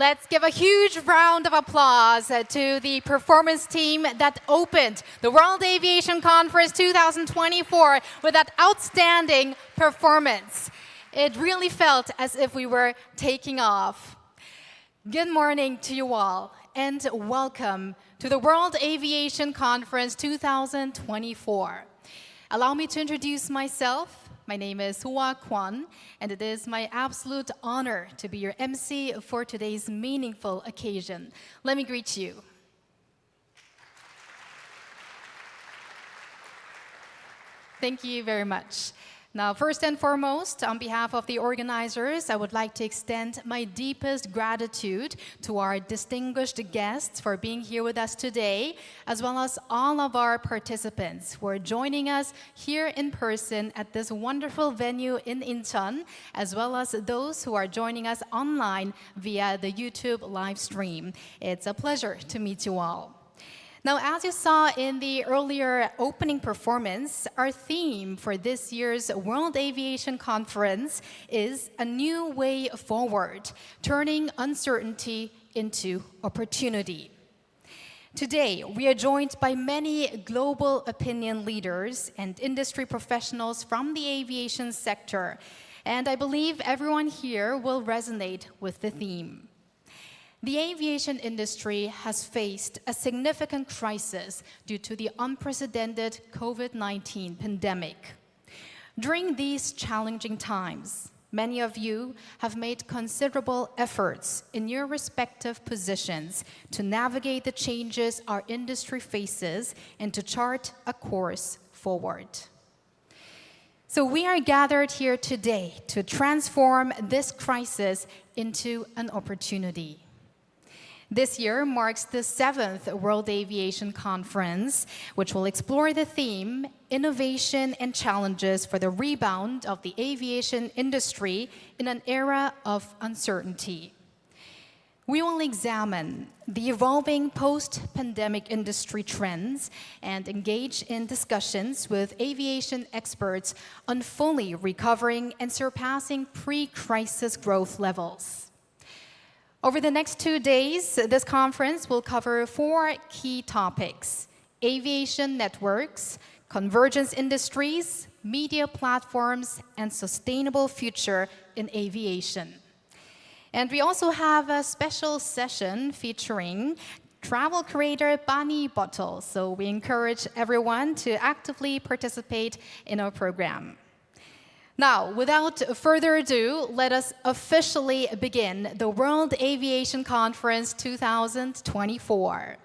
let's give a huge round of applause to the performance team that opened the World Aviation Conference 2024 with that outstanding performance. It really felt as if we were taking off. Good morning to you all, and welcome to the World Aviation Conference 2024. Allow me to introduce myself. My name is Hwa Kwon, and it is my absolute honor to be your MC for today's meaningful occasion. Let me greet you. Thank you very much. Now, first and foremost, on behalf of the organizers, I would like to extend my deepest gratitude to our distinguished guests for being here with us today, as well as all of our participants who are joining us here in person at this wonderful venue in Incheon, as well as those who are joining us online via the YouTube live stream. It's a pleasure to meet you all. Now, as you saw in the earlier opening performance, our theme for this year's World Aviation Conference is a new way forward, turning uncertainty into opportunity. Today, we are joined by many global opinion leaders and industry professionals from the aviation sector, and I believe everyone here will resonate with the theme. The aviation industry has faced a significant crisis due to the unprecedented COVID-19 pandemic. During these challenging times, many of you have made considerable efforts in your respective positions to navigate the changes our industry faces and to chart a course forward. So we are gathered here today to transform this crisis into an opportunity. This year marks the 7th World Aviation Conference, which will explore the theme, Innovation and Challenges for the Rebound of the Aviation Industry in an Era of Uncertainty. We will examine the evolving post-pandemic industry trends and engage in discussions with aviation experts on fully recovering and surpassing pre-crisis growth levels. Over the next 2 days, this conference will cover 4 key topics: aviation networks, convergence industries, media platforms, and sustainable future in aviation. And we also have a special session featuring travel creator Bunny Bottle, so we encourage everyone to actively participate in our program. Now, without further ado, let us officially begin the World Aviation Conference 2024.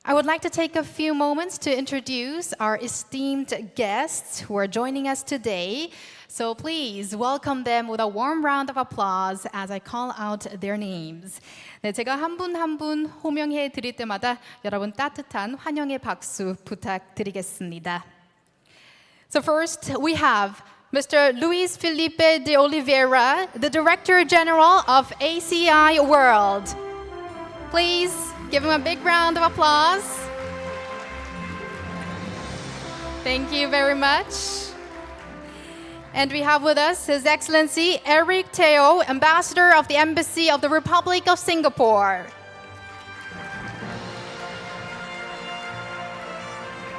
I would like to take a few moments to introduce our esteemed guests who are joining us today. So please welcome them with a warm round of applause as I call out their names. 네, 제가 한 분 한 분 호명해 드릴 때마다 여러분 따뜻한 환영의 박수 부탁드리겠습니다. So first, we have Mr. Luis Felipe de Oliveira, the Director General of ACI World. Please give him a big round of applause. Thank you very much. And we have with us His Excellency Eric Teo, Ambassador of the Embassy of the Republic of Singapore.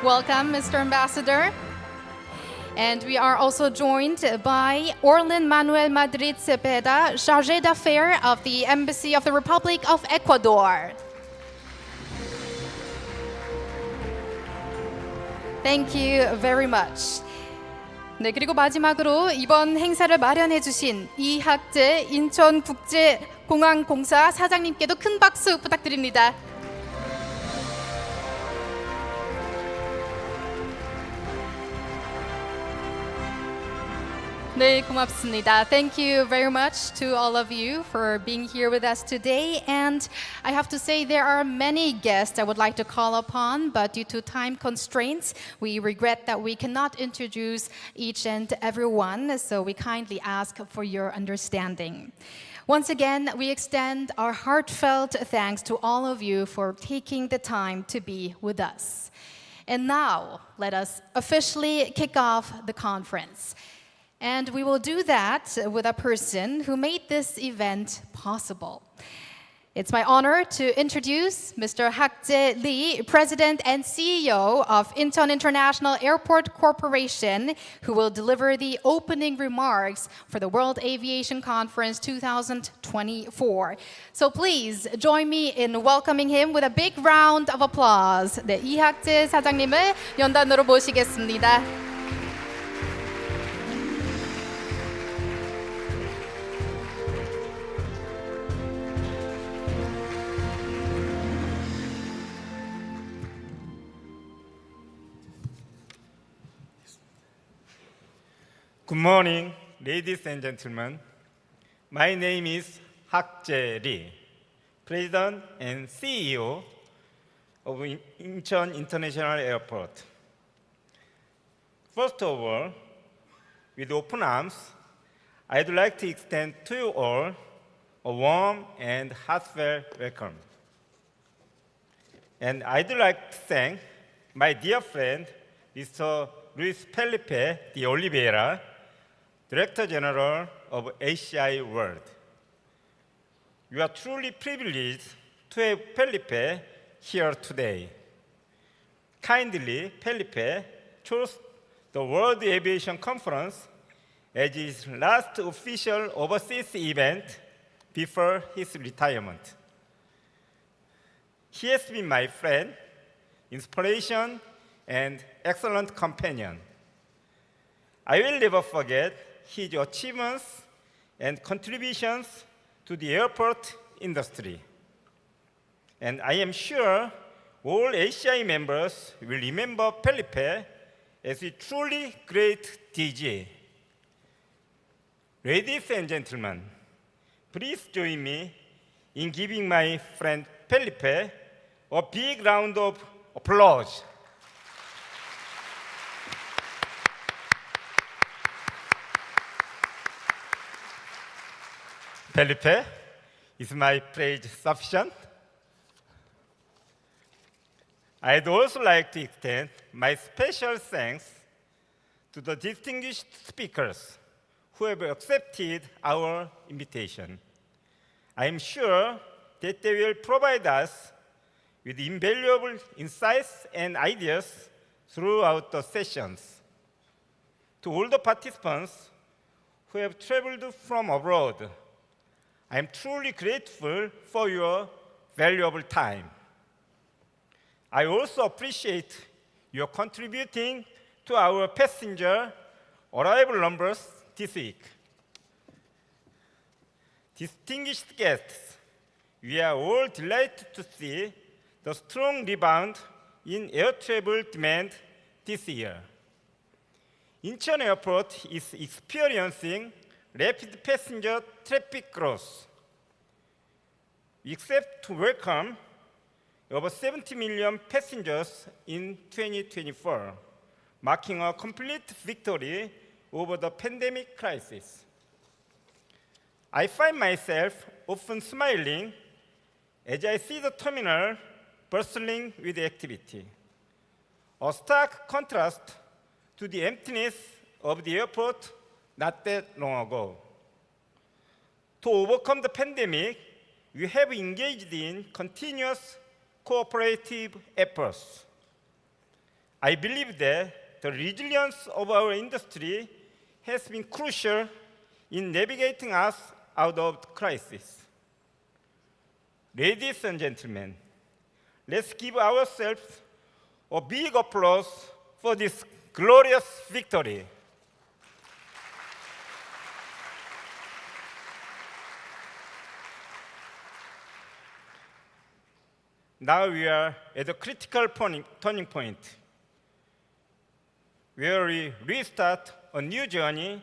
Welcome, Mr. Ambassador. And we are also joined by Orlin Manuel Madrid Cepeda, Chargé d'Affaires of the Embassy of the Republic of Ecuador. Thank you very much. 네, 그리고 마지막으로 이번 행사를 마련해 주신 이학재 인천국제공항공사 사장님께도 큰 박수 부탁드립니다. 네, 고맙습니다. Thank you very much to all of you for being here with us today. And I have to say there are many guests I would like to call upon, but due to time constraints, we regret that we cannot introduce each and every one, so we kindly ask for your understanding. Once again, we extend our heartfelt thanks to all of you for taking the time to be with us. And now, let us officially kick off the conference. And we will do that with a person who made this event possible. It's my honor to introduce Mr. Hak-jae Lee, President and CEO of Incheon International Airport Corporation, who will deliver the opening remarks for the World Aviation Conference 2024. So please join me in welcoming him with a big round of applause. 네, 이학재 사장님을 연단으로 모시겠습니다. Good morning, ladies and gentlemen. My name is Hak-jae Lee, President and CEO of Incheon International Airport. First of all, with open arms, I'd like to extend to you all a warm and heartfelt welcome. And I'd like to thank my dear friend, Mr. Luis Felipe de Oliveira, Director General of ACI World. We are truly privileged to have Felipe here today. Kindly, Felipe chose the World Aviation Conference as his last official overseas event before his retirement. He has been my friend, inspiration, and excellent companion. I will never forget his achievements and contributions to the airport industry. And I am sure all ACI members will remember Felipe as a truly great DJ. Ladies and gentlemen, please join me in giving my friend Felipe a big round of applause. Felipe, is my praise sufficient? I'd also like to extend my special thanks to the distinguished speakers who have accepted our invitation. I am sure that they will provide us with invaluable insights and ideas throughout the sessions. To all the participants who have traveled from abroad, I am truly grateful for your valuable time. I also appreciate your contributing to our passenger arrival numbers this week. Distinguished guests, we are all delighted to see the strong rebound in air travel demand this year. Incheon Airport is experiencing rapid passenger traffic growth. We expect to welcome over 70 million passengers in 2024, marking a complete victory over the pandemic crisis. I find myself often smiling as I see the terminal bustling with activity, a stark contrast to the emptiness of the airport not that long ago. To overcome the pandemic, we have engaged in continuous cooperative efforts. I believe that the resilience of our industry has been crucial in navigating us out of the crisis. Ladies and gentlemen, let's give ourselves a big applause for this glorious victory. Now we are at a critical turning point, where we restart a new journey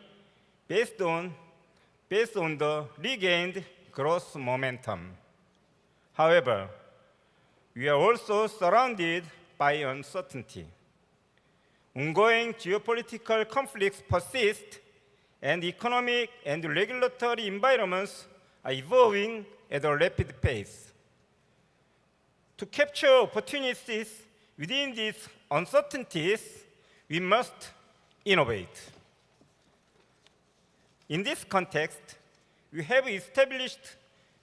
based on the regained growth momentum. However, we are also surrounded by uncertainty. Ongoing geopolitical conflicts persist, and economic and regulatory environments are evolving at a rapid pace. To capture opportunities within these uncertainties, we must innovate. In this context, we have established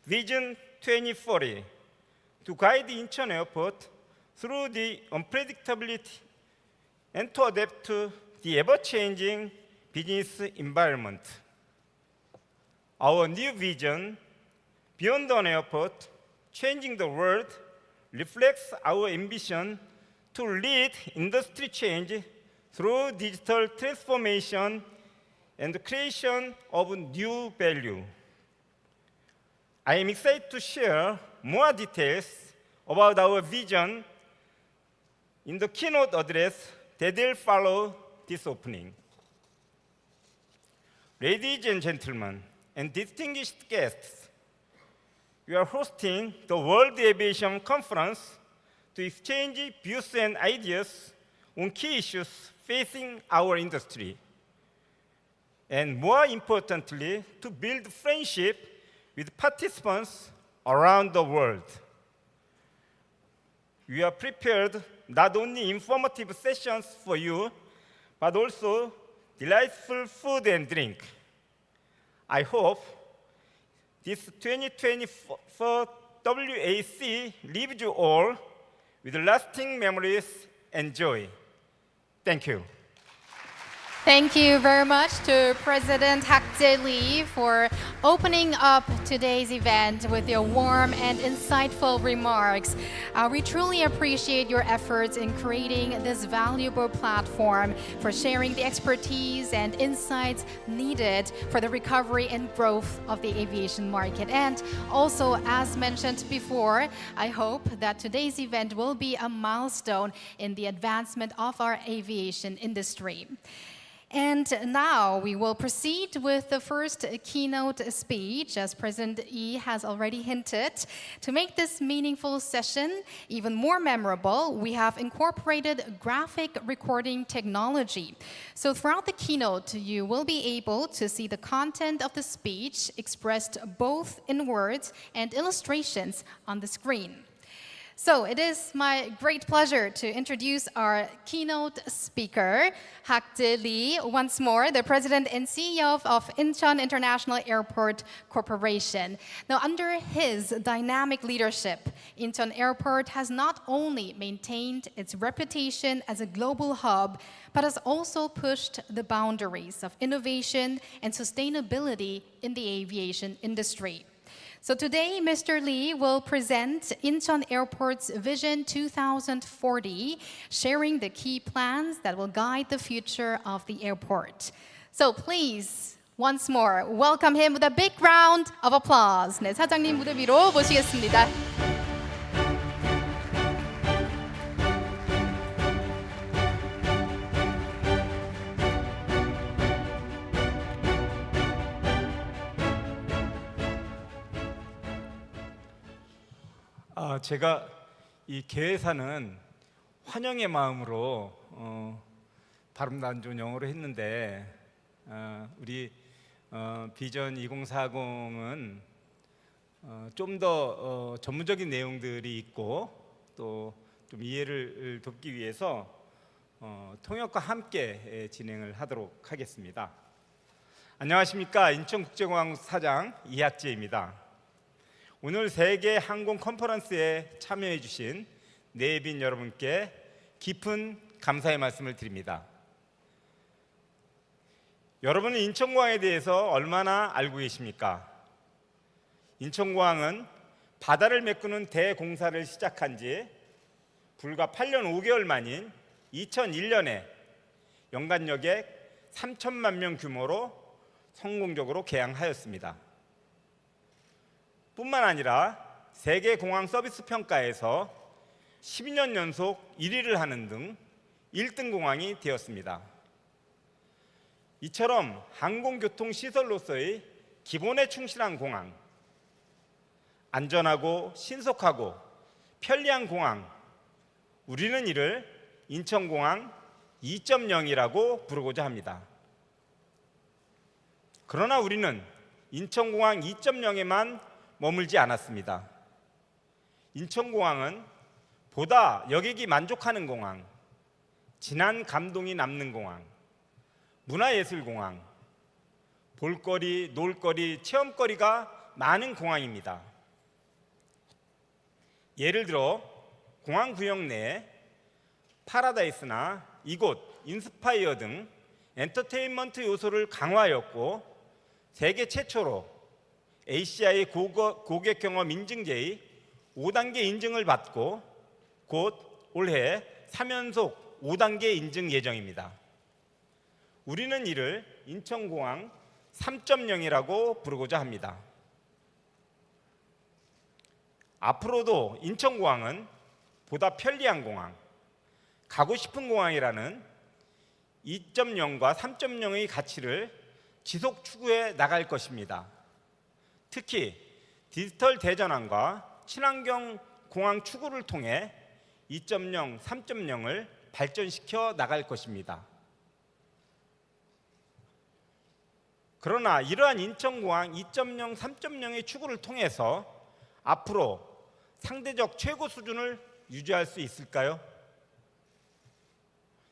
Vision 2040 to guide Incheon Airport through the unpredictability and to adapt to the ever-changing business environment. Our new vision, Beyond an Airport, Changing the World, reflects our ambition to lead industry change through digital transformation and the creation of new value. I am excited to share more details about our vision in the keynote address that will follow this opening. Ladies and gentlemen, and distinguished guests, we are hosting the World Aviation Conference to exchange views and ideas on key issues facing our industry, and more importantly, to build friendship with participants around the world. We are prepared not only informative sessions for you, but also delightful food and drink. I hope this 2024 WAC leaves you all with lasting memories and joy. Thank you. Thank you very much to President Hak Jae-lee for opening up today's event with your warm and insightful remarks. We truly appreciate your efforts in creating this valuable platform for sharing the expertise and insights needed for the recovery and growth of the aviation market. And also, as mentioned before, I hope that today's event will be a milestone in the advancement of our aviation industry. And now we will proceed with the first keynote speech, as President Lee has already hinted. To make this meaningful session even more memorable, we have incorporated graphic recording technology. So throughout the keynote, you will be able to see the content of the speech expressed both in words and illustrations on the screen. So it is my great pleasure to introduce our keynote speaker, Hak Jae-lee, once more, the President and CEO of Incheon International Airport Corporation. Now, under his dynamic leadership, Incheon Airport has not only maintained its reputation as a global hub, but has also pushed the boundaries of innovation and sustainability in the aviation industry. So today, Mr. Lee will present Incheon Airport's Vision 2040, sharing the key plans that will guide the future of the airport. So please, once more, welcome him with a big round of applause. 네, 사장님 무대 위로 모시겠습니다. 제가 이 개회사는 환영의 마음으로 발음도 안 좋은 영어로 했는데 우리 비전 2040은 좀 더 전문적인 내용들이 있고 또 좀 이해를 돕기 위해서 통역과 함께 진행을 하도록 하겠습니다. 안녕하십니까, 인천국제공항 사장 이학재입니다. 오늘 세계 항공 컨퍼런스에 참여해 주신 내빈 여러분께 깊은 감사의 말씀을 드립니다. 여러분은 인천공항에 대해서 얼마나 알고 계십니까? 인천공항은 바다를 메꾸는 대공사를 시작한 지 불과 8년 5개월 만인 2001년에 연간 여객 3천만 명 규모로 성공적으로 개항하였습니다. 뿐만 아니라 세계 공항 서비스 평가에서 12년 연속 1위를 하는 등 1등 공항이 되었습니다. 이처럼 항공교통 시설로서의 기본에 충실한 공항, 안전하고 신속하고 편리한 공항, 우리는 이를 인천공항 2.0이라고 부르고자 합니다. 그러나 우리는 인천공항 2.0에만 머물지 않았습니다. 인천공항은 보다 여객이 만족하는 공항, 진한 감동이 남는 공항, 문화예술공항, 볼거리, 놀거리, 체험거리가 많은 공항입니다. 예를 들어 공항 구역 내 파라다이스나 이곳, 인스파이어 등 엔터테인먼트 요소를 강화하였고 세계 최초로 ACI 고객 경험 인증제의 5단계 인증을 받고 곧 올해 3연속 5단계 인증 예정입니다. 우리는 이를 인천공항 3.0이라고 부르고자 합니다. 앞으로도 인천공항은 보다 편리한 공항, 가고 싶은 공항이라는 2.0과 3.0의 가치를 지속 추구해 나갈 것입니다. 특히 디지털 대전환과 친환경 공항 추구를 통해 2.0, 3.0을 발전시켜 나갈 것입니다. 그러나 이러한 인천공항 2.0, 3.0의 추구를 통해서 앞으로 상대적 최고 수준을 유지할 수 있을까요?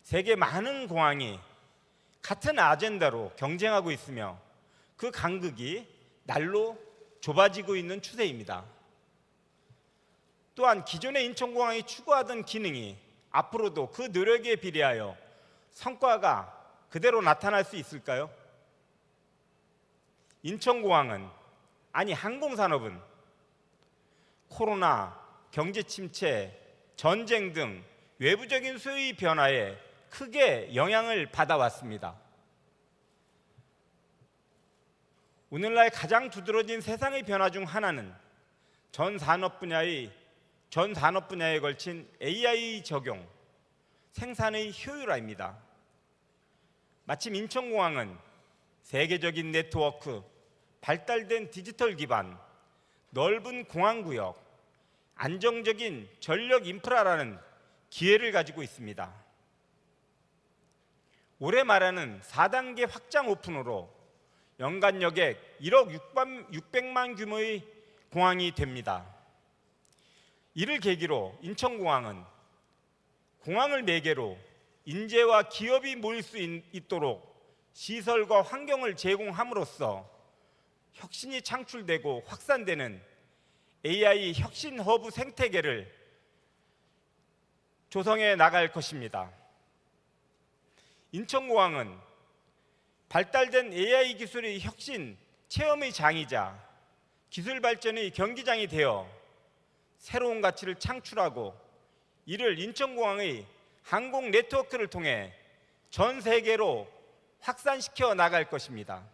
세계 많은 공항이 같은 아젠다로 경쟁하고 있으며 그 간극이 날로 좁아지고 있는 추세입니다. 또한 기존의 인천공항이 추구하던 기능이 앞으로도 그 노력에 비례하여 성과가 그대로 나타날 수 있을까요? 인천공항은, 아니 항공산업은 코로나, 경제 침체, 전쟁 등 외부적인 수요의 변화에 크게 영향을 받아왔습니다. 오늘날 가장 두드러진 세상의 변화 중 하나는 전 산업 분야에 걸친 AI 적용, 생산의 효율화입니다. 마침 인천공항은 세계적인 네트워크, 발달된 디지털 기반, 넓은 공항구역, 안정적인 전력 인프라라는 기회를 가지고 있습니다. 올해 말하는 4단계 확장 오픈으로 연간 여객 1억 600만 규모의 공항이 됩니다. 이를 계기로 인천공항은 공항을 매개로 인재와 기업이 모일 수 있도록 시설과 환경을 제공함으로써 혁신이 창출되고 확산되는 AI 혁신 허브 생태계를 조성해 나갈 것입니다. 인천공항은 발달된 AI 기술의 혁신 체험의 장이자 기술 발전의 경기장이 되어 새로운 가치를 창출하고 이를 인천공항의 항공 네트워크를 통해 전 세계로 확산시켜 나갈 것입니다.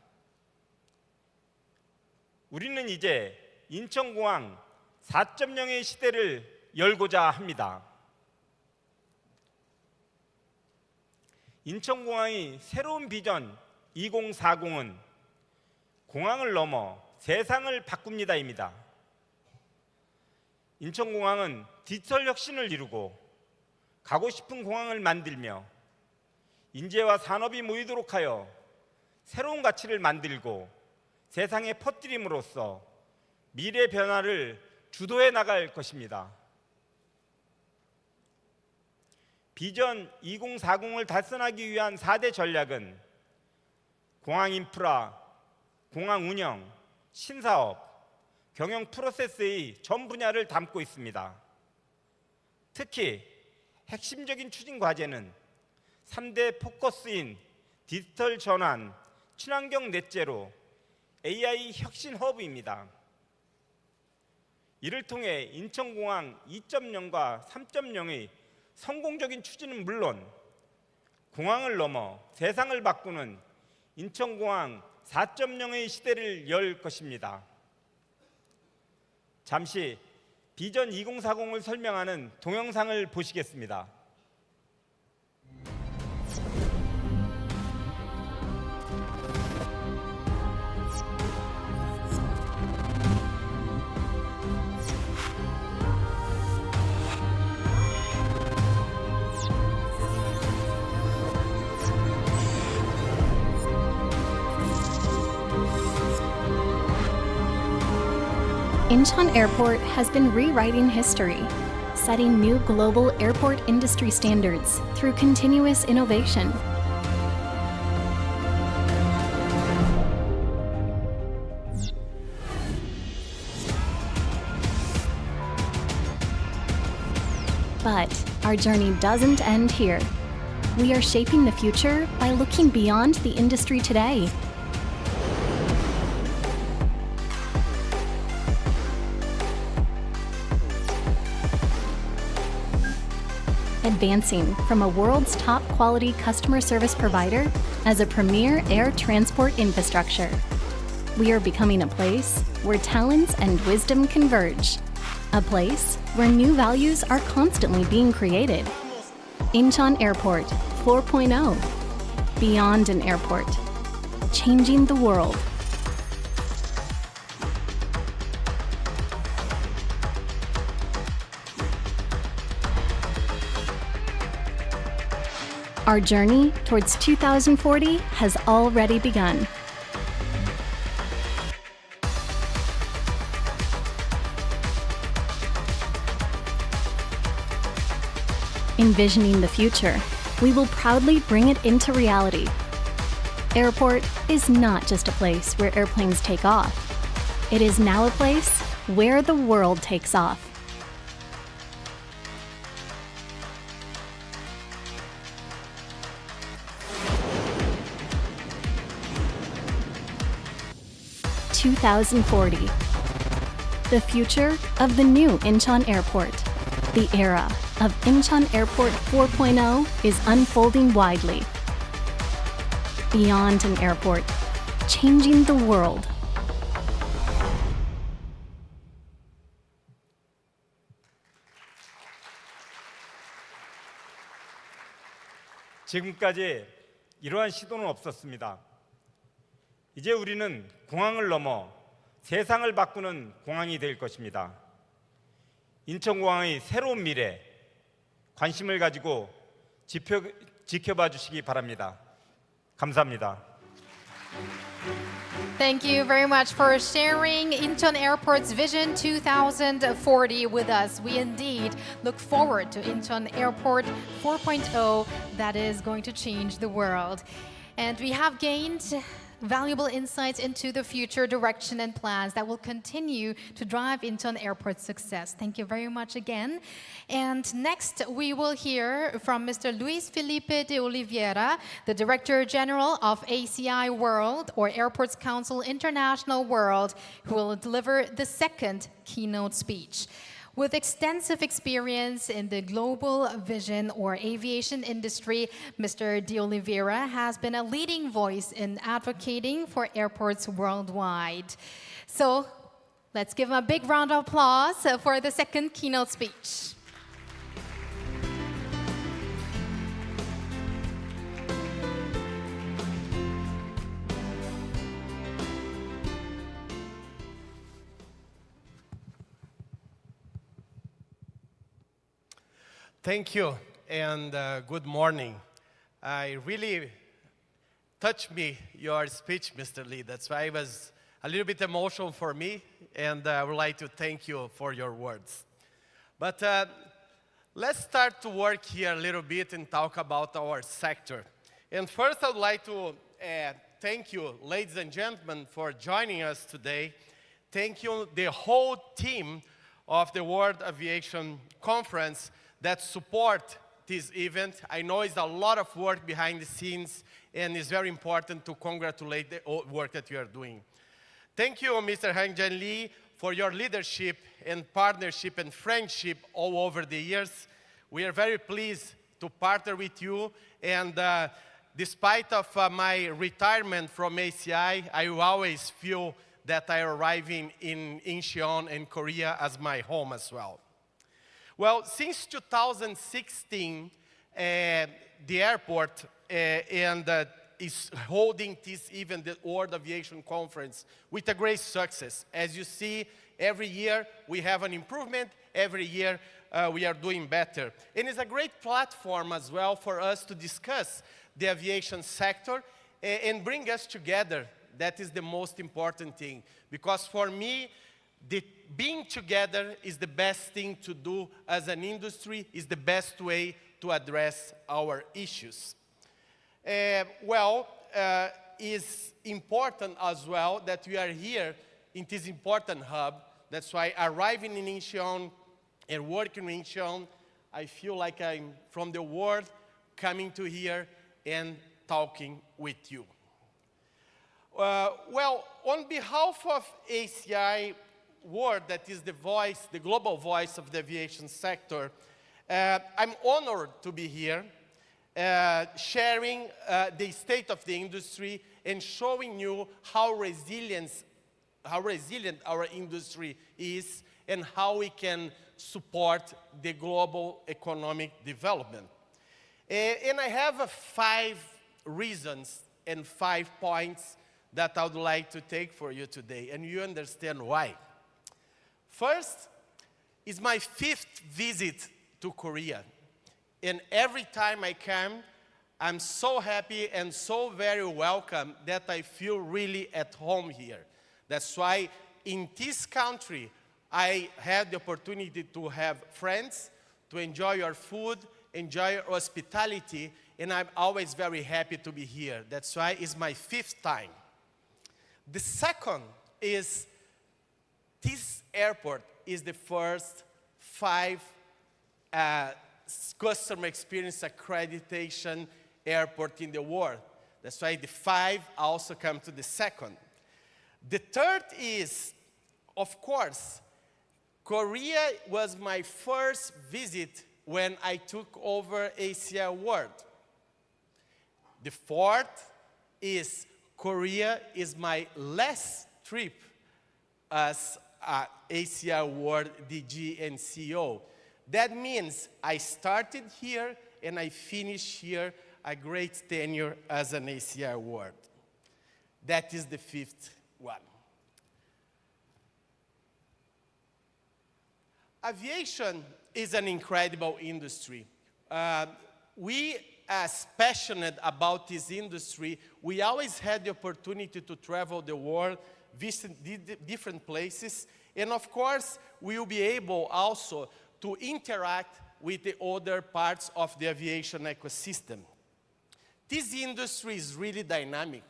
우리는 이제 인천공항 4.0의 시대를 열고자 합니다. 인천공항의 새로운 비전 2040은 공항을 넘어 세상을 바꿉니다입니다. 인천공항은 디지털 혁신을 이루고 가고 싶은 공항을 만들며 인재와 산업이 모이도록 하여 새로운 가치를 만들고 세상에 퍼뜨림으로써 미래 변화를 주도해 나갈 것입니다. 비전 2040을 달성하기 위한 4대 전략은 공항 인프라, 공항 운영, 신사업, 경영 프로세스의 전 분야를 담고 있습니다. 특히 핵심적인 추진 과제는 3대 포커스인 디지털 전환, 친환경 넷제로, AI 혁신 허브입니다. 이를 통해 인천공항 2.0과 3.0의 성공적인 추진은 물론 공항을 넘어 세상을 바꾸는 인천공항 4.0의 시대를 열 것입니다. 잠시 비전 2040을 설명하는 동영상을 보시겠습니다. Incheon Airport has been rewriting history, setting new global airport industry standards through continuous innovation. But our journey doesn't end here. We are shaping the future by looking beyond the industry today. Advancing from a world's top quality customer service provider as a premier air transport infrastructure. We are becoming a place where talents and wisdom converge. A place where new values are constantly being created. Incheon Airport 4.0. Beyond an airport. Changing the world. Our journey towards 2040 has already begun. Envisioning the future, we will proudly bring it into reality. Airport is not just a place where airplanes take off. It is now a place where the world takes off. (2040). The future of the new Incheon Airport. The era of Incheon Airport 4.0 is unfolding widely. Beyond an airport, changing the world. 지금까지 이러한 시도는 없었습니다. 이제 우리는 공항을 넘어 세상을 바꾸는 공항이 될 것입니다. 인천공항의 새로운 미래, 관심을 가지고 지켜봐 주시기 바랍니다. 감사합니다. Thank you very much for sharing Incheon Airport's Vision 2040 with us. We indeed look forward to Incheon Airport 4.0 that is going to change the world. And we have gained valuable insights into the future direction and plans that will continue to drive Incheon Airport's success. Thank you very much again. And next, we will hear from Mr. Luis Felipe de Oliveira, the Director General of ACI World, or Airports Council International World, who will deliver the second keynote speech. With extensive experience in the global vision or aviation industry, Mr. De Oliveira has been a leading voice in advocating for airports worldwide. So let's give him a big round of applause for the second keynote speech. Thank you, and good morning. I really touched me, your speech, Mr. Lee. That's why it was a little bit emotional for me, and I would like to thank you for your words. But let's start to work here a little bit and talk about our sector. And first, I would like to thank you, ladies and gentlemen, for joining us today. Thank you, the whole team of the World Aviation Conference that support this event. I know it's a lot of work behind the scenes, and it's very important to congratulate the work that you are doing. Thank you, Mr. Hang Jan Lee, for your leadership and partnership and friendship all over the years. We are very pleased to partner with you, and despite of my retirement from ACI, I will always feel that I am arriving in Incheon and Korea as my home as well. Well, since 2016, the airport is holding this event, the World Aviation Conference, with a great success. As you see, every year we have an improvement. Every year we are doing better. And it's a great platform as well for us to discuss the aviation sector and bring us together. That is the most important thing. Because for me, being together is the best thing to do as an industry, is the best way to address our issues. It's important as well that we are here in this important hub. That's why arriving in Incheon and working in Incheon I feel like I'm from the world coming to here and talking with you. Well, on behalf of ACI World, that is the voice, the global voice of the aviation sector, I'm honored to be here sharing the state of the industry and showing you how resilient our industry is and how we can support the global economic development. And I have 5 reasons and 5 points that I would like to take for you today, and you understand why. First is my 5th visit to Korea. And every time I come, I'm so happy and so very welcome that I feel really at home here. That's why in this country, I had the opportunity to have friends, to enjoy your food, enjoy your hospitality, and I'm always very happy to be here. That's why it's my 5th time. The second is this airport is the first 5 customer experience accreditation airport in the world. That's why the 5 also come to the second. The third is, of course, Korea was my first visit when I took over ACI World. The fourth is Korea is my last trip as ACI World DG and CEO. That means I started here and I finished here a great tenure as an ACI World. That is the 5th one. Aviation is an incredible industry. We, as passionate about this industry, we always had the opportunity to travel the world, visit different places, and of course, we will be able also to interact with the other parts of the aviation ecosystem. This industry is really dynamic.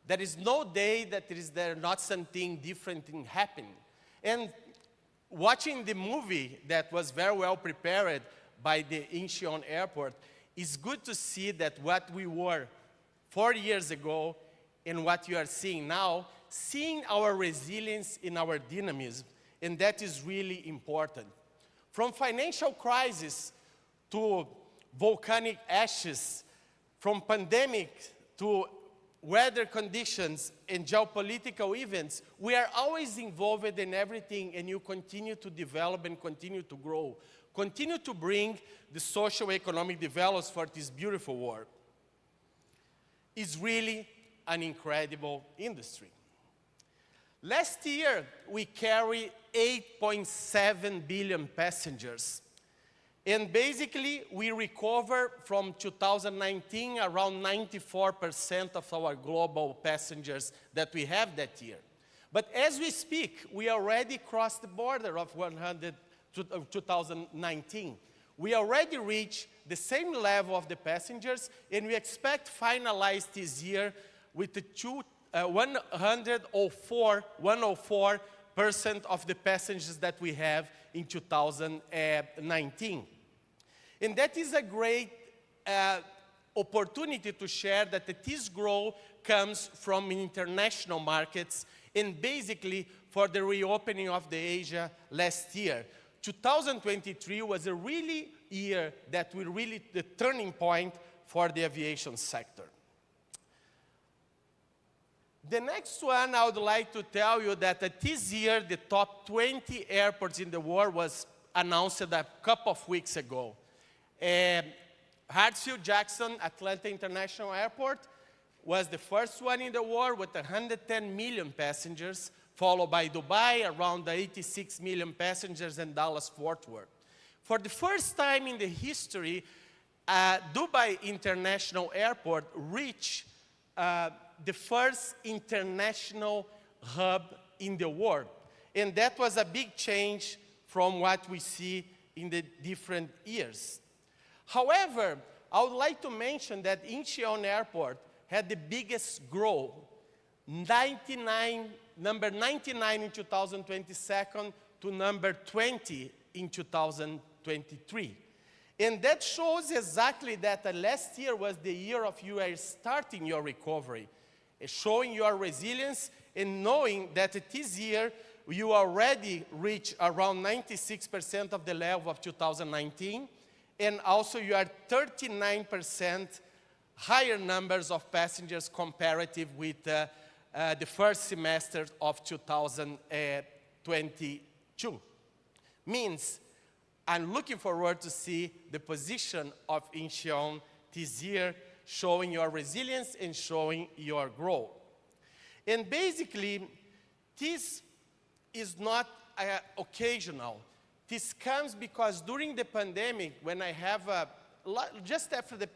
There is no day that there not something different happening. And watching the movie that was very well prepared by the Incheon airport, it's good to see that what we were 4 years ago and what you are seeing now, seeing our resilience in our dynamism, and that is really important. From financial crisis to volcanic ashes, from pandemic to weather conditions and geopolitical events, we are always involved in everything, and you continue to develop and continue to grow. Continue to bring the socio-economic developments for this beautiful world. It's really an incredible industry. Last year, we carried 8.7 billion passengers. And basically, we recovered from 2019 around 94% of our global passengers that we have that year. But as we speak, we already crossed the border of 2019. We already reached the same level of the passengers, and we expect to finalize this year with the 104% of the passengers that we have in 2019. And that is a great opportunity to share that this growth comes from international markets and basically for the reopening of the Asia last year. 2023 was a really year that was really the turning point for the aviation sector. The next one, I would like to tell you that this year, the top 20 airports in the world was announced a couple of weeks ago. Hartsfield-Jackson Atlanta International Airport was the first one in the world with 110 million passengers, followed by Dubai, around 86 million passengers, and Dallas-Fort Worth. For the first time in the history, Dubai International Airport reached the first international hub in the world. And that was a big change from what we see in the different years. However, I would like to mention that Incheon Airport had the biggest growth, number 99 in 2022 to number 20 in 2023. And that shows exactly that last year was the year of you are starting your recovery, showing your resilience and knowing that this year you already reached around 96% of the level of 2019, and also you are 39% higher numbers of passengers comparative with the first semester of 2022. Means I'm looking forward to see the position of Incheon this year, showing your resilience and showing your growth. And basically, this is not occasional. This comes because during the pandemic, when I have just after the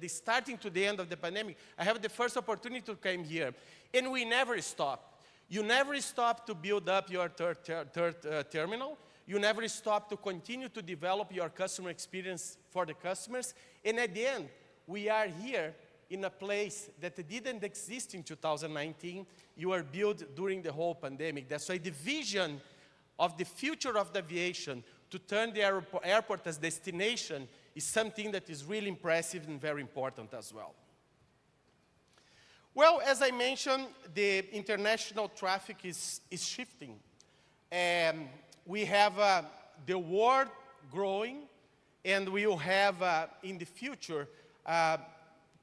starting to the end of the pandemic, I have the first opportunity to come here, and we never stop. You never stop to build up your third terminal. You never stop to continue to develop your customer experience for the customers. And at the end, we are here in a place that didn't exist in 2019. You were built during the whole pandemic. That's why the vision of the future of the aviation to turn the airport as destination is something that is really impressive and very important as well. Well, as I mentioned, the international traffic is shifting. We have the world growing, and we will have in the future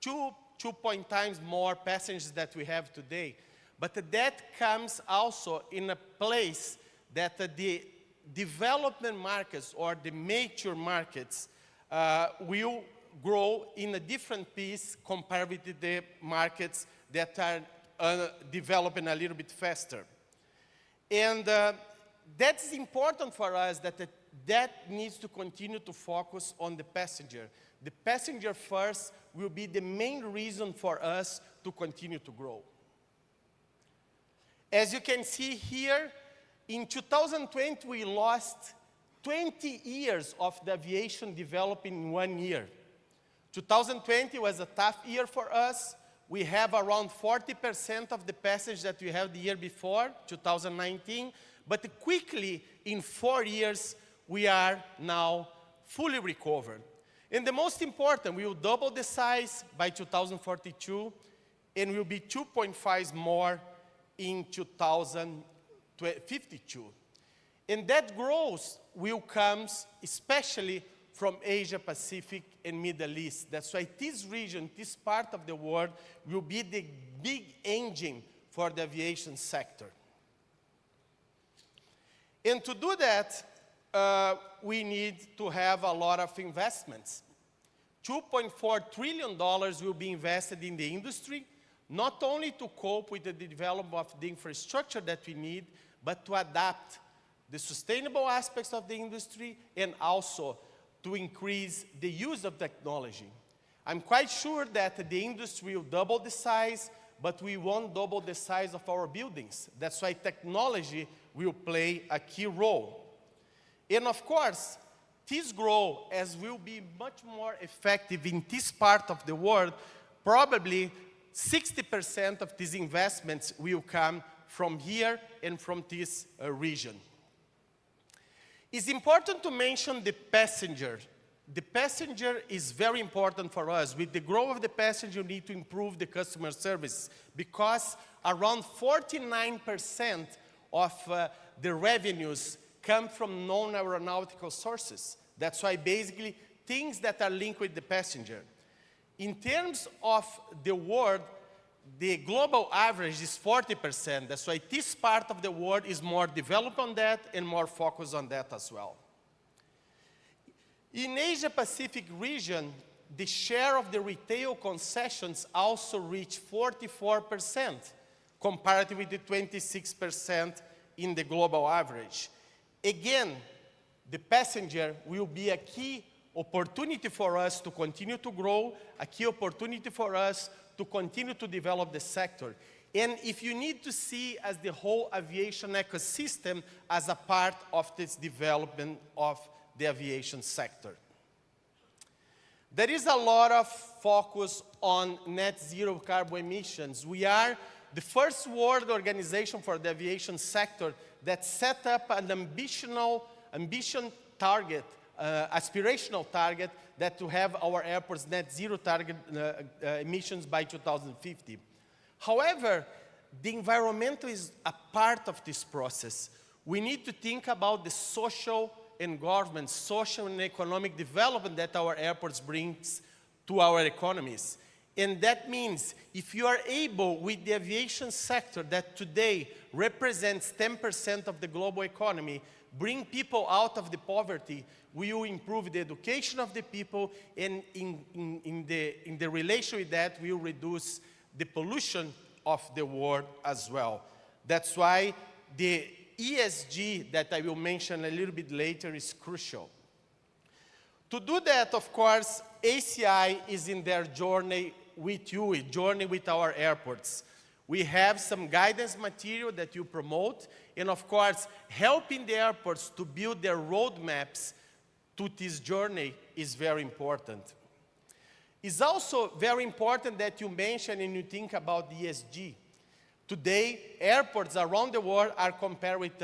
2 times more passengers that we have today. But that comes also in a place that the development markets or the mature markets will grow in a different pace compared with the markets that are developing a little bit faster. And that's important for us that needs to continue to focus on the passenger. The passenger first will be the main reason for us to continue to grow. As you can see here, in 2020, we lost 20 years of the aviation developing in 1 year. 2020 was a tough year for us. We have around 40% of the passengers that we had the year before, 2019. But quickly, in 4 years, we are now fully recovered. And the most important, we will double the size by 2042, and will be 2.5 more in 2052. And that growth will come especially from Asia Pacific and Middle East. That's why this region, this part of the world, will be the big engine for the aviation sector. And to do that, we need to have a lot of investments. $2.4 trillion will be invested in the industry, not only to cope with the development of the infrastructure that we need, but to adapt the sustainable aspects of the industry and also to increase the use of technology. I'm quite sure that the industry will double the size, but we won't double the size of our buildings. That's why technology will play a key role. And of course, this growth, as will be much more effective in this part of the world, probably 60% of these investments will come from here and from this region. It's important to mention the passenger. The passenger is very important for us. With the growth of the passenger, we need to improve the customer service because around 49% of the revenues come from non-aeronautical sources. That's why basically things that are linked with the passenger. In terms of the world, the global average is 40%. That's why this part of the world is more developed on that and more focused on that as well. In Asia Pacific region, the share of the retail concessions also reached 44%, compared with the 26% in the global average. Again, the passenger will be a key opportunity for us to continue to grow, a key opportunity for us to continue to develop the sector. And if you need to see as the whole aviation ecosystem as a part of this development of the aviation sector. There is a lot of focus on net zero carbon emissions. We are the first world organization for the aviation sector that set up an ambition target aspirational target that to have our airports net zero target emissions by 2050. However, the environmental is a part of this process. We need to think about the social and government, social and economic development that our airports brings to our economies. And that means if you are able with the aviation sector that today represents 10% of the global economy, bring people out of the poverty, we will improve the education of the people, and in the relation with that, we will reduce the pollution of the world as well. That's why the ESG that I will mention a little bit later is crucial. To do that, of course, ACI is in their journey with you, a journey with our airports. We have some guidance material that you promote, and of course, helping the airports to build their roadmaps to this journey is very important. It's also very important that you mention and you think about ESG. Today, airports around the world are compared with,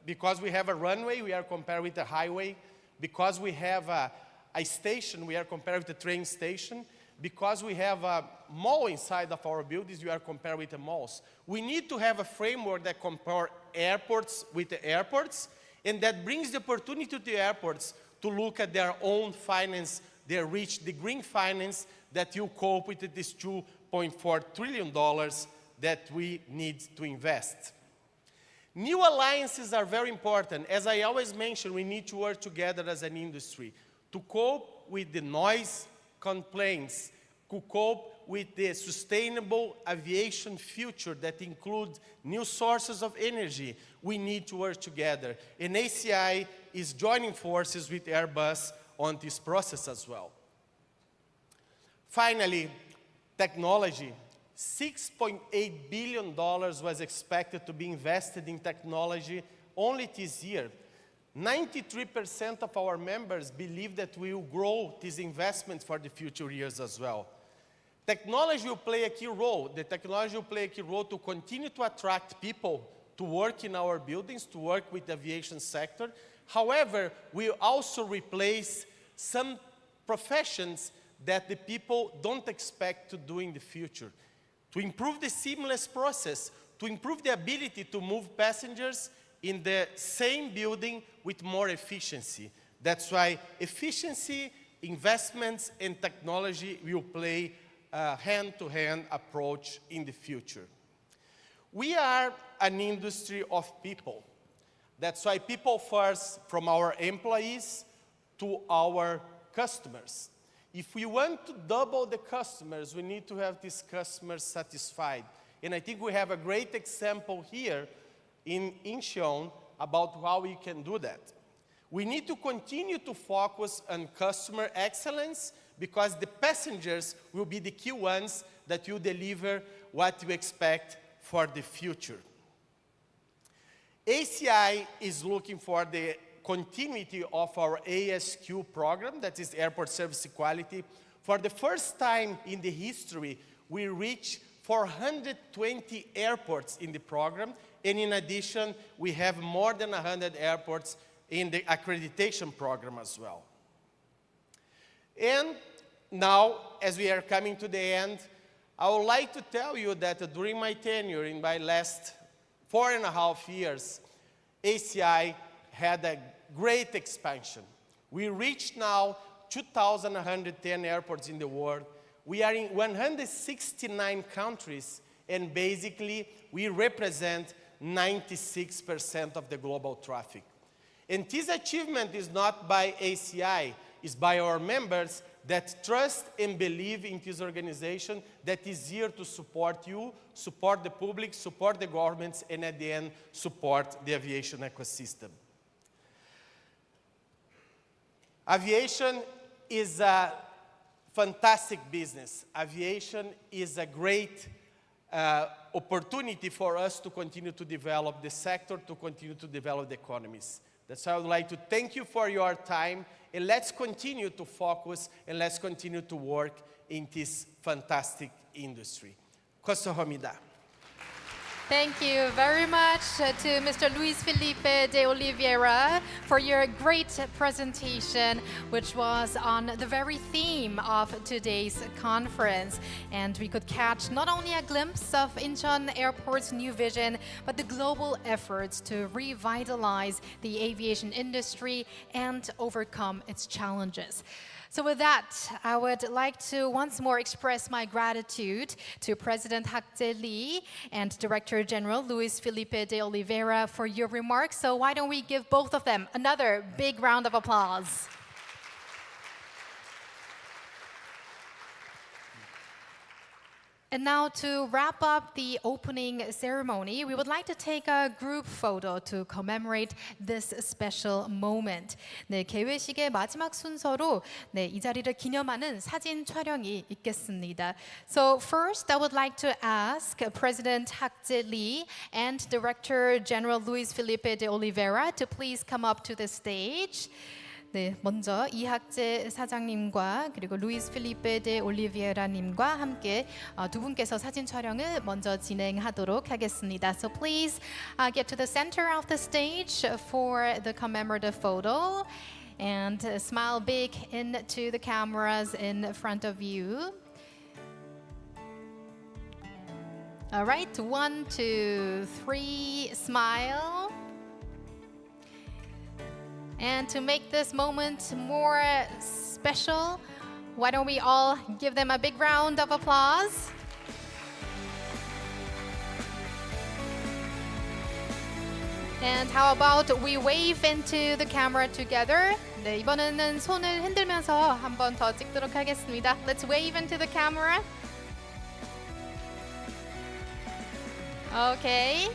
because we have a runway, we are compared with a highway. Because we have a station, we are compared with a train station. Because we have a mall inside of our buildings, we are compared with the malls. We need to have a framework that compares airports with the airports, and that brings the opportunity to the airports to look at their own finance, their reach, the green finance that will cope with this $2.4 trillion that we need to invest. New alliances are very important. As I always mention, we need to work together as an industry to cope with the noise complaints, to cope with the sustainable aviation future that includes new sources of energy. We need to work together. And ACI is joining forces with Airbus on this process as well. Finally, technology. $6.8 billion was expected to be invested in technology only this year. 93% of our members believe that we will grow these investments for the future years as well. Technology will play a key role. The technology will play a key role to continue to attract people to work in our buildings, to work with the aviation sector. However, we also replace some professions that the people don't expect to do in the future. To improve the seamless process, to improve the ability to move passengers in the same building with more efficiency. That's why efficiency, investments, and technology will play a hand-to-hand approach in the future. We are an industry of people. That's why people first, from our employees to our customers. If we want to double the customers, we need to have these customers satisfied. And I think we have a great example here in Incheon about how we can do that. We need to continue to focus on customer excellence because the passengers will be the key ones that will deliver what you expect for the future. ACI is looking for the continuity of our ASQ program, that is Airport Service Equality. For the first time in the history, we reached 420 airports in the program, and in addition, we have more than 100 airports in the accreditation program as well. And now, as we are coming to the end, I would like to tell you that during my tenure, in my last 4.5 years, ACI had a great expansion. We reach now 2,110 airports in the world. We are in 169 countries, and basically, we represent 96% of the global traffic. And this achievement is not by ACI, it's by our members that trust and believe in this organization that is here to support you, support the public, support the governments, and at the end, support the aviation ecosystem. Aviation is a fantastic business. Aviation is a great opportunity for us to continue to develop the sector, to continue to develop the economies. That's why I would like to thank you for your time, and let's continue to focus and let's continue to work in this fantastic industry. Kosohamida. Thank you very much to Mr. Luis Felipe de Oliveira for your great presentation, which was on the very theme of today's conference. And we could catch not only a glimpse of Incheon Airport's new vision, but the global efforts to revitalize the aviation industry and overcome its challenges. So with that, I would like to once more express my gratitude to President Hak Jae Lee and Director General Luis Felipe de Oliveira for your remarks. So why don't we give both of them another big round of applause. And now to wrap up the opening ceremony, we would like to take a group photo to commemorate this special moment. 네, 개회식의 마지막 순서로 이 자리를 기념하는 사진 촬영이 있겠습니다. So first, I would like to ask President Hak Jae Lee and Director General Luis Felipe de Oliveira to please come up to the stage. 네, 먼저 이학재 사장님과 그리고 루이스 필리페 데 올리비에라님과 함께 두 분께서 사진 촬영을 먼저 진행하도록 하겠습니다. So please get to the center of the stage for the commemorative photo and smile big into the cameras in front of you. All right, 1, 2, 3, smile. And to make this moment more special, why don't we all give them a big round of applause? And how about we wave into the camera together? 네, 이번에는 손을 흔들면서 한 번 더 찍도록 하겠습니다. Let's wave into the camera. Okay.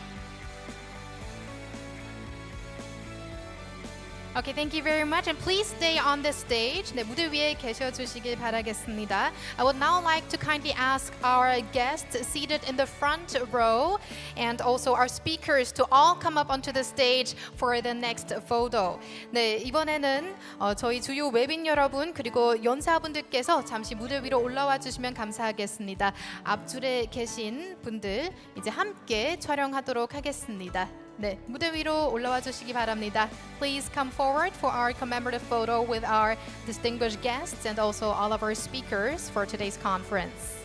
Okay, thank you very much. And please stay on the stage. 네, 무대 위에 계셔주시길 바라겠습니다. I would now like to kindly ask our guests seated in the front row and also our speakers to all come up onto the stage for the next photo. 네, 이번에는 저희 주요 외빈 여러분 그리고 연사분들께서 잠시 무대 위로 올라와 주시면 감사하겠습니다. 앞줄에 계신 분들 이제 함께 촬영하도록 하겠습니다. 네, 무대 위로 올라와 주시기 바랍니다. Please come forward for our commemorative photo with our distinguished guests and also all of our speakers for today's conference.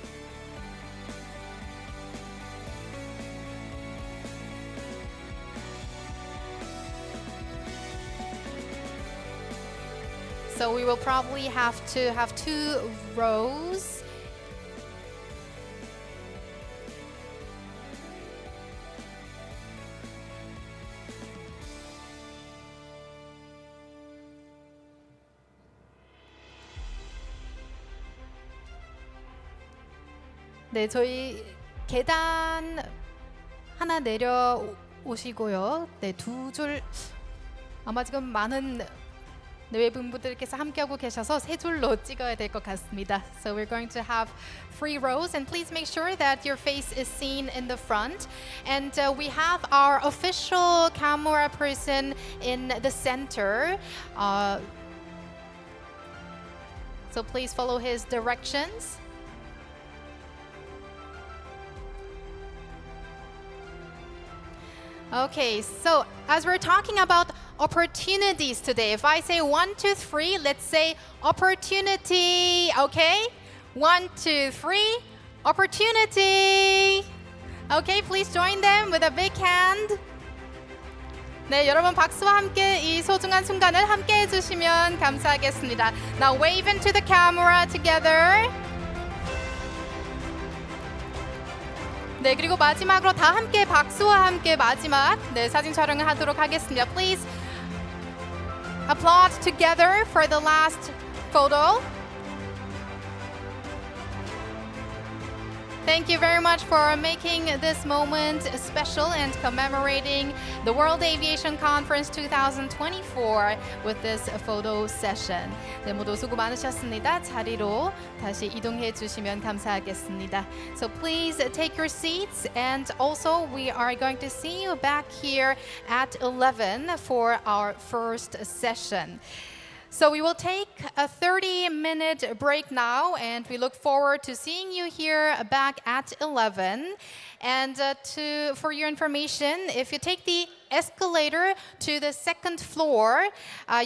So we will probably have to have 2 rows. 네, 저희 계단 하나 내려오시고요. 네, 2줄 아마 지금 많은 외분분들께서 함께하고 계셔서 3줄로 찍어야 될 것 같습니다. So we're going to have 3 rows and please make sure that your face is seen in the front. And we have our official camera person in the center. So please follow his directions. Okay, so as we're talking about opportunities today, if I say 1, 2, 3, let's say opportunity, okay? 1, 2, 3, opportunity. Okay, please join them with a big hand. 네, 여러분 박수와 함께 이 소중한 순간을 함께 해주시면 감사하겠습니다. Now wave into the camera together. 네, 그리고 마지막으로 다 함께 박수와 함께 마지막 사진 촬영을 하도록 하겠습니다. Please applaud together for the last photo. Thank you very much for making this moment special and commemorating the World Aviation Conference 2024 with this photo session. 네, 모두 수고 많으셨습니다. 자리로 다시 이동해 주시면 감사하겠습니다. So please take your seats and also we are going to see you back here at 11 for our first session. So we will take a 30-minute break now, and we look forward to seeing you here back at 11. And for your information, if you take the escalator to the second floor,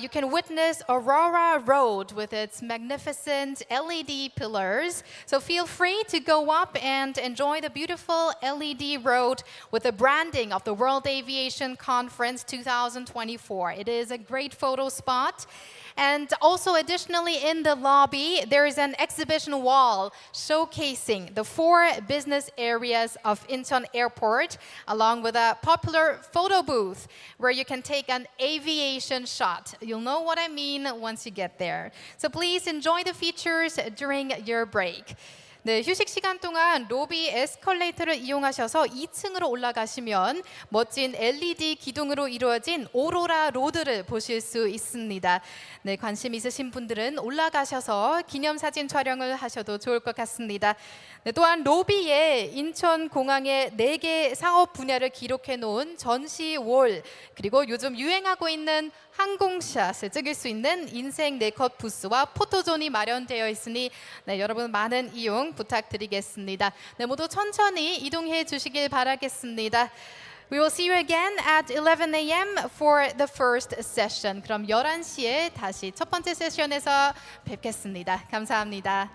you can witness Aurora Road with its magnificent LED pillars. So feel free to go up and enjoy the beautiful LED road with the branding of the World Aviation Conference 2024. It is a great photo spot. And also additionally in the lobby, there is an exhibition wall showcasing the 4 business areas of Incheon Airport, along with a popular photo booth where you can take an aviation shot. You'll know what I mean once you get there. So please enjoy the features during your break. 네, 휴식 시간 동안 로비 에스컬레이터를 이용하셔서 2층으로 올라가시면 멋진 LED 기둥으로 이루어진 오로라 로드를 보실 수 있습니다. 네, 관심 있으신 분들은 올라가셔서 기념사진 촬영을 하셔도 좋을 것 같습니다. 네, 또한 로비에 인천공항의 4개 사업 분야를 기록해 놓은 전시월, 그리고 요즘 유행하고 있는 항공샷을 찍을 수 있는 인생 4컷 부스와 포토존이 마련되어 있으니 네, 여러분 많은 이용 부탁드리겠습니다. 네, 모두 천천히 이동해 주시길 바라겠습니다. We will see you again at 11 a.m. for the first session. 그럼 11시에 다시 첫 번째 세션에서 뵙겠습니다. 감사합니다.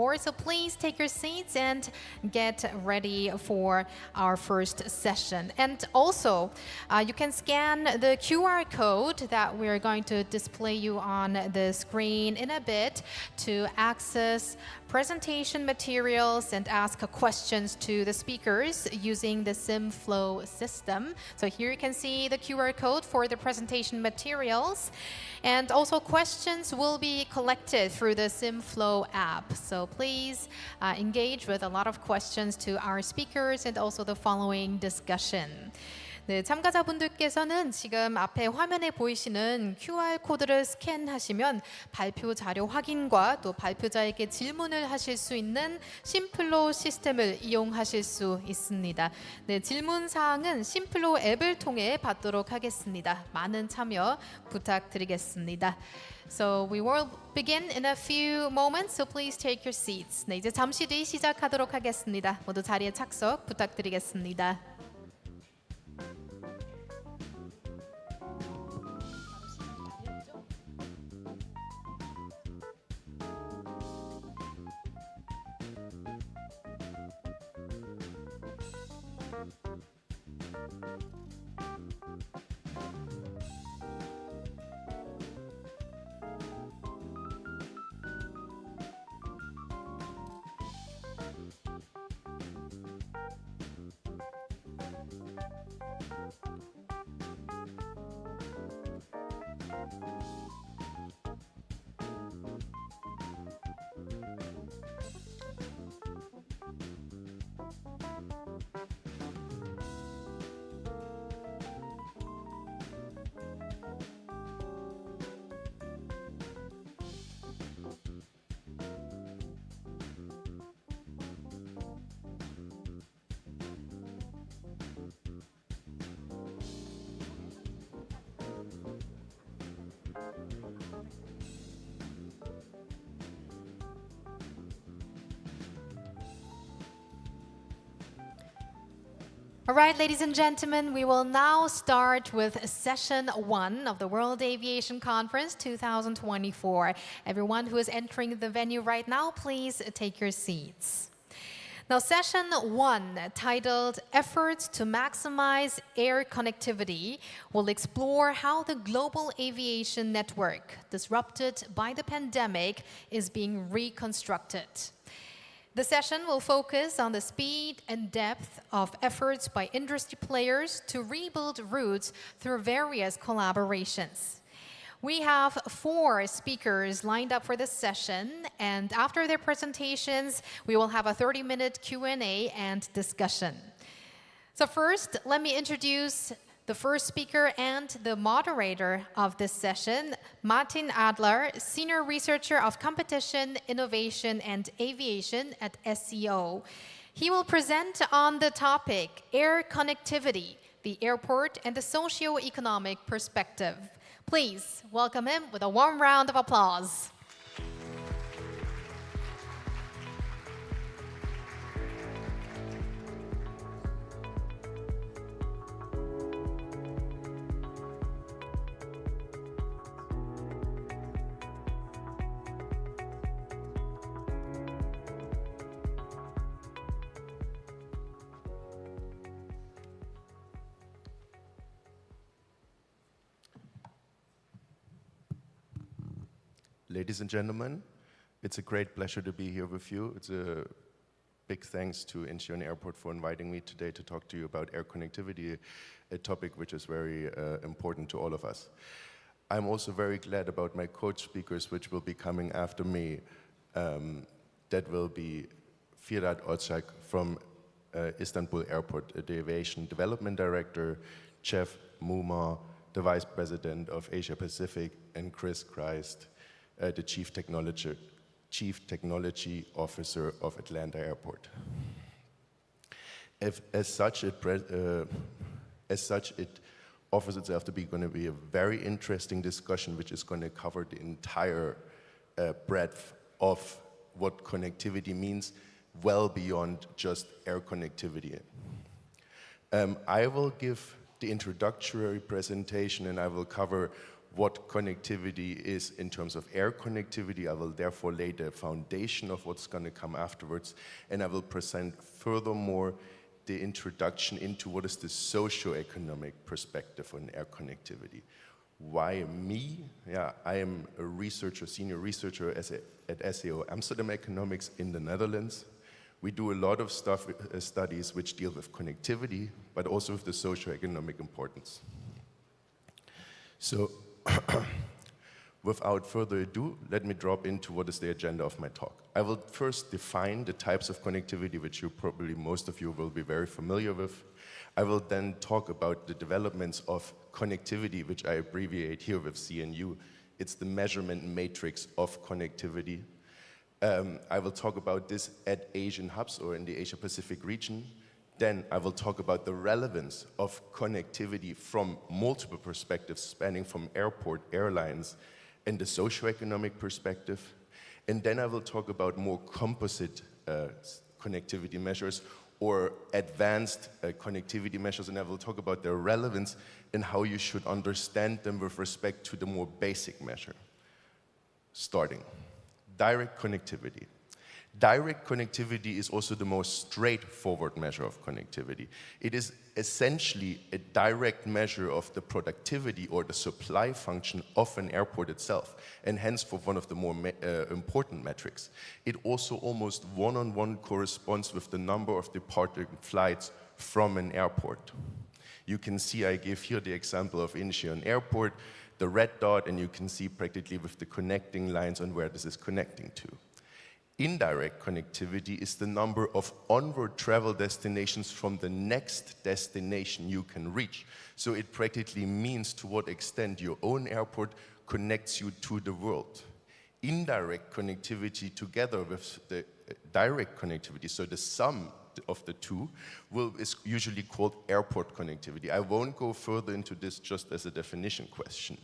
2024. So please take your seats and get ready for our first session. And also, you can scan the QR code that we're going to display you on the screen in a bit to access presentation materials and ask questions to the speakers using the SimFlow system. So here you can see the QR code for the presentation materials. And also questions will be collected through the SimFlow app. So please engage with a lot of questions to our speakers and also the following discussion. 네, 참가자분들께서는 지금 앞에 화면에 보이시는 QR코드를 스캔하시면 발표 자료 확인과 또 발표자에게 질문을 하실 수 있는 심플로 시스템을 이용하실 수 있습니다. 네, 질문 사항은 심플로 앱을 통해 받도록 하겠습니다. 많은 참여 부탁드리겠습니다. So we will begin in a few moments, so please take your seats. 네, 이제 잠시 뒤 시작하도록 하겠습니다. 모두 자리에 착석 부탁드리겠습니다. All right, ladies and gentlemen, we will now start with session 1 of the World Aviation Conference 2024. Everyone who is entering the venue right now, please take your seats. Now, session 1, titled Efforts to Maximize Air Connectivity, will explore how the global aviation network, disrupted by the pandemic, is being reconstructed. The session will focus on the speed and depth of efforts by industry players to rebuild routes through various collaborations. We have 4 speakers lined up for this session, and after their presentations, we will have a 30-minute Q&A and discussion. So first, let me introduce the first speaker and the moderator of this session, Martin Adler, Senior Researcher of Competition, Innovation, and Aviation at SEO. He will present on the topic, Air Connectivity, the Airport and the Socio-Economic Perspective. Please welcome him with a warm round of applause. Ladies and gentlemen, it's a great pleasure to be here with you. It's a big thanks to Incheon Airport for inviting me today to talk to you about air connectivity, a topic which is very important to all of us. I'm also very glad about my co-speakers, which will be coming after me. That will be Firat Özçak from Istanbul Airport, the Aviation Development Director, Jeff Muma, the Vice President of Asia Pacific, and Chris Christ, the Chief Technology Officer of Atlanta Airport. As such, it offers itself to be going to be a very interesting discussion, which is going to cover the entire breadth of what connectivity means, well beyond just air connectivity. I will give the introductory presentation, and I will cover what connectivity is in terms of air connectivity. I will therefore lay the foundation of what's going to come afterwards, and I will present furthermore the introduction into what is the socio-economic perspective on air connectivity. Why me? Yeah, I am a researcher, senior researcher at SAO Amsterdam Economics in the Netherlands. We do a lot of studies which deal with connectivity, but also with the socio-economic importance. So, without further ado, let me drop into what is the agenda of my talk. I will first define the types of connectivity, which most of you will be very familiar with. I will then talk about the developments of connectivity, which I abbreviate here with CNU. It's the measurement matrix of connectivity. I will talk about this at Asian hubs or in the Asia-Pacific region. Then I will talk about the relevance of connectivity from multiple perspectives, spanning from airport, airlines, and the socio-economic perspective. And then I will talk about more composite connectivity measures or advanced connectivity measures, and I will talk about their relevance and how you should understand them with respect to the more basic measure. Starting, direct connectivity. Direct connectivity is also the most straightforward measure of connectivity. It is essentially a direct measure of the productivity or the supply function of an airport itself, and hence for one of the more important metrics. It also almost one-on-one corresponds with the number of departing flights from an airport. You can see I give here the example of Incheon Airport, the red dot, and you can see practically with the connecting lines on where this is connecting to. Indirect connectivity is the number of onward travel destinations from the next destination you can reach. So it practically means to what extent your own airport connects you to the world. Indirect connectivity together with the direct connectivity, so the sum of the two, is usually called airport connectivity. I won't go further into this just as a definition question.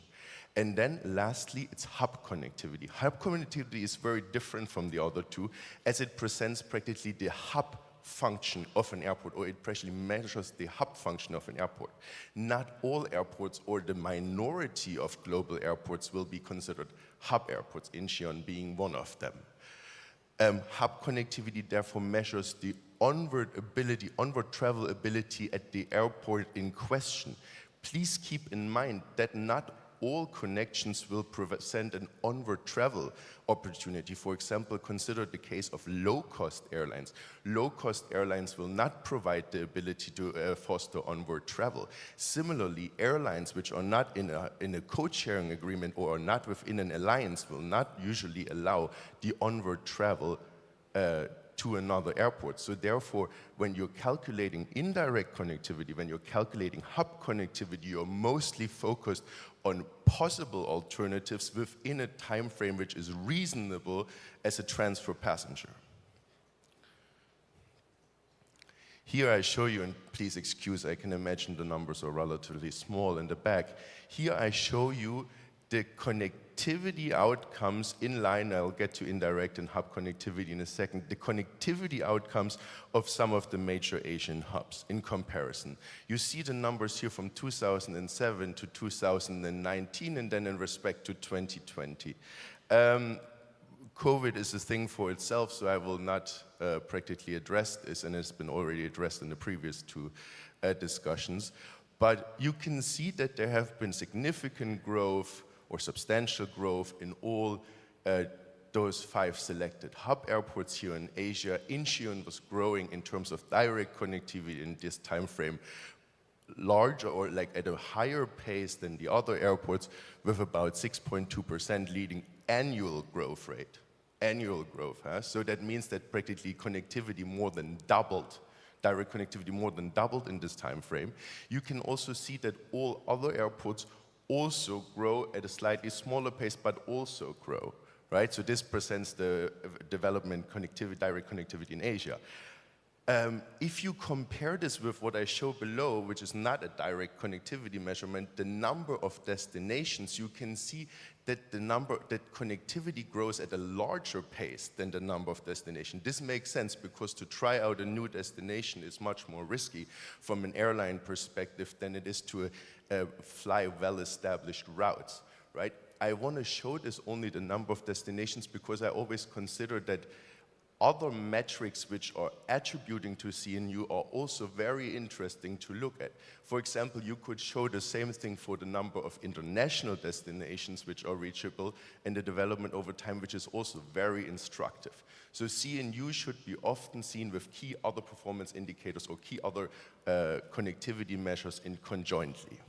And then lastly, it's hub connectivity. Hub connectivity is very different from the other two, as it presents practically the hub function of an airport, or it actually measures the hub function of an airport. Not all airports, or the minority of global airports, will be considered hub airports, Incheon being one of them. Hub connectivity therefore measures the onward travel ability at the airport in question. Please keep in mind that not all connections will present an onward travel opportunity. For example, consider the case of low-cost airlines. Low-cost airlines will not provide the ability to foster onward travel. Similarly, airlines which are not in a code-sharing agreement or are not within an alliance will not usually allow the onward travel to another airport. So therefore, when you're calculating indirect connectivity, when you're calculating hub connectivity, you're mostly focused on possible alternatives within a time frame which is reasonable as a transfer passenger. Here I show you, and please excuse, I can imagine the numbers are relatively small in the back. Here I show you the connectivity outcomes in line. I'll get to indirect and hub connectivity in a second. The connectivity outcomes of some of the major Asian hubs in comparison. You see the numbers here from 2007 to 2019, and then in respect to 2020. COVID is a thing for itself, so I will not practically address this, and it's been already addressed in the previous two discussions. But you can see that there have been significant growth or substantial growth in all those 5 selected hub airports here in Asia. Incheon was growing in terms of direct connectivity in this time frame larger or like at a higher pace than the other airports, with about 6.2% leading annual growth rate. Annual growth, huh? So that means that practically connectivity more than doubled. Direct connectivity more than doubled in this time frame. You can also see that all other airports also grow at a slightly smaller pace, but also grow, right? So this presents the development connectivity, direct connectivity in Asia. If you compare this with what I show below, which is not a direct connectivity measurement, the number of destinations, you can see that that connectivity grows at a larger pace than the number of destinations. This makes sense because to try out a new destination is much more risky from an airline perspective than it is to fly well-established routes, right? I want to show this only the number of destinations because I always consider that other metrics which are attributing to CNU are also very interesting to look at. For example, you could show the same thing for the number of international destinations which are reachable and the development over time, which is also very instructive. So CNU should be often seen with key other performance indicators or key other connectivity measures in conjointly.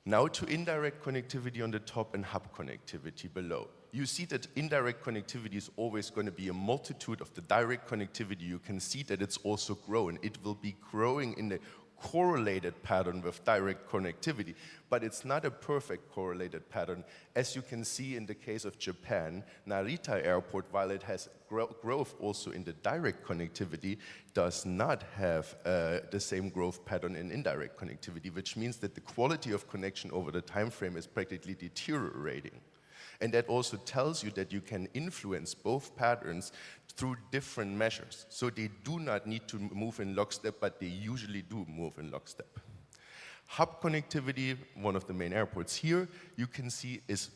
Now to indirect connectivity on the top and hub connectivity below. You see that indirect connectivity is always going to be a multitude of the direct connectivity. You can see that it's also growing. It will be growing in a correlated pattern with direct connectivity, but it's not a perfect correlated pattern. As you can see in the case of Japan, Narita Airport, while it has growth also in the direct connectivity, does not have the same growth pattern in indirect connectivity, which means that the quality of connection over the time frame is practically deteriorating. And that also tells you that you can influence both patterns through different measures. So they do not need to move in lockstep, but they usually do move in lockstep. Hub connectivity, one of the main airports here, you can see is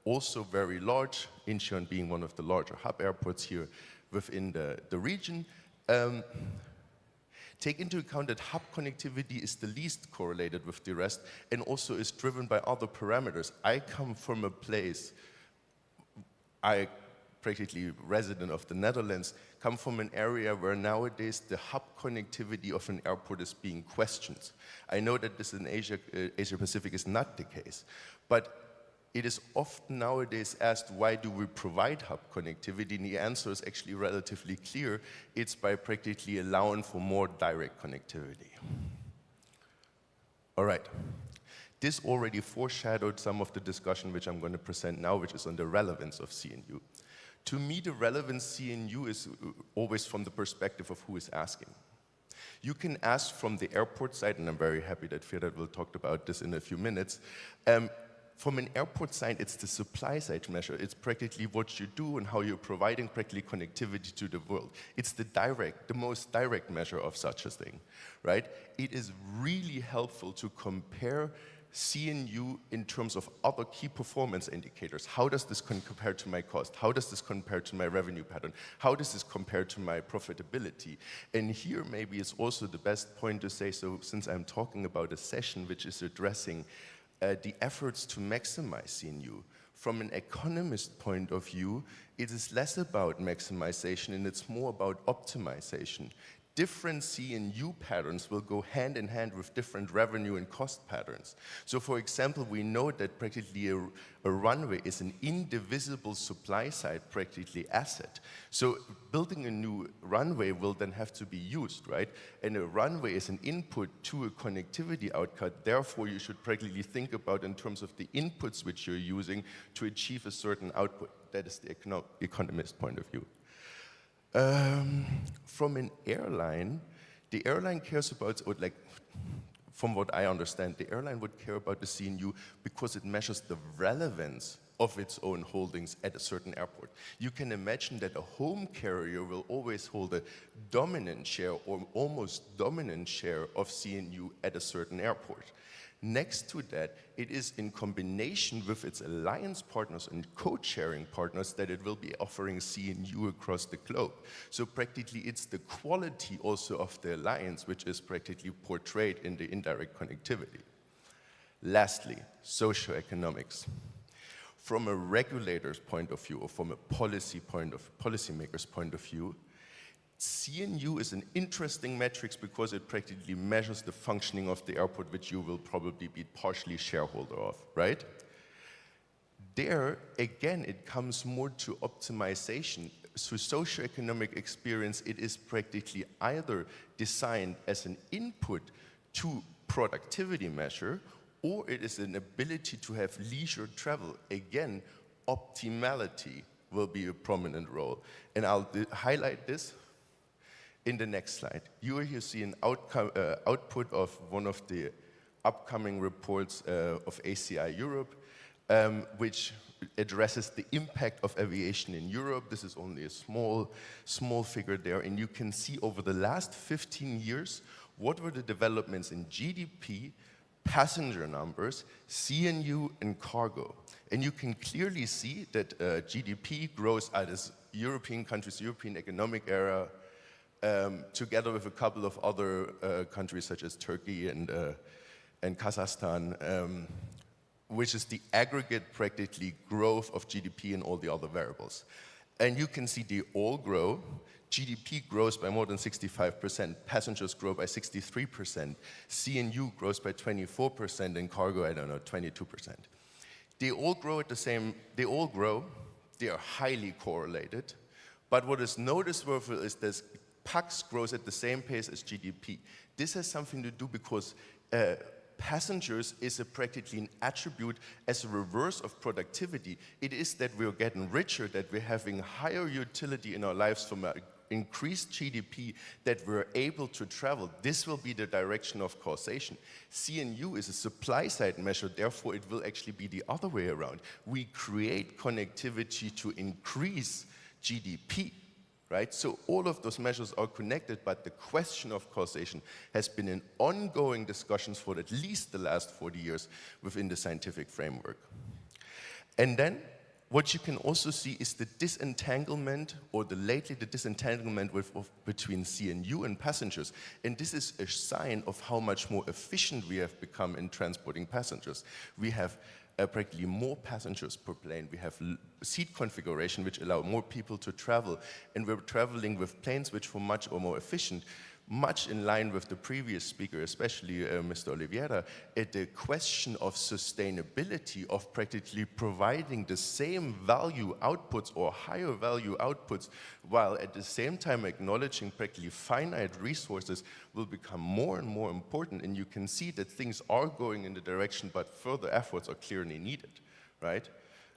also very large, Incheon being one of the larger hub airports here within the region. Take into account that hub connectivity is the least correlated with the rest and also is driven by other parameters. I come from a place, I practically resident of the Netherlands, come from an area where nowadays the hub connectivity of an airport is being questioned. I know that this in Asia Pacific is not the case, but it is often nowadays asked, why do we provide hub connectivity? And the answer is actually relatively clear. It's by practically allowing for more direct connectivity. All right. This already foreshadowed some of the discussion which I'm going to present now, which is on the relevance of CNU. To me, the relevance CNU is always from the perspective of who is asking. You can ask from the airport side, and I'm very happy that Firat will talk about this in a few minutes. From an airport side, it's the supply side measure. It's practically what you do and how you're providing practically connectivity to the world. It's the most direct measure of such a thing, right? It is really helpful to compare CNU in terms of other key performance indicators. How does this compare to my cost? How does this compare to my revenue pattern? How does this compare to my profitability? And here maybe it's also the best point to say, so since I'm talking about a session which is addressing the efforts to maximize CNU. From an economist point of view, it is less about maximization and it's more about optimization. Different CNU patterns will go hand in hand with different revenue and cost patterns. So for example, we know that practically a runway is an indivisible supply side practically asset. So building a new runway will then have to be used, right? And a runway is an input to a connectivity outcome. Therefore, you should practically think about in terms of the inputs which you're using to achieve a certain output. That is the economist point of view. From an airline, the airline cares about, or like, from what I understand, the airline would care about the CNU because it measures the relevance of its own holdings at a certain airport. You can imagine that a home carrier will always hold a dominant share or almost dominant share of CNU at a certain airport. Next to that, it is in combination with its alliance partners and code-sharing partners that it will be offering CNU across the globe. So practically it's the quality also of the alliance which is practically portrayed in the indirect connectivity. Lastly, socioeconomics. From a regulator's point of view or from a policymaker's point of view, CNU is an interesting metric because it practically measures the functioning of the airport, which you will probably be partially shareholder of, right? There, again, it comes more to optimization. So socioeconomic experience, it is practically either designed as an input to productivity measure, or it is an ability to have leisure travel. Again, optimality will be a prominent role. And I'll highlight this in the next slide. You will here see an output of one of the upcoming reports of ACI Europe, which addresses the impact of aviation in Europe. This is only a small figure there, and you can see over the last 15 years, what were the developments in GDP, passenger numbers, CNU, and cargo. And you can clearly see that GDP grows at this European countries, European economic area, together with a couple of other countries such as Turkey and Kazakhstan, which is the aggregate practically growth of GDP and all the other variables. And you can see they all grow. GDP grows by more than 65%, passengers grow by 63%, CNU grows by 24%, and cargo, I don't know, 22%. They all grow at the same, they are highly correlated, but what is noticeable is that PAX grows at the same pace as GDP. This has something to do because passengers is practically an attribute as a reverse of productivity. It is that we're getting richer, that we're having higher utility in our lives from increased GDP, that we're able to travel. This will be the direction of causation. CNU is a supply side measure, therefore it will actually be the other way around. We create connectivity to increase GDP. Right? So all of those measures are connected, but the question of causation has been in ongoing discussions for at least the last 40 years within the scientific framework. And then what you can also see is the disentanglement, or lately the disentanglement between CNU and passengers. And this is a sign of how much more efficient we have become in transporting passengers. We have practically more passengers per plane. We have seat configuration which allow more people to travel, and we're traveling with planes which are much more efficient, much in line with the previous speaker, especially Mr. Oliveira, at the question of sustainability, of practically providing the same value outputs or higher value outputs, while at the same time acknowledging practically finite resources will become more and more important. And you can see that things are going in the direction, but further efforts are clearly needed, right?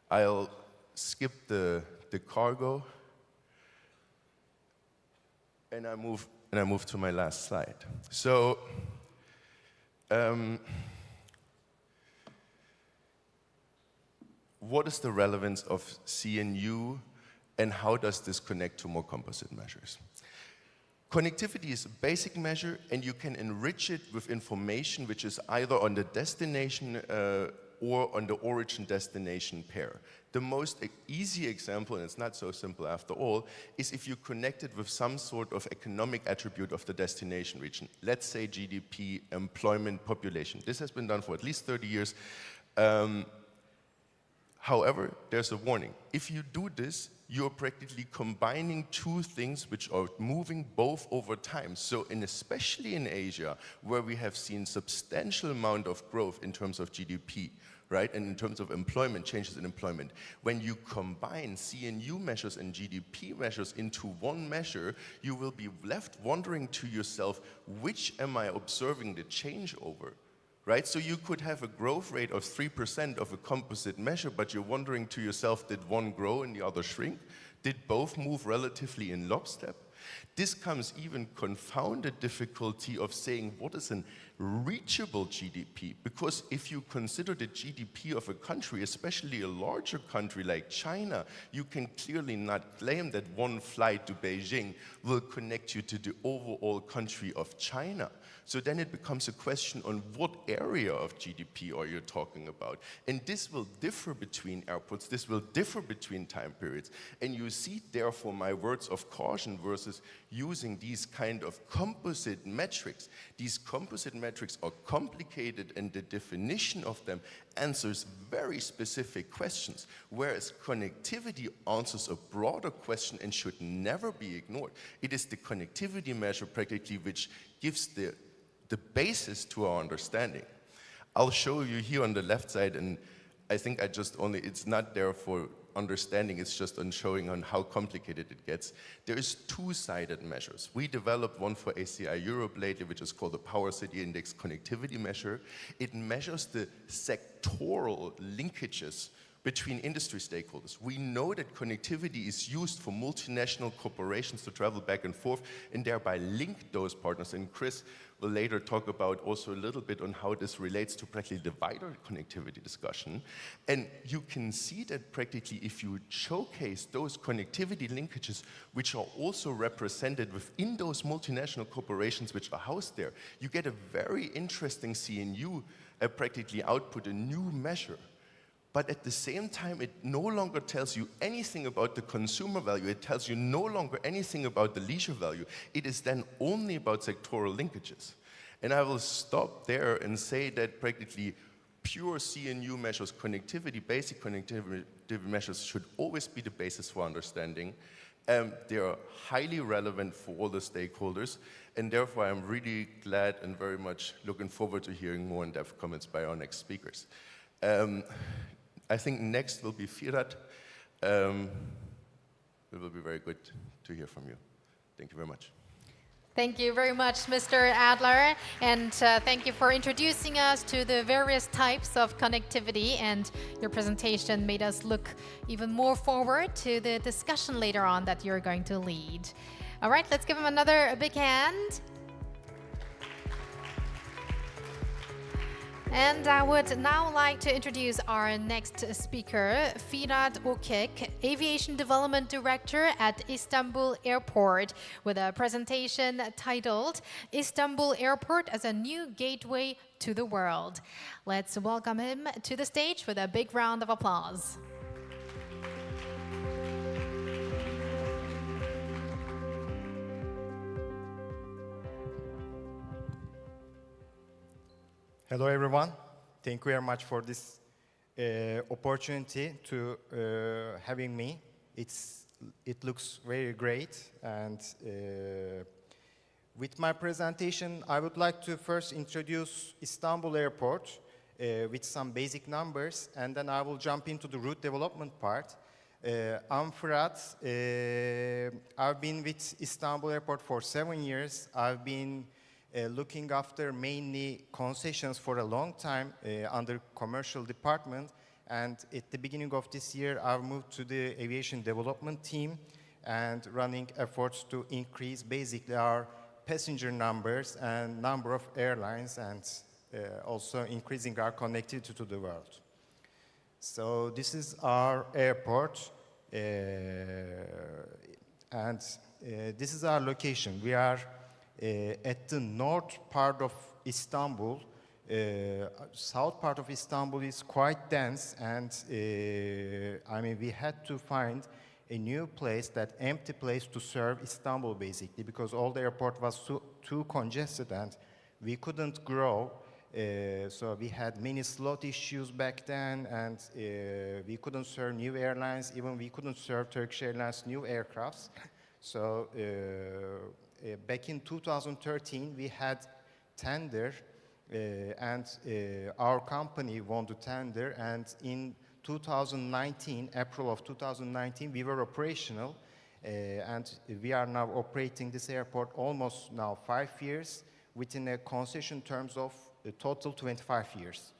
I'll skip the cargo, and I move to my last slide. So, what is the relevance of CNU, and how does this connect to more composite measures? Connectivity is a basic measure, and you can enrich it with information which is either on the destination or on the origin-destination pair. The most easy example, and it's not so simple after all, is if you connect it with some sort of economic attribute of the destination region. Let's say GDP, employment, population. This has been done for at least 30 years. However, there's a warning. If you do this, you're practically combining two things which are moving both over time. So, especially in Asia, where we have seen substantial amount of growth in terms of GDP, right, and in terms of employment, changes in employment, when you combine CNU measures and GDP measures into one measure, you will be left wondering to yourself, which am I observing the change over? Right? So you could have a growth rate of 3% of a composite measure, but you're wondering to yourself, did one grow and the other shrink? Did both move relatively in lockstep? This comes even confounded difficulty of saying what is an reachable GDP, because if you consider the GDP of a country, especially a larger country like China, you can clearly not claim that one flight to Beijing will connect you to the overall country of China. So then it becomes a question on what area of GDP are you talking about? And this will differ between airports, this will differ between time periods. And you see, therefore, my words of caution versus using these kind of composite metrics. These composite metrics are complicated, and the definition of them answers very specific questions, whereas connectivity answers a broader question and should never be ignored. It is the connectivity measure practically which gives the basis to our understanding. I'll show you here on the left side, and I think it's not there for understanding, it's just on showing on how complicated it gets. There is two-sided measures. We developed one for ACI Europe lately, which is called the Power City Index Connectivity Measure. It measures the sectoral linkages between industry stakeholders. We know that connectivity is used for multinational corporations to travel back and forth and thereby link those partners. And Chris will later talk about also a little bit on how this relates to practically the wider connectivity discussion. And you can see that practically if you showcase those connectivity linkages, which are also represented within those multinational corporations which are housed there, you get a very interesting CNU practically output, a new measure. But at the same time, it no longer tells you anything about the consumer value. It tells you no longer anything about the leisure value. It is then only about sectoral linkages. And I will stop there and say that practically pure CNU measures, basic connectivity measures should always be the basis for understanding. They are highly relevant for all the stakeholders. And therefore, I'm really glad and very much looking forward to hearing more in-depth comments by our next speakers. I think next will be Firat. It will be very good to hear from you. Thank you very much. Thank you very much, Mr. Adler, and thank you for introducing us to the various types of connectivity, and your presentation made us look even more forward to the discussion later on that you're going to lead. All right, let's give him another big hand. And I would now like to introduce our next speaker, Firat Okek, Aviation Development Director at Istanbul Airport, with a presentation titled Istanbul Airport as a New Gateway to the World. Let's welcome him to the stage with a big round of applause. Hello, everyone. Thank you very much for this opportunity to having me. It looks very great, and with my presentation, I would like to first introduce Istanbul Airport with some basic numbers, and then I will jump into the route development part. I'm Firat. I've been with Istanbul Airport for 7 years. I've been looking after mainly concessions for a long time under commercial department, and at the beginning of this year I've moved to the aviation development team and running efforts to increase basically our passenger numbers and number of airlines, and also increasing our connectivity to the world. So this is our airport, and this is our location. We are at the north part of Istanbul. South part of Istanbul is quite dense, and I mean, we had to find a new place, that empty place to serve Istanbul basically, because all the airport was too congested and we couldn't grow. So we had many slot issues back then, and we couldn't serve new airlines. Even we couldn't serve Turkish Airlines new aircrafts. So back in 2013, we had tender, and our company won the tender, and in 2019, April of 2019, we were operational, and we are now operating this airport almost now 5 years within a concession terms of a total 25 years.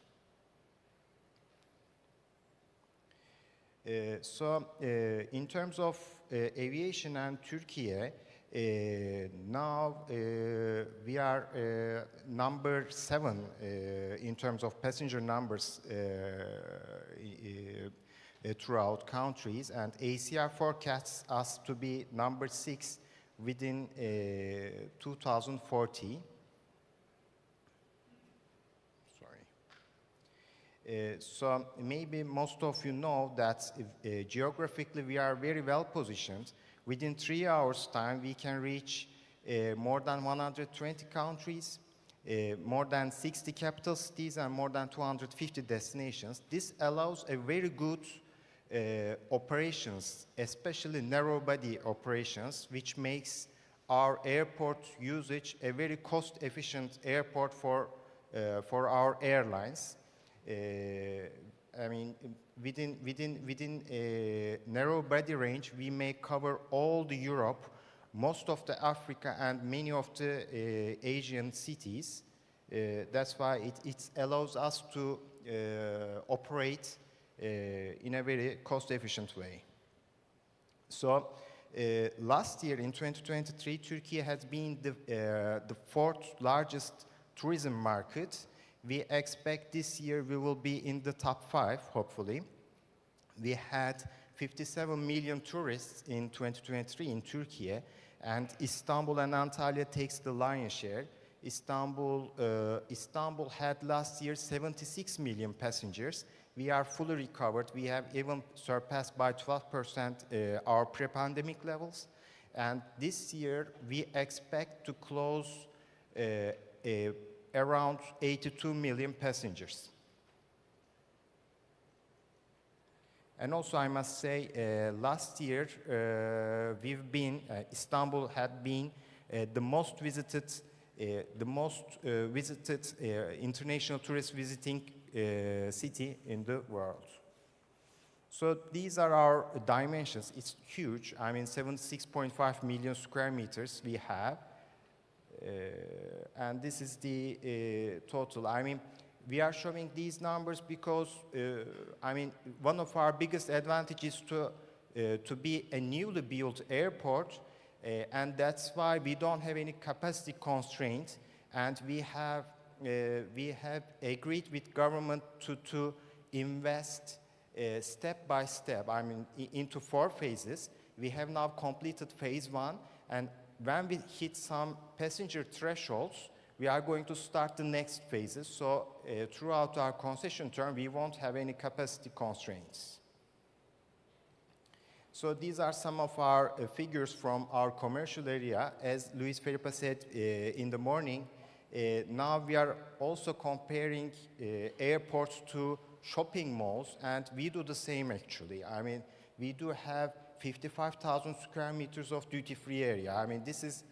In terms of aviation and Turkey, now we are number 7 in terms of passenger numbers throughout countries, and ACR forecasts us to be number 6 within 2040. So maybe most of you know that geographically we are very well positioned. Within 3 hours time we can reach more than 120 countries, more than 60 capital cities, and more than 250 destinations. This allows a very good operations, especially narrow body operations, which makes our airport usage a very cost efficient airport for our airlines. I mean, within a narrow body range, we may cover all the Europe, most of the Africa, and many of the Asian cities. That's why it allows us to operate in a very cost-efficient way. So last year, in 2023, Turkey has been the fourth largest tourism market. We expect this year we will be in the top 5, hopefully. We had 57 million tourists in 2023 in Turkey, and Istanbul and Antalya takes the lion's share. Istanbul had last year 76 million passengers. We are fully recovered. We have even surpassed by 12% our pre-pandemic levels. And this year, we expect to close around 82 million passengers. And also, I must say, last year, Istanbul had been the most visited international tourist visiting city in the world. So these are our dimensions. It's huge. I mean, 76.5 million square meters we have. And this is the total. I mean, we are showing these numbers because, I mean, one of our biggest advantages to be a newly built airport, and that's why we don't have any capacity constraints, and we have agreed with government to invest step by step, I mean, into 4 phases. We have now completed phase 1, and when we hit some passenger thresholds, we are going to start the next phases. So throughout our concession term, we won't have any capacity constraints. So these are some of our figures from our commercial area. As Luis Felipe said in the morning, now we are also comparing airports to shopping malls, and we do the same actually. I mean, we do have 55,000 square meters of duty-free area. I mean, this is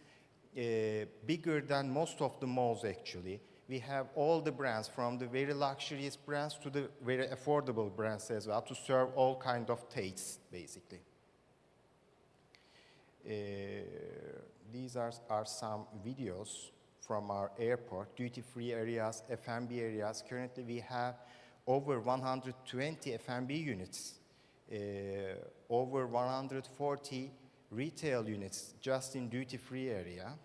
bigger than most of the malls actually. We have all the brands, from the very luxurious brands to the very affordable brands as well, to serve all kinds of tastes, basically. These are some videos from our airport, duty-free areas, F&B areas. Currently, we have over 120 F&B units, over 140 retail units just in duty-free area.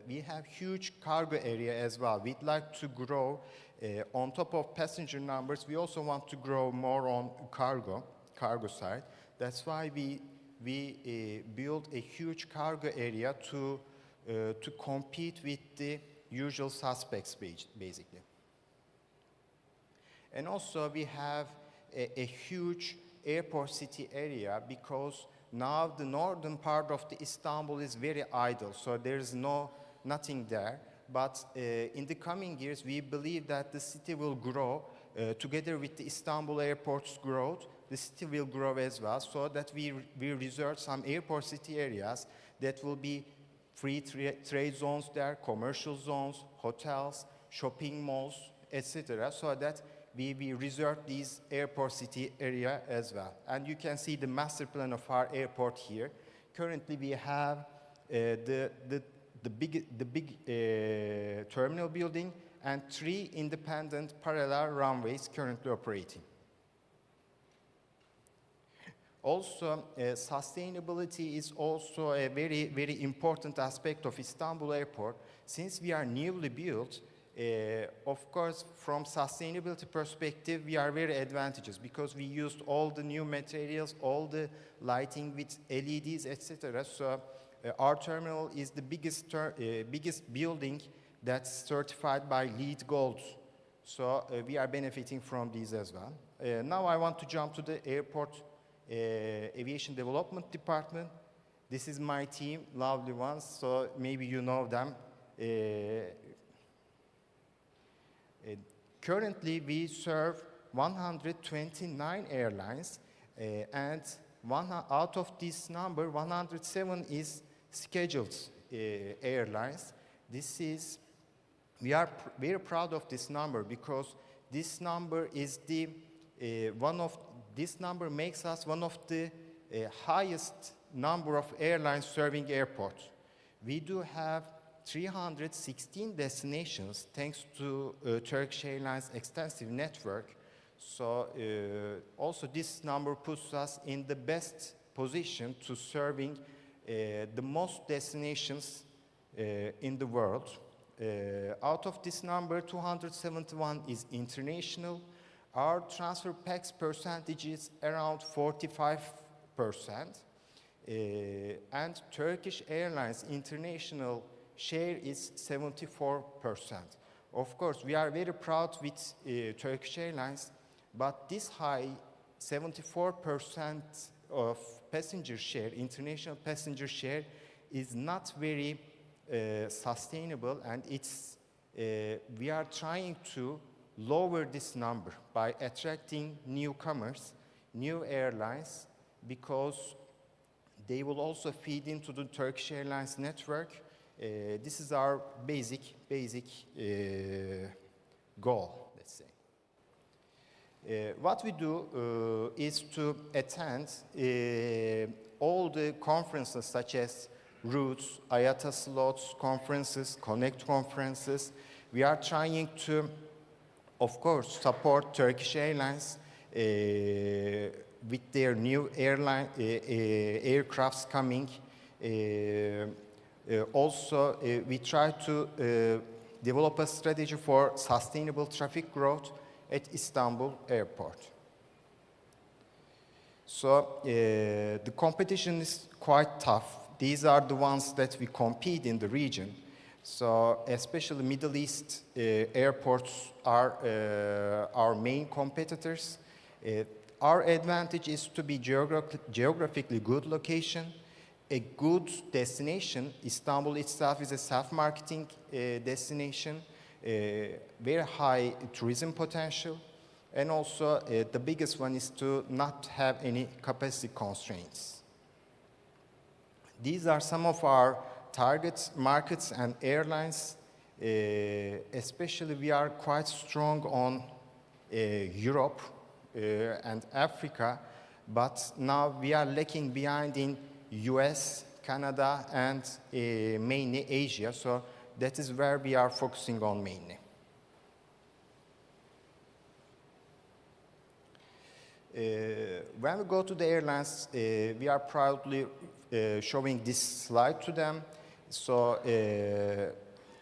We have huge cargo area as well. We'd like to grow on top of passenger numbers. We also want to grow more on cargo side. That's why we build a huge cargo area to compete with the usual suspects, basically. And also we have a huge airport city area, because now the northern part of the Istanbul is very idle, so there's nothing there. But in the coming years, we believe that the city will grow together with the Istanbul airport's growth. The city will grow as well, so that we reserve some airport city areas that will be free trade zones there, commercial zones, hotels, shopping malls, etc., so that we reserve these airport city area as well. And you can see the master plan of our airport here. Currently, we have the big terminal building and 3 independent parallel runways currently operating. Also, sustainability is also a very, very important aspect of Istanbul Airport. Since we are newly built, of course, from sustainability perspective, we are very advantageous, because we used all the new materials, all the lighting with LEDs, etc. So our terminal is the biggest building that's certified by LEED Gold. So we are benefiting from these as well. Now I want to jump to the airport aviation development department. This is my team, lovely ones, so maybe you know them. Currently, we serve 129 airlines, and out of this number, 107 is scheduled airlines. We are very proud of this number, because this number is this number makes us one of the highest number of airlines serving airports. We do have 316 destinations thanks to Turkish Airlines' extensive network. So also this number puts us in the best position to serving the most destinations in the world. Out of this number, 271 is international. Our transfer PAX percentage is around 45%. And Turkish Airlines international share is 74%. Of course, we are very proud with Turkish Airlines, but this high 74% of passenger share, international passenger share, is not very sustainable, and we are trying to lower this number by attracting newcomers, new airlines, because they will also feed into the Turkish Airlines network. This is our basic goal, let's say. What we do is to attend all the conferences such as routes, IATA slots conferences, Connect conferences. We are trying to, of course, support Turkish Airlines with their new aircrafts coming. Also, we try to develop a strategy for sustainable traffic growth at Istanbul Airport. So the competition is quite tough. These are the ones that we compete in the region. So especially Middle East airports are our main competitors. Our advantage is to be geographically good location, a good destination. Istanbul itself is a self-marketing destination, very high tourism potential, and also the biggest one is to not have any capacity constraints. These are some of our target markets and airlines. Especially we are quite strong on Europe and Africa, but now we are lacking behind in US, Canada, and mainly Asia. So that is where we are focusing on mainly. When we go to the airlines, we are proudly showing this slide to them. So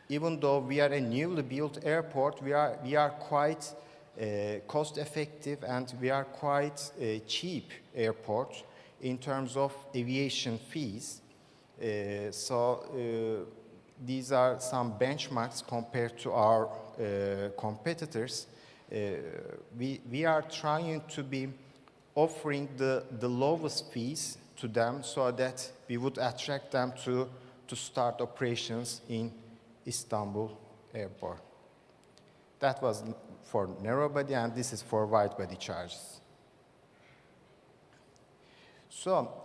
even though we are a newly built airport, we are quite cost effective, and we are quite a cheap airport in terms of aviation fees. So these are some benchmarks compared to our competitors. We are trying to be offering the lowest fees to them so that we would attract them to start operations in Istanbul Airport. That was for narrow body, and this is for wide body charges. So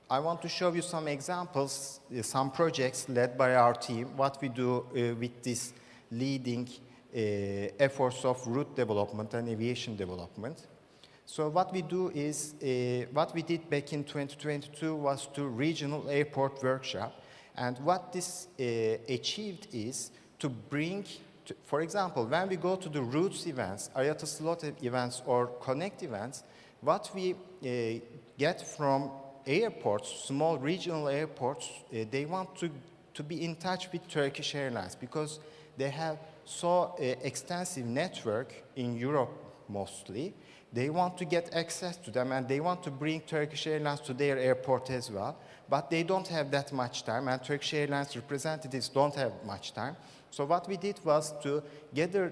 I want to show you some examples, some projects led by our team, what we do with this leading efforts of route development and aviation development. So what we do is, what we did back in 2022 was to regional airport workshop. And what this achieved is to bring, for example, when we go to the routes events, IATA slot events, or Connect events, what we get from airports, small regional airports, they want to be in touch with Turkish Airlines because they have so extensive network in Europe mostly. They want to get access to them, and they want to bring Turkish Airlines to their airport as well. But they don't have that much time, and Turkish Airlines representatives don't have much time. So what we did was to gather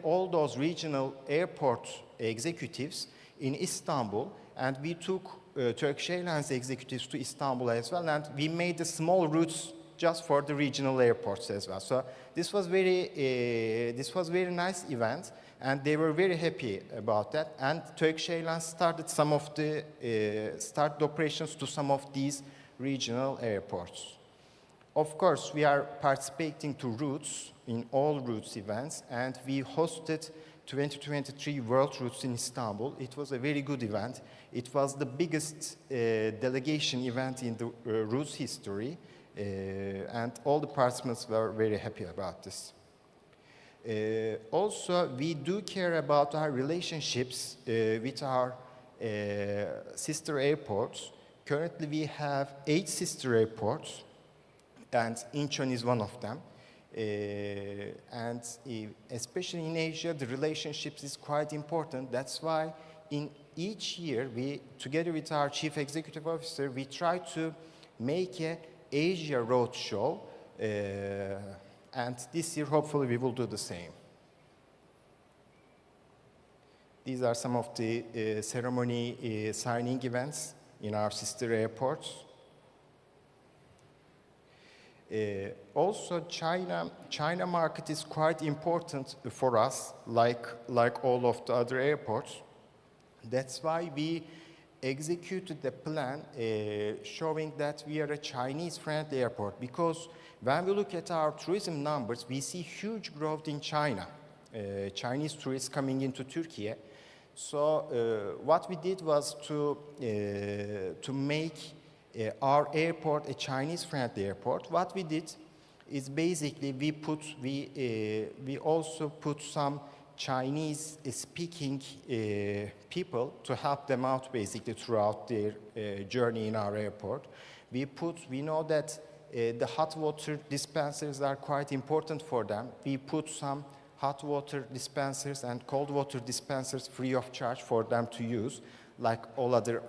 all those regional airport executives in Istanbul, and we took Turkish Airlines executives to Istanbul as well, and we made the small routes just for the regional airports as well. So this was very nice event, and they were very happy about that. And Turkish Airlines started started operations to some of these regional airports. Of course, we are participating to routes in all routes events, and we hosted 2023 World Routes in Istanbul. It was a very good event. It was the biggest delegation event in the routes history, and all the participants were very happy about this. Also, we do care about our relationships with our sister airports. Currently, we have 8 sister airports, and Incheon is one of them. And especially in Asia, the relationships is quite important. That's why in each year, we, together with our Chief Executive Officer, we try to make a Asia roadshow. And this year, hopefully, we will do the same. These are some of the ceremony signing events in our sister airports. Also, China market is quite important for us, like all of the other airports. That's why we executed the plan showing that we are a Chinese-friendly airport, because when we look at our tourism numbers, we see huge growth in China, Chinese tourists coming into Turkey. So what we did was to make our airport a Chinese-friendly airport. What we did is basically we also put some Chinese-speaking people to help them out basically throughout their journey in our airport. We know that the hot water dispensers are quite important for them. We put some hot water dispensers and cold water dispensers free of charge for them to use, like all other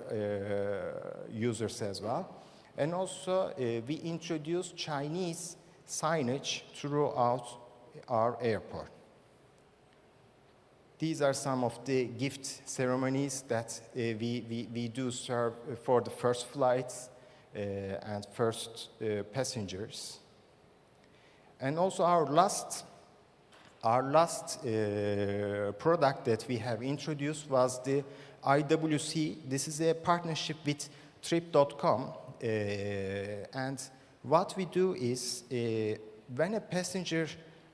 users as well. And also, we introduced Chinese signage throughout our airport. These are some of the gift ceremonies that we do serve for the first flights and first passengers. And also our last product that we have introduced was the IWC. This is a partnership with Trip.com. And what we do is when a passenger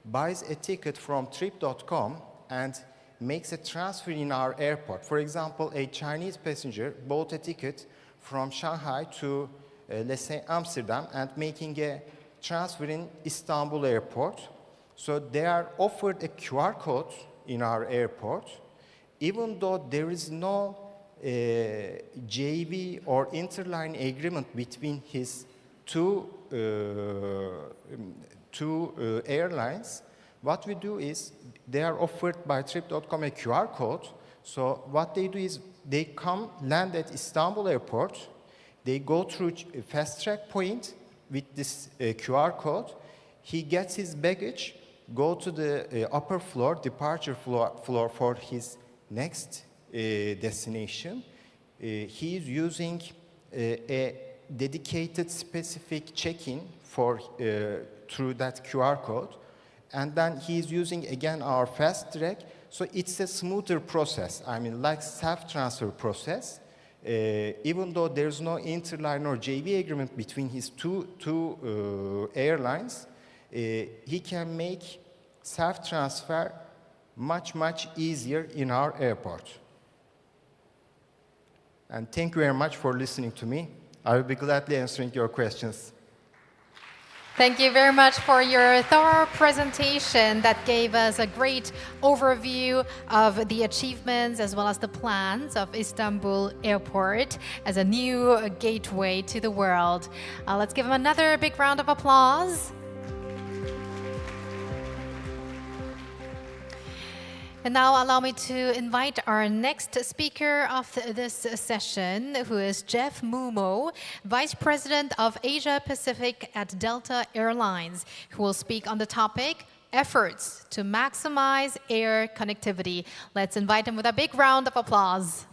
buys a ticket from Trip.com and makes a transfer in our airport, for example, a Chinese passenger bought a ticket from Shanghai to, let's say, Amsterdam, and making a transfer in Istanbul airport. So they are offered a QR code in our airport, even though there is no JV or interline agreement between his two airlines. What we do is they are offered by Trip.com a QR code. So what they do is they come, land at Istanbul airport, they go through a fast track point with this QR code, he gets his baggage, go to the upper floor, departure floor for his next destination. He is using a dedicated specific check-in for through that QR code, and then he is using again our fast track. So it's a smoother process. I mean, like self-transfer process. Even though there's no interline or JV agreement between his two airlines, he can make self-transfer much easier in our airport. And thank you very much for listening to me. I will be gladly answering your questions. Thank you very much for your thorough presentation that gave us a great overview of the achievements as well as the plans of Istanbul Airport as a new gateway to the world. Let's give him another big round of applause. And now allow me to invite our next speaker of this session, who is Jeff Mumo, Vice President of Asia Pacific at Delta Airlines, who will speak on the topic, efforts to maximize air connectivity. Let's invite him with a big round of applause.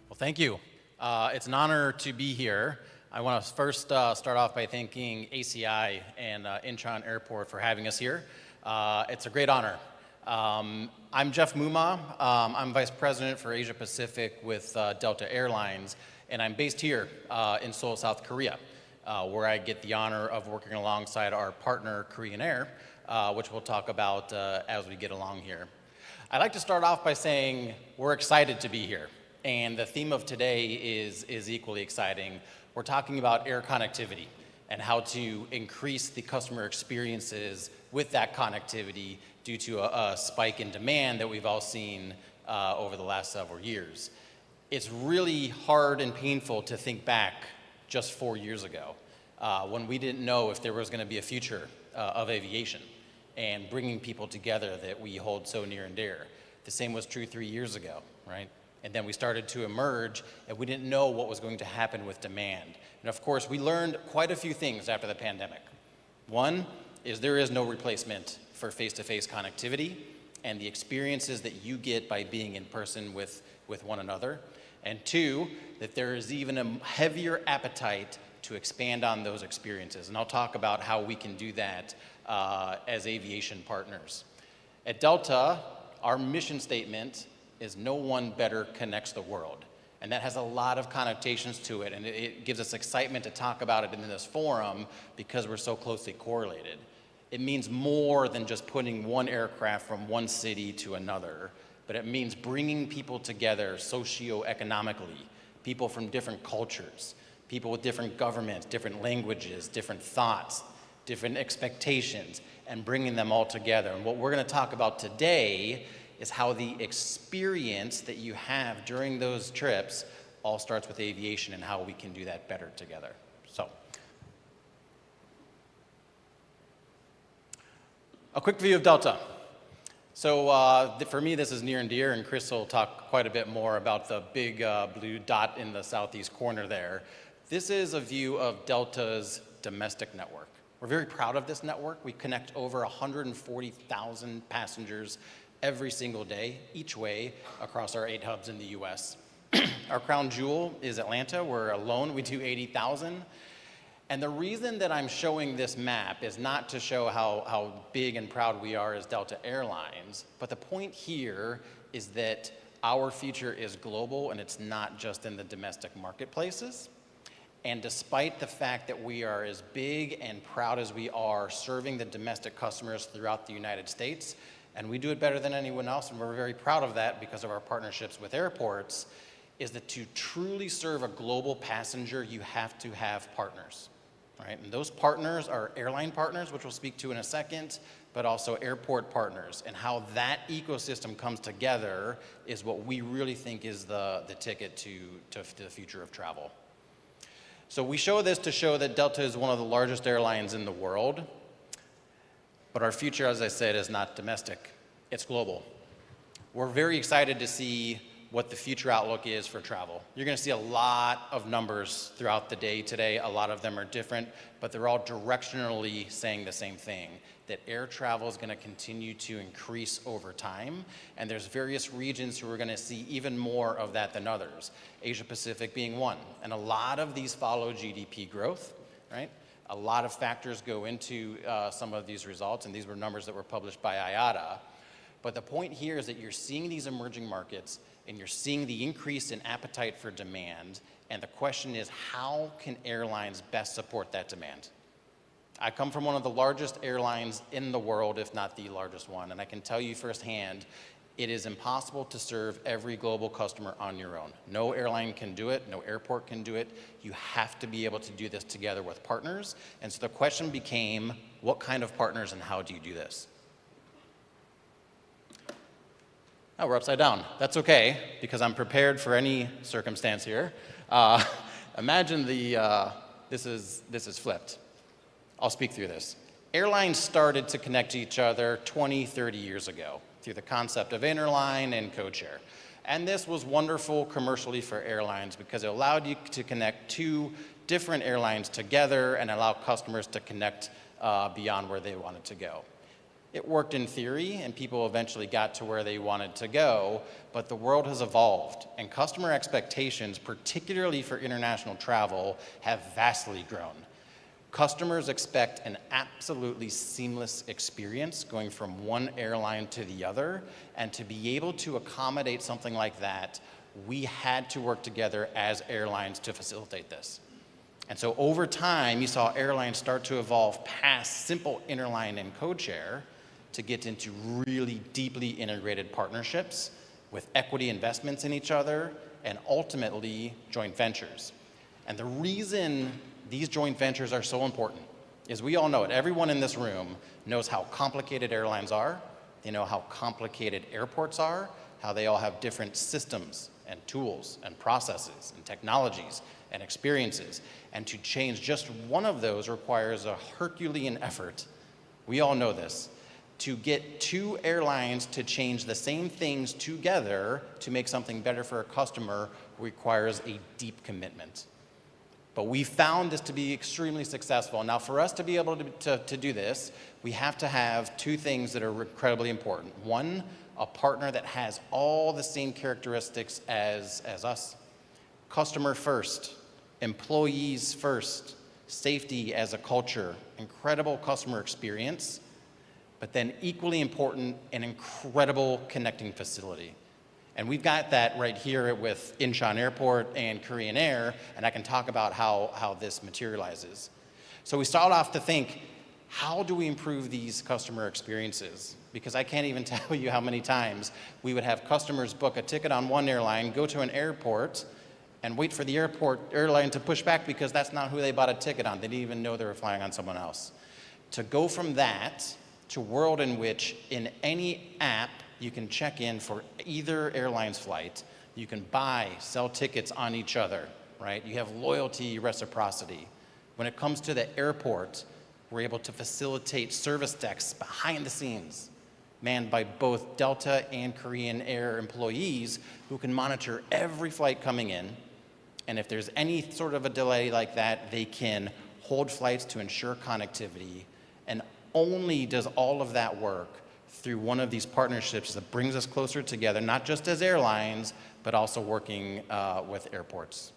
Well, thank you. It's an honor to be here. I want to first start off by thanking ACI and Incheon Airport for having us here. It's a great honor. I'm Jeff Muma. I'm Vice President for Asia Pacific with Delta Airlines, and I'm based here in Seoul, South Korea, where I get the honor of working alongside our partner, Korean Air, which we'll talk about as we get along here. I'd like to start off by saying we're excited to be here, and the theme of today is equally exciting. We're talking about air connectivity and how to increase the customer experiences with that connectivity due to a spike in demand that we've all seen over the last several years. It's really hard and painful to think back just 4 years ago when we didn't know if there was going to be a future of aviation and bringing people together that we hold so near and dear. The same was true 3 years ago, right? And then we started to emerge, and we didn't know what was going to happen with demand. And of course, we learned quite a few things after the pandemic. One is there is no replacement for face-to-face connectivity and the experiences that you get by being in person with one another. And two, that there is even a heavier appetite to expand on those experiences. And I'll talk about how we can do that as aviation partners. At Delta, our mission statement is no one better connects the world. And that has a lot of connotations to it, and it gives us excitement to talk about it in this forum because we're so closely correlated. It means more than just putting one aircraft from one city to another, but it means bringing people together socioeconomically, people from different cultures, people with different governments, different languages, different thoughts, different expectations, and bringing them all together. And what we're going to talk about today is how the experience that you have during those trips all starts with aviation and how we can do that better together. So, a quick view of Delta. So for me, this is near and dear, and Chris will talk quite a bit more about the big blue dot in the southeast corner there. This is a view of Delta's domestic network. We're very proud of this network. We connect over 140,000 passengers every single day, each way, across our 8 hubs in the US. Our crown jewel is Atlanta, where alone we do 80,000. And the reason that I'm showing this map is not to show how big and proud we are as Delta Airlines, but the point here is that our future is global and it's not just in the domestic marketplaces. And despite the fact that we are as big and proud as we are serving the domestic customers throughout the United States, and we do it better than anyone else, and we're very proud of that because of our partnerships with airports, is that to truly serve a global passenger, you have to have partners, right? And those partners are airline partners, which we'll speak to in a second, but also airport partners. And how that ecosystem comes together is what we really think is the ticket to the future of travel. So we show this to show that Delta is one of the largest airlines in the world. But our future, as I said, is not domestic, it's global. We're very excited to see what the future outlook is for travel. You're gonna see a lot of numbers throughout the day today. A lot of them are different, but they're all directionally saying the same thing, that air travel is gonna continue to increase over time, and there's various regions who are gonna see even more of that than others, Asia Pacific being one. And a lot of these follow GDP growth, right? A lot of factors go into some of these results, and these were numbers that were published by IATA. But the point here is that you're seeing these emerging markets, and you're seeing the increase in appetite for demand, and the question is, how can airlines best support that demand? I come from one of the largest airlines in the world, if not the largest one, and I can tell you firsthand, it is impossible to serve every global customer on your own. No airline can do it, no airport can do it. You have to be able to do this together with partners. And so the question became, what kind of partners and how do you do this? Oh, we're upside down. That's okay, because I'm prepared for any circumstance here. Imagine this is flipped. I'll speak through this. Airlines started to connect to each other 20, 30 years ago through the concept of interline and codeshare. And this was wonderful commercially for airlines because it allowed you to connect two different airlines together and allow customers to connect beyond where they wanted to go. It worked in theory, and people eventually got to where they wanted to go, but the world has evolved, and customer expectations, particularly for international travel, have vastly grown. Customers expect an absolutely seamless experience going from one airline to the other, and to be able to accommodate something like that, we had to work together as airlines to facilitate this. And so over time, you saw airlines start to evolve past simple interline and codeshare to get into really deeply integrated partnerships with equity investments in each other and ultimately joint ventures. And the reason these joint ventures are so important is we all know it. Everyone in this room knows how complicated airlines are. They know how complicated airports are, how they all have different systems and tools and processes and technologies and experiences. And to change just one of those requires a Herculean effort. We all know this. To get two airlines to change the same things together to make something better for a customer requires a deep commitment. But we found this to be extremely successful. Now, for us to be able to do this, we have to have two things that are incredibly important. One, a partner that has all the same characteristics as us. Customer first, employees first, safety as a culture, incredible customer experience, but then equally important, an incredible connecting facility. And we've got that right here with Incheon Airport and Korean Air, and I can talk about how this materializes. So we started off to think, how do we improve these customer experiences? Because I can't even tell you how many times we would have customers book a ticket on one airline, go to an airport, and wait for the airline to push back because that's not who they bought a ticket on. They didn't even know they were flying on someone else. To go from that to a world in which in any app, you can check in for either airline's flight. You can buy, sell tickets on each other, right? You have loyalty, reciprocity. When it comes to the airport, we're able to facilitate service desks behind the scenes, manned by both Delta and Korean Air employees who can monitor every flight coming in. And if there's any sort of a delay like that, they can hold flights to ensure connectivity. And only does all of that work through one of these partnerships that brings us closer together, not just as airlines, but also working with airports.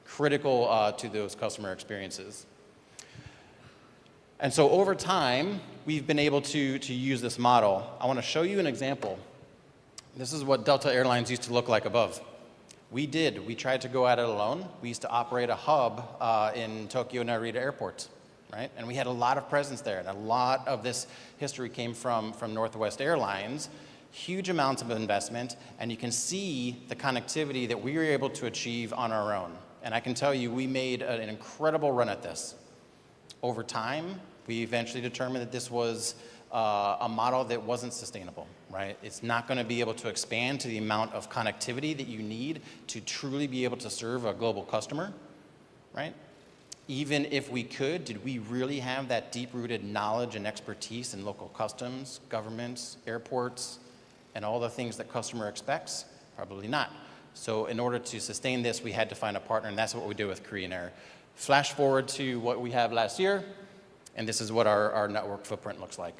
Critical to those customer experiences. And so over time, we've been able to use this model. I want to show you an example. This is what Delta Airlines used to look like above. We tried to go at it alone. We used to operate a hub in Tokyo Narita Airport. Right? And we had a lot of presence there, and a lot of this history came from Northwest Airlines, huge amounts of investment, and you can see the connectivity that we were able to achieve on our own. And I can tell you, we made an incredible run at this. Over time, we eventually determined that this was a model that wasn't sustainable, right? It's not going to be able to expand to the amount of connectivity that you need to truly be able to serve a global customer, right? Even if we could, did we really have that deep-rooted knowledge and expertise in local customs, governments, airports, and all the things that customer expects? Probably not. So in order to sustain this, we had to find a partner, and that's what we did with Korean Air. Flash forward to what we have last year, and this is what our network footprint looks like.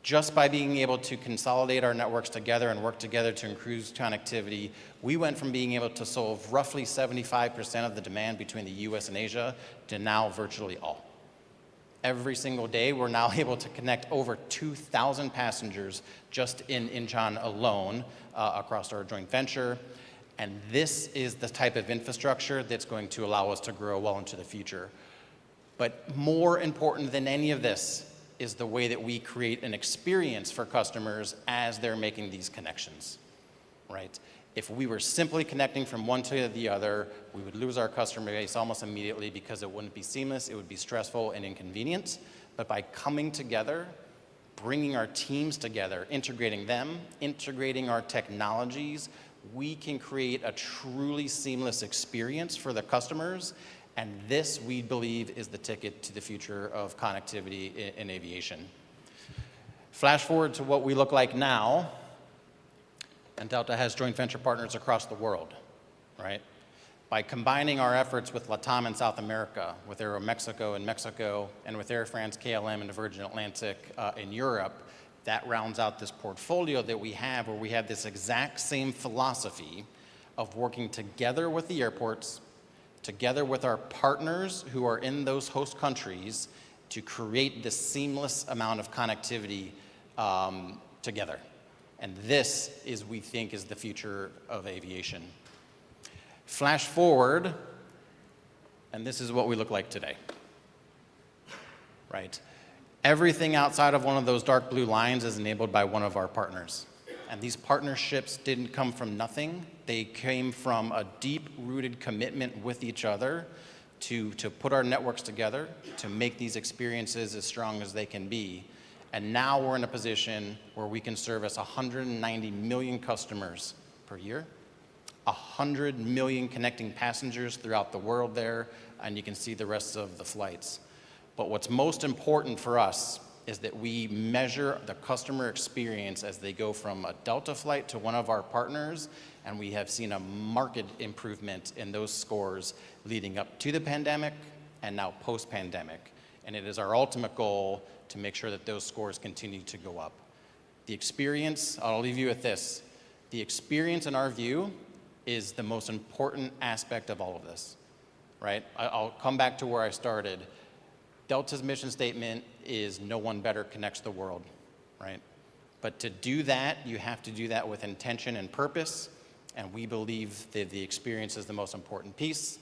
Just by being able to consolidate our networks together and work together to increase connectivity, we went from being able to solve roughly 75% of the demand between the US and Asia to now virtually all. Every single day, we're now able to connect over 2,000 passengers just in Incheon alone across our joint venture. And this is the type of infrastructure that's going to allow us to grow well into the future. But more important than any of this is the way that we create an experience for customers as they're making these connections, right? If we were simply connecting from one to the other, we would lose our customer base almost immediately because it wouldn't be seamless, it would be stressful and inconvenient. But by coming together, bringing our teams together, integrating them, integrating our technologies, we can create a truly seamless experience for the customers. And this, we believe, is the ticket to the future of connectivity in aviation. Flash forward to what we look like now, and Delta has joint venture partners across the world, right? By combining our efforts with LATAM in South America, with Aeromexico in Mexico, and with Air France, KLM, and Virgin Atlantic in Europe, that rounds out this portfolio that we have, where we have this exact same philosophy of working together with the airports together with our partners who are in those host countries, to create this seamless amount of connectivity together. And this is, we think, is the future of aviation. Flash forward, and this is what we look like today, right? Everything outside of one of those dark blue lines is enabled by one of our partners. And these partnerships didn't come from nothing. They came from a deep-rooted commitment with each other to put our networks together, to make these experiences as strong as they can be. And now we're in a position where we can service 190 million customers per year, 100 million connecting passengers throughout the world there, and you can see the rest of the flights. But what's most important for us is that we measure the customer experience as they go from a Delta flight to one of our partners, and we have seen a marked improvement in those scores leading up to the pandemic and now post-pandemic. And it is our ultimate goal to make sure that those scores continue to go up. The experience, I'll leave you with this, the experience in our view is the most important aspect of all of this, right? I'll come back to where I started. Delta's mission statement is no one better connects the world, right? But to do that, you have to do that with intention and purpose, and we believe that the experience is the most important piece.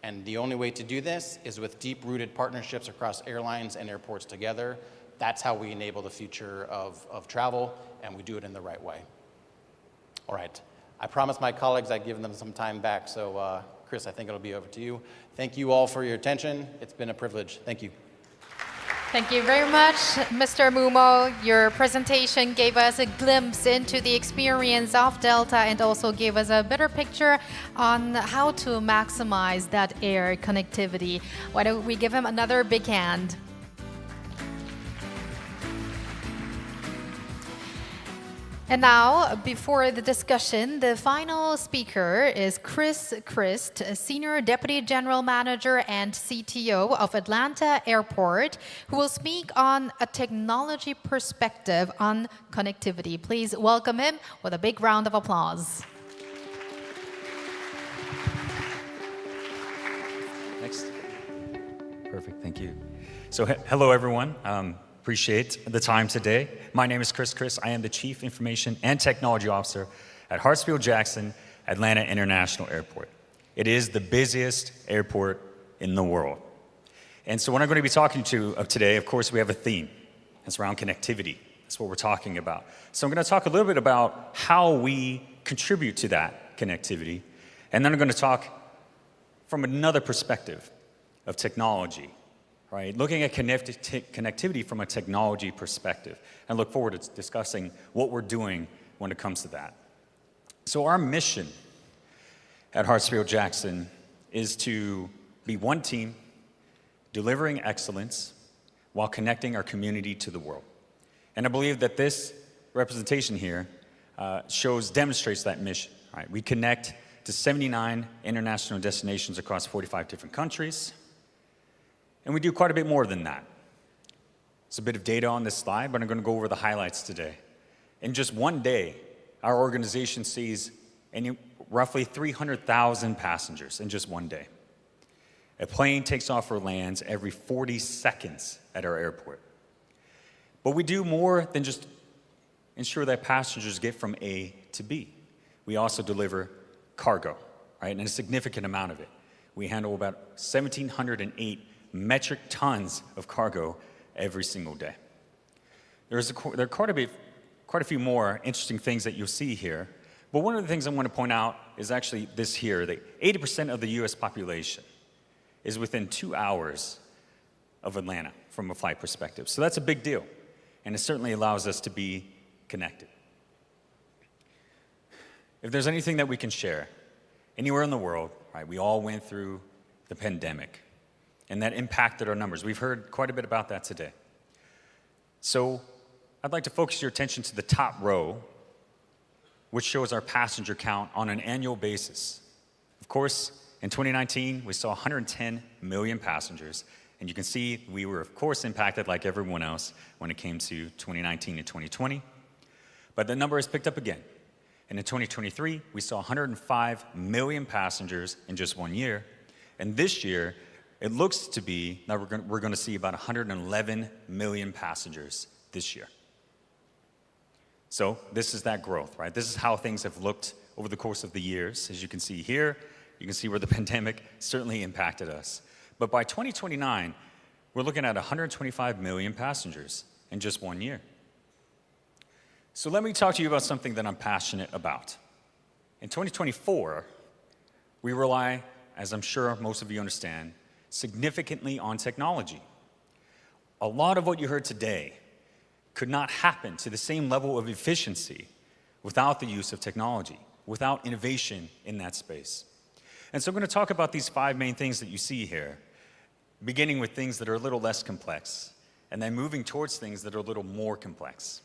And the only way to do this is with deep-rooted partnerships across airlines and airports together. That's how we enable the future of travel, and we do it in the right way. All right, I promised my colleagues I'd give them some time back, so Chris, I think it'll be over to you. Thank you all for your attention. It's been a privilege. Thank you. Thank you very much, Mr. Mumo. Your presentation gave us a glimpse into the experience of Delta and also gave us a better picture on how to maximize that air connectivity. Why don't we give him another big hand? And now, before the discussion, the final speaker is Chris Christ, Senior Deputy General Manager and CTO of Atlanta Airport, who will speak on a technology perspective on connectivity. Please welcome him with a big round of applause. Next. Perfect, thank you. So hello, everyone. Appreciate the time today. My name is Chris Christ. I am the Chief Information and Technology Officer at Hartsfield-Jackson Atlanta International Airport. It is the busiest airport in the world. And so what I'm going to be talking to today, of course, we have a theme. It's around connectivity. That's what we're talking about. So I'm going to talk a little bit about how we contribute to that connectivity. And then I'm going to talk from another perspective of technology. Right, looking at connectivity from a technology perspective, and look forward to discussing what we're doing when it comes to that. So our mission at Hartsfield-Jackson is to be one team, delivering excellence while connecting our community to the world. And I believe that this representation here demonstrates that mission. Right? We connect to 79 international destinations across 45 different countries. And we do quite a bit more than that. There's a bit of data on this slide, but I'm going to go over the highlights today. In just one day, our organization sees roughly 300,000 passengers in just one day. A plane takes off or lands every 40 seconds at our airport. But we do more than just ensure that passengers get from A to B. We also deliver cargo, right, and a significant amount of it. We handle about 1,708 metric tons of cargo every single day. There are quite a few more interesting things that you'll see here, but one of the things I want to point out is actually this here, that 80% of the US population is within 2 hours of Atlanta from a flight perspective. So that's a big deal, and it certainly allows us to be connected. If there's anything that we can share, anywhere in the world, right, we all went through the pandemic, and that impacted our numbers. We've heard quite a bit about that today. So I'd like to focus your attention to the top row, which shows our passenger count on an annual basis. Of course, in 2019, we saw 110 million passengers, and you can see we were, of course, impacted like everyone else when it came to 2019 and 2020. But the number has picked up again. And in 2023, we saw 105 million passengers in just 1 year. And this year, it looks to be that we're going to see about 111 million passengers this year. So this is that growth, right? This is how things have looked over the course of the years. As you can see here, you can see where the pandemic certainly impacted us. But by 2029, we're looking at 125 million passengers in just 1 year. So let me talk to you about something that I'm passionate about. In 2024, we rely, as I'm sure most of you understand, significantly on technology. A lot of what you heard today could not happen to the same level of efficiency without the use of technology, without innovation in that space. And so I'm going to talk about these 5 main things that you see here, beginning with things that are a little less complex, and then moving towards things that are a little more complex.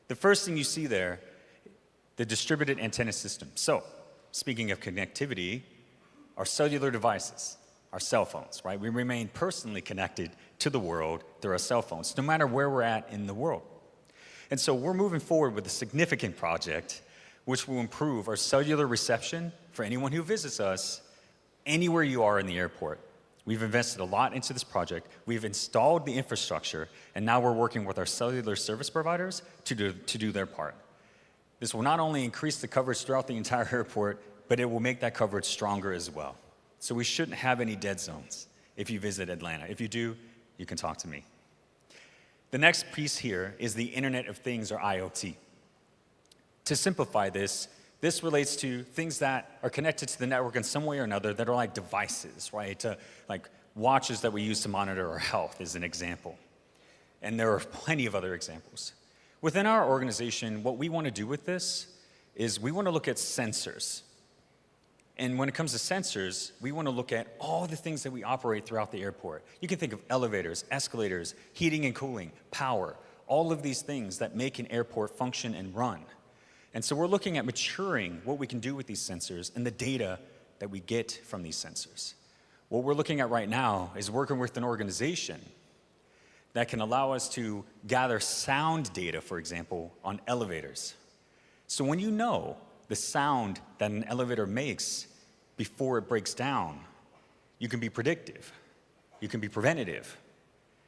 The first thing you see there, the distributed antenna system. So, speaking of connectivity, our cellular devices, our cell phones, right? We remain personally connected to the world through our cell phones, no matter where we're at in the world. And so we're moving forward with a significant project which will improve our cellular reception for anyone who visits us anywhere you are in the airport. We've invested a lot into this project. We've installed the infrastructure, and now we're working with our cellular service providers to do their part. This will not only increase the coverage throughout the entire airport, but it will make that coverage stronger as well. So we shouldn't have any dead zones if you visit Atlanta. If you do, you can talk to me. The next piece here is the Internet of Things, or IoT. To simplify this, this relates to things that are connected to the network in some way or another that are like devices, right? Like watches that we use to monitor our health is an example. And there are plenty of other examples. Within our organization, what we want to do with this is we want to look at sensors. And when it comes to sensors, we want to look at all the things that we operate throughout the airport. You can think of elevators, escalators, heating and cooling, power, all of these things that make an airport function and run. And so we're looking at maturing what we can do with these sensors and the data that we get from these sensors. What we're looking at right now is working with an organization that can allow us to gather sound data, for example, on elevators. So when you know the sound that an elevator makes before it breaks down, you can be predictive, you can be preventative,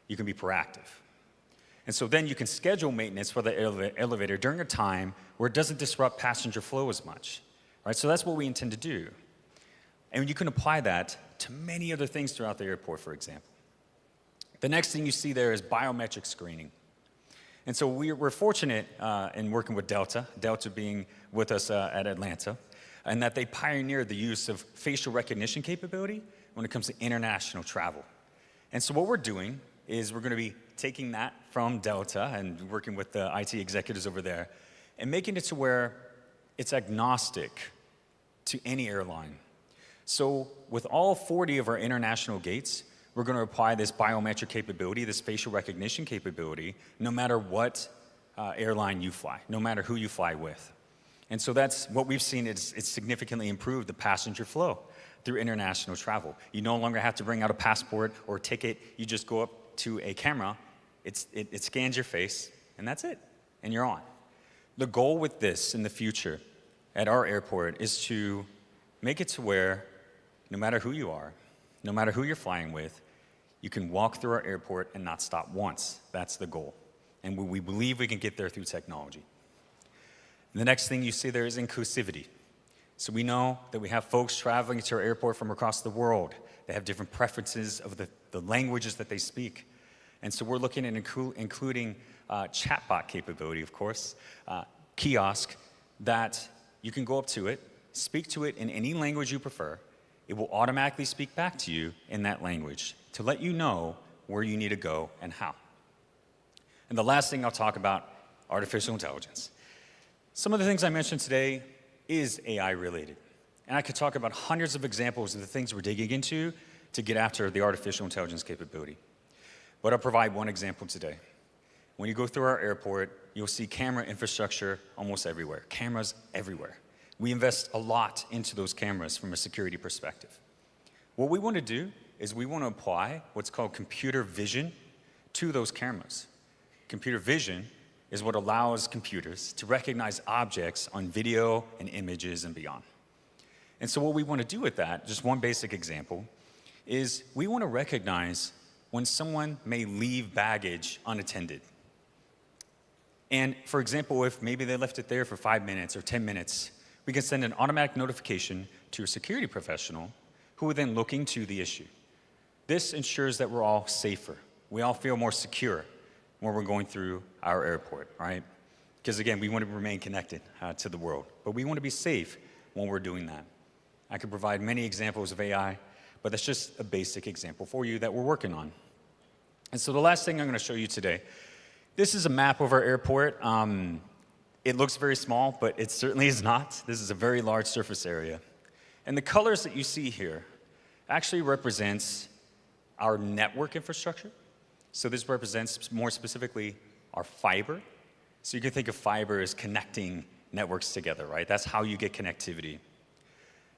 you can be proactive. And so then you can schedule maintenance for the elevator during a time where it doesn't disrupt passenger flow as much, right? So that's what we intend to do. And you can apply that to many other things throughout the airport, for example. The next thing you see there is biometric screening. And so we're fortunate in working with Delta being with us at Atlanta, and that they pioneered the use of facial recognition capability when it comes to international travel. And so what we're doing is we're going to be taking that from Delta and working with the IT executives over there and making it to where it's agnostic to any airline. So with all 40 of our international gates, we're going to apply this biometric capability, this facial recognition capability, no matter what airline you fly, no matter who you fly with. And so that's what we've seen. It's significantly improved the passenger flow through international travel. You no longer have to bring out a passport or a ticket. You just go up to a camera, it scans your face, and that's it, and you're on. The goal with this in the future at our airport is to make it to where no matter who you are, no matter who you're flying with, you can walk through our airport and not stop once. That's the goal. And we believe we can get there through technology. And the next thing you see there is inclusivity. So we know that we have folks traveling to our airport from across the world. They have different preferences of the languages that they speak. And so we're looking at including chatbot capability, of course, kiosk, that you can go up to it, speak to it in any language you prefer. It will automatically speak back to you in that language to let you know where you need to go and how. And the last thing I'll talk about, artificial intelligence. Some of the things I mentioned today is AI related. And I could talk about hundreds of examples of the things we're digging into to get after the artificial intelligence capability. But I'll provide one example today. When you go through our airport, you'll see camera infrastructure almost everywhere, cameras everywhere. We invest a lot into those cameras from a security perspective. What we want to do is we want to apply what's called computer vision to those cameras. Computer vision is what allows computers to recognize objects on video and images and beyond. And so what we want to do with that, just one basic example, is we want to recognize when someone may leave baggage unattended. And for example, if maybe they left it there for 5 minutes or 10 minutes, we can send an automatic notification to a security professional who would then look into the issue. This ensures that we're all safer. We all feel more secure when we're going through our airport, right? Because again, we want to remain connected to the world, but we want to be safe when we're doing that. I could provide many examples of AI, but that's just a basic example for you that we're working on. And so the last thing I'm going to show you today, this is a map of our airport. It looks very small, but it certainly is not. This is a very large surface area. And the colors that you see here actually represents our network infrastructure. So this represents more specifically our fiber. So you can think of fiber as connecting networks together, right? That's how you get connectivity.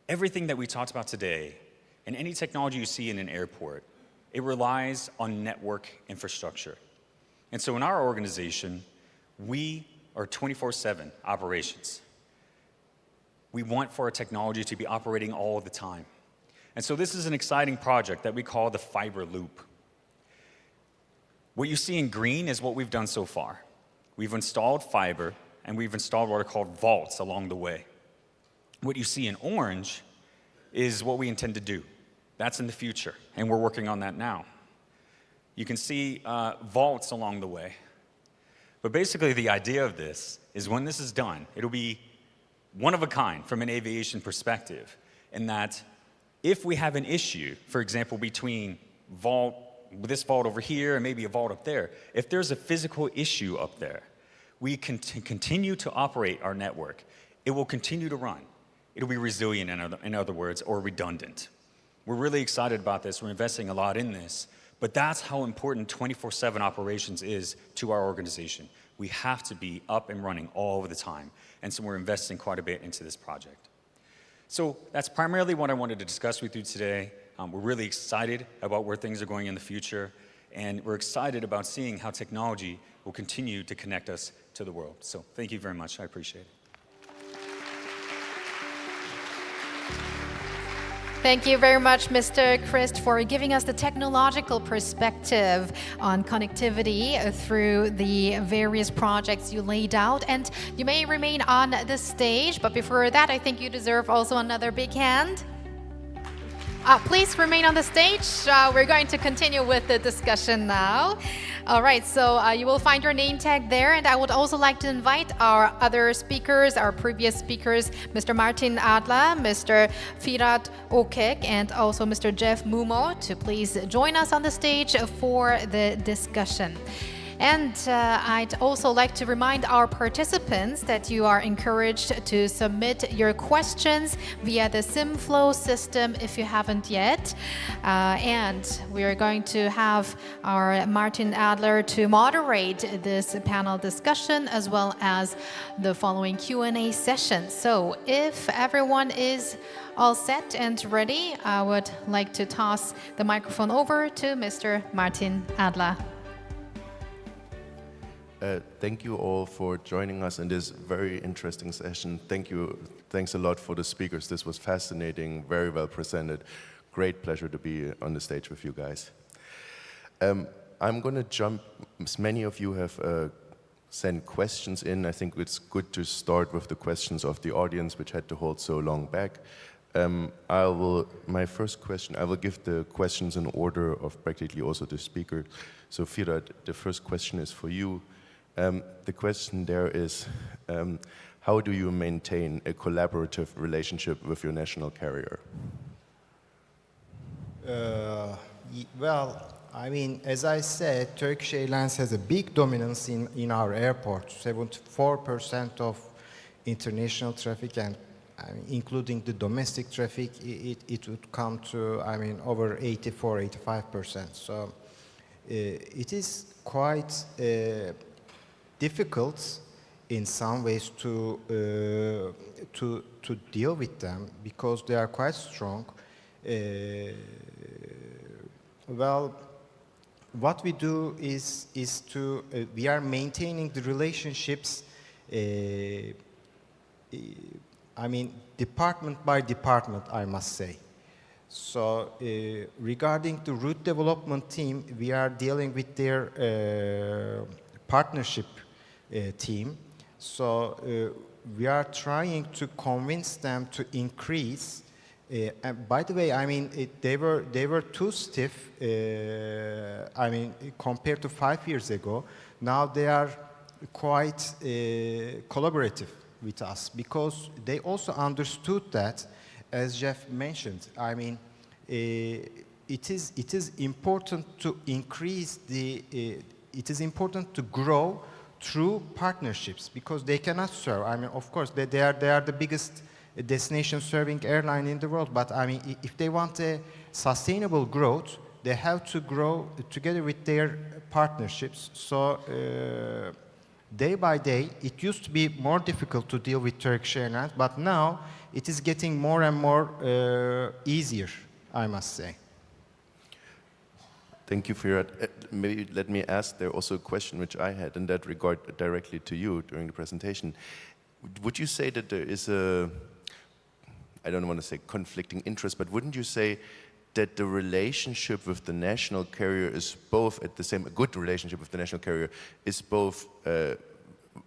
Everything that we talked about today, and any technology you see in an airport, it relies on network infrastructure. And so in our organization, we are 24/7 operations. We want for our technology to be operating all the time. And so this is an exciting project that we call the Fiber Loop. What you see in green is what we've done so far. We've installed fiber, and we've installed what are called vaults along the way. What you see in orange is what we intend to do. That's in the future, and we're working on that now. You can see vaults along the way. But basically, the idea of this is when this is done, it'll be one of a kind from an aviation perspective, in that if we have an issue, for example, between this vault over here and maybe a vault up there, if there's a physical issue up there, we can continue to operate our network. It will continue to run. It'll be resilient, in other words, or redundant. We're really excited about this. We're investing a lot in this. But that's how important 24/7 operations is to our organization. We have to be up and running all of the time. And so we're investing quite a bit into this project. So that's primarily what I wanted to discuss with you today. We're really excited about where things are going in the future. And we're excited about seeing how technology will continue to connect us to the world. So thank you very much. I appreciate it. Thank you very much, Mr. Christ, for giving us the technological perspective on connectivity through the various projects you laid out. And you may remain on the stage, but before that, I think you deserve also another big hand. Please remain on the stage. We're going to continue with the discussion now. All right, so you will find your name tag there, and I would also like to invite our other speakers, our previous speakers, Mr. Martin Adler, Mr. Firat Okek, and also Mr. Jeff Mumo, to please join us on the stage for the discussion. And I'd also like to remind our participants that you are encouraged to submit your questions via the SimFlow system if you haven't yet. And we are going to have our Martin Adler to moderate this panel discussion as well as the following Q&A session. So if everyone is all set and ready, I would like to toss the microphone over to Mr. Martin Adler. Thank you all for joining us in this very interesting session. Thanks a lot for the speakers. This was fascinating, very well presented. Great pleasure to be on the stage with you guys. I'm going to jump, as many of you have sent questions in. I think it's good to start with the questions of the audience, which had to hold so long back. My first question, I will give the questions in order of practically also the speaker. So Firat, the first question is for you. The question there is, how do you maintain a collaborative relationship with your national carrier? Well, I mean, as I said, Turkish Airlines has a big dominance in our airport. 74% of international traffic, and including the domestic traffic, it would come to, over 84-85%. So it is quite difficult in some ways to deal with them because they are quite strong. Well, what we do is to we are maintaining the relationships. Department by department, I must say. So regarding the route development team, we are dealing with their partnership team. So we are trying to convince them to increase. And by the way, I mean, they were too stiff. I mean, compared to 5 years ago, now they are quite collaborative with us because they also understood that, as Jeff mentioned, I mean, it is important to increase the. It is important to grow through partnerships because they cannot serve. I mean, of course, they are the biggest destination serving airline in the world. But I mean, if they want a sustainable growth, they have to grow together with their partnerships. So day by day, it used to be more difficult to deal with Turkish Airlines, but now it is getting more and more easier, I must say. Thank you for your. Maybe let me ask there also a question which I had in that regard directly to you during the presentation. Would you say that there is a, I don't want to say conflicting interest, but wouldn't you say that the relationship with the national carrier is both at the same, a good relationship with the national carrier is both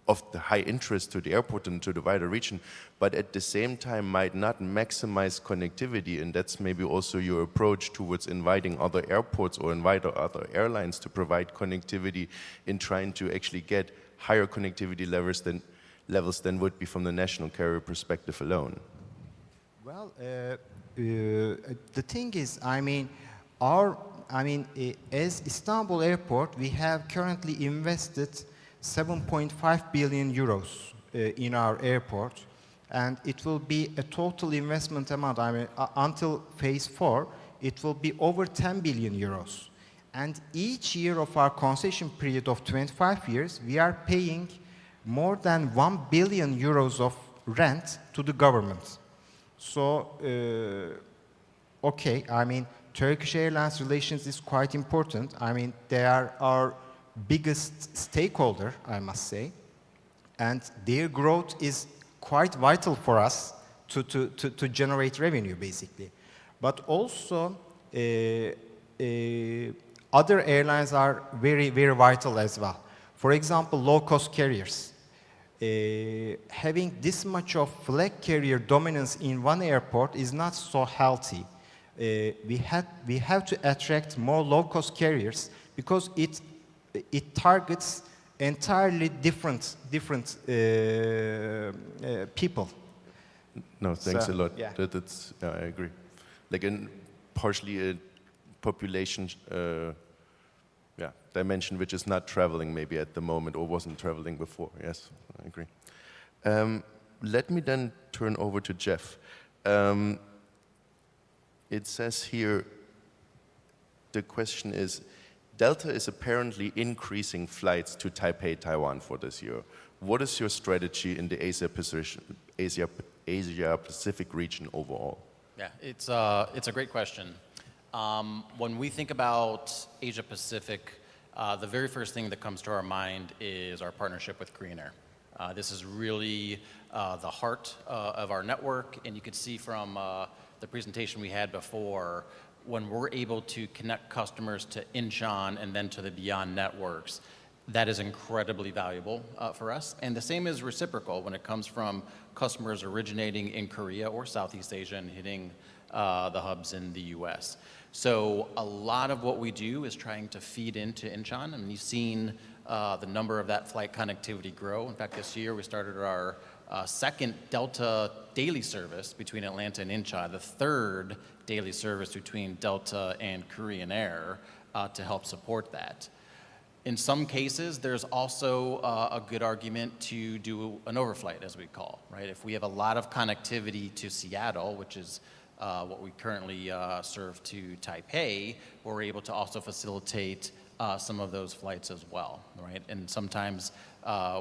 of the high interest to the airport and to the wider region, but at the same time might not maximize connectivity, and that's maybe also your approach towards inviting other airports or invite other airlines to provide connectivity in trying to actually get higher connectivity levels than would be from the national carrier perspective alone? Well, the thing is, I mean, as Istanbul Airport, we have currently invested 7.5 billion euros in our airport, and it will be a total investment amount. I mean, until phase 4, it will be over 10 billion euros. And each year of our concession period of 25 years, we are paying more than 1 billion euros of rent to the government. So, okay, I mean, Turkish Airlines relations is quite important. I mean, they are our biggest stakeholder, I must say, and their growth is quite vital for us to generate revenue, basically. But also, other airlines are very, very vital as well. For example, low-cost carriers. Having this much of flag carrier dominance in one airport is not so healthy. We have to attract more low-cost carriers because it targets entirely different people. No, thanks a lot. Yeah. I agree. Like partially a population dimension which is not traveling maybe at the moment or wasn't traveling before. Yes, I agree. Let me then turn over to Jeff. It says here, the question is, Delta is apparently increasing flights to Taipei, Taiwan for this year. What is your strategy in the Asia Pacific region overall? Yeah, it's a great question. When we think about Asia Pacific, the very first thing that comes to our mind is our partnership with Korean Air. This is really the heart of our network, and you can see from the presentation we had before, when we're able to connect customers to Incheon and then to the Beyond networks, that is incredibly valuable for us. And the same is reciprocal when it comes from customers originating in Korea or Southeast Asia and hitting the hubs in the US. So a lot of what we do is trying to feed into Incheon, and you've seen the number of that flight connectivity grow. In fact, this year we started our second Delta daily service between Atlanta and Incheon, the third daily service between Delta and Korean Air to help support that. In some cases, there's also a good argument to do an overflight, as we call, right? If we have a lot of connectivity to Seattle, which is what we currently serve to Taipei, we're able to also facilitate some of those flights as well, right? And sometimes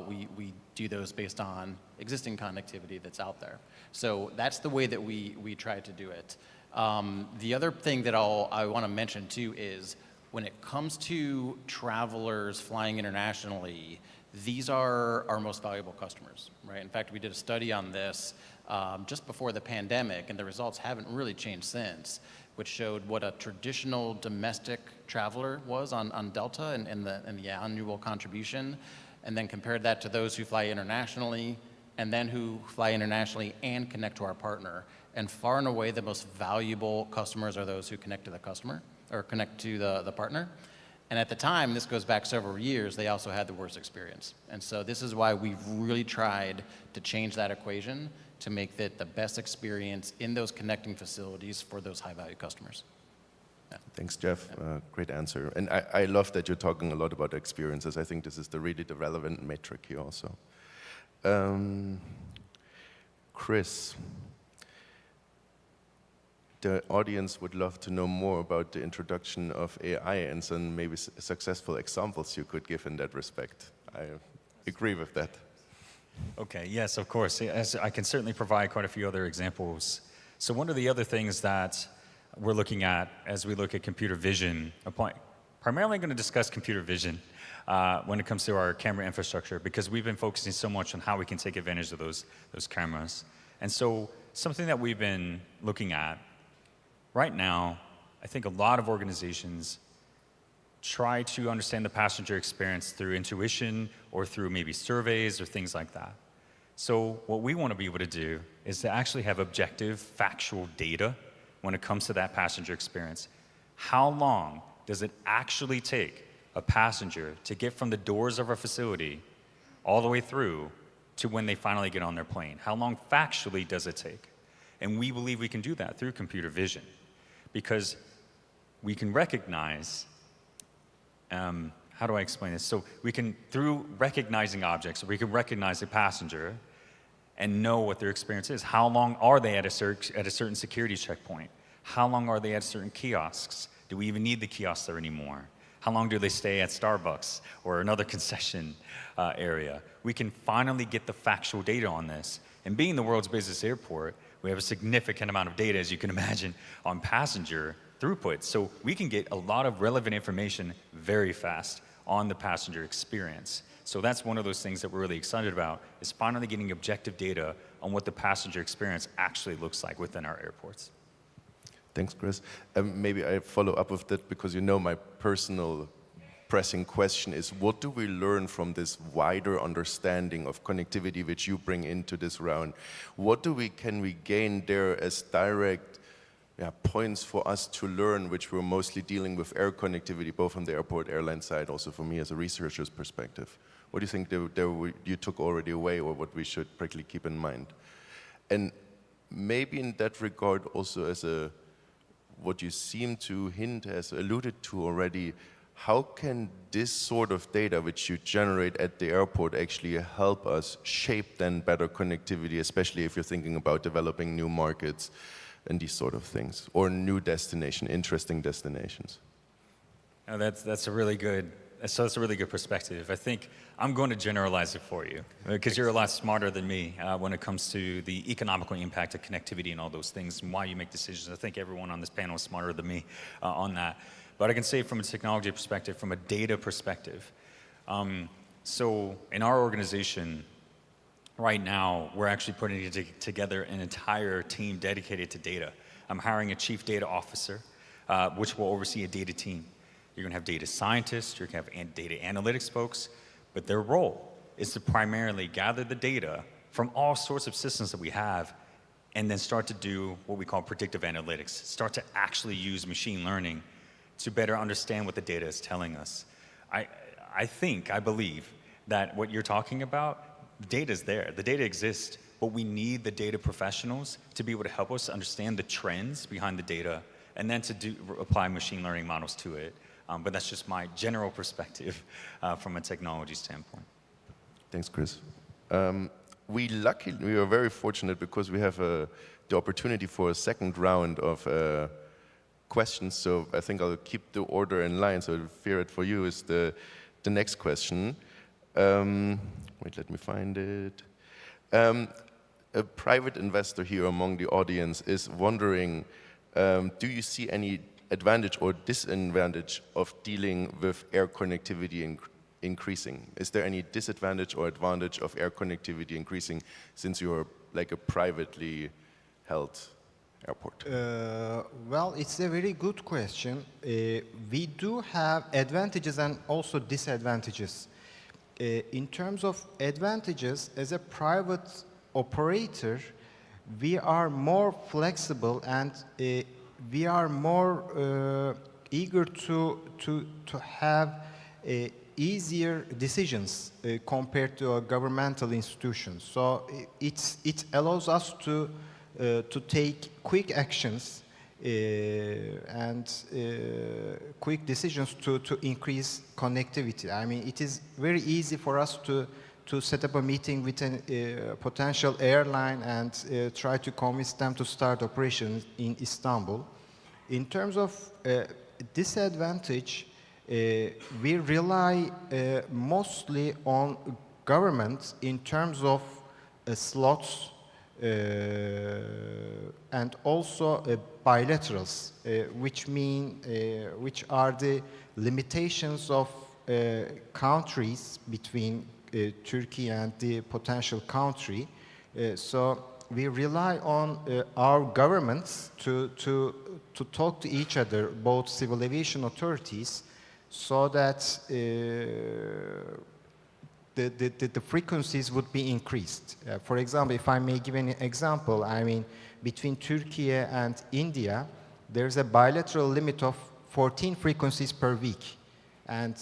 we do those based on existing connectivity that's out there. So that's the way that we try to do it. The other thing that I want to mention too is when it comes to travelers flying internationally, these are our most valuable customers, right? In fact, we did a study on this just before the pandemic, and the results haven't really changed since. which showed what a traditional domestic traveler was on Delta and the annual contribution, and then compared that to those who fly internationally, and then who fly internationally and connect to our partner. And far and away, the most valuable customers are those who connect to the customer, or connect to the partner. And at the time, this goes back several years, they also had the worst experience. And so this is why we've really tried to change that equation to make it the best experience in those connecting facilities for those high-value customers. Yeah. Thanks, Jeff. Great answer. And I love that you're talking a lot about experiences. I think this is really the relevant metric here also. Chris, the audience would love to know more about the introduction of AI and some maybe successful examples you could give in that respect. I agree with that. Okay, yes, of course. Yes, I can certainly provide quite a few other examples. So one of the other things that we're looking at as we look at computer vision, primarily going to discuss computer vision when it comes to our camera infrastructure, because we've been focusing so much on how we can take advantage of those cameras. And so something that we've been looking at right now, I think a lot of organizations try to understand the passenger experience through intuition or through maybe surveys or things like that. So what we want to be able to do is to actually have objective, factual data when it comes to that passenger experience. How long does it actually take a passenger to get from the doors of our facility all the way through to when they finally get on their plane? How long factually does it take? And we believe we can do that through computer vision, because we can recognize, how do I explain this? So we can, through recognizing objects, we can recognize a passenger and know what their experience is. How long are they at a certain security checkpoint? How long are they at certain kiosks? Do we even need the kiosks there anymore? How long do they stay at Starbucks or another concession area? We can finally get the factual data on this. And being the world's busiest airport, we have a significant amount of data, as you can imagine, on passenger throughput. So we can get a lot of relevant information very fast on the passenger experience. So that's one of those things that we're really excited about, is finally getting objective data on what the passenger experience actually looks like within our airports. Thanks, Chris. Maybe I follow up with that, because you know my personal pressing question is, what do we learn from this wider understanding of connectivity which you bring into this round? What can we gain there as direct points for us to learn, which we're mostly dealing with air connectivity, both on the airport airline side, also for me as a researcher's perspective? What do you think you took already away, or what we should practically keep in mind? And maybe in that regard also, as what you seem to hint, as alluded to already, how can this sort of data which you generate at the airport actually help us shape then better connectivity, especially if you're thinking about developing new markets and these sort of things, or new interesting destinations? Oh, that's a really good perspective. I think I'm going to generalize it for you, because you're a lot smarter than me when it comes to the economical impact of connectivity and all those things, and why you make decisions. I think everyone on this panel is smarter than me on that. But I can say from a technology perspective, from a data perspective, so in our organization, right now, we're actually putting together an entire team dedicated to data. I'm hiring a chief data officer, which will oversee a data team. You're going to have data scientists, you're going to have data analytics folks, but their role is to primarily gather the data from all sorts of systems that we have, and then start to do what we call predictive analytics, start to actually use machine learning to better understand what the data is telling us. I believe that what you're talking about, the data is there, the data exists, but we need the data professionals to be able to help us understand the trends behind the data, and then to apply machine learning models to it. But that's just my general perspective from a technology standpoint. Thanks, Chris. We are very fortunate, because we have the opportunity for a second round of questions. So I think I'll keep the order in line. So fear it for you is the next question. Wait, let me find it. A private investor here among the audience is wondering, do you see any advantage or disadvantage of dealing with air connectivity increasing? Is there any disadvantage or advantage of air connectivity increasing, since you're like a privately held airport? Well, it's a very good question. We do have advantages and also disadvantages. In terms of advantages, as a private operator, we are more flexible and we are more eager to have easier decisions compared to a governmental institution. So it allows us to take quick actions and quick decisions to increase connectivity. I mean, it is very easy for us to set up a meeting with a potential airline and try to convince them to start operations in Istanbul. In terms of disadvantage, we rely mostly on government in terms of slots and also bilaterals, which are the limitations of countries between Turkey and the potential country. So we rely on our governments to talk to each other, both civil aviation authorities, so that the frequencies would be increased. For example, if I may give an example, I mean, between Turkey and India, there's a bilateral limit of 14 frequencies per week. And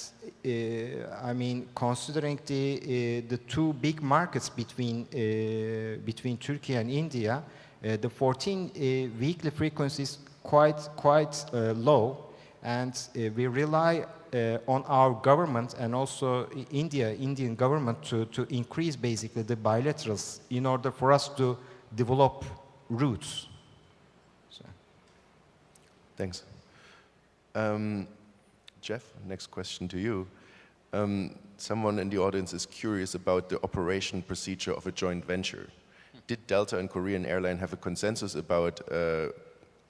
I mean, considering the two big markets between Turkey and India, the 14 weekly frequencies quite low, and we rely on our government and also Indian government to increase basically the bilaterals in order for us to develop routes. So. Thanks. Jeff, next question to you. Someone in the audience is curious about the operation procedure of a joint venture. Did Delta and Korean Airline have a consensus about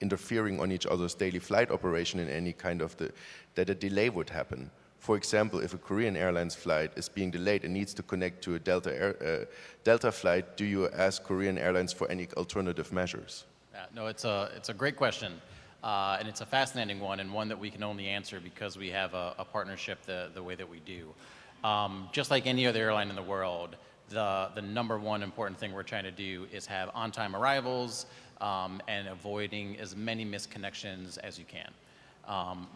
interfering on each other's daily flight operation in any kind of that a delay would happen? For example, if a Korean Airlines flight is being delayed and needs to connect to a Delta flight, do you ask Korean Airlines for any alternative measures? No, it's a great question. And it's a fascinating one, and one that we can only answer because we have a partnership the way that we do. Just like any other airline in the world, the number one important thing we're trying to do is have on-time arrivals and avoiding as many misconnections as you can.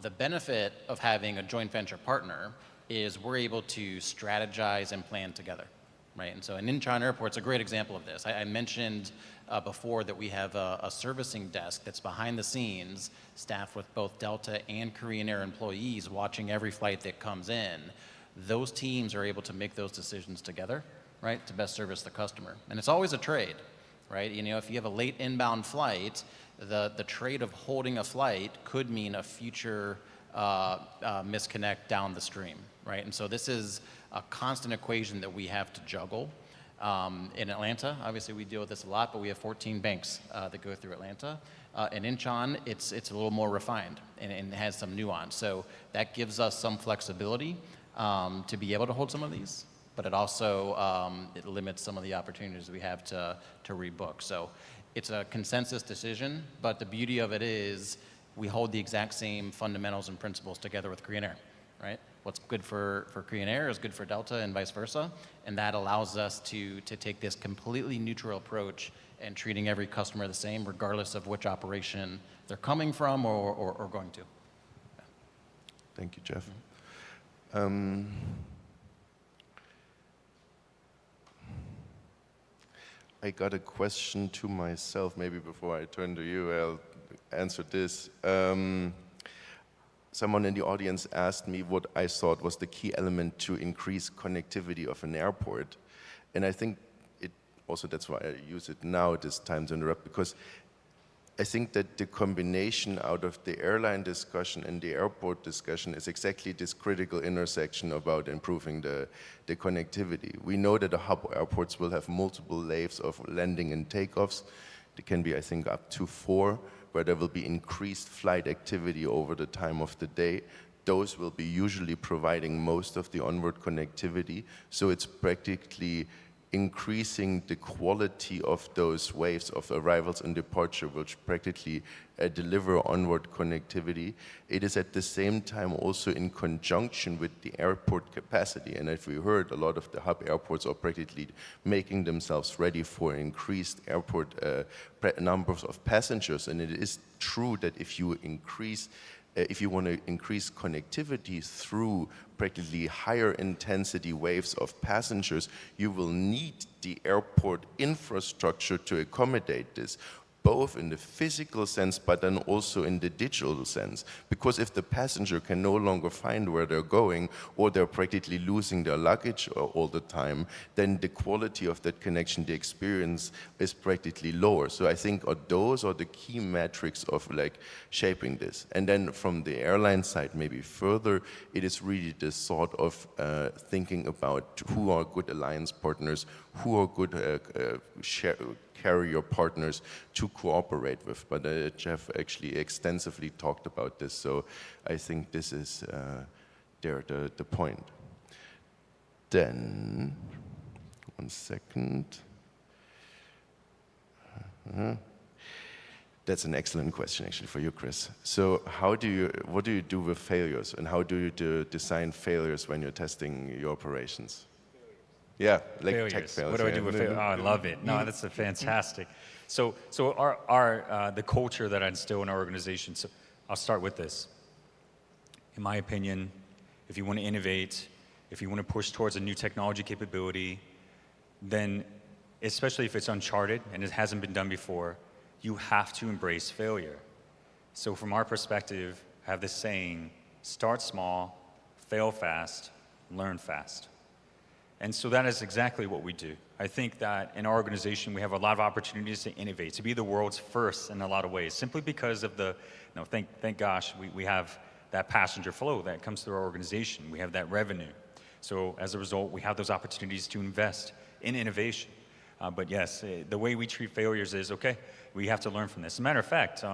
The benefit of having a joint venture partner is we're able to strategize and plan together, right? And so in Incheon Airport, it's a great example of this. I mentioned before that we have a servicing desk that's behind the scenes, staffed with both Delta and Korean Air employees watching every flight that comes in. Those teams are able to make those decisions together, right, to best service the customer. And it's always a trade, right? You know, if you have a late inbound flight, the trade of holding a flight could mean a future misconnect down the stream, right? And so this is a constant equation that we have to juggle. In Atlanta, obviously we deal with this a lot, but we have 14 banks that go through Atlanta. In Incheon, it's a little more refined and has some nuance. So that gives us some flexibility to be able to hold some of these, but it also it limits some of the opportunities we have to rebook. So it's a consensus decision, but the beauty of it is we hold the exact same fundamentals and principles together with Korean Air, right? What's good for Korean Air is good for Delta and vice versa, and that allows us to take this completely neutral approach and treating every customer the same, regardless of which operation they're coming from or going to. Yeah. Thank you, Jeff. I got a question to myself, maybe before I turn to you, I'll answer this. Someone in the audience asked me what I thought was the key element to increase connectivity of an airport. And I think that's why I use it now this time to interrupt, because I think that the combination out of the airline discussion and the airport discussion is exactly this critical intersection about improving the connectivity. We know that the hub airports will have multiple layers of landing and takeoffs. There can be, I think, up to 4, where there will be increased flight activity over the time of the day. Those will be usually providing most of the onward connectivity. So it's practically increasing the quality of those waves of arrivals and departure, which practically deliver onward connectivity. It is at the same time also in conjunction with the airport capacity. And as we heard, a lot of the hub airports are practically making themselves ready for increased airport numbers of passengers. And it is true that if you want to increase connectivity through practically higher intensity waves of passengers, you will need the airport infrastructure to accommodate this, both in the physical sense, but then also in the digital sense. Because if the passenger can no longer find where they're going, or they're practically losing their luggage all the time, then the quality of that connection, the experience, is practically lower. So I think those are the key metrics of like shaping this. And then from the airline side, maybe further, it is really this sort of thinking about who are good alliance partners, who are good carrier partners to cooperate with. But Jeff actually extensively talked about this, so I think this is the point. Then, one second. That's an excellent question actually for you, Chris. So what do you do with failures, and how do you design failures when you're testing your operations? Yeah, like failures. tech failures. What do I do with failures? Oh, I love it. No, that's fantastic. So the culture that I instill in our organization, so I'll start with this. In my opinion, if you want to innovate, if you want to push towards a new technology capability, then especially if it's uncharted and it hasn't been done before, you have to embrace failure. So from our perspective, I have this saying, start small, fail fast, learn fast. And so that is exactly what we do. I think that in our organization, we have a lot of opportunities to innovate, to be the world's first in a lot of ways, simply because of the, thank gosh, we have that passenger flow that comes through our organization. We have that revenue. So as a result, we have those opportunities to invest in innovation. But yes, the way we treat failures is, okay, we have to learn from this. As a matter of fact,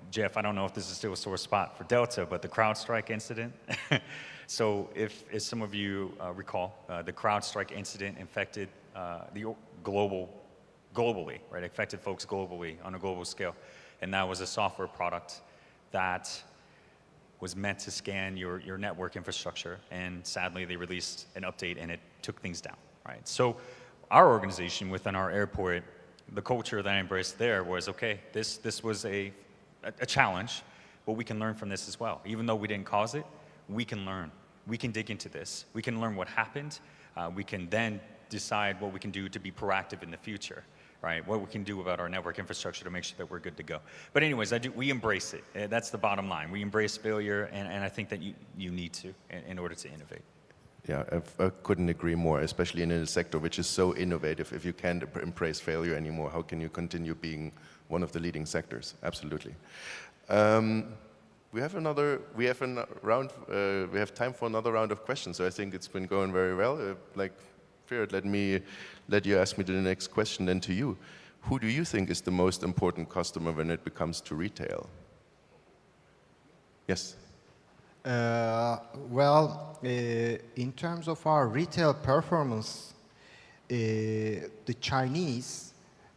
Jeff, I don't know if this is still a sore spot for Delta, but the CrowdStrike incident. So if some of you recall, the CrowdStrike incident affected globally, right? Affected folks globally on a global scale. And that was a software product that was meant to scan your network infrastructure. And sadly, they released an update and it took things down, right? So our organization within our airport, the culture that I embraced there was, okay, this was a challenge, but we can learn from this as well. Even though we didn't cause it, we can learn. We can dig into this. We can learn what happened. We can then decide what we can do to be proactive in the future, right? What we can do about our network infrastructure to make sure that we're good to go. But anyways, we embrace it. That's the bottom line. We embrace failure, and I think that you need to in order to innovate. Yeah, I couldn't agree more, especially in a sector which is so innovative. If you can't embrace failure anymore, how can you continue being one of the leading sectors? Absolutely. We have time for another round of questions, so I think it's been going very well. Feared, let you ask me the next question then to you. Who do you think is the most important customer when it comes to retail? Yes. In terms of our retail performance, the Chinese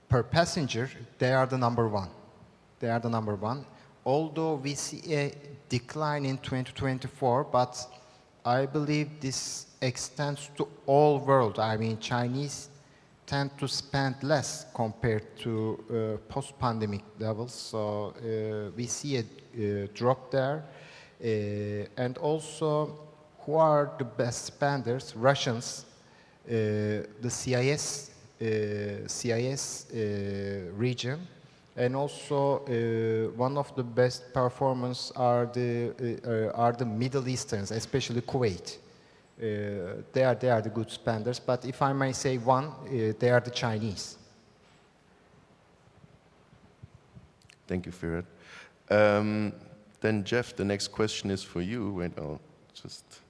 per passenger, they are the number one. They are the number one. Although we see a decline in 2024, but I believe this extends to all world. I mean, Chinese tend to spend less compared to post-pandemic levels. So we see a drop there. And also, who are the best spenders? Russians, the CIS region, and also one of the best performers are the Middle Easterns, especially Kuwait. They are the good spenders. But if I may say one, they are the Chinese. Thank you, Firat. Then Jeff, the next question is for you. Wait, I'll just,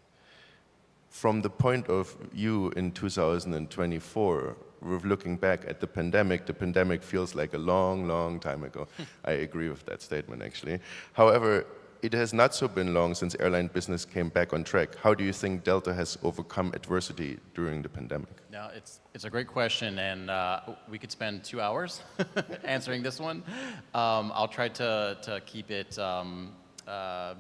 from the point of view in 2024, we're looking back at the pandemic feels like a long, long time ago. I agree with that statement, actually. However, it has not so been long since airline business came back on track. How do you think Delta has overcome adversity during the pandemic? Now, it's a great question, and we could spend 2 hours answering this one. I'll try to keep it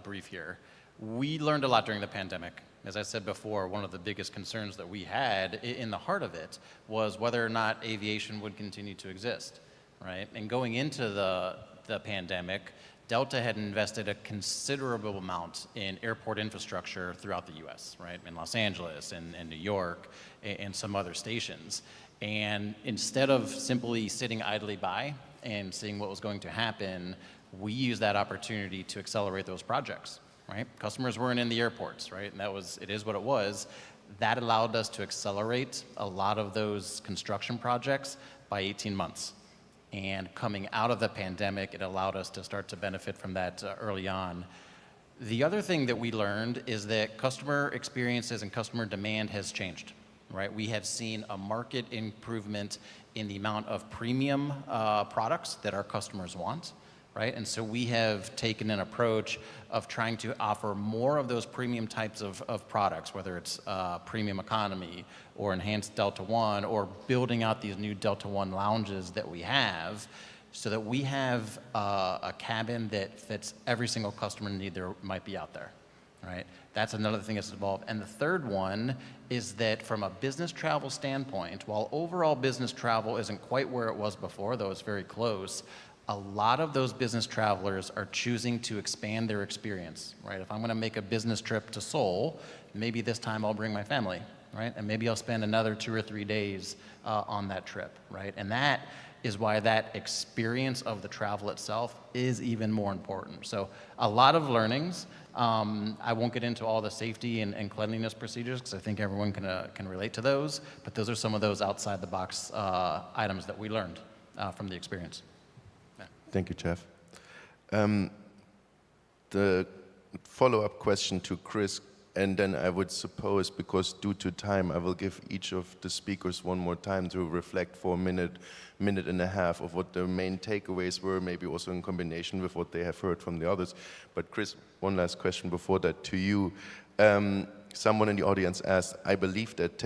brief here. We learned a lot during the pandemic. As I said before, one of the biggest concerns that we had in the heart of it was whether or not aviation would continue to exist, right? And going into the pandemic, Delta had invested a considerable amount in airport infrastructure throughout the US, right? In Los Angeles and New York and some other stations. And instead of simply sitting idly by and seeing what was going to happen, we used that opportunity to accelerate those projects, right? Customers weren't in the airports, right? And it is what it was. That allowed us to accelerate a lot of those construction projects by 18 months. And coming out of the pandemic, it allowed us to start to benefit from that early on. The other thing that we learned is that customer experiences and customer demand has changed, right? We have seen a market improvement in the amount of premium products that our customers want, right? And so we have taken an approach of trying to offer more of those premium types of products, whether it's premium economy or enhanced Delta One, or building out these new Delta One lounges that we have, so that we have a cabin that fits every single customer need there might be out there, right? That's another thing that's evolved. And the third one is that from a business travel standpoint, while overall business travel isn't quite where it was before, though it's very close, a lot of those business travelers are choosing to expand their experience, right? If I'm gonna make a business trip to Seoul, maybe this time I'll bring my family, right? And maybe I'll spend another 2 or 3 days on that trip, right? And that is why that experience of the travel itself is even more important. So a lot of learnings. I won't get into all the safety and cleanliness procedures because I think everyone can relate to those, but those are some of those outside the box items that we learned from the experience. Thank you, Jeff. The follow-up question to Chris, and then I would suppose, because due to time, I will give each of the speakers one more time to reflect for a minute and a half of what the main takeaways were, maybe also in combination with what they have heard from the others. But Chris, one last question before that to you. Someone in the audience asked, I believe that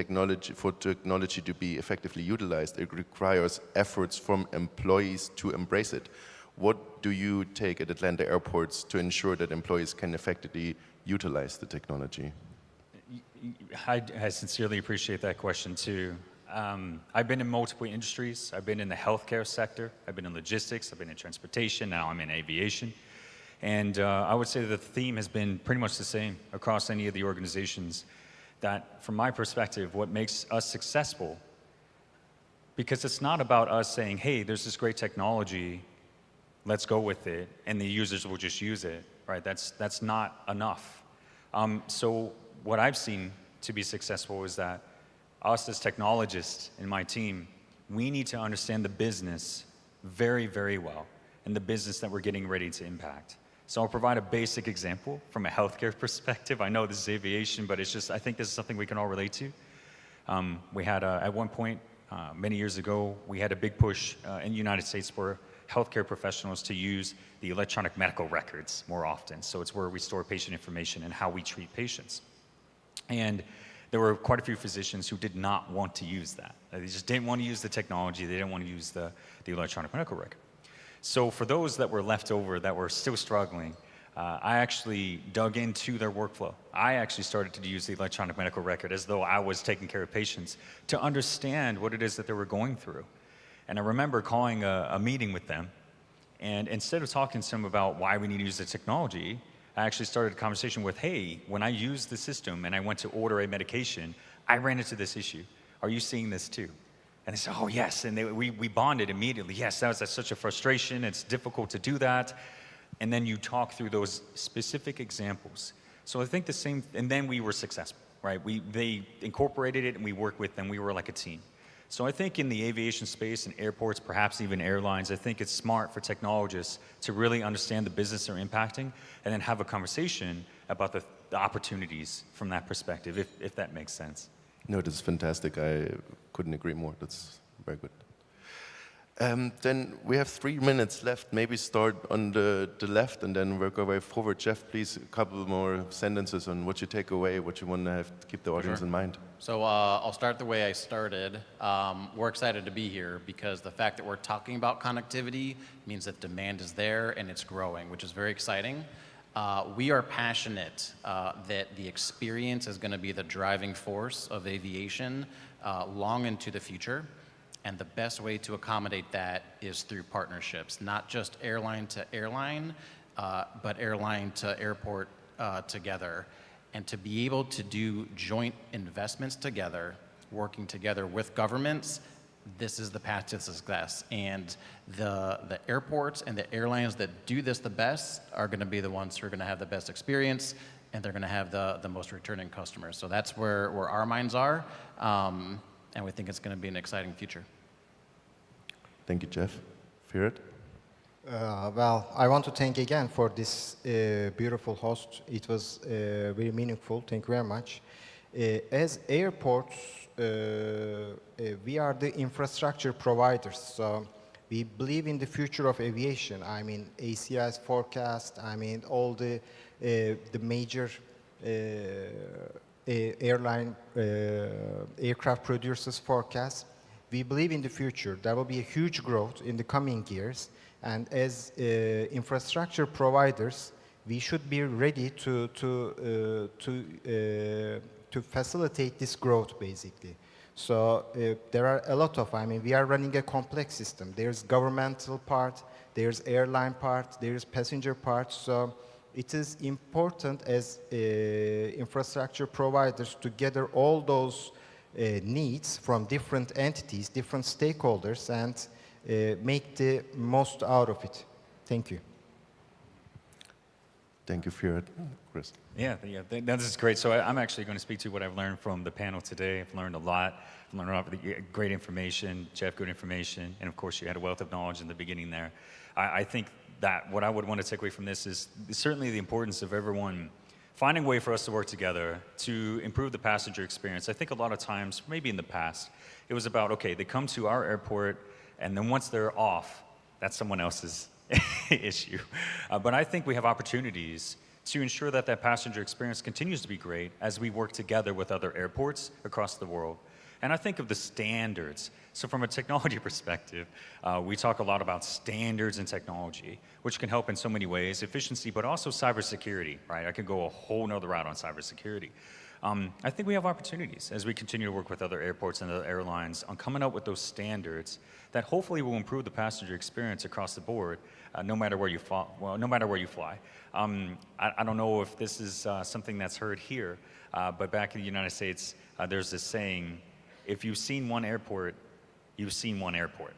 for technology to be effectively utilized, it requires efforts from employees to embrace it. What do you take at Atlanta airports to ensure that employees can effectively utilize the technology? I sincerely appreciate that question too. I've been in multiple industries. I've been in the healthcare sector. I've been in logistics. I've been in transportation. Now I'm in aviation. And I would say that the theme has been pretty much the same across any of the organizations, that from my perspective, what makes us successful, because it's not about us saying, hey, there's this great technology, let's go with it, and the users will just use it, right? That's not enough. So what I've seen to be successful is that us as technologists in my team, we need to understand the business very, very well, and the business that we're getting ready to impact. So I'll provide a basic example from a healthcare perspective. I know this is aviation, but it's just, I think this is something we can all relate to. We had, at one point, many years ago, we had a big push in the United States for healthcare professionals to use the electronic medical records more often. So it's where we store patient information and how we treat patients. And there were quite a few physicians who did not want to use that. They just didn't want to use the technology. They didn't want to use the electronic medical record. So for those that were left over, that were still struggling, I actually dug into their workflow. I actually started to use the electronic medical record as though I was taking care of patients to understand what it is that they were going through. And I remember calling a meeting with them, and instead of talking to them about why we need to use the technology, I actually started a conversation with, hey, when I used the system and I went to order a medication, I ran into this issue. Are you seeing this too? And they said, oh yes, and we bonded immediately. Yes, that's such a frustration, it's difficult to do that. And then you talk through those specific examples. So I think the same, and then we were successful, right? They incorporated it and we worked with them, we were like a team. So I think in the aviation space and airports, perhaps even airlines, I think it's smart for technologists to really understand the business they're impacting and then have a conversation about the opportunities from that perspective, if that makes sense. No, this is fantastic. I couldn't agree more. That's very good. Then we have 3 minutes left. Maybe start on the left and then work our way forward. Jeff, please, a couple more sentences on what you take away, what you want to have to keep the audience in mind. So I'll start the way I started. We're excited to be here because the fact that we're talking about connectivity means that demand is there and it's growing, which is very exciting. We are passionate that the experience is going to be the driving force of aviation long into the future. And the best way to accommodate that is through partnerships, not just airline to airline, but airline to airport together. And to be able to do joint investments together, working together with governments, this is the path to success. And the airports and the airlines that do this the best are going to be the ones who are going to have the best experience, and they're going to have the most returning customers. So that's where our minds are. And we think it's going to be an exciting future. Thank you, Jeff. Firat? Well, I want to thank again for this beautiful host. It was very meaningful. Thank you very much. As airports, we are the infrastructure providers. So we believe in the future of aviation. I mean, ACI's forecast. I mean, all the major aircraft producers' forecasts. We believe in the future. There will be a huge growth in the coming years. And as infrastructure providers, we should be ready to facilitate this growth, basically. So there are a lot of, we are running a complex system. There's governmental part, there's airline part, there's passenger part. So it is important as infrastructure providers to gather all those needs from different entities, different stakeholders, and make the most out of it. Thank you. Thank you, Firat. Chris? Yeah, this is great. So I'm actually going to speak to what I've learned from the panel today. I've learned a lot. I've learned a lot of great information. Jeff, good information. And of course, you had a wealth of knowledge in the beginning there. I think that what I would want to take away from this is certainly the importance of everyone finding a way for us to work together to improve the passenger experience. I think a lot of times, maybe in the past, it was about, okay, they come to our airport, and then once they're off, that's someone else's issue. But I think we have opportunities to ensure that that passenger experience continues to be great as we work together with other airports across the world. And I think of the standards. So from a technology perspective, we talk a lot about standards and technology, which can help in so many ways, efficiency, but also cybersecurity, right? I could go a whole nother route on cybersecurity. I think we have opportunities as we continue to work with other airports and other airlines on coming up with those standards that hopefully will improve the passenger experience across the board, no matter where you fly. Well, no matter where you fly. I don't know if this is something that's heard here, but back in the United States, there's this saying, if you've seen one airport, you've seen one airport,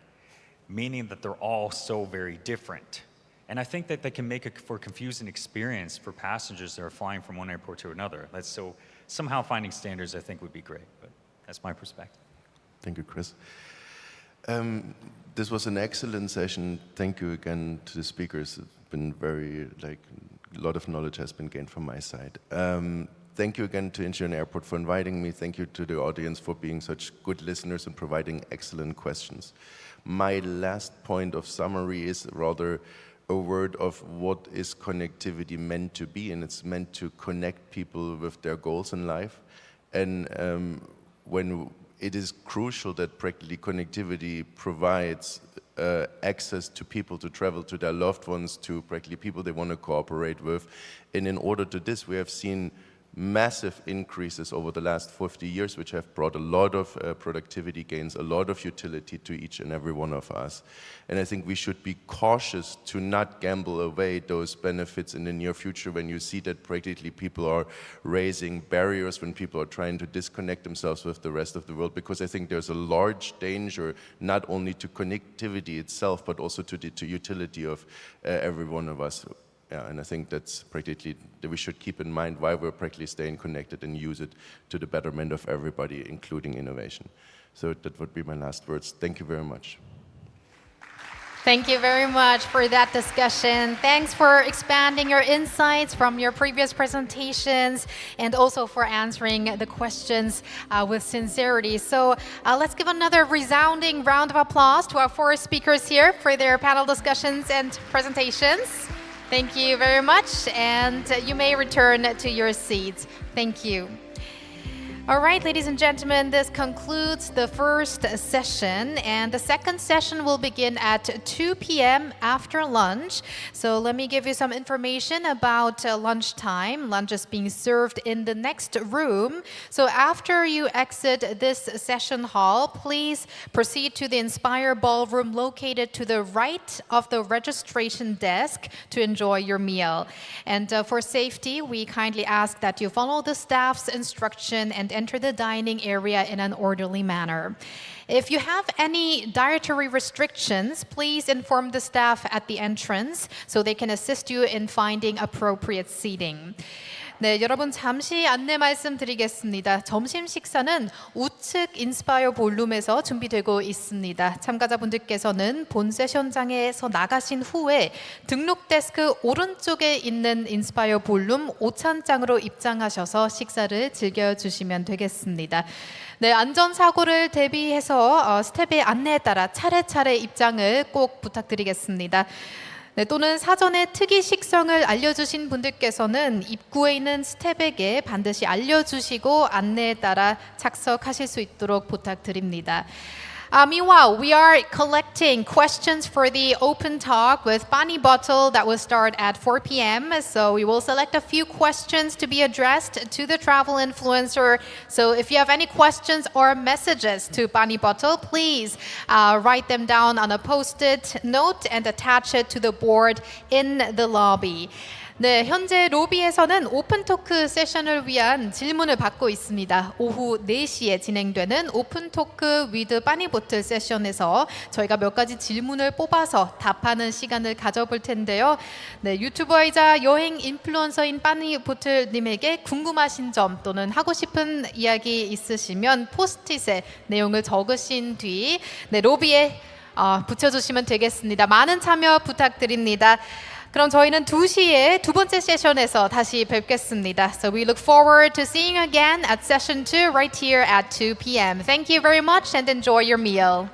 meaning that they're all so very different. And I think that they can make it for a confusing experience for passengers that are flying from one airport to another. So somehow finding standards, I think, would be great. But that's my perspective. Thank you, Chris. This was an excellent session. Thank you again to the speakers. It's been a lot of knowledge has been gained from my side. Thank you again to Incheon Airport for inviting me. Thank you to the audience for being such good listeners and providing excellent questions. My last point of summary is rather a word of what is connectivity meant to be, and it's meant to connect people with their goals in life. And when it is crucial that practically connectivity provides access to people to travel to their loved ones, to practically people they want to cooperate with. And in order to this, we have seen massive increases over the last 50 years, which have brought a lot of productivity gains, a lot of utility to each and every one of us. And I think we should be cautious to not gamble away those benefits in the near future when you see that practically people are raising barriers, when people are trying to disconnect themselves with the rest of the world, because I think there's a large danger not only to connectivity itself, but also to the utility of every one of us. Yeah, and I think that's practically that we should keep in mind why we're practically staying connected and use it to the betterment of everybody, including innovation. So that would be my last words. Thank you very much. Thank you very much for that discussion. Thanks for expanding your insights from your previous presentations and also for answering the questions with sincerity. So let's give another resounding round of applause to our four speakers here for their panel discussions and presentations. Thank you very much, and you may return to your seats. Thank you. All right, ladies and gentlemen, this concludes the first session, and the second session will begin at 2 p.m. after lunch. So let me give you some information about lunchtime. Lunch is being served in the next room. So after you exit this session hall, please proceed to the Inspire Ballroom located to the right of the registration desk to enjoy your meal. And for safety, we kindly ask that you follow the staff's instruction and enter the dining area in an orderly manner. If you have any dietary restrictions, please inform the staff at the entrance so they can assist you in finding appropriate seating. 네, 여러분 잠시 안내 말씀드리겠습니다. 점심 식사는 우측 인스파이어 볼룸에서 준비되고 있습니다. 참가자분들께서는 본 세션장에서 나가신 후에 등록 데스크 오른쪽에 있는 인스파이어 볼룸 5찬장으로 입장하셔서 식사를 즐겨주시면 되겠습니다. 네, 안전사고를 대비해서 스텝의 안내에 따라 차례차례 입장을 꼭 부탁드리겠습니다. 네, 또는 사전에 특이 식성을 알려주신 분들께서는 입구에 있는 스텝에게 반드시 알려주시고 안내에 따라 착석하실 수 있도록 부탁드립니다. Meanwhile, we are collecting questions for the open talk with Pani Bottle that will start at 4 p.m. So we will select a few questions to be addressed to the travel influencer. So if you have any questions or messages to Pani Bottle, please write them down on a post-it note and attach it to the board in the lobby. 네, 현재 로비에서는 오픈 토크 세션을 위한 질문을 받고 있습니다. 오후 4시에 진행되는 오픈 토크 위드 빠니보틀 세션에서 저희가 몇 가지 질문을 뽑아서 답하는 시간을 가져볼 텐데요. 네, 유튜버이자 여행 인플루언서인 빠니보틀님에게 궁금하신 점 또는 하고 싶은 이야기 있으시면 포스트잇에 내용을 적으신 뒤 네, 로비에 붙여주시면 되겠습니다. 많은 참여 부탁드립니다. 그럼 저희는 2시에 두 번째 세션에서 다시 뵙겠습니다. So we look forward to seeing you again at session 2 right here at 2 p.m. Thank you very much and enjoy your meal.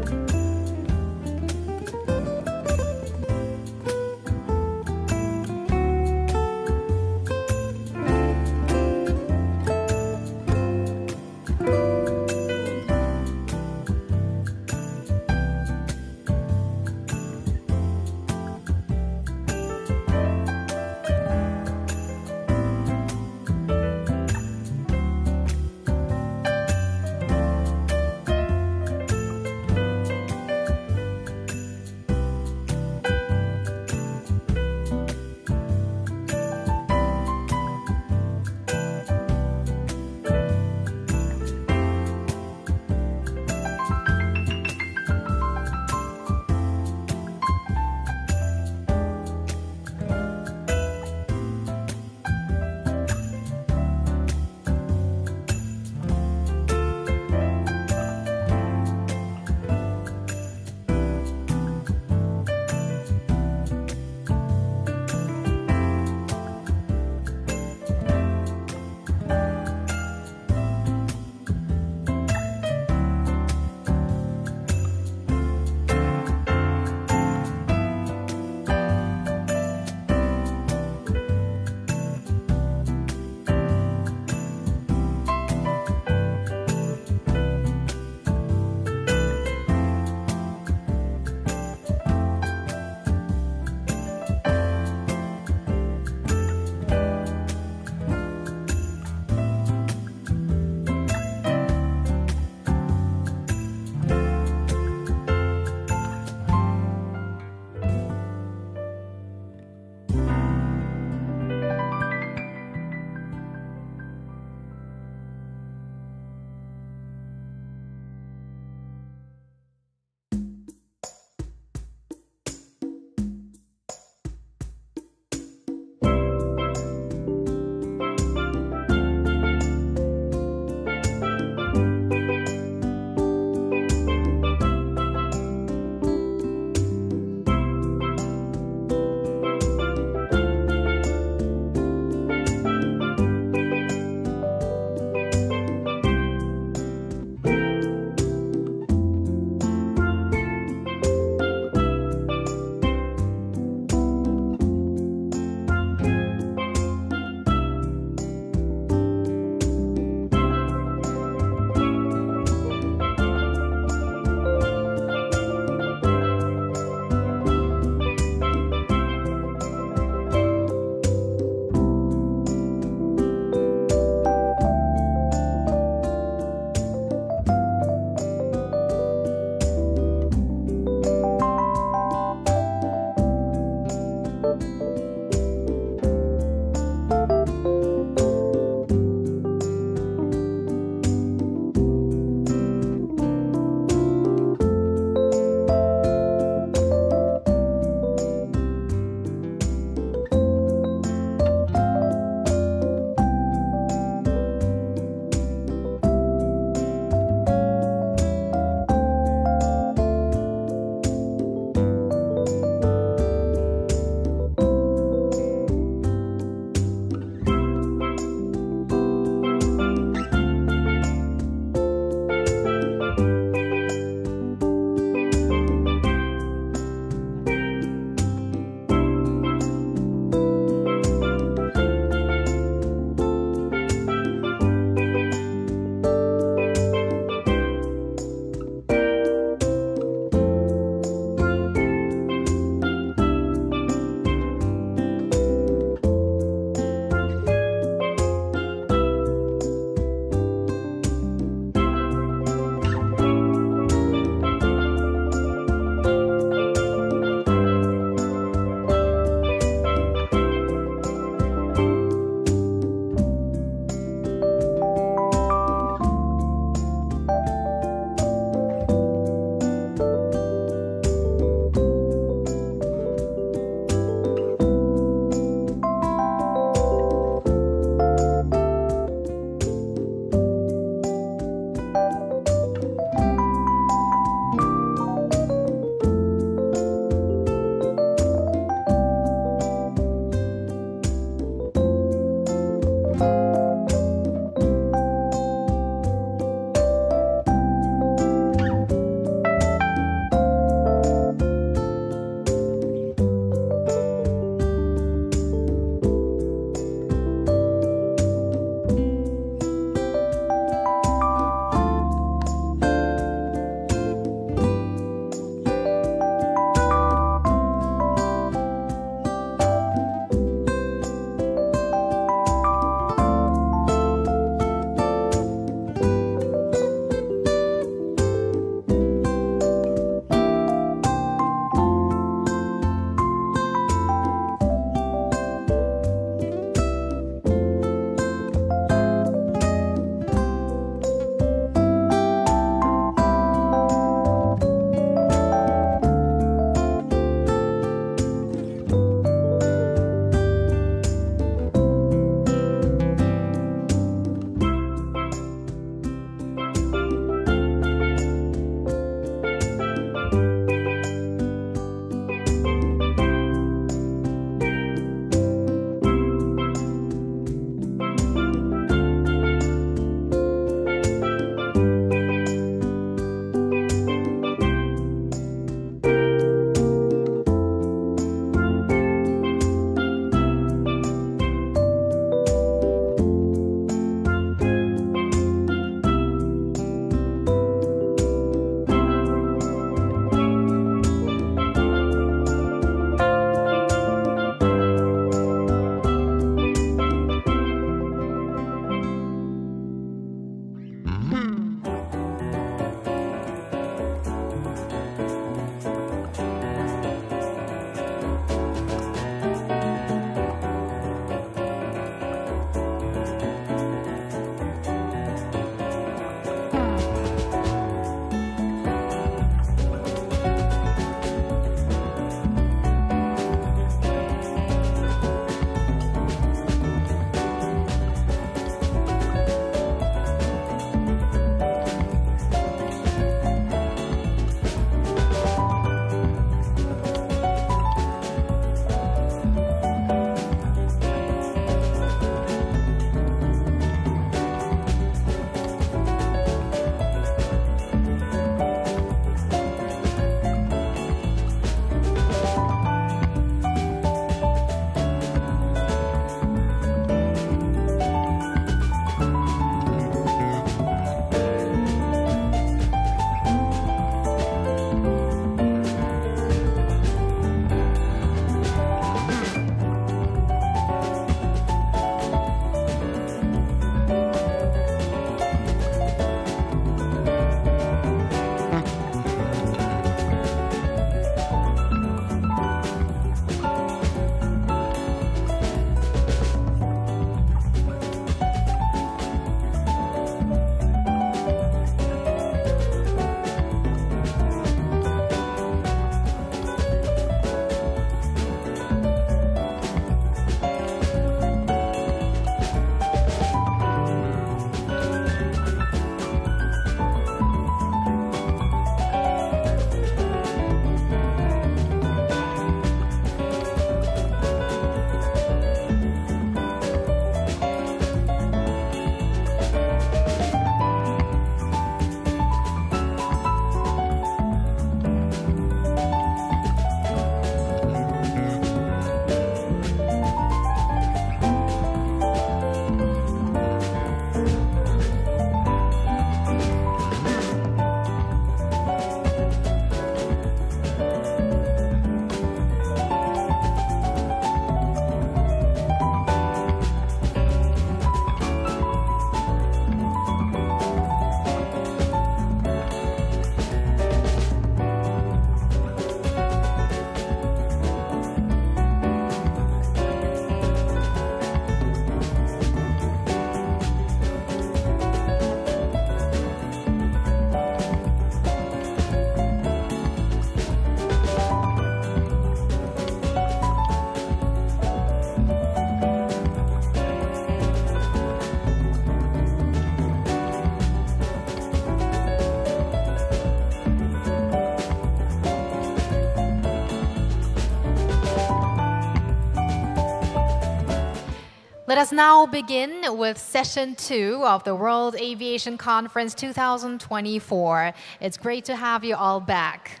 Let us now begin with session 2 of the World Aviation Conference 2024. It's great to have you all back.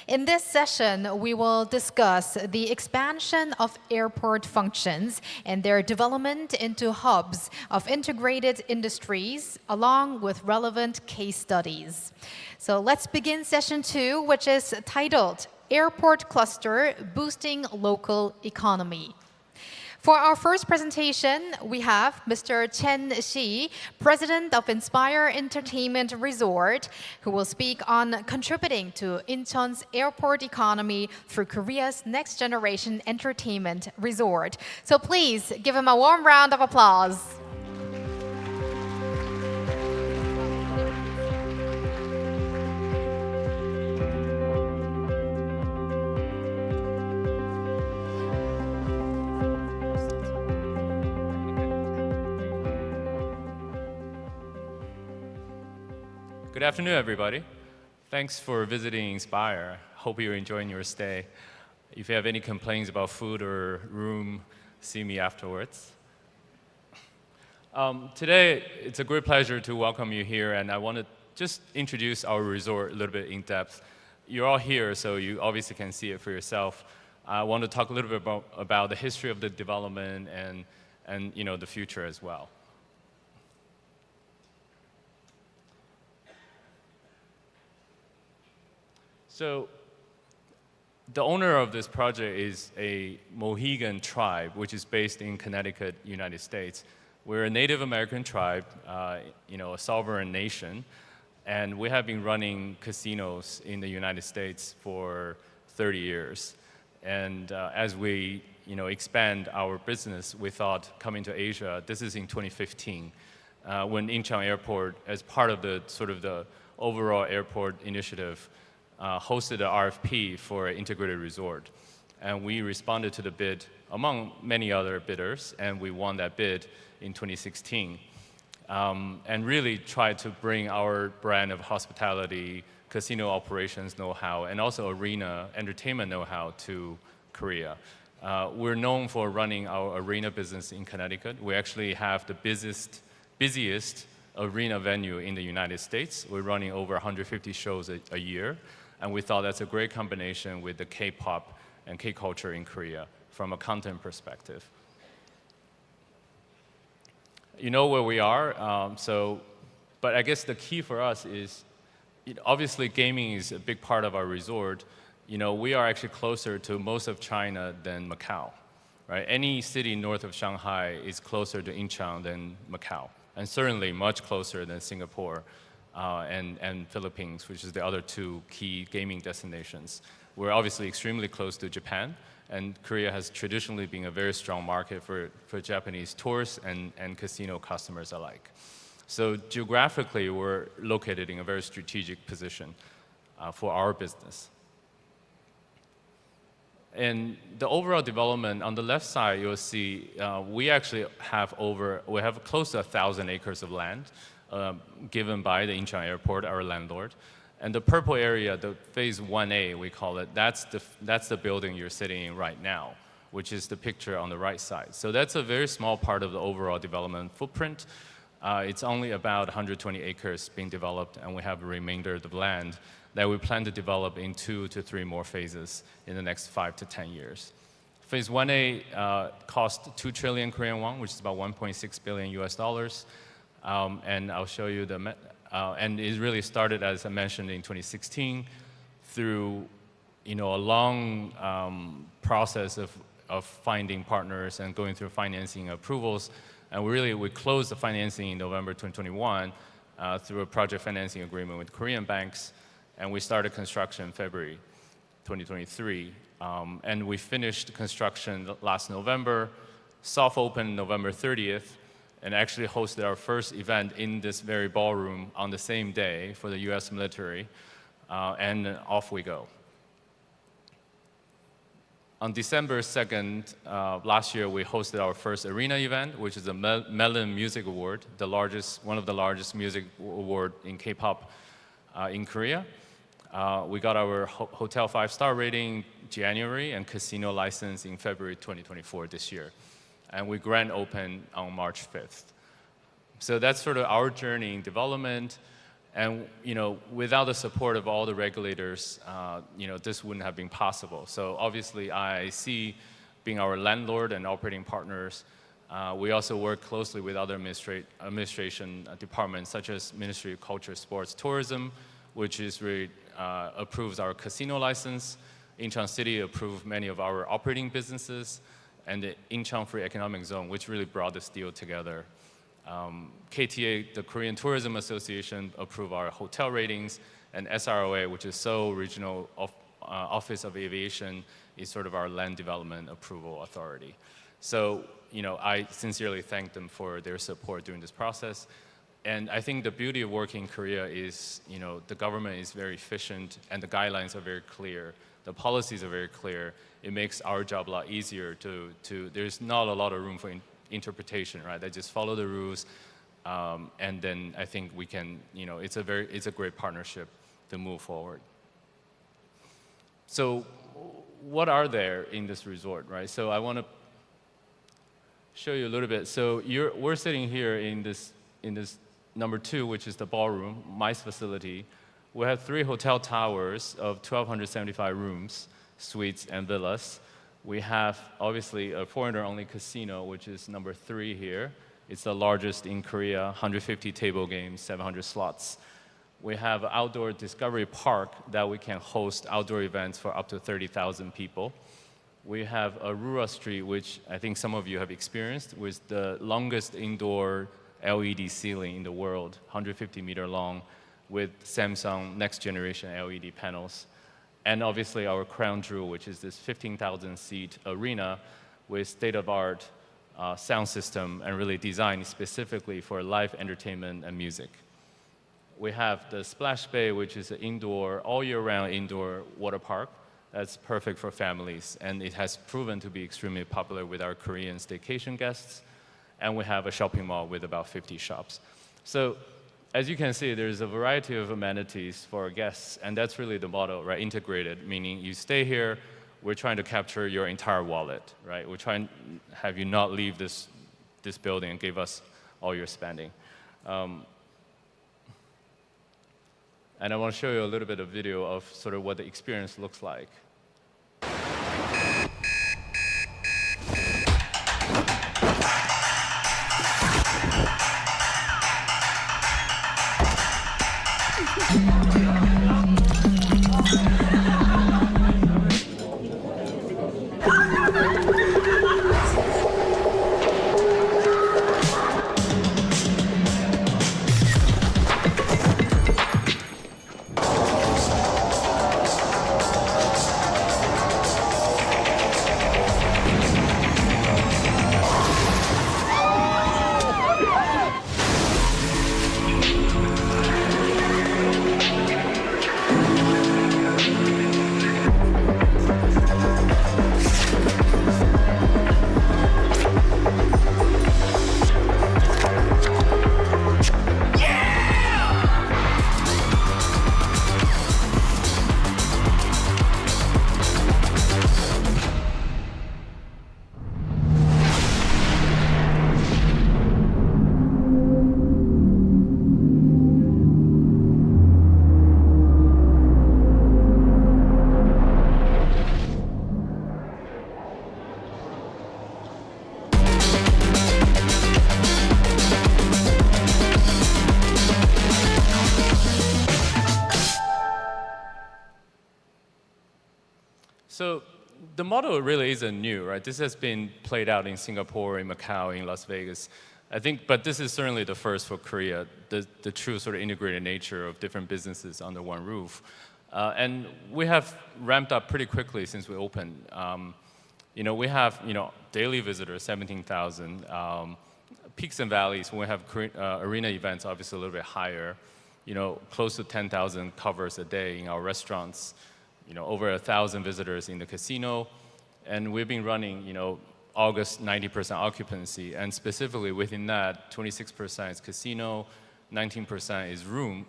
In this session, we will discuss the expansion of airport functions and their development into hubs of integrated industries, along with relevant case studies. So let's begin session 2, which is titled Airport Cluster Boosting Local Economy. For our first presentation, we have Mr. Chen Xi, President of Inspire Entertainment Resort, who will speak on contributing to Incheon's airport economy through Korea's next generation entertainment resort. So please give him a warm round of applause. Good afternoon, everybody. Thanks for visiting Inspire. Hope you're enjoying your stay. If you have any complaints about food or room, see me afterwards. Today, it's a great pleasure to welcome you here, and I want to just introduce our resort a little bit in depth. You're all here, so you obviously can see it for yourself. I want to talk a little bit about the history of the development and the future as well. So the owner of this project is a Mohegan tribe, which is based in Connecticut, United States. We're a Native American tribe, a sovereign nation, and we have been running casinos in the United States for 30 years. And as we expand our business, we thought coming to Asia, this is in 2015, when Incheon Airport, as part of the overall airport initiative, hosted an RFP for an integrated resort. And we responded to the bid among many other bidders, and we won that bid in 2016. And really tried to bring our brand of hospitality, casino operations know-how, and also arena entertainment know-how to Korea. We're known for running our arena business in Connecticut. We actually have the busiest arena venue in the United States. We're running over 150 shows a year. And we thought that's a great combination with the K-pop and K-culture in Korea from a content perspective. You know where we are, but I guess the key for us is, obviously gaming is a big part of our resort. We are actually closer to most of China than Macau, right? Any city north of Shanghai is closer to Incheon than Macau, and certainly much closer than Singapore. And Philippines, which is the other two key gaming destinations. We're obviously extremely close to Japan, and Korea has traditionally been a very strong market for Japanese tourists and casino customers alike. So geographically, we're located in a very strategic position for our business. And the overall development, on the left side, you'll see we actually have close to 1,000 acres of land, given by the Incheon Airport, our landlord. And the purple area, the phase 1A, we call it, that's the building you're sitting in right now, which is the picture on the right side. So that's a very small part of the overall development footprint. It's only about 120 acres being developed, and we have a remainder of the land that we plan to develop in 2 to 3 more phases in the next 5 to 10 years. Phase 1A cost 2 trillion Korean won, which is about 1.6 billion US dollars. And I'll show you and it really started, as I mentioned, in 2016 through a long process of finding partners and going through financing approvals. And we closed the financing in November 2021 through a project financing agreement with Korean banks, and we started construction in February 2023. And we finished construction last November, soft opened November 30th, and actually hosted our first event in this very ballroom on the same day for the US military, and off we go. On December 2nd, last year, we hosted our first arena event, which is the Melon Music Award, one of the largest music award in K-pop in Korea. We got our hotel 5-star rating January and casino license in February 2024 this year. and we grand opened on March 5th. So that's sort of our journey in development. And without the support of all the regulators, this wouldn't have been possible. So obviously, IIC, being our landlord and operating partners, we also work closely with other administration departments, such as Ministry of Culture, Sports, Tourism, which is really approves our casino license. Incheon City approved many of our operating businesses, and the Incheon Free Economic Zone, which really brought this deal together. KTA, the Korean Tourism Association, approved our hotel ratings, and SROA, which is Seoul Regional Office of Aviation, is sort of our land development approval authority. So, I sincerely thank them for their support during this process. And I think the beauty of working in Korea is, the government is very efficient, and the guidelines are very clear. The policies are very clear. It makes our job a lot easier there's not a lot of room for interpretation, right? They just follow the rules, and then I think we can, it's a great partnership to move forward. So, what are there in this resort, right? So I want to show you a little bit. So we're sitting here in this number 2, which is the ballroom, MICE facility. We have 3 hotel towers of 1,275 rooms, suites, and villas. We have, obviously, a foreigner-only casino, which is number 3 here. It's the largest in Korea, 150 table games, 700 slots. We have an outdoor discovery park that we can host outdoor events for up to 30,000 people. We have a Rura Street, which I think some of you have experienced, with the longest indoor LED ceiling in the world, 150-meter long, with Samsung next-generation LED panels. And obviously our crown jewel, which is this 15,000-seat arena with state-of-art sound system and really designed specifically for live entertainment and music. We have the Splash Bay, which is an indoor, all-year-round indoor water park that's perfect for families, and it has proven to be extremely popular with our Korean staycation guests. And we have a shopping mall with about 50 shops. So, as you can see, there's a variety of amenities for our guests, and that's really the motto, right? Integrated, meaning you stay here, we're trying to capture your entire wallet, right? We're trying to have you not leave this building and give us all your spending. And I want to show you a little bit of video of sort of what the experience looks like. So the model really isn't new, right? This has been played out in Singapore, in Macau, in Las Vegas. I think, but this is certainly the first for Korea, the true sort of integrated nature of different businesses under one roof. And we have ramped up pretty quickly since we opened. We have, daily visitors, 17,000. Peaks and valleys, when we have arena events, obviously a little bit higher. Close to 10,000 covers a day in our restaurants. Over 1,000 visitors in the casino. And we've been running, August 90% occupancy, and specifically within that, 26% is casino, 19%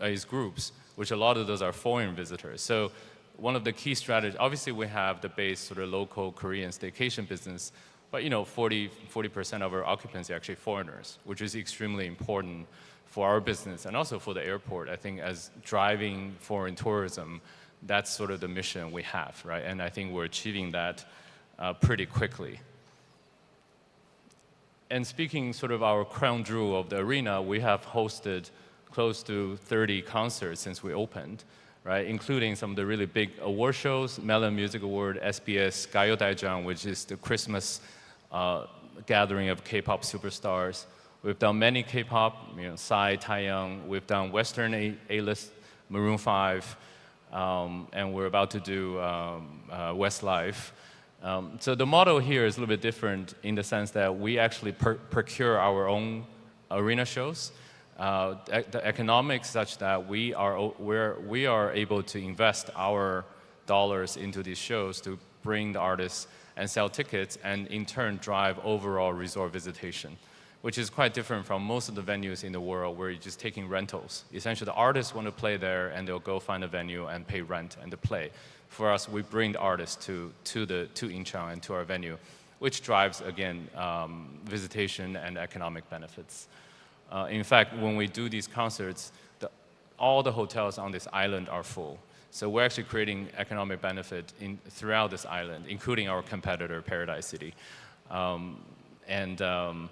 is groups, which a lot of those are foreign visitors. So one of the key strategies, obviously we have the base sort of local Korean staycation business, But 40% of our occupants are actually foreigners, which is extremely important for our business and also for the airport. I think as driving foreign tourism, that's sort of the mission we have, right? And I think we're achieving that pretty quickly. And speaking sort of our crown jewel of the arena, we have hosted close to 30 concerts since we opened, right? Including some of the really big award shows, Melon Music Award, SBS Gayo Daijang, which is the Christmas gathering of K-pop superstars. We've done many K-pop, Psy, Taeyang. We've done Western A-list, Maroon 5, and we're about to do Westlife. So the model here is a little bit different in the sense that we actually procure our own arena shows. The economics such that we are able to invest our dollars into these shows to bring the artists and sell tickets, and in turn drive overall resort visitation, which is quite different from most of the venues in the world where you're just taking rentals. Essentially, the artists want to play there, and they'll go find a venue and pay rent and to play. For us, we bring the artists to Incheon and to our venue, which drives, again, visitation and economic benefits. In fact, when we do these concerts, all the hotels on this island are full. So we're actually creating economic benefit throughout this island, including our competitor, Paradise City, and all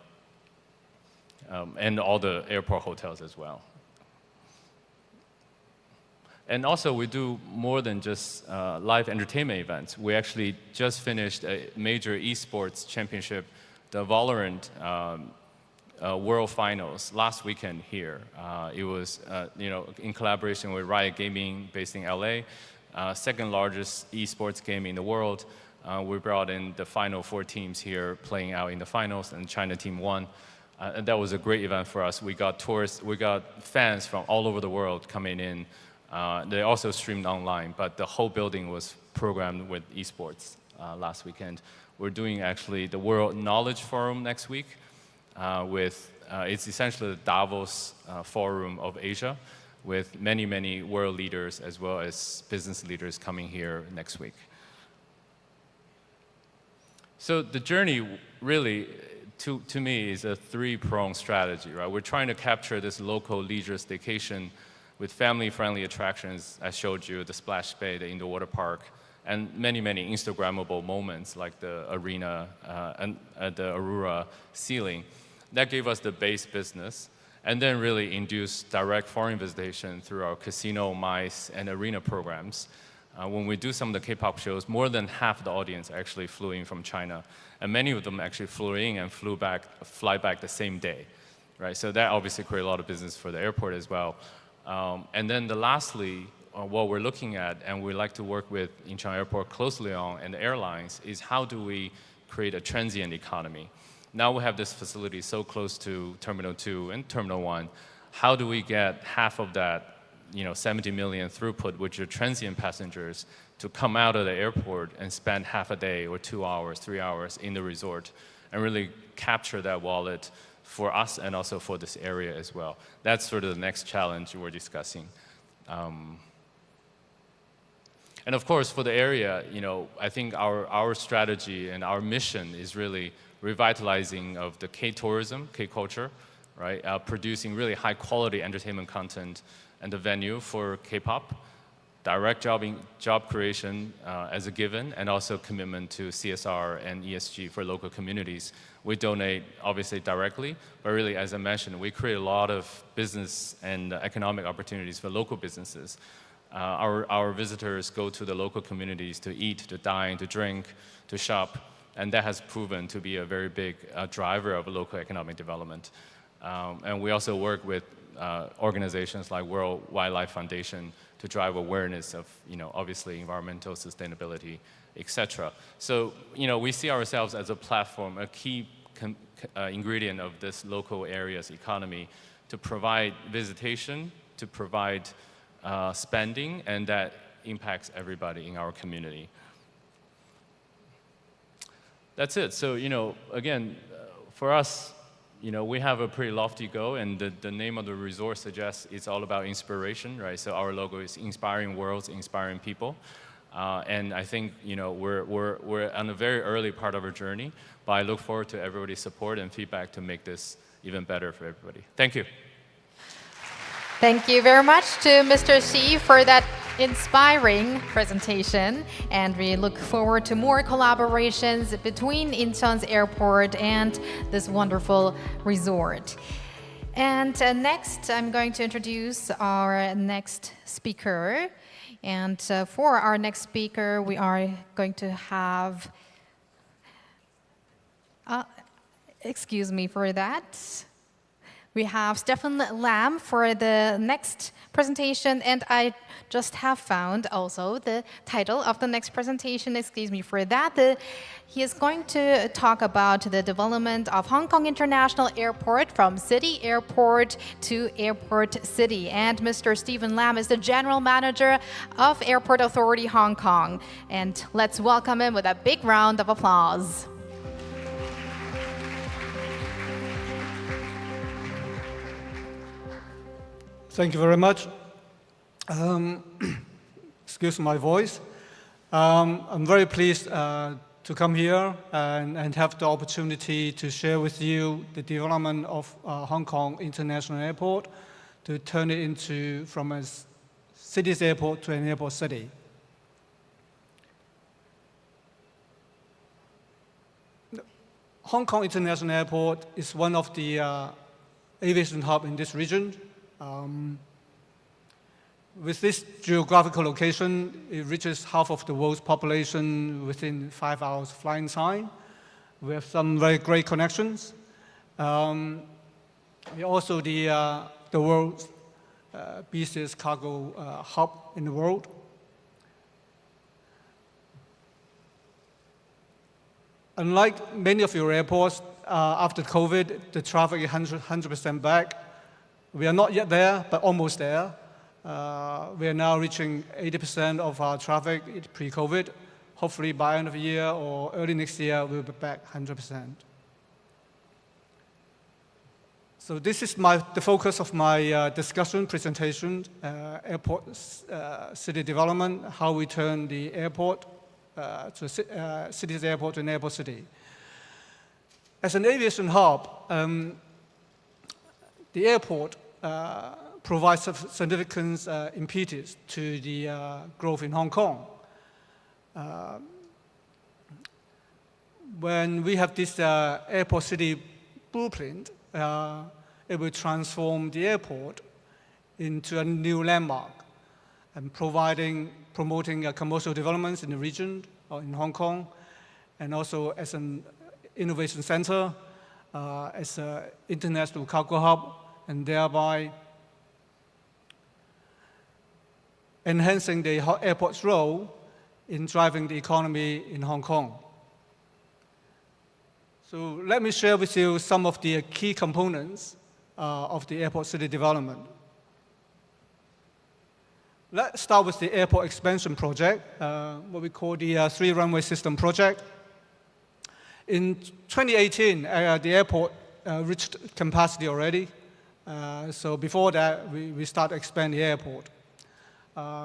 the airport hotels as well. And also, we do more than just live entertainment events. We actually just finished a major esports championship, the Valorant World Finals last weekend here. It was, in collaboration with Riot Gaming, based in LA, second largest esports game in the world. We brought in the final 4 teams here playing out in the finals, and China team won. And that was a great event for us. We got tourists, we got fans from all over the world coming in. They also streamed online, but the whole building was programmed with esports last weekend. We're doing actually the World Knowledge Forum next week. It's essentially the Davos Forum of Asia, with many, many world leaders as well as business leaders coming here next week. So the journey really, to me, is a 3-pronged strategy, right? We're trying to capture this local leisure staycation with family-friendly attractions. I showed you the Splash Bay, the indoor water park, and many, many Instagrammable moments like the arena and the Aurora ceiling. That gave us the base business, and then really induced direct foreign visitation through our casino, MICE, and arena programs. When we do some of the K-pop shows, more than half the audience actually flew in from China, and many of them actually flew in and fly back the same day, right? So that obviously created a lot of business for the airport as well. And then lastly, what we're looking at, and we like to work with Incheon Airport closely on, and the airlines, is how do we create a transient economy? Now we have this facility so close to Terminal 2 and Terminal 1. How do we get half of that, 70 million throughput, which are transient passengers, to come out of the airport and spend half a day or 2 hours, 3 hours in the resort, and really capture that wallet for us and also for this area as well? That's sort of the next challenge we're discussing. And of course, for the area, I think our strategy and our mission is really revitalizing of the K-tourism, K-culture, right? Producing really high-quality entertainment content and the venue for K-pop, direct job creation as a given, and also commitment to CSR and ESG for local communities. We donate, obviously, directly, but really, as I mentioned, we create a lot of business and economic opportunities for local businesses. Our visitors go to the local communities to eat, to dine, to drink, to shop, and that has proven to be a very big driver of local economic development. And we also work with organizations like World Wildlife Foundation to drive awareness of, obviously environmental sustainability, etc. So, we see ourselves as a platform, a key ingredient of this local area's economy to provide visitation, to provide spending, and that impacts everybody in our community. That's it. So, again, for us, we have a pretty lofty goal, and the name of the resort suggests it's all about inspiration, right? So our logo is inspiring worlds, inspiring people. And I think we're on a very early part of our journey, but I look forward to everybody's support and feedback to make this even better for everybody. Thank you. Thank you very much to Mr. Xi for that inspiring presentation, and we look forward to more collaborations between Incheon's airport and this wonderful resort. And next, I'm going to introduce our next speaker. And for our next speaker, we are going to have, excuse me for that. We have Stefan Lam for the next presentation, and I just have found also the title of the next presentation, excuse me for that. He is going to talk about the development of Hong Kong International Airport from city airport to airport city. And Mr. Stephen Lam is the General Manager of Airport Authority Hong Kong. And let's welcome him with a big round of applause. Thank you very much. Excuse my voice. I'm very pleased to come here and have the opportunity to share with you the development of Hong Kong International Airport to turn it into from a city's airport to an airport city. Hong Kong International Airport is one of the aviation hubs in this region. With this geographical location, it reaches half of the world's population within 5 hours flying time. We have some very great connections. We're also the world's busiest cargo hub in the world. Unlike many of your airports, after COVID, the traffic is 100% back. We are not yet there, but almost there. We are now reaching 80% of our traffic pre-COVID. Hopefully by end of the year or early next year, we'll be back 100%. So this is the focus of my discussion presentation, airport city development, how we turn the airport to city's airport to an airport city. As an aviation hub, the airport provides significant impetus to the growth in Hong Kong. When we have this airport city blueprint, it will transform the airport into a new landmark and promoting commercial developments in the region or in Hong Kong, and also as an innovation center, as an international cargo hub, and thereby enhancing the airport's role in driving the economy in Hong Kong. So let me share with you some of the key components of the airport city development. Let's start with the airport expansion project, what we call the three-runway system project. In 2018, the airport reached capacity already. So before that, we started expanding the airport.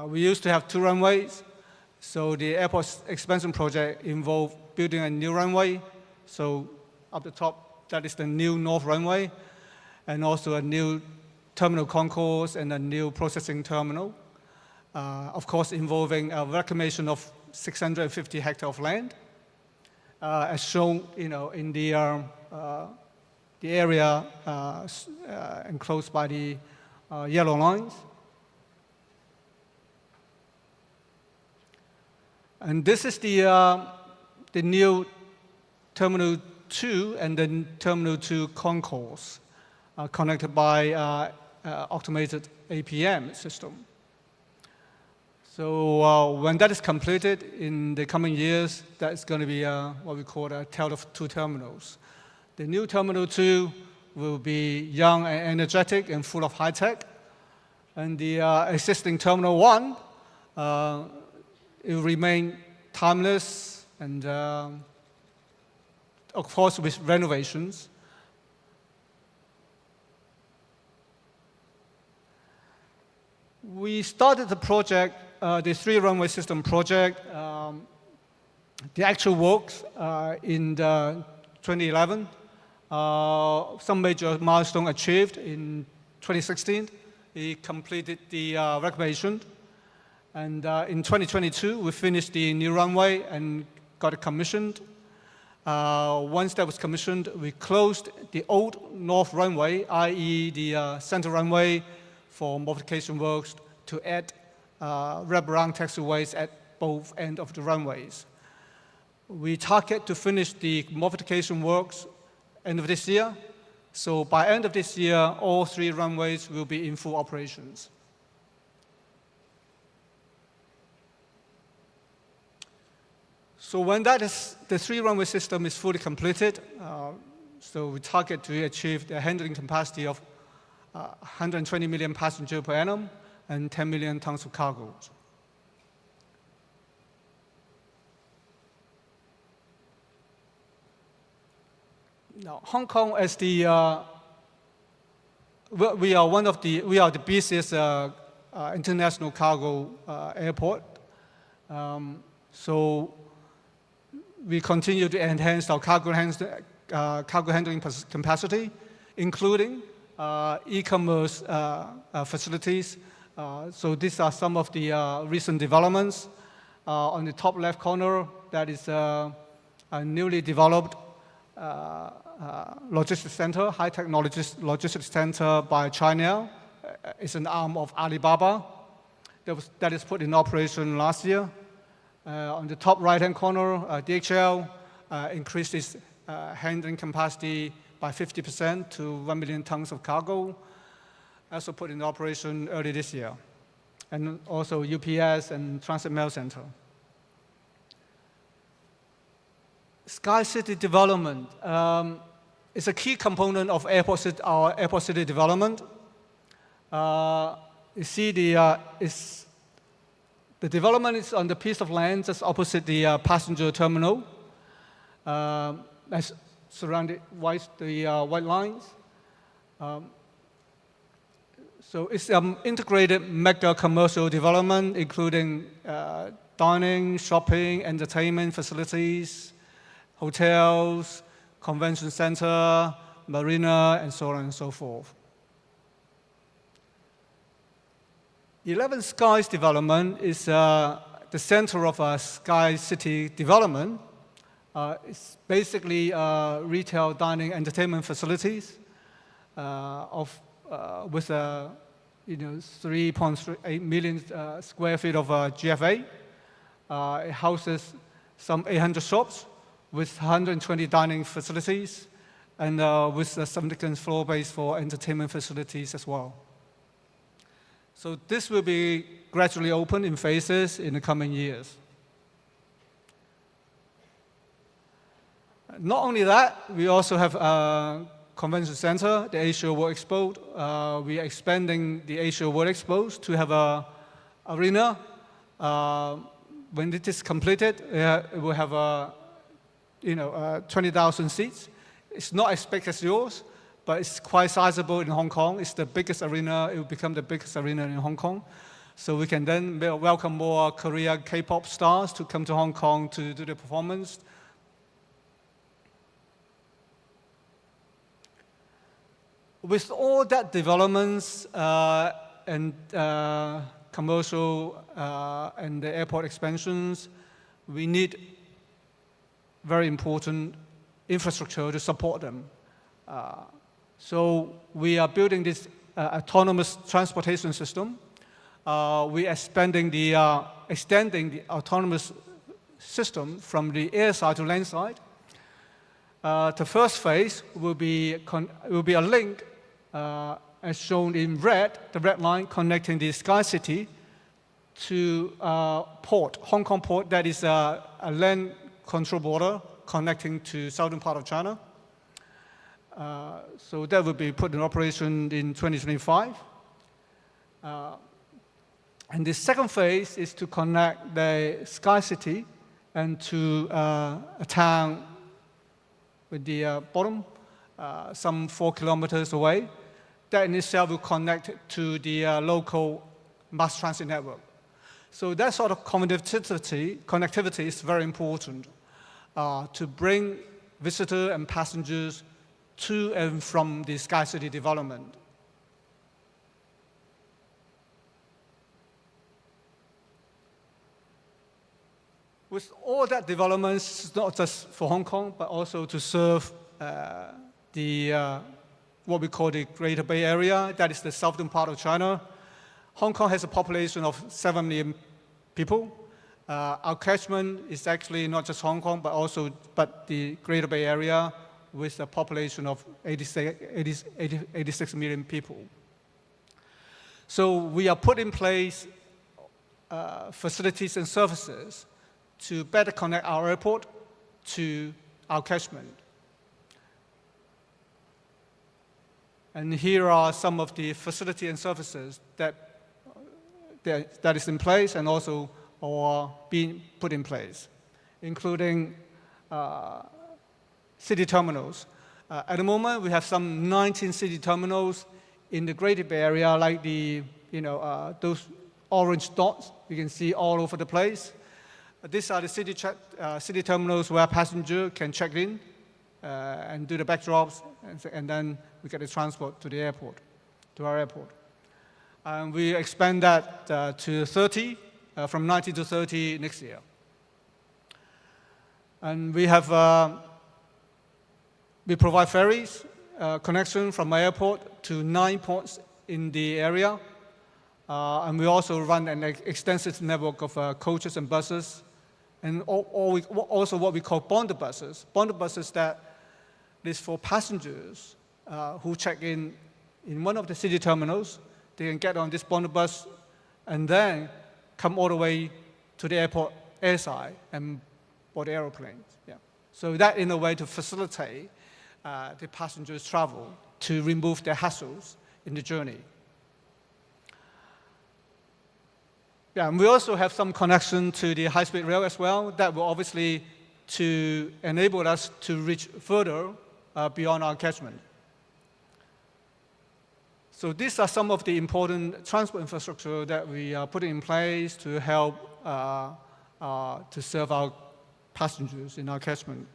We used to have 2 runways. So the airport expansion project involved building a new runway. So up the top, that is the new north runway, and also a new terminal concourse and a new processing terminal. Of course, involving a reclamation of 650 hectares of land, as shown, in the area enclosed by the yellow lines. And this is the new Terminal 2 and the Terminal 2 concourse connected by automated APM system. So when that is completed in the coming years, that is going to be what we call a tale of 2 terminals. The new Terminal 2 will be young and energetic and full of high tech. And the existing Terminal 1 it will remain timeless and, of course, with renovations. We started the project the three-runway system project, the actual works in 2011, some major milestone achieved in 2016. We completed the reclamation. And in 2022, we finished the new runway and got it commissioned. Once that was commissioned, we closed the old north runway, i.e. the center runway, for modification works to add wraparound taxiways at both ends of the runways. We target to finish the modification works end of this year. So by end of this year, all three runways will be in full operations. So when the three-runway system is fully completed, so we target to achieve the handling capacity of 120 million passengers per annum and 10 million tons of cargo. Now, Hong Kong as the we are the busiest international cargo airport. So we continue to enhance our cargo handling capacity, including e-commerce facilities. So these are some of the recent developments. On the top left corner, that is a newly developed logistics center, high-tech logistics center by China. It's an arm of Alibaba that is put in operation last year. On the top right-hand corner, DHL increased its handling capacity by 50% to 1 million tons of cargo, also put in operation early this year. And also UPS and Transit Mail Center. Sky City development is a key component of our airport city development. You see the development is on the piece of land just opposite the passenger terminal, as surrounded by the white lines. So it's an integrated mega commercial development, including dining, shopping, entertainment facilities, hotels, convention center, marina, and so on and so forth. 11 Skies development is the center of a Sky City development. It's basically retail, dining, entertainment facilities with 3.8 million square feet of GFA. It houses some 800 shops with 120 dining facilities and with a significant floor base for entertainment facilities as well. So this will be gradually open in phases in the coming years. Not only that, we also have a convention center, the Asia World Expo. We are expanding the Asia World Expo to have an arena. When it is completed, it will have 20,000 seats. It's not as big as yours, but it's quite sizable in Hong Kong. It's the biggest arena. It will become the biggest arena in Hong Kong. So we can then welcome more Korean K-pop stars to come to Hong Kong to do the performance. With all that developments and commercial and the airport expansions, we need very important infrastructure to support them. So we are building this autonomous transportation system. We are extending the autonomous system from the air side to land side. The first phase will be a link, as shown in red, the red line connecting the Sky City to port, Hong Kong port, that is a land control border connecting to southern part of China. So that will be put in operation in 2025. And the second phase is to connect the Sky City and to a town with the bottom, some 4 kilometers away. That in itself will connect to the local mass transit network. So that sort of connectivity is very important to bring visitors and passengers to and from the Sky City development. With all that development, it's not just for Hong Kong, but also to serve what we call the Greater Bay Area, that is the southern part of China. Hong Kong has a population of 7 million people. Our catchment is actually not just Hong Kong, but the Greater Bay Area with a population of 86 million people. So we are put in place facilities and services to better connect our airport to our catchment. And here are some of the facility and services that is in place and also are being put in place, including city terminals. At the moment, we have some 19 city terminals in the Greater Bay Area, like those orange dots you can see all over the place. These are the city terminals where passengers can check in and do the backdrops, and then we get the transport to the airport, to our airport. And we expand that to 30, from 90 to 30 next year. And we provide ferries connection from my airport to 9 ports in the area. And we also run an extensive network of coaches and buses, and also what we call bonded buses. Bonded buses that is for passengers who check in one of the city terminals. They can get on this bonded bus and then come all the way to the airport airside and board the aeroplanes. Yeah. So that in a way to facilitate the passengers' travel, to remove their hassles in the journey. Yeah, and we also have some connection to the high-speed rail as well. That will obviously to enable us to reach further beyond our catchment. So these are some of the important transport infrastructure that we are putting in place to help to serve our passengers in our catchment.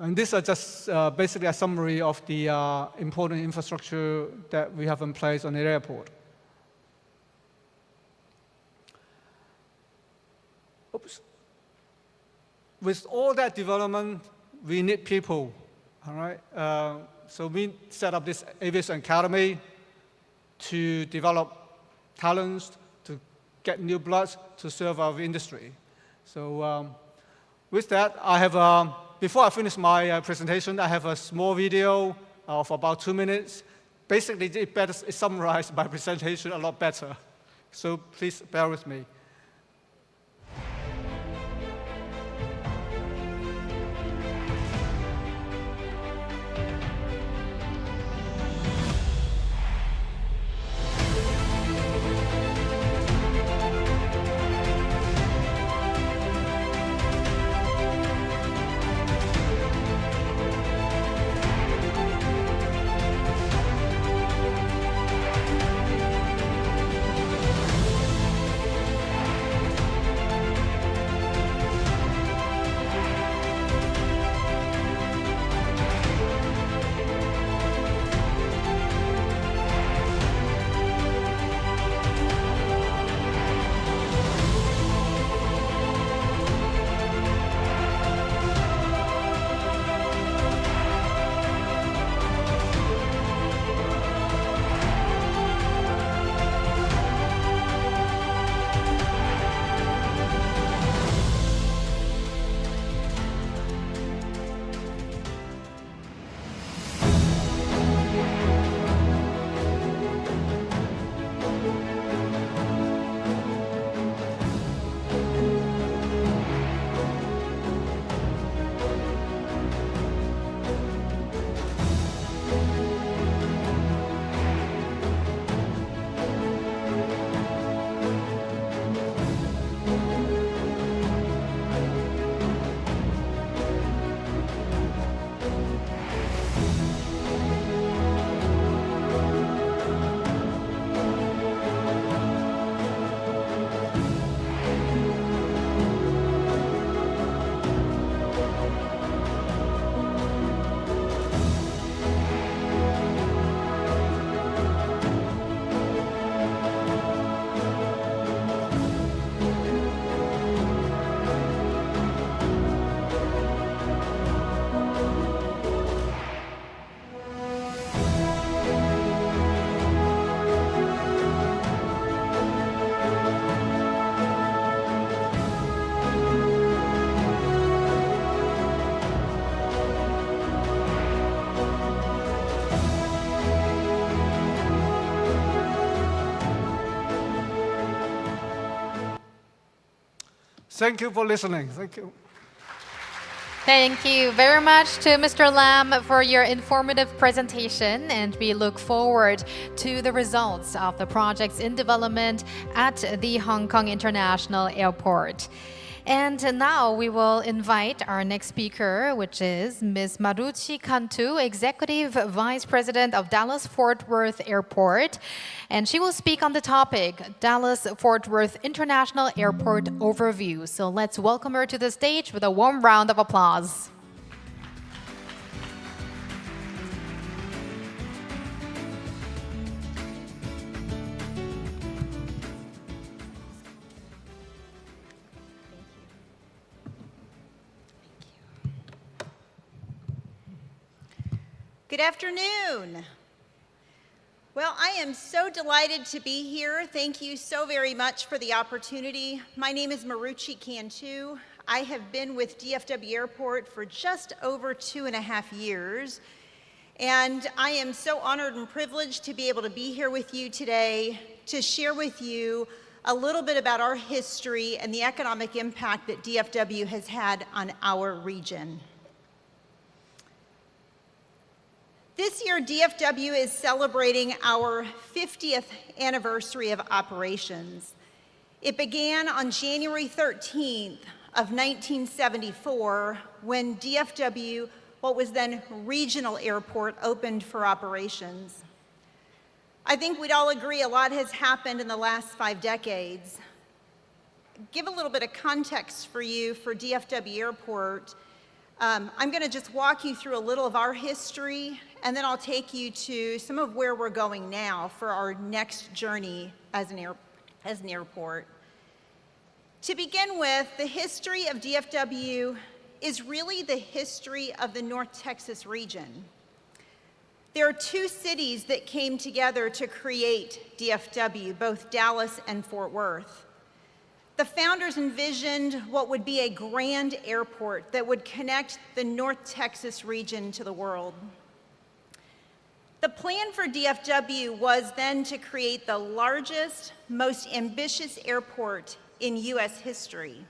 And these are just basically a summary of the important infrastructure that we have in place on the airport. Oops. With all that development, we need people, all right? So we set up this Aviation Academy to develop talents, to get new blood to serve our industry. So with that, I have, before I finish my presentation, I have a small video of about 2 minutes. Basically, it summarized my presentation a lot better. So please bear with me. Thank you for listening. Thank you. Thank you very much to Mr. Lam for your informative presentation, and we look forward to the results of the projects in development at the Hong Kong International Airport. And now we will invite our next speaker, which is Ms. Maruchi Kantu, Executive Vice President of Dallas-Fort Worth Airport. And she will speak on the topic, Dallas-Fort Worth International Airport Overview. So let's welcome her to the stage with a warm round of applause. Good afternoon. Well, I am so delighted to be here. Thank you so very much for the opportunity. My name is Maruchi Kantu. I have been with DFW Airport for just over 2.5 years. And I am so honored and privileged to be able to be here with you today to share with you a little bit about our history and the economic impact that DFW has had on our region. This year, DFW is celebrating our 50th anniversary of operations. It began on January 13th of 1974 when DFW, what was then Regional Airport, opened for operations. I think we'd all agree a lot has happened in the last 5 decades. Give a little bit of context for you for DFW Airport. I'm going to just walk you through a little of our history, and then I'll take you to some of where we're going now for our next journey as an airport. To begin with, the history of DFW is really the history of the North Texas region. There are 2 cities that came together to create DFW, both Dallas and Fort Worth. The founders envisioned what would be a grand airport that would connect the North Texas region to the world. The plan for DFW was then to create the largest, most ambitious airport in U.S. history.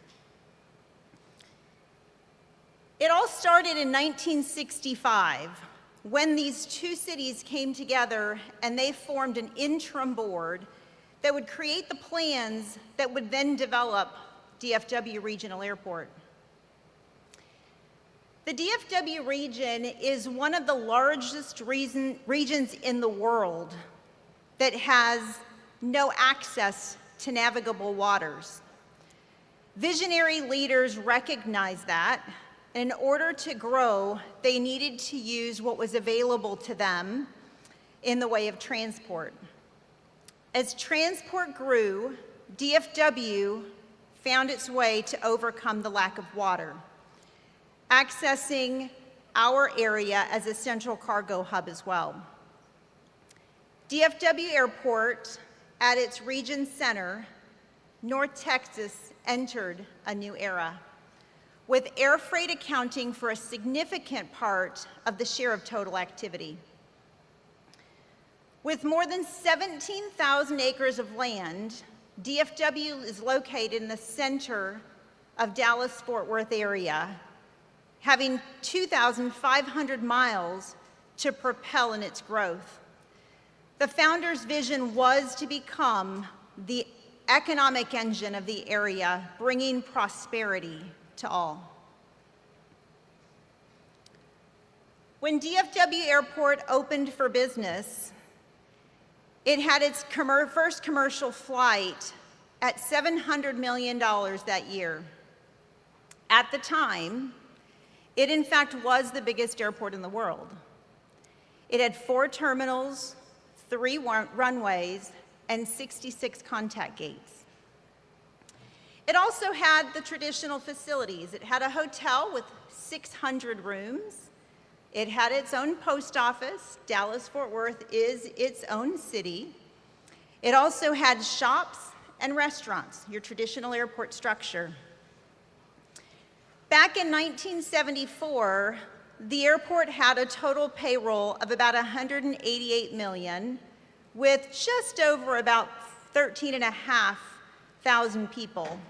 It all started in 1965 when these 2 cities came together and they formed an interim board that would create the plans that would then develop DFW Regional Airport. The DFW region is one of the largest regions in the world that has no access to navigable waters. Visionary leaders recognized that. In order to grow, they needed to use what was available to them in the way of transport. As transport grew, DFW found its way to overcome the lack of water, accessing our area as a central cargo hub as well. DFW Airport, at its region center, North Texas entered a new era, with air freight accounting for a significant part of the share of total activity. With more than 17,000 acres of land, DFW is located in the center of Dallas-Fort Worth area, having 2,500 miles to propel in its growth. The founders' vision was to become the economic engine of the area, bringing prosperity to all. When DFW Airport opened for business, it had its first commercial flight at $700 million that year. At the time, it in fact was the biggest airport in the world. It had 4 terminals, 3 runways, and 66 contact gates. It also had the traditional facilities. It had a hotel with 600 rooms. It had its own post office. Dallas-Fort Worth is its own city. It also had shops and restaurants, your traditional airport structure. Back in 1974, the airport had a total payroll of about $188 million, with just over about 13,500 people.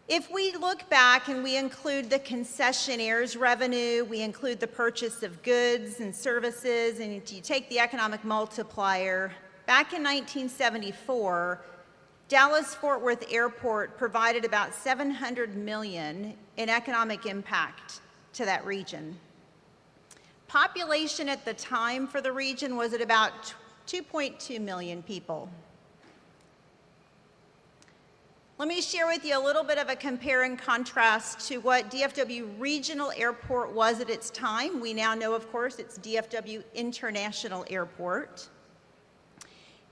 If we look back and we include the concessionaires revenue, we include the purchase of goods and services, and you take the economic multiplier, back in 1974, Dallas-Fort Worth Airport provided about $700 million in economic impact to that region. Population at the time for the region was at about 2.2 million people. Let me share with you a little bit of a compare and contrast to what DFW Regional Airport was at its time. We now know, of course, it's DFW International Airport.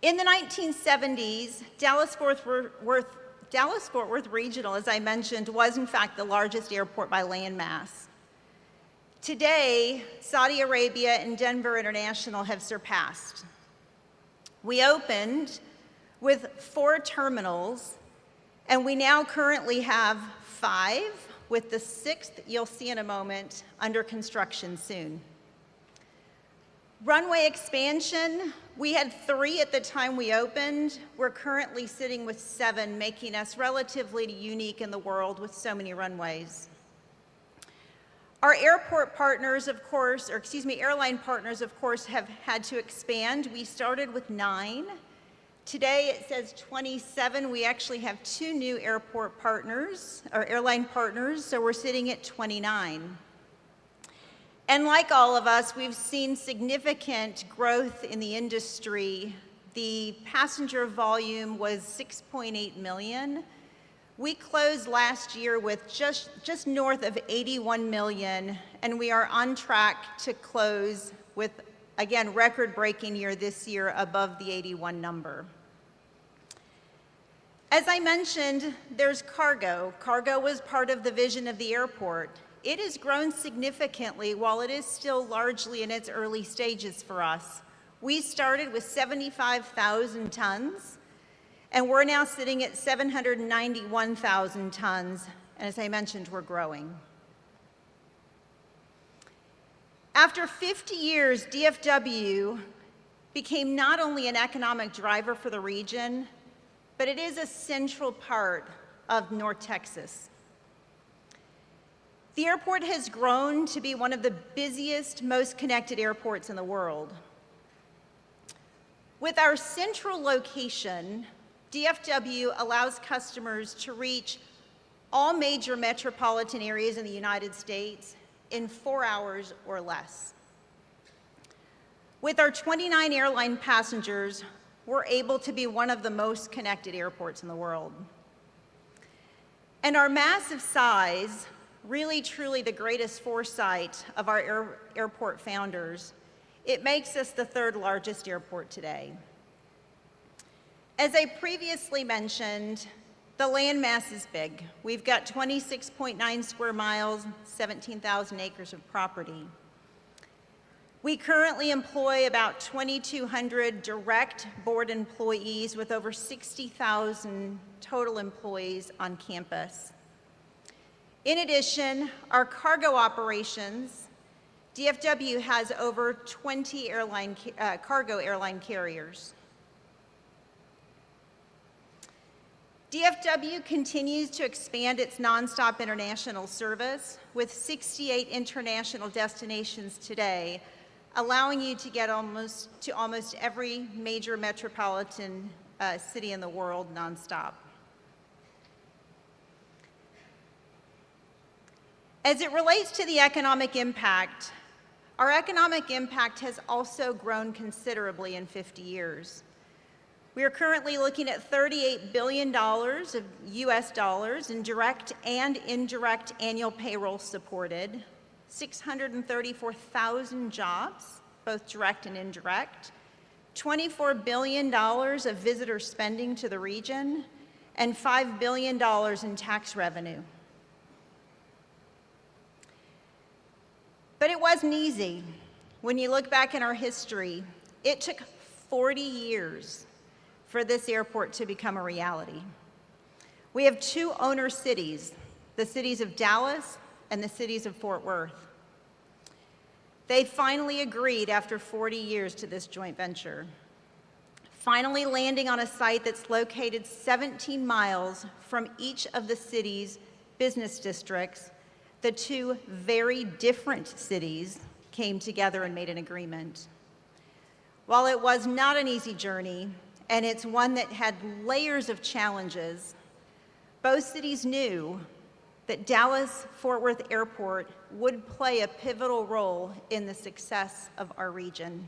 In the 1970s, Dallas-Fort Worth Regional, as I mentioned, was in fact the largest airport by landmass. Today, Saudi Arabia and Denver International have surpassed. We opened with 4 terminals, and we now currently have 5, with the 6th, you'll see in a moment, under construction soon. Runway expansion, we had 3 at the time we opened. We're currently sitting with 7, making us relatively unique in the world with so many runways. Our airport partners, of course, airline partners, of course, have had to expand. We started with 9. Today it says 27. We actually have 2 new airport partners, or airline partners, so we're sitting at 29. And like all of us, we've seen significant growth in the industry. The passenger volume was 6.8 million. We closed last year with just north of 81 million, and we are on track to close with, again, record-breaking year this year above the 81 number. As I mentioned, there's cargo. Cargo was part of the vision of the airport. It has grown significantly while it is still largely in its early stages for us. We started with 75,000 tons, and we're now sitting at 791,000 tons. And as I mentioned, we're growing. After 50 years, DFW became not only an economic driver for the region, but it is a central part of North Texas. The airport has grown to be one of the busiest, most connected airports in the world. With our central location, DFW allows customers to reach all major metropolitan areas in the United States in 4 hours or less. With our 29 airline passengers, we're able to be one of the most connected airports in the world. And our massive size, really truly the greatest foresight of our airport founders, it makes us the 3rd largest airport today. As I previously mentioned, the landmass is big. We've got 26.9 square miles, 17,000 acres of property. We currently employ about 2,200 direct board employees with over 60,000 total employees on campus. In addition, our cargo operations, DFW has over 20 cargo airline carriers. DFW continues to expand its nonstop international service with 68 international destinations today, allowing you to get to almost every major metropolitan city in the world nonstop. As it relates to the economic impact, our economic impact has also grown considerably in 50 years. We are currently looking at $38 billion of US dollars in direct and indirect annual payroll supported, 634,000 jobs, both direct and indirect, $24 billion of visitor spending to the region, and $5 billion in tax revenue. But it wasn't easy. When you look back in our history, it took 40 years for this airport to become a reality. We have 2 owner cities, the cities of Dallas and the cities of Fort Worth. They finally agreed after 40 years to this joint venture. finally landing on a site that's located 17 miles from each of the city's business districts, the two very different cities came together and made an agreement. While it was not an easy journey, and it's one that had layers of challenges, both cities knew that Dallas-Fort Worth Airport would play a pivotal role in the success of our region.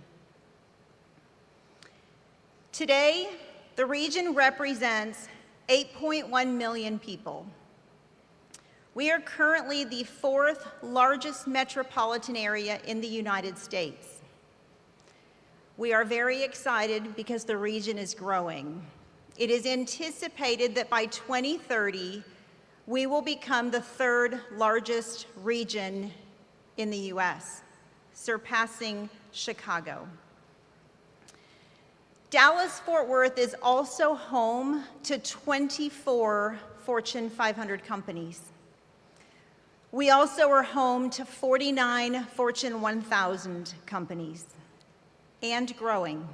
Today, the region represents 8.1 million people. We are currently the 4th largest metropolitan area in the United States. We are very excited because the region is growing. It is anticipated that by 2030, we will become the 3rd largest region in the US, surpassing Chicago. Dallas-Fort Worth is also home to 24 Fortune 500 companies. We also are home to 49 Fortune 1000 companies, and growing.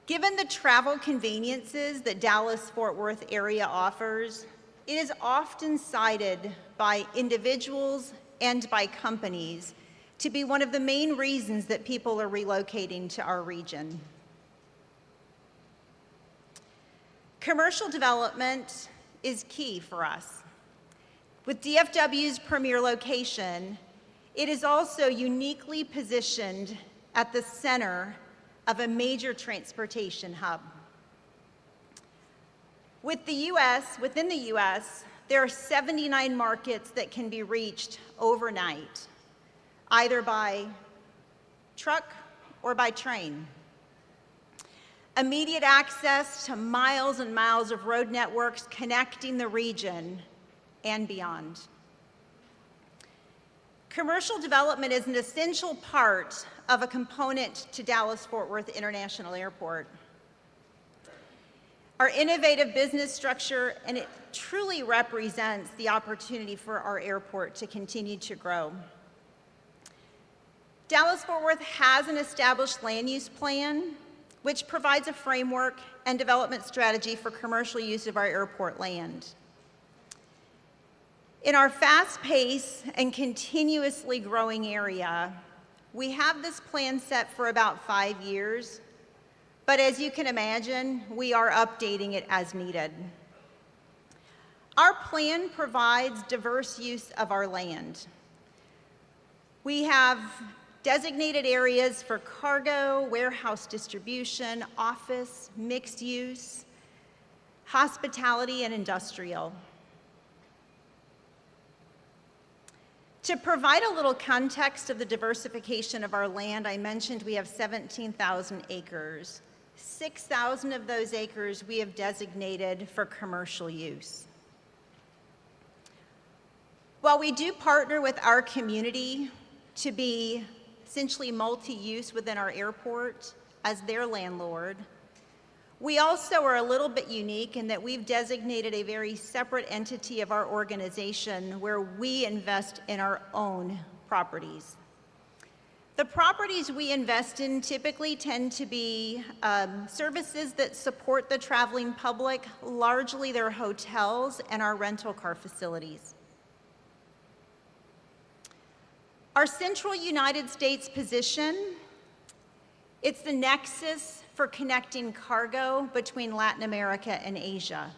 Given the travel conveniences that Dallas-Fort Worth area offers, it is often cited by individuals and by companies to be one of the main reasons that people are relocating to our region. Commercial development is key for us. With DFW's premier location, it is also uniquely positioned at the center of a major transportation hub. Within the US, there are 79 markets that can be reached overnight, either by truck or by train. Immediate access to miles and miles of road networks connecting the region and beyond. Commercial development is an essential part of a component to Dallas-Fort Worth International Airport. Our innovative business structure, and it truly represents the opportunity for our airport to continue to grow. Dallas-Fort Worth has an established land use plan, which provides a framework and development strategy for commercial use of our airport land. In our fast-paced and continuously growing area, we have this plan set for about 5 years, but as you can imagine, we are updating it as needed. Our plan provides diverse use of our land. We have designated areas for cargo, warehouse distribution, office, mixed use, hospitality, and industrial. To provide a little context of the diversification of our land, I mentioned we have 17,000 acres. 6,000 of those acres we have designated for commercial use. While we do partner with our community to be essentially multi-use within our airport as their landlord, we also are a little bit unique in that we've designated a very separate entity of our organization where we invest in our own properties. The properties we invest in typically tend to be services that support the traveling public. Largely they're hotels and our rental car facilities. Our central United States position, it's the nexus for connecting cargo between Latin America and Asia.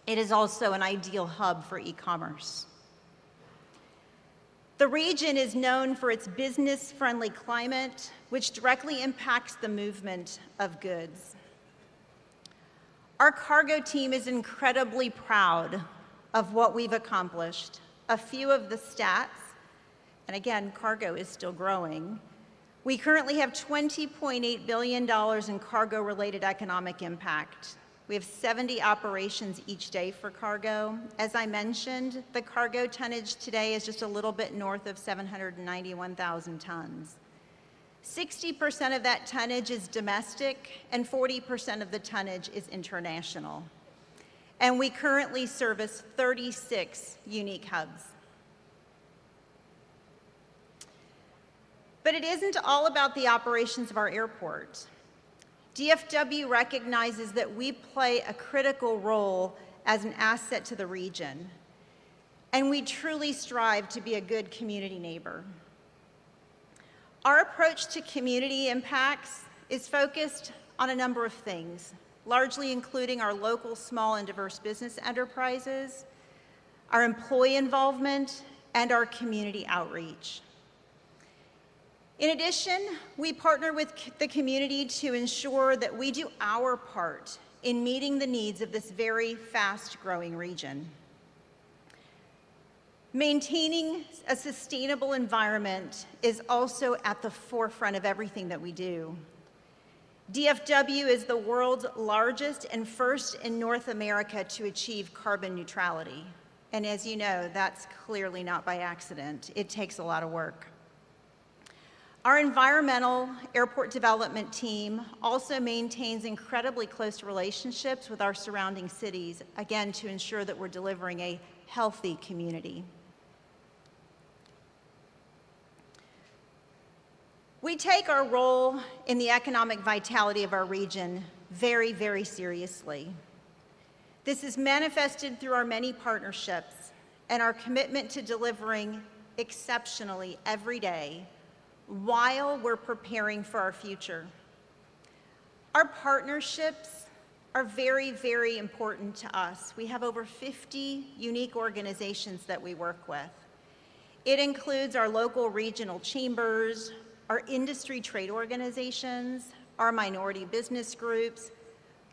It is also an ideal hub for e-commerce. The region is known for its business-friendly climate, which directly impacts the movement of goods. Our cargo team is incredibly proud of what we've accomplished. A few of the stats, and again, cargo is still growing. We currently have $20.8 billion in cargo-related economic impact. We have 70 operations each day for cargo. As I mentioned, the cargo tonnage today is just a little bit north of 791,000 tons. 60% of that tonnage is domestic, and 40% of the tonnage is international. And we currently service 36 unique hubs. But it isn't all about the operations of our airport. DFW recognizes that we play a critical role as an asset to the region, and we truly strive to be a good community neighbor. Our approach to community impacts is focused on a number of things, largely including our local small and diverse business enterprises, our employee involvement, and our community outreach. In addition, we partner with the community to ensure that we do our part in meeting the needs of this very fast-growing region. Maintaining a sustainable environment is also at the forefront of everything that we do. DFW is the world's largest and first in North America to achieve carbon neutrality. And as you know, that's clearly not by accident. It takes a lot of work. Our environmental airport development team also maintains incredibly close relationships with our surrounding cities, again, to ensure that we're delivering a healthy community. We take our role in the economic vitality of our region very, very seriously. This is manifested through our many partnerships and our commitment to delivering exceptionally every day while we're preparing for our future. Our partnerships are very, very important to us. We have over 50 unique organizations that we work with. It includes our local regional chambers, our industry trade organizations, our minority business groups,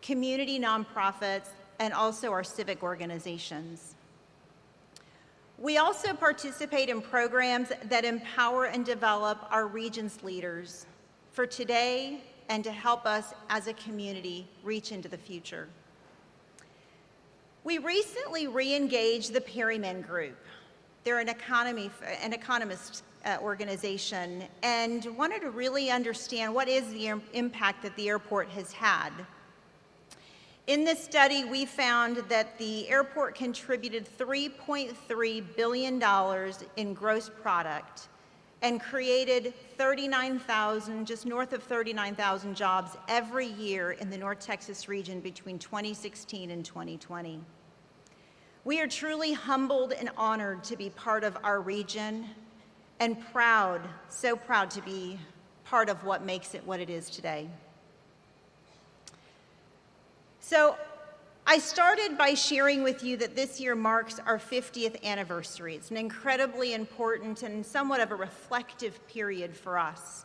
community nonprofits, and also our civic organizations. We also participate in programs that empower and develop our region's leaders for today and to help us as a community reach into the future. We recently re-engaged the Perryman Group. They're an economist organization, and wanted to really understand what is the impact that the airport has had. In this study, we found that the airport contributed $3.3 billion in gross product and created 39,000, just north of 39,000 jobs every year in the North Texas region between 2016 and 2020. We are truly humbled and honored to be part of our region and proud, so proud to be part of what makes it what it is today. So I started by sharing with you that this year marks our 50th anniversary. It's an incredibly important and somewhat of a reflective period for us.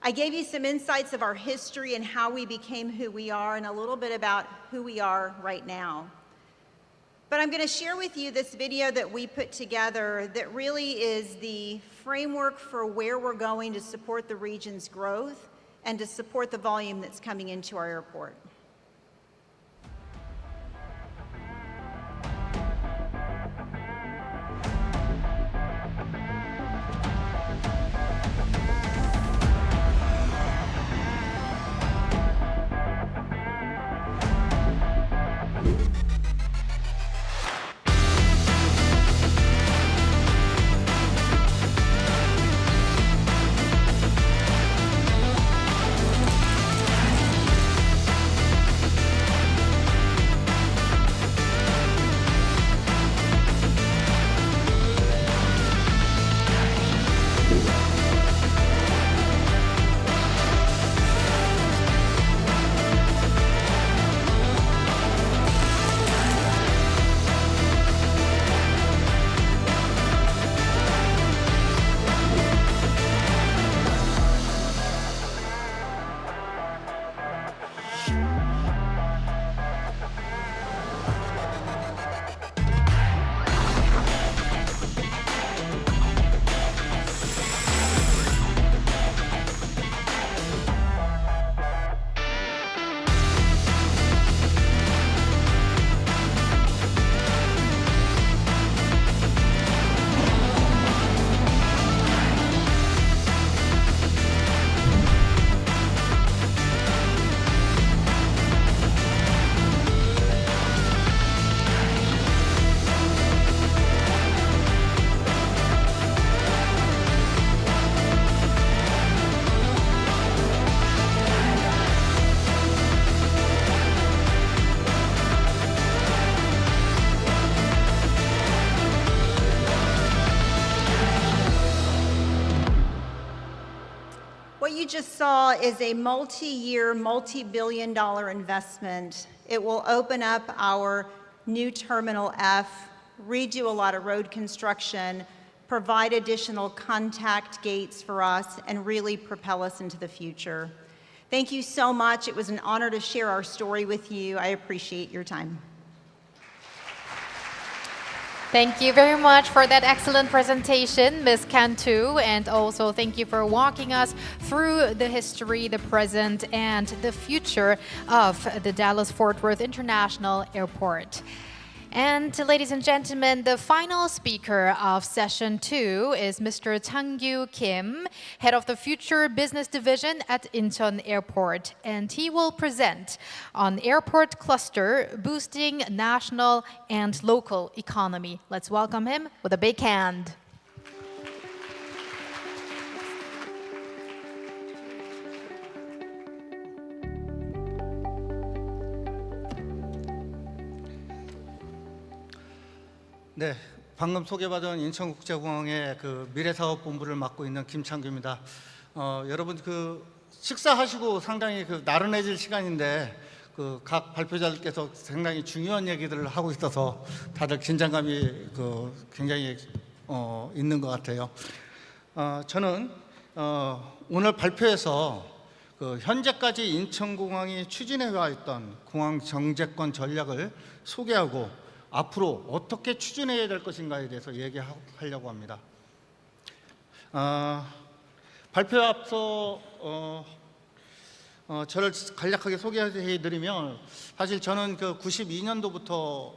I gave you some insights of our history and how we became who we are, and a little bit about who we are right now. But I'm going to share with you this video that we put together that really is the framework for where we're going to support the region's growth and to support the volume that's coming into our airport. saw is a multi-year, multi-billion-dollar investment. It will open up our new Terminal F, redo a lot of road construction, provide additional contact gates for us, and really propel us into the future. Thank you so much. It was an honor to share our story with you. I appreciate your time. Thank you very much for that excellent presentation, Ms. Cantu, and also thank you for walking us through the history, the present, and the future of the Dallas-Fort Worth International Airport. And ladies and gentlemen, the final speaker of session 2 is Mr. Chang-gyu Kim, head of the Future Business Division at Incheon Airport, and he will present on airport cluster boosting national and local economy. Let's welcome him with a big hand. 네, 방금 소개받은 인천국제공항의 그 미래사업본부를 맡고 있는 김창규입니다. 여러분 그 식사하시고 상당히 그 나른해질 시간인데 그 각 발표자들께서 상당히 중요한 얘기들을 하고 있어서 다들 긴장감이 그 굉장히 있는 것 같아요. 저는 오늘 발표에서 그 현재까지 인천공항이 추진해 왔던 공항 정제권 전략을 소개하고 앞으로 어떻게 추진해야 될 것인가에 대해서 얘기하려고 합니다. 발표에 앞서 저를 간략하게 소개해드리면 사실 저는 그 92년도부터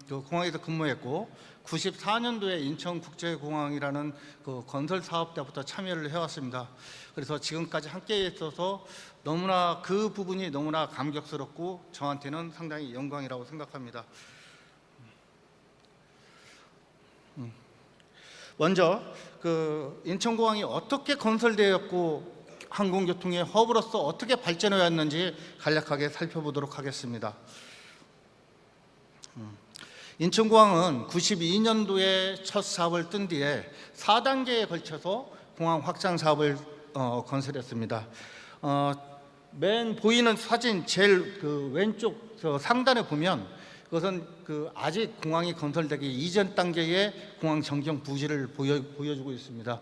그 공항에서 근무했고 94년도에 인천국제공항이라는 그 건설 사업 때부터 참여를 해왔습니다. 그래서 지금까지 함께 있어서 너무나 그 부분이 너무나 감격스럽고 저한테는 상당히 영광이라고 생각합니다. 먼저 그 인천공항이 어떻게 건설되었고 항공교통의 허브로서 어떻게 발전해 왔는지 간략하게 살펴보도록 하겠습니다. 인천공항은 92년도에 첫 사업을 뜬 뒤에 4단계에 걸쳐서 공항 확장 사업을 건설했습니다. 맨 보이는 사진 제일 그 왼쪽 상단에 보면 그것은 그 아직 공항이 건설되기 이전 단계의 공항 전경 부지를 보여주고 있습니다.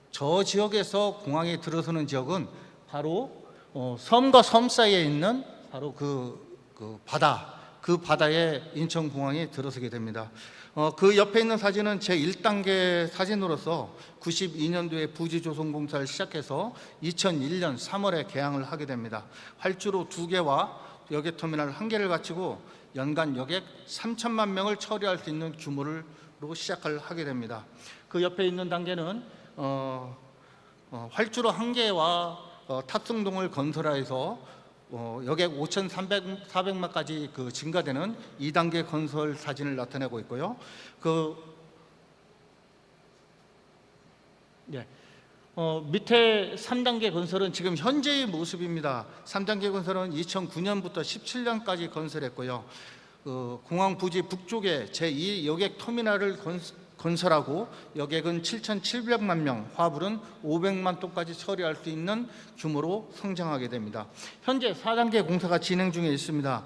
저 지역에서 공항이 들어서는 지역은 바로 섬과 섬 사이에 있는 바로 그 바다에 인천공항이 들어서게 됩니다. 그 옆에 있는 사진은 제 1단계 사진으로서 92년도에 부지 조성 공사를 시작해서 2001년 3월에 개항을 하게 됩니다. 활주로 2개와 여객 터미널 1개를 갖추고 연간 여객 3천만 명을 처리할 수 있는 규모로 시작을 하게 됩니다. 그 옆에 있는 단계는 활주로 1개와 탑승동을 건설해서 여객 5,400만까지 그 증가되는 2단계 건설 사진을 나타내고 있고요. 밑에 3단계 건설은 지금 현재의 모습입니다. 3단계 건설은 2009년부터 17년까지 건설했고요. 공항 부지 북쪽에 제2 여객 터미널을 건설하고 여객은 7,700만 명, 화물은 500만 톤까지 처리할 수 있는 규모로 성장하게 됩니다. 현재 4단계 공사가 진행 중에 있습니다.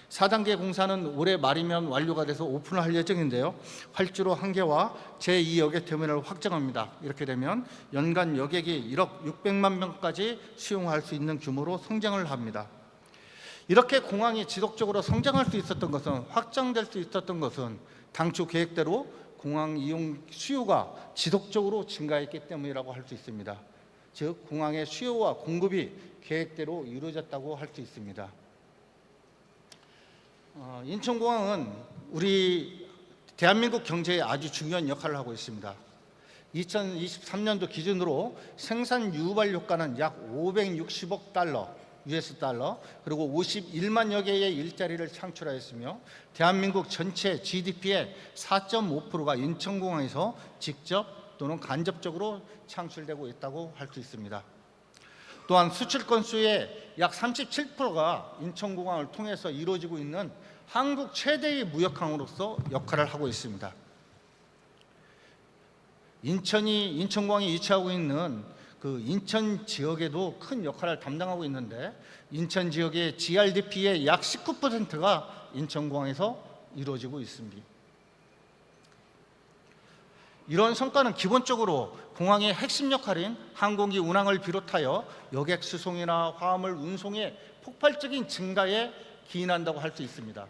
4단계 공사는 올해 말이면 완료가 돼서 오픈을 할 예정인데요. 활주로 1개와 제2 여객 터미널을 확장합니다. 이렇게 되면 연간 여객이 1억 600만 명까지 수용할 수 있는 규모로 성장을 합니다. 이렇게 공항이 지속적으로 성장할 수 있었던 것은, 확장될 수 있었던 것은 당초 계획대로 공항 이용 수요가 지속적으로 증가했기 때문이라고 할 수 있습니다. 즉 공항의 수요와 공급이 계획대로 이루어졌다고 할 수 있습니다. 인천공항은 우리 대한민국 경제에 아주 중요한 역할을 하고 있습니다. 2023년도 기준으로 생산 유발 효과는 약 560억 달러, US 달러, 그리고 51만여 개의 일자리를 창출하였으며 대한민국 전체 GDP의 4.5%가 인천공항에서 직접 또는 간접적으로 창출되고 있다고 할 수 있습니다. 또한 수출 건수의 약 37%가 인천공항을 통해서 이루어지고 있는 한국 최대의 무역항으로서 역할을 하고 있습니다. 인천공항이 위치하고 있는 그 인천 지역에도 큰 역할을 담당하고 있는데 인천 지역의 GRDP의 약 19%가 인천공항에서 이루어지고 있습니다. 이런 성과는 기본적으로 공항의 핵심 역할인 항공기 운항을 비롯하여 여객 수송이나 화물 운송의 폭발적인 증가에 기인한다고 할 수 있습니다.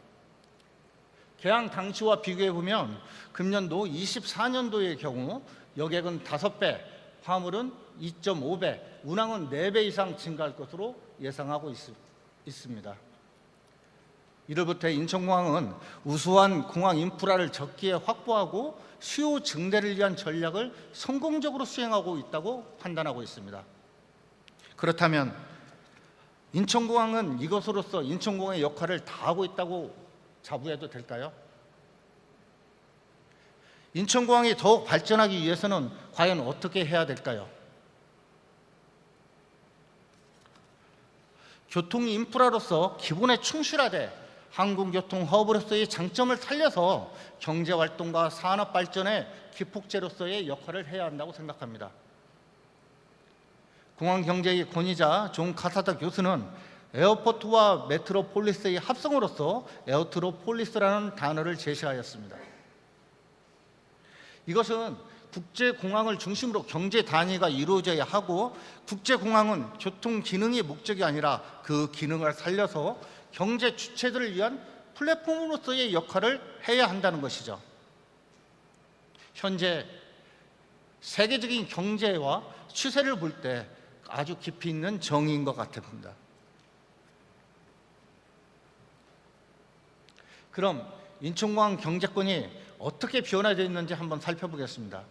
개항 당시와 비교해 보면 금년도 24년도의 경우 여객은 5배, 화물은 2.5배, 운항은 4배 이상 증가할 것으로 예상하고 있습니다. 이로부터 인천공항은 우수한 공항 인프라를 적기에 확보하고 수요 증대를 위한 전략을 성공적으로 수행하고 있다고 판단하고 있습니다. 그렇다면 인천공항은 이것으로서 인천공항의 역할을 다하고 있다고 자부해도 될까요? 인천공항이 더욱 발전하기 위해서는 과연 어떻게 해야 될까요? 교통 인프라로서 기본에 충실하되 항공교통 허브로서의 장점을 살려서 경제활동과 산업발전의 기폭제로서의 역할을 해야 한다고 생각합니다. 공항경제의 권위자 존 카사다 교수는 에어포트와 메트로폴리스의 합성으로서 에어트로폴리스라는 단어를 제시하였습니다. 이것은 국제공항을 중심으로 경제 단위가 이루어져야 하고 국제공항은 교통 기능이 목적이 아니라 그 기능을 살려서 경제 주체들을 위한 플랫폼으로서의 역할을 해야 한다는 것이죠. 현재 세계적인 경제와 추세를 볼 때 아주 깊이 있는 정의인 것 같습니다. 그럼 인천공항 경제권이 어떻게 변화되어 있는지 한번 살펴보겠습니다.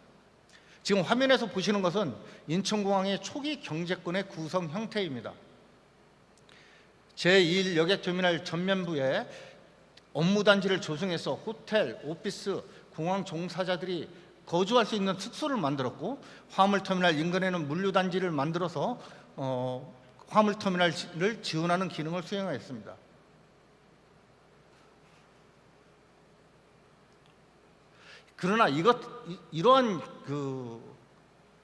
지금 화면에서 보시는 것은 인천공항의 초기 경제권의 구성 형태입니다. 제1 여객터미널 전면부에 업무단지를 조성해서 호텔, 오피스, 공항 종사자들이 거주할 수 있는 숙소를 만들었고 화물터미널 인근에는 물류단지를 만들어서 화물터미널을 지원하는 기능을 수행하였습니다. 그러나 이러한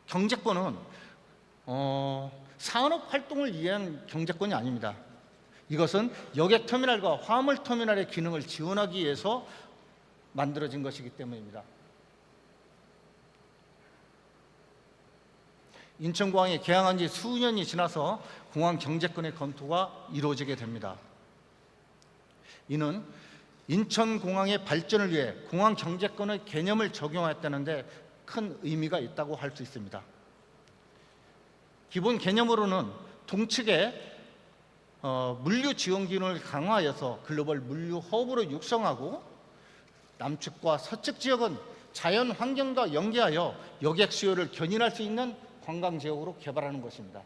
경제권은 산업 활동을 위한 경제권이 아닙니다. 이것은 여객터미널과 화물터미널의 기능을 지원하기 위해서 만들어진 것이기 때문입니다. 인천공항이 개항한 지 수년이 지나서 공항 경제권의 검토가 이루어지게 됩니다. 이는 인천공항의 발전을 위해 공항 경제권의 개념을 적용했다는 데 큰 의미가 있다고 할 수 있습니다. 기본 개념으로는 동측에 물류 지원 기능을 강화하여서 글로벌 물류 허브로 육성하고 남측과 서측 지역은 자연 환경과 연계하여 여객 수요를 견인할 수 있는 관광 지역으로 개발하는 것입니다.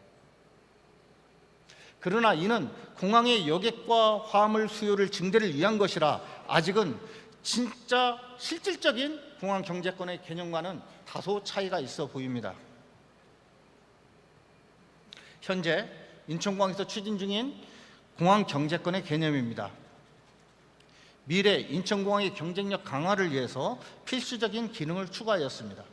그러나 이는 공항의 여객과 화물 수요를 증대를 위한 것이라 아직은 진짜 실질적인 공항 경제권의 개념과는 다소 차이가 있어 보입니다. 현재 인천공항에서 추진 중인 공항 경제권의 개념입니다. 미래 인천공항의 경쟁력 강화를 위해서 필수적인 기능을 추가하였습니다.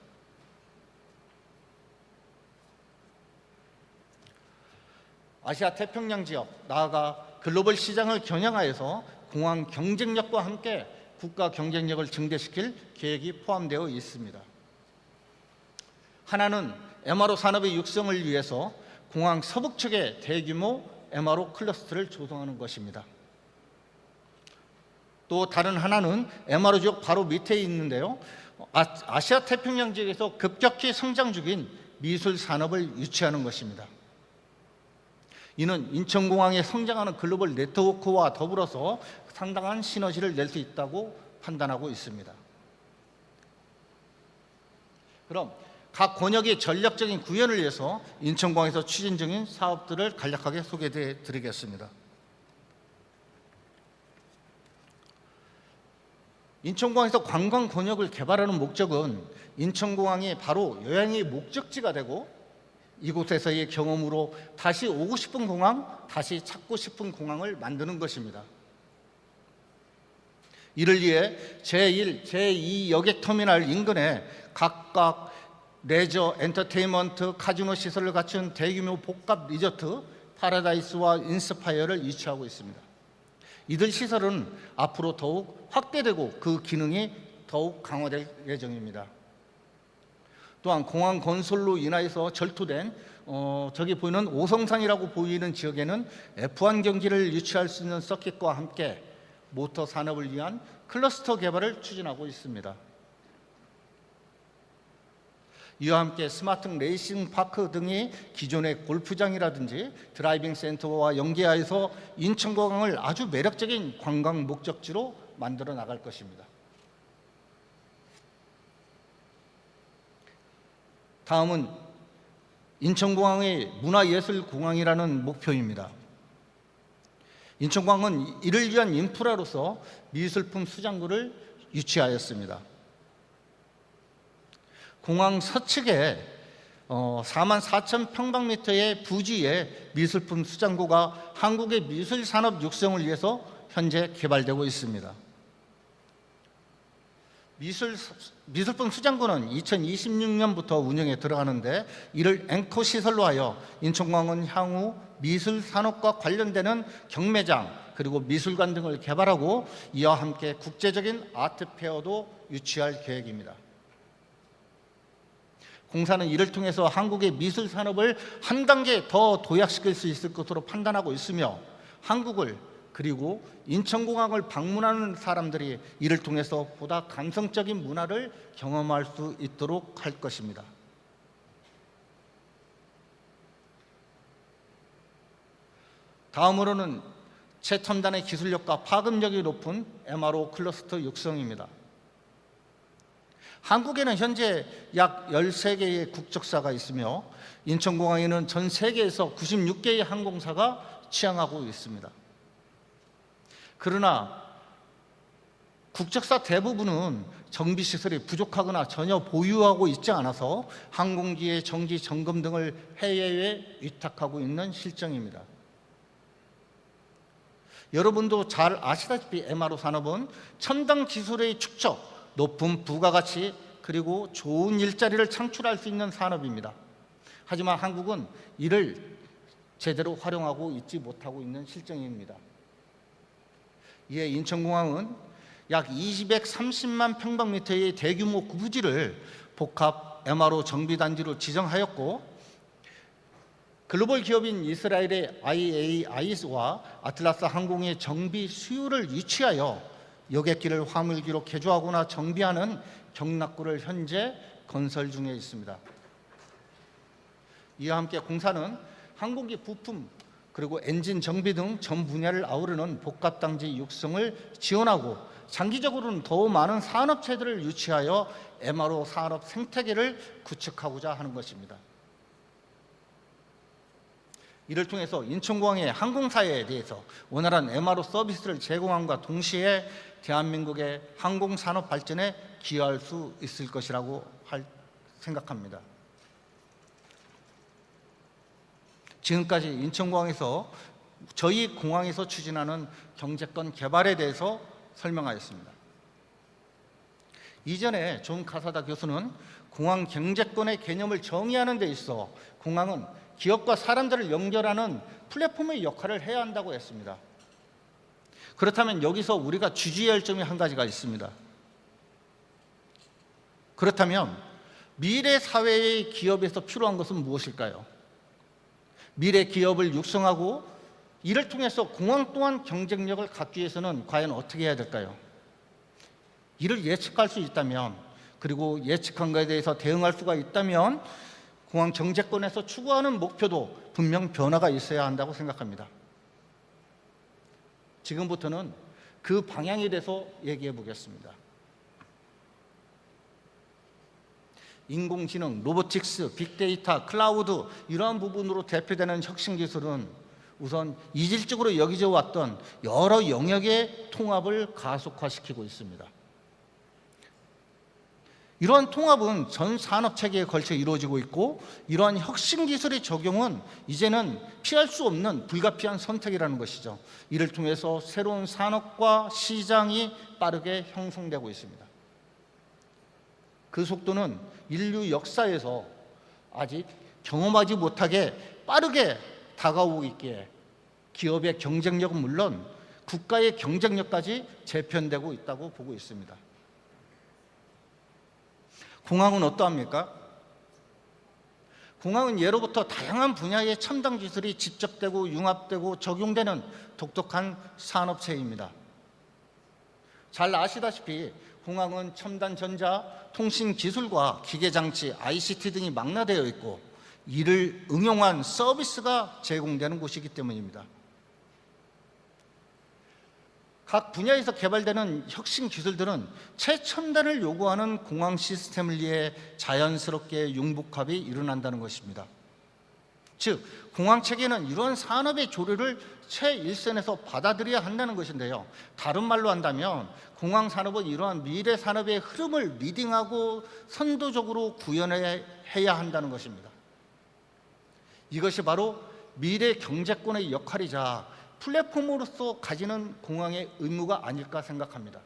아시아 태평양 지역, 나아가 글로벌 시장을 겨냥하여서 공항 경쟁력과 함께 국가 경쟁력을 증대시킬 계획이 포함되어 있습니다. 하나는 MRO 산업의 육성을 위해서 공항 서북측에 대규모 MRO 클러스터를 조성하는 것입니다. 또 다른 하나는 MRO 지역 바로 밑에 있는데요. 아시아 태평양 지역에서 급격히 성장 중인 미술 산업을 유치하는 것입니다. 이는 인천공항에 성장하는 글로벌 네트워크와 더불어서 상당한 시너지를 낼 수 있다고 판단하고 있습니다. 그럼 각 권역의 전략적인 구현을 위해서 인천공항에서 추진 중인 사업들을 간략하게 소개해 드리겠습니다. 인천공항에서 관광 권역을 개발하는 목적은 인천공항이 바로 여행의 목적지가 되고 이곳에서의 경험으로 다시 오고 싶은 공항, 다시 찾고 싶은 공항을 만드는 것입니다. 이를 위해 제1, 제2 여객터미널 인근에 각각 레저, 엔터테인먼트, 카지노 시설을 갖춘 대규모 복합 리조트 파라다이스와 인스파이어를 유치하고 있습니다. 이들 시설은 앞으로 더욱 확대되고 그 기능이 더욱 강화될 예정입니다. 또한 공항 건설로 인하여서 절토된 저기 보이는 오성산이라고 보이는 지역에는 F1 경기를 유치할 수 있는 서킷과 함께 모터 산업을 위한 클러스터 개발을 추진하고 있습니다. 이와 함께 스마트 레이싱 파크 등이 기존의 골프장이라든지 드라이빙 센터와 연계하여서 인천공항을 아주 매력적인 관광 목적지로 만들어 나갈 것입니다. 다음은 인천공항의 문화예술공항이라는 목표입니다. 인천공항은 이를 위한 인프라로서 미술품 수장고를 유치하였습니다. 공항 서측에 44,000평방미터의 부지의 미술품 수장고가 한국의 미술 산업 육성을 위해서 현재 개발되고 있습니다. 미술품 수장고는 2026년부터 운영에 들어가는데 이를 앵커 시설로 하여 인천공항은 향후 미술 산업과 관련되는 경매장 그리고 미술관 등을 개발하고 이와 함께 국제적인 아트 페어도 유치할 계획입니다. 공사는 이를 통해서 한국의 미술 산업을 한 단계 더 도약시킬 수 있을 것으로 판단하고 있으며 한국을 그리고 인천공항을 방문하는 사람들이 이를 통해서 보다 감성적인 문화를 경험할 수 있도록 할 것입니다. 다음으로는 최첨단의 기술력과 파급력이 높은 MRO 클러스터 육성입니다. 한국에는 현재 약 13개의 국적사가 있으며 인천공항에는 전 세계에서 96개의 항공사가 취항하고 있습니다. 그러나 국적사 대부분은 정비시설이 부족하거나 전혀 보유하고 있지 않아서 항공기의 정기 점검 등을 해외에 위탁하고 있는 실정입니다. 여러분도 잘 아시다시피 MRO 산업은 첨단 기술의 축적, 높은 부가가치 그리고 좋은 일자리를 창출할 수 있는 산업입니다. 하지만 한국은 이를 제대로 활용하고 있지 못하고 있는 실정입니다. 이에 인천공항은 약 230만 평방미터의 대규모 부지를 복합 MRO 정비단지로 지정하였고 글로벌 기업인 이스라엘의 IAI와 아틀라스 항공의 정비 수요를 유치하여 여객기를 화물기로 개조하거나 정비하는 경락구를 현재 건설 중에 있습니다. 이와 함께 공사는 항공기 부품 그리고 엔진 정비 등 전 분야를 아우르는 복합단지 육성을 지원하고 장기적으로는 더 많은 산업체들을 유치하여 MRO 산업 생태계를 구축하고자 하는 것입니다. 이를 통해서 인천공항의 항공사에 대해서 원활한 MRO 서비스를 제공함과 동시에 대한민국의 항공산업 발전에 기여할 수 있을 것이라고 생각합니다. 지금까지 인천공항에서 저희 공항에서 추진하는 경제권 개발에 대해서 설명하였습니다. 이전에 존 카사다 교수는 공항 경제권의 개념을 정의하는 데 있어 공항은 기업과 사람들을 연결하는 플랫폼의 역할을 해야 한다고 했습니다. 그렇다면 여기서 우리가 주의할 점이 한 가지가 있습니다. 그렇다면 미래 사회의 기업에서 필요한 것은 무엇일까요? 미래 기업을 육성하고 이를 통해서 공항 또한 경쟁력을 갖기 위해서는 과연 어떻게 해야 될까요? 이를 예측할 수 있다면 그리고 예측한 것에 대해서 대응할 수가 있다면 공항 경제권에서 추구하는 목표도 분명 변화가 있어야 한다고 생각합니다. 지금부터는 그 방향에 대해서 얘기해 보겠습니다. 인공지능, 로보틱스, 빅데이터, 클라우드 이러한 부분으로 대표되는 혁신 기술은 우선 이질적으로 여겨져 왔던 여러 영역의 통합을 가속화시키고 있습니다. 이러한 통합은 전 산업 체계에 걸쳐 이루어지고 있고 이러한 혁신 기술의 적용은 이제는 피할 수 없는 불가피한 선택이라는 것이죠. 이를 통해서 새로운 산업과 시장이 빠르게 형성되고 있습니다. 그 속도는 인류 역사에서 아직 경험하지 못하게 빠르게 다가오고 있기에 기업의 경쟁력은 물론 국가의 경쟁력까지 재편되고 있다고 보고 있습니다. 공항은 어떠합니까? 공항은 예로부터 다양한 분야의 첨단 기술이 집적되고 융합되고 적용되는 독특한 산업체입니다. 잘 아시다시피 공항은 첨단 전자, 통신 기술과 기계장치, ICT 등이 망라되어 있고 이를 응용한 서비스가 제공되는 곳이기 때문입니다. 각 분야에서 개발되는 혁신 기술들은 최첨단을 요구하는 공항 시스템을 위해 자연스럽게 융복합이 일어난다는 것입니다. 즉, 공항 체계는 이러한 산업의 조류를 최일선에서 받아들여야 한다는 것인데요. 다른 말로 한다면 공항 산업은 이러한 미래 산업의 흐름을 리딩하고 선도적으로 구현해야 한다는 것입니다. 이것이 바로 미래 경제권의 역할이자 플랫폼으로서 가지는 공항의 의무가 아닐까 생각합니다.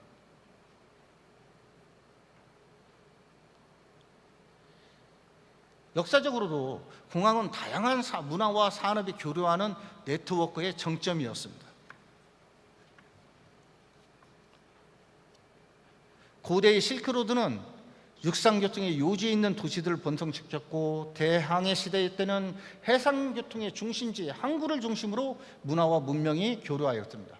역사적으로도 공항은 다양한 문화와 산업이 교류하는 네트워크의 정점이었습니다. 고대의 실크로드는 육상교통의 요지에 있는 도시들을 번성시켰고 대항해 시대 때는 해상교통의 중심지 항구를 중심으로 문화와 문명이 교류하였습니다.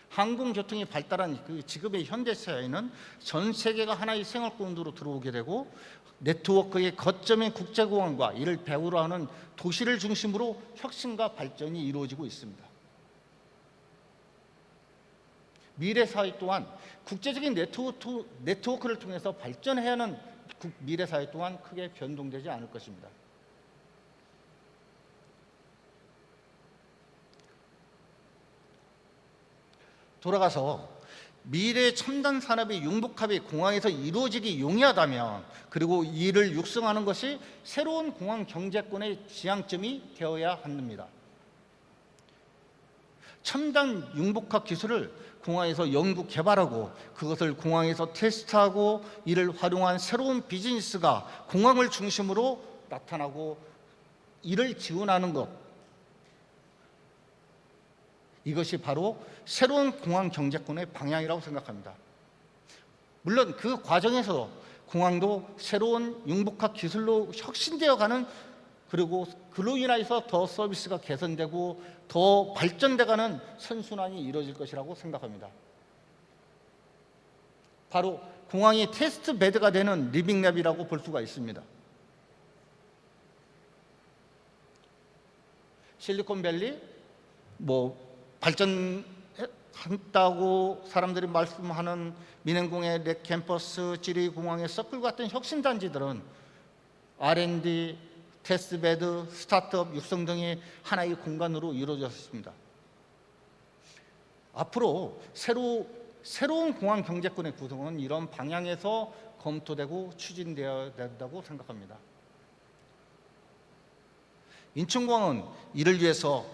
항공교통이 발달한 그 지금의 현대사회는 전 세계가 하나의 생활권으로 들어오게 되고 네트워크의 거점인 국제공항과 이를 배후로 하는 도시를 중심으로 혁신과 발전이 이루어지고 있습니다. 미래 사회 또한 국제적인 네트워크를 통해서 발전해야 하는 미래 사회 또한 크게 변동되지 않을 것입니다. 돌아가서 미래 첨단 산업의 융복합이 공항에서 이루어지기 용이하다면 그리고 이를 육성하는 것이 새로운 공항 경제권의 지향점이 되어야 합니다. 첨단 융복합 기술을 공항에서 연구 개발하고 그것을 공항에서 테스트하고 이를 활용한 새로운 비즈니스가 공항을 중심으로 나타나고 이를 지원하는 것, 이것이 바로 새로운 공항 경제권의 방향이라고 생각합니다. 물론 그 과정에서 공항도 새로운 융복합 기술로 혁신되어 가는, 그리고 그로 인해서 더 서비스가 개선되고 더 발전돼가는 선순환이 이루어질 것이라고 생각합니다. 바로 공항이 테스트 베드가 되는 리빙랩이라고 볼 수가 있습니다. 실리콘밸리 발전한다고 사람들이 말씀하는 민행공의 렉 캠퍼스, 지리공항의 서클 같은 혁신단지들은 R&D, 테스트베드, 스타트업 육성 등이 하나의 공간으로 이루어졌습니다. 앞으로 새로운 공항 경제권의 구성은 이런 방향에서 검토되고 추진되어야 된다고 생각합니다. 인천공항은 이를 위해서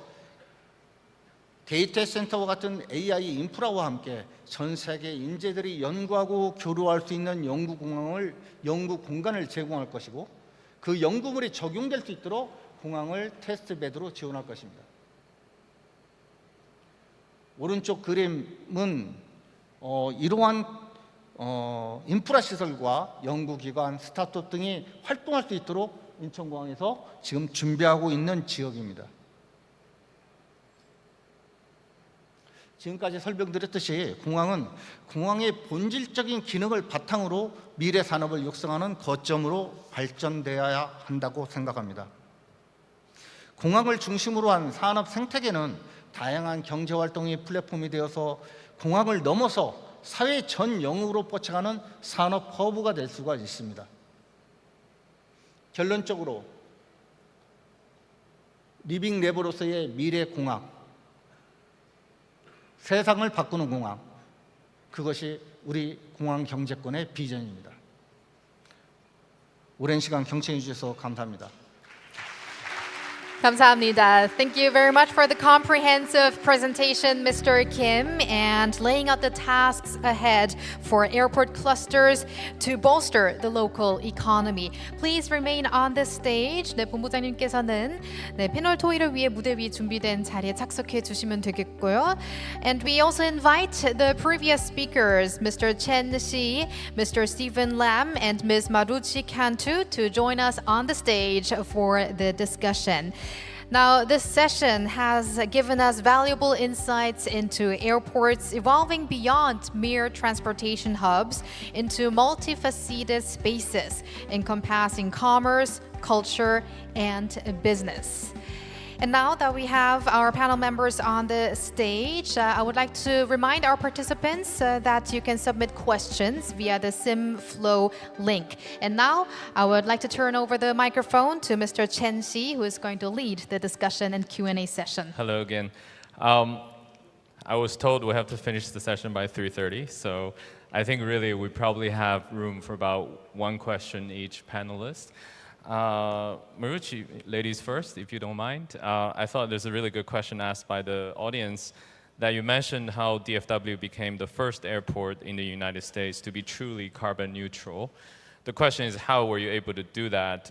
데이터 센터와 같은 AI 인프라와 함께 전 세계 인재들이 연구하고 교류할 수 있는 연구 공간을 제공할 것이고 그 연구물이 적용될 수 있도록 공항을 테스트베드로 지원할 것입니다. 오른쪽 그림은 이러한 인프라 시설과 연구기관, 스타트업 등이 활동할 수 있도록 인천공항에서 지금 준비하고 있는 지역입니다. 지금까지 설명드렸듯이 공항은 공항의 본질적인 기능을 바탕으로 미래 산업을 육성하는 거점으로 발전되어야 한다고 생각합니다. 공항을 중심으로 한 산업 생태계는 다양한 경제활동의 플랫폼이 되어서 공항을 넘어서 사회 전 영역으로 뻗쳐가는 산업 허브가 될 수가 있습니다. 결론적으로 리빙랩으로서의 미래 공항, 세상을 바꾸는 공항, 그것이 우리 공항 경제권의 비전입니다. 오랜 시간 경청해 주셔서 감사합니다. 감사합니다. Thank you very much for the comprehensive presentation, Mr. Kim, and laying out the tasks ahead for airport clusters to bolster the local economy. Please remain on the stage. 네, 본부장님께서는 패널 토의를 위해 무대 위 준비된 자리에 착석해 주시면 되겠고요. And we also invite the previous speakers, Mr. Chen Shi, Mr. Stephen Lam, and Ms. Maruchi Kantu to join us on the stage for the discussion. Now, this session has given us valuable insights into airports evolving beyond mere transportation hubs into multifaceted spaces encompassing commerce, culture, and business. And now that we have our panel members on the stage, I would like to remind our participants that you can submit questions via the SimFlow link. And now I would like to turn over the microphone to Mr. Chen Shi, who is going to lead the discussion and Q&A session. Hello again. I was told we have to finish the session by 3:30, so I think really we probably have room for about one question each panelist. Maruchi, ladies first, if you don't mind. I thought there's a really good question asked by the audience that you mentioned how DFW became the first airport in the United States to be truly carbon neutral. The question is, how were you able to do that,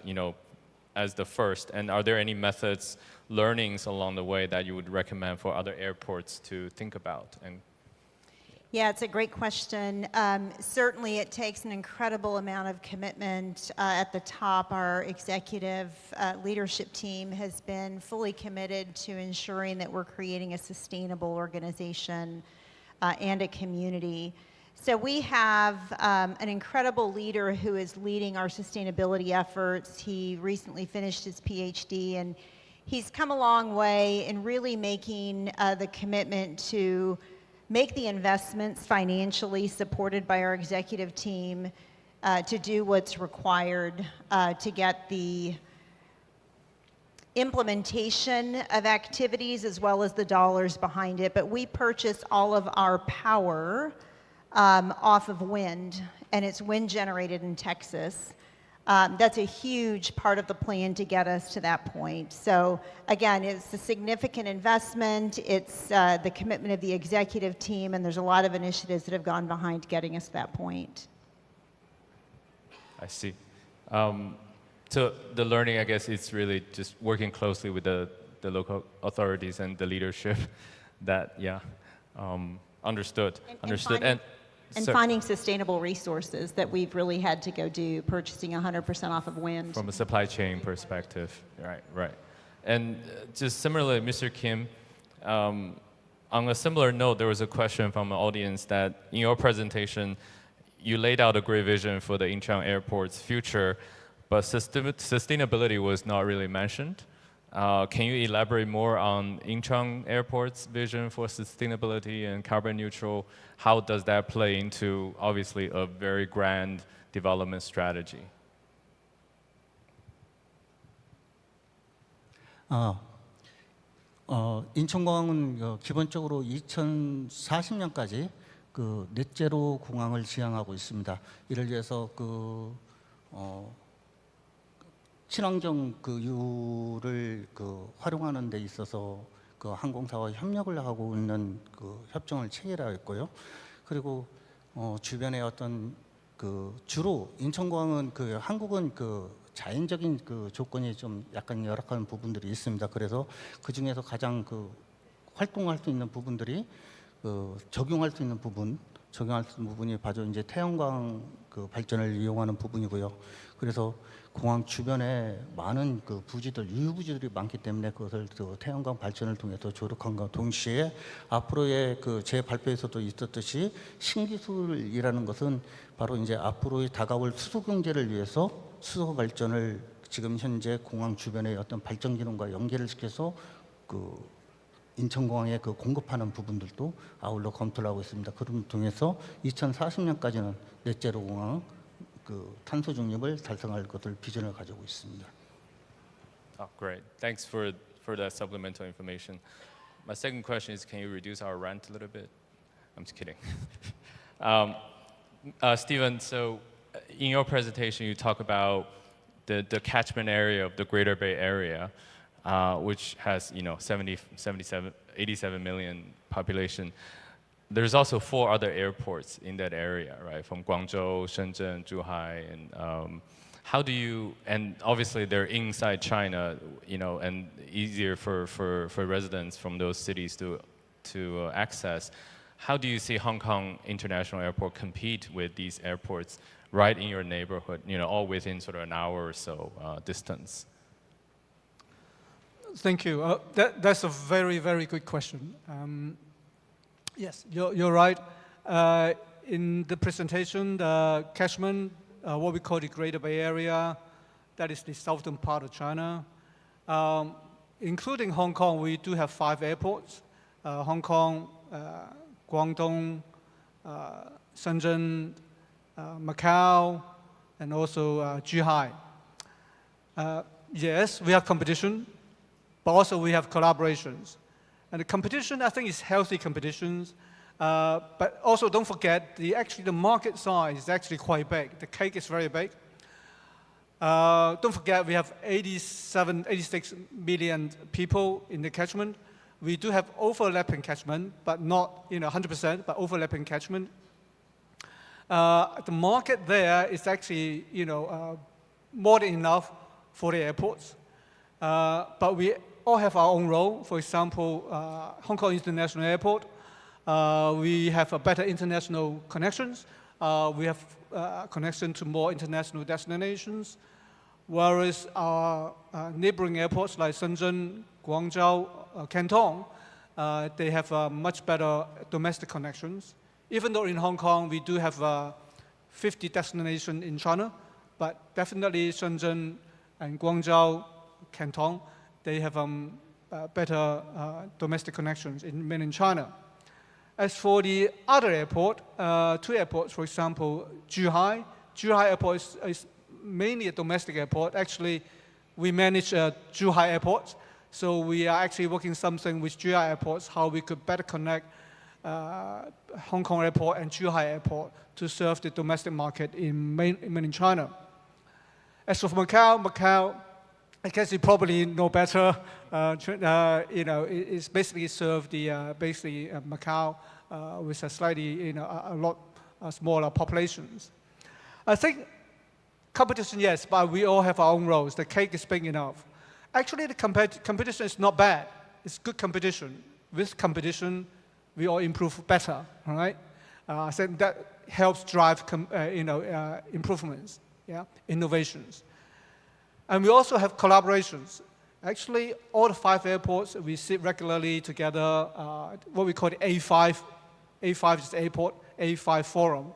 as the first? And are there any methods, learnings along the way that you would recommend for other airports to think about? Yeah, it's a great question. Certainly, it takes an incredible amount of commitment at the top. Our executive leadership team has been fully committed to ensuring that we're creating a sustainable organization and a community. So we have an incredible leader who is leading our sustainability efforts. He recently finished his PhD, and he's come a long way in really making the commitment to make the investments financially supported by our executive team to do what's required to get the implementation of activities as well as the dollars behind it. But we purchase all of our power off of wind, and it's wind generated in Texas. That's a huge part of the plan to get us to that point. So again, it's a significant investment. It's the commitment of the executive team, and there's a lot of initiatives that have gone behind getting us to that point. I see. So the learning, I guess, is really just working closely with the local authorities and the leadership. That, understood. And finding sustainable resources that we've really had to go do, purchasing 100% off of wind. From a supply chain perspective, right. And just similarly, Mr. Kim, on a similar note, there was a question from an audience that in your presentation, you laid out a great vision for the Incheon Airport's future, but sustainability was not really mentioned. Can you elaborate more on Incheon Airport's vision for sustainability and carbon neutral? How does that play into, obviously, a very grand development strategy? 인천공항은 기본적으로 2040년까지 넷제로 공항을 지향하고 있습니다. 이를 위해서 친환경 유를 활용하는 데 있어서 항공사와 협력을 하고 있는 협정을 체결하였고요. 그리고 주변에 어떤 주로 인천공항은 한국은 자연적인 조건이 좀 약간 열악한 부분들이 있습니다. 그래서 그 중에서 가장 활동할 수 있는 부분들이 적용할 수 있는 부분이 바로 이제 태양광 발전을 이용하는 부분이고요. 그래서 공항 주변에 많은 부지들, 유휴부지들이 많기 때문에 그것을 태양광 발전을 통해서 조력한과 동시에 앞으로의 제 발표에서도 있었듯이 신기술이라는 것은 바로 이제 앞으로의 다가올 수소 경제를 위해서 수소 발전을 지금 현재 공항 주변의 어떤 발전 기능과 연계를 시켜서 인천공항에 공급하는 부분들도 아울러 검토를 하고 있습니다. 그런 통해서 2040년까지는 넷제로 공항 탄소 중립을 달성할 것을 비전을 가지고 있습니다. Oh, great. Thanks for that supplemental information. My second question is, can you reduce our rent a little bit? I'm just kidding. Stephen, so in your presentation, you talk about the catchment area of the Greater Bay Area. which has 87 million population. There's also 4 other airports in that area, right? From Guangzhou, Shenzhen, Zhuhai, and how do you? And obviously they're inside China, and easier for residents from those cities to access. How do you see Hong Kong International Airport compete with these airports right in your neighborhood? All within sort of an hour or so distance. Thank you. That's a very, very good question. Yes, you're right. In the presentation, the catchment, what we call the Greater Bay Area, that is the southern part of China. Including Hong Kong, we do have 5 airports. Hong Kong, Guangdong, Shenzhen, Macau, and also Zhuhai. Yes, we have competition, but also we have collaborations. And the competition, I think, is healthy competitions. But also don't forget, actually the market size is actually quite big. The cake is very big. Don't forget, we have 86 million people in the catchment. We do have overlapping catchment, but not 100%, but overlapping catchment. The market there is actually more than enough for the airports. But we all have our own role. For example, Hong Kong International Airport, we have a better international connections. We have connection to more international destinations, whereas our neighboring airports like Shenzhen, Guangzhou, Canton, they have much better domestic connections. Even though in Hong Kong we do have 50 destinations in China, but definitely Shenzhen and Guangzhou, Canton, they have better domestic connections in mainland China. As for the other airport, 2 airports, for example, Zhuhai Airport is mainly a domestic airport. Actually, we manage Zhuhai Airport, so we are actually working something with Zhuhai Airports, how we could better connect Hong Kong Airport and Zhuhai Airport to serve the domestic market in mainland China. As for Macau, I guess you probably know better. It's basically served the Macau with a slightly a lot smaller populations. I think competition, yes, but we all have our own roles. The cake is big enough. Actually, the competition is not bad. It's good competition. With competition, we all improve better. All right. I think that helps drive improvements, innovations. And we also have collaborations. Actually, all the 5 airports, we sit regularly together, what we call the A5. A5 is the airport, A5 forum.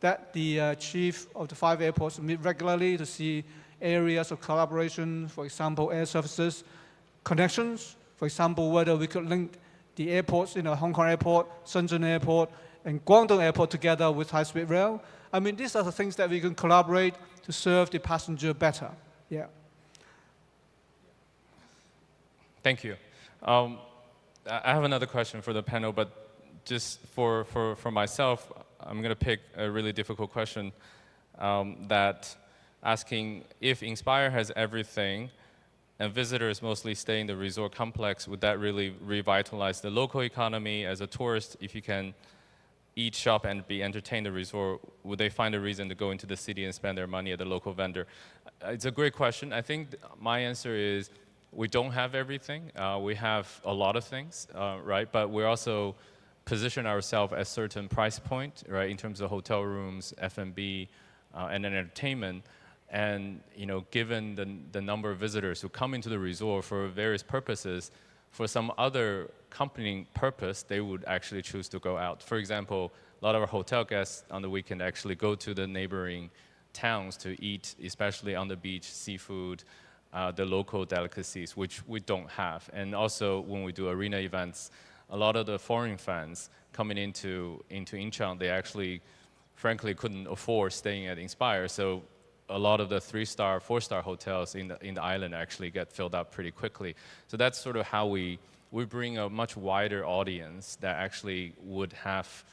That the chief of the 5 airports meet regularly to see areas of collaboration, for example, air services, connections, for example, whether we could link the airports, Hong Kong Airport, Shenzhen Airport, and Guangdong Airport together with high-speed rail. I mean, these are the things that we can collaborate to serve the passenger better. Yeah. Thank you. I have another question for the panel, but just for myself, I'm going to pick a really difficult question that asking if Inspire has everything and visitors mostly stay in the resort complex, would that really revitalize the local economy? As a tourist, if you can eat, shop, and be entertained at the resort, would they find a reason to go into the city and spend their money at the local vendor? It's a great question. I think my answer is we don't have everything. We have a lot of things, right? But we also position ourselves at certain price point, right, in terms of hotel rooms, F&B, and entertainment. And given the number of visitors who come into the resort for various purposes, for some other accompanying purpose, they would actually choose to go out. For example, a lot of our hotel guests on the weekend actually go to the neighboring towns to eat, especially on the beach, seafood, the local delicacies, which we don't have. And also, when we do arena events, a lot of the foreign fans coming into Incheon, they actually, frankly, couldn't afford staying at Inspire. So a lot of the 3-star, 4-star hotels in the island actually get filled up pretty quickly. So that's sort of how we bring a much wider audience that actually would have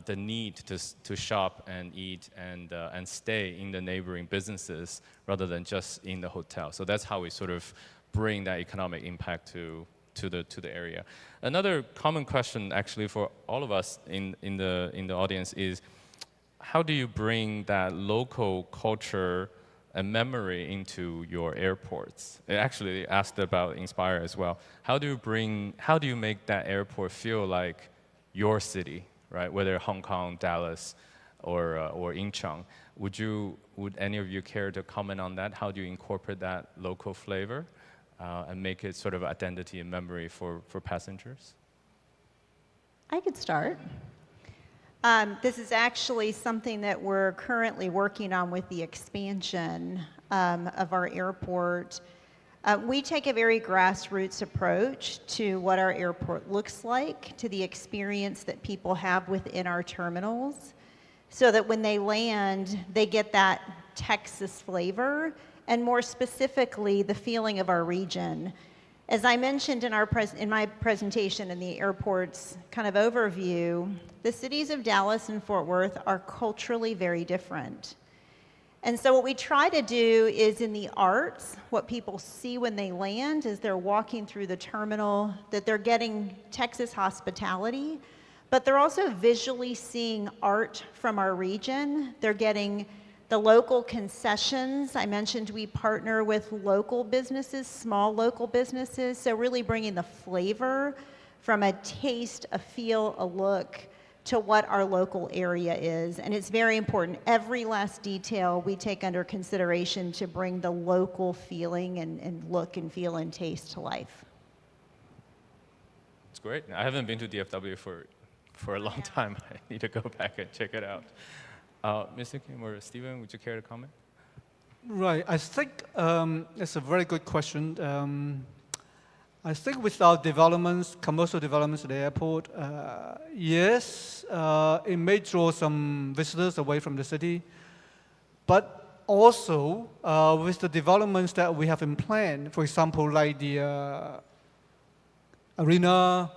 the need to shop and eat and stay in the neighboring businesses rather than just in the hotel. So that's how we sort of bring that economic impact to the area. Another common question, actually, for all of us in the audience is, how do you bring that local culture and memory into your airports? It actually asked about Inspire as well. How do you make that airport feel like your city, right? Whether Hong Kong, Dallas, or Incheon. Would any of you care to comment on that? How do you incorporate that local flavor and make it sort of identity and memory for passengers? I could start. This is actually something that we're currently working on with the expansion of our airport. We take a very grassroots approach to what our airport looks like, to the experience that people have within our terminals, so that when they land, they get that Texas flavor, and more specifically, the feeling of our region. As I mentioned in my presentation in the airport's kind of overview, the cities of Dallas and Fort Worth are culturally very different. And so what we try to do is in the arts, what people see when they land as they're walking through the terminal, that they're getting Texas hospitality, but they're also visually seeing art from our region. They're getting the local concessions. I mentioned we partner with local businesses, small local businesses, so really bringing the flavor from a taste, a feel, a look to what our local area is. And it's very important. Every last detail we take under consideration to bring the local feeling and look and feel and taste to life. It's great. I haven't been to DFW for a long time. I need to go back and check it out. Mr. Kim or Stephen, would you care to comment? Right. I think it's a very good question. I think with our developments, commercial developments at the airport, yes, it may draw some visitors away from the city, but also with the developments that we have in plan, for example, like the arena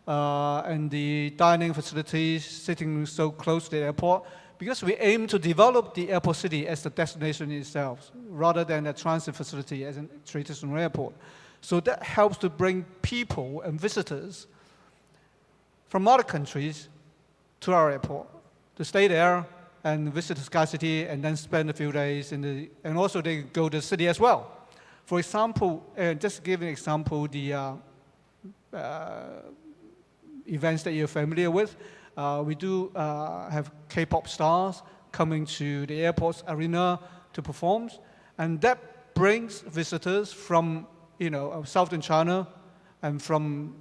and the dining facilities sitting so close to the airport, because we aim to develop the airport city as the destination itself, rather than a transit facility as a traditional airport. So that helps to bring people and visitors from other countries to our airport to stay there and visit the Sky City and then spend a few days and also they go to the city as well. For example, just to give an example, the events that you're familiar with, we do have K-pop stars coming to the airport's arena to perform, and that brings visitors from Southern China and from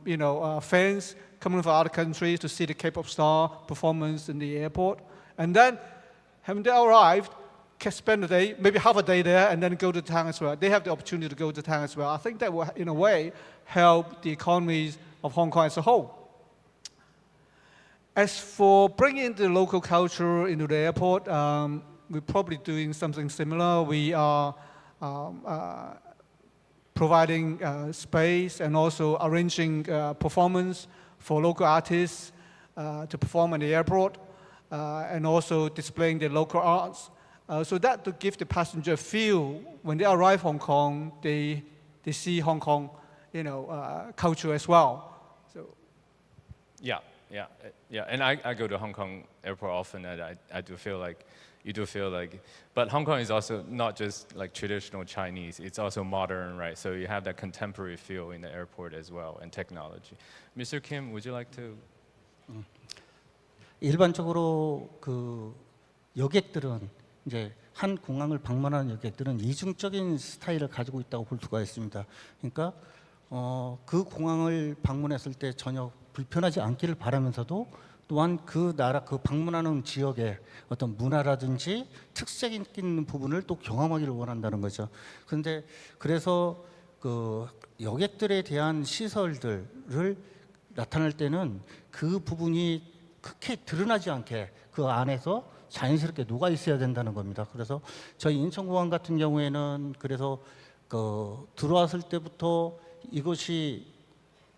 fans coming from other countries to see the K-pop star performance in the airport. And then, having they arrived, can spend a day, maybe half a day there, and then go to town as well. They have the opportunity to go to town as well. I think that will, in a way, help the economies of Hong Kong as a whole. As for bringing the local culture into the airport, we're probably doing something similar. We are providing space and also arranging performance for local artists to perform in the airport and also displaying the local arts. So that to give the passenger a feel when they arrive Hong Kong, they see Hong Kong, culture as well. So. Yeah, and I go to Hong Kong airport often, and I do feel like, you do feel like, but Hong Kong is also not just like traditional Chinese, it's also modern, right? So you have that contemporary feel in the airport as well, and technology. Mr. Kim, would you like to? 일반적으로 그 여객들은 이제 한 공항을 방문하는 여객들은 이중적인 스타일을 가지고 있다고 볼 수가 있습니다. 그러니까 그 공항을 방문했을 때 전혀 불편하지 않기를 바라면서도 또한 그 나라, 그 방문하는 지역의 어떤 문화라든지 특색 있는 부분을 또 경험하기를 원한다는 거죠. 그런데 그래서 그 여객들에 대한 시설들을 나타낼 때는 그 부분이 크게 드러나지 않게 그 안에서 자연스럽게 녹아 있어야 된다는 겁니다. 그래서 저희 인천공항 같은 경우에는 그래서 그 들어왔을 때부터 이것이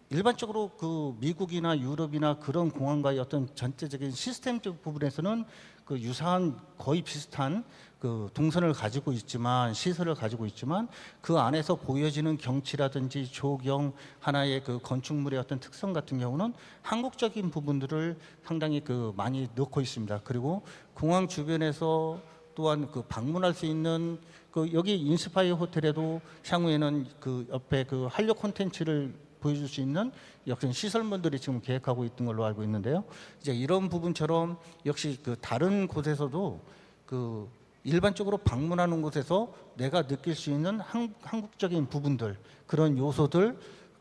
일반적으로 그 미국이나 유럽이나 그런 공항과의 어떤 전체적인 시스템적 부분에서는 그 유사한 거의 비슷한 그 동선을 가지고 있지만 시설을 가지고 있지만 그 안에서 보여지는 경치라든지 조경 하나의 그 건축물의 어떤 특성 같은 경우는 한국적인 부분들을 상당히 그 많이 넣고 있습니다. 그리고 공항 주변에서 또한 그 방문할 수 있는 그 여기 인스파이어 호텔에도 향후에는 그 옆에 그 한류 콘텐츠를 보여줄 수 있는 역시 시설물들이 지금 계획하고 있던 걸로 알고 있는데요. 이제 이런 부분처럼 역시 그 다른 곳에서도 그 일반적으로 방문하는 곳에서 내가 느낄 수 있는 한국적인 부분들, 그런 요소들,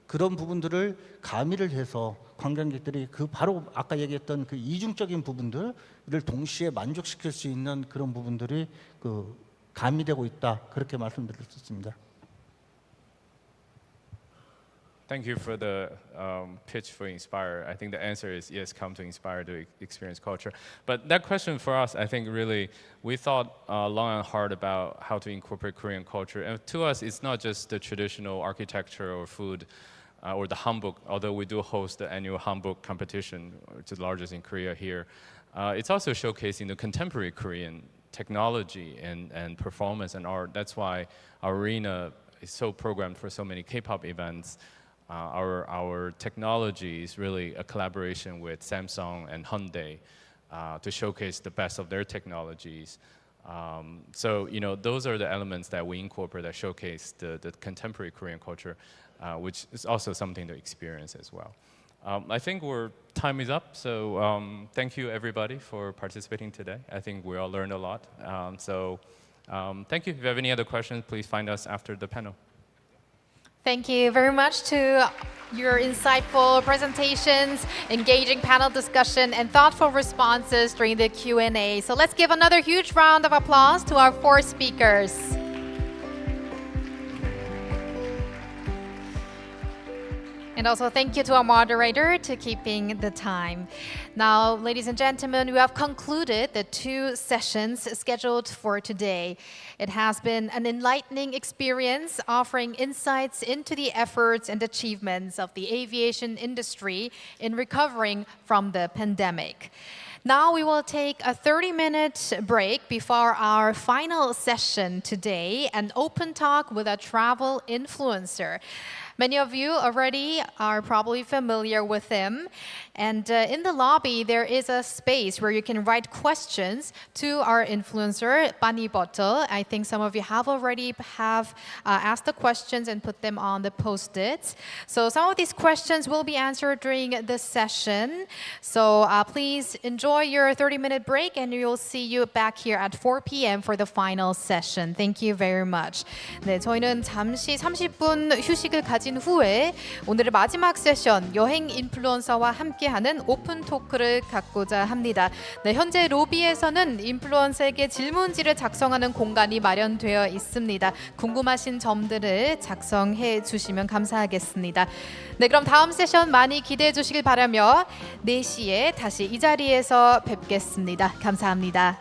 그런 부분들을 가미를 해서 관광객들이 그 바로 아까 얘기했던 그 이중적인 부분들을 동시에 만족시킬 수 있는 그런 부분들이 그 가미되고 있다, 그렇게 말씀드릴 수 있습니다. Thank you for the pitch for Inspire. I think the answer is yes, come to Inspire to experience culture. But that question for us, I think really, we thought long and hard about how to incorporate Korean culture. And to us, it's not just the traditional architecture or food or the hanbok, although we do host the annual hanbok competition, which is the largest in Korea here. It's also showcasing the contemporary Korean technology and performance and art. That's why our arena is so programmed for so many K-pop events. Our technology is really a collaboration with Samsung and Hyundai to showcase the best of their technologies. So those are the elements that we incorporate that showcase the contemporary Korean culture, which is also something to experience as well. I think time is up, so thank you everybody for participating today. I think we all learned a lot. Thank you. If you have any other questions, please find us after the panel. Thank you very much to your insightful presentations, engaging panel discussion, and thoughtful responses during the Q&A. So let's give another huge round of applause to our 4 speakers. And also thank you to our moderator to keeping the time. Now, ladies and gentlemen, we have concluded the 2 sessions scheduled for today. It has been an enlightening experience, offering insights into the efforts and achievements of the aviation industry in recovering from the pandemic. Now we will take a 30-minute break before our final session today, an open talk with a travel influencer. Many of you already are probably familiar with him. And in the lobby, there is a space where you can write questions to our influencer, Bunny Bottle. I think some of you have already asked the questions and put them on the Post-its. So some of these questions will be answered during the session. So please enjoy your 30-minute break, and we will see you back here at 4 p.m. for the final session. Thank you very much. 네, 저희는 잠시 30분 휴식을 가진 후에 오늘의 마지막 세션, 여행 인플루언서와 함께하는 오픈 토크를 갖고자 합니다. 네, 현재 로비에서는 인플루언서에게 질문지를 작성하는 공간이 마련되어 있습니다. 궁금하신 점들을 작성해 주시면 감사하겠습니다. 네, 그럼 다음 세션 많이 기대해 주시길 바라며 4시에 다시 이 자리에서 뵙겠습니다. 감사합니다.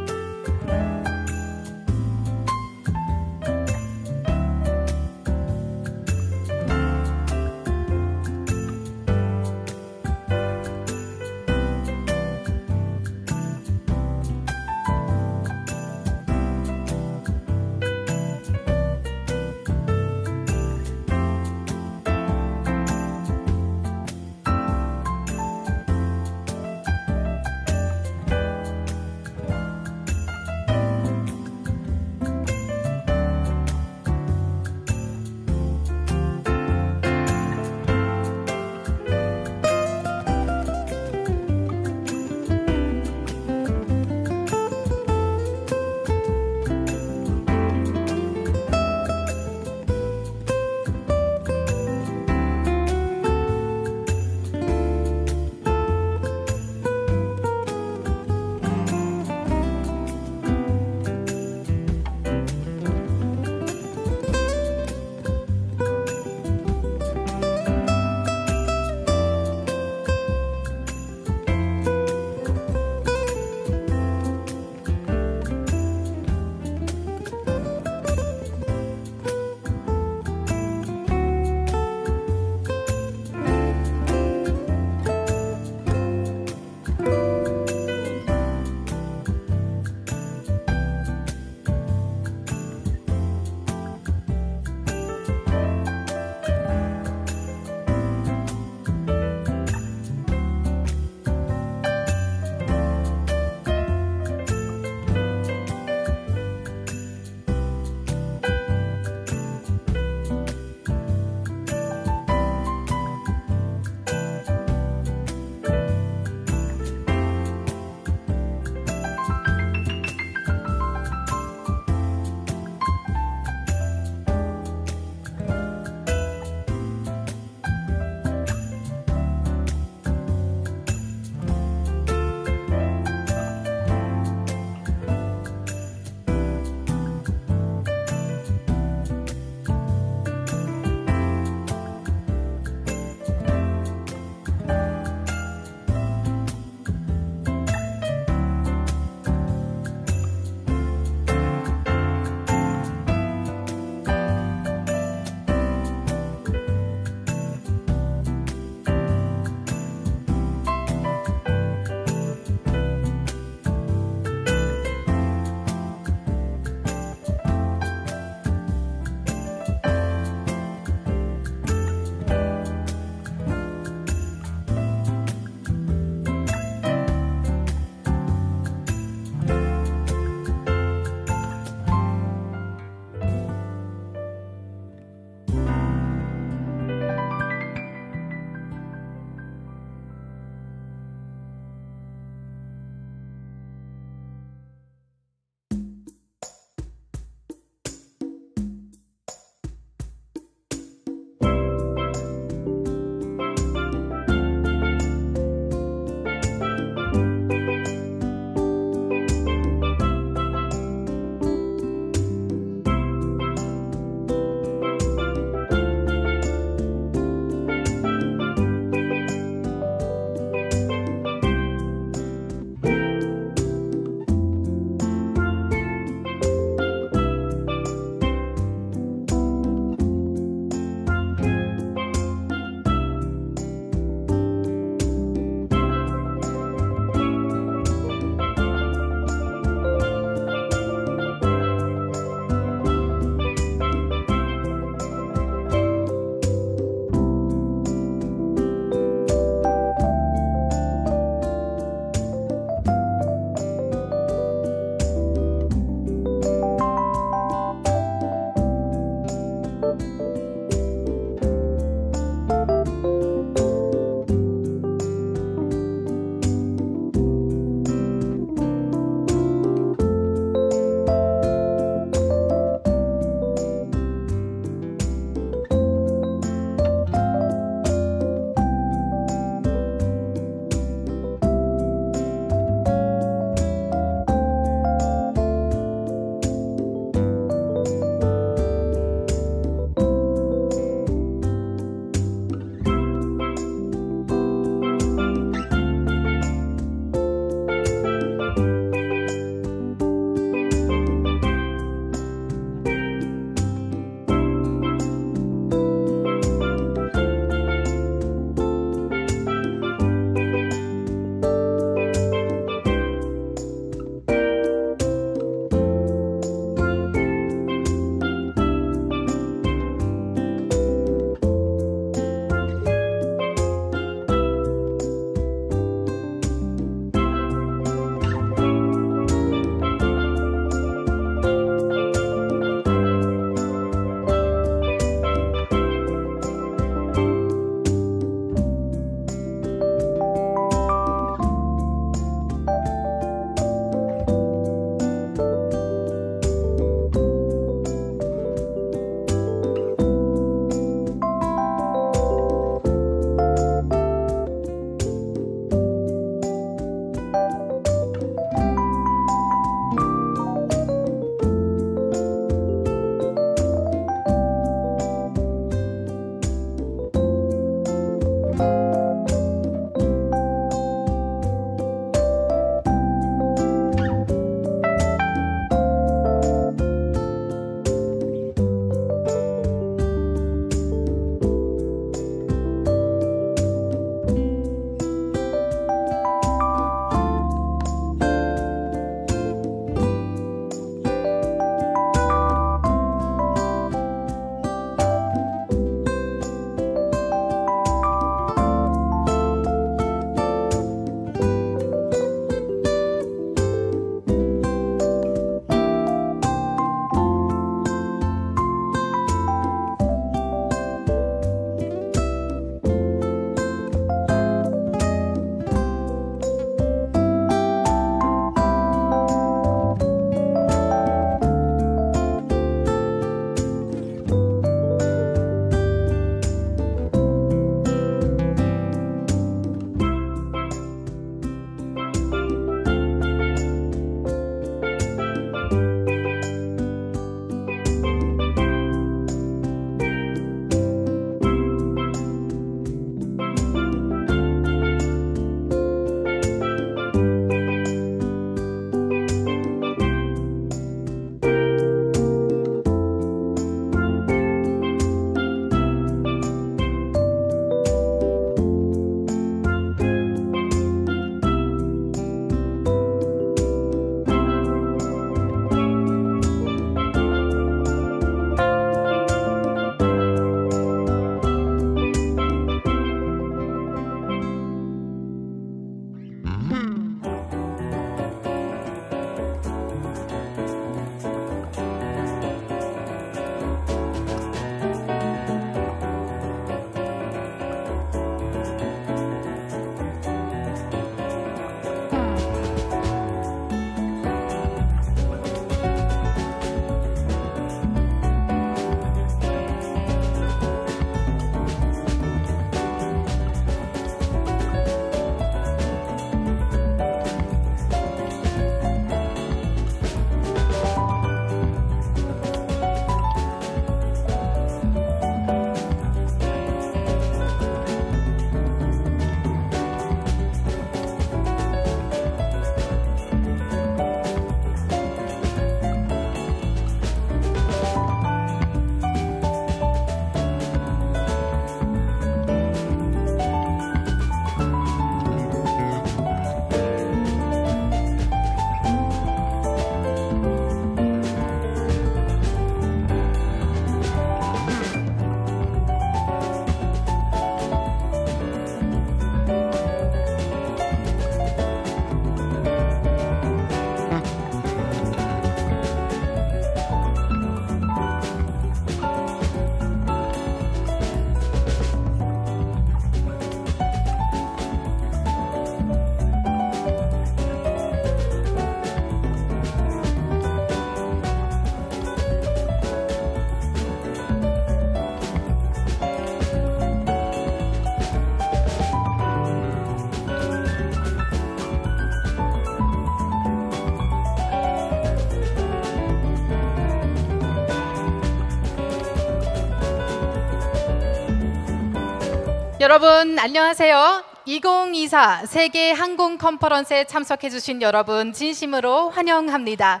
여러분 안녕하세요. 2024 세계항공컨퍼런스에 참석해 주신 여러분 진심으로 환영합니다.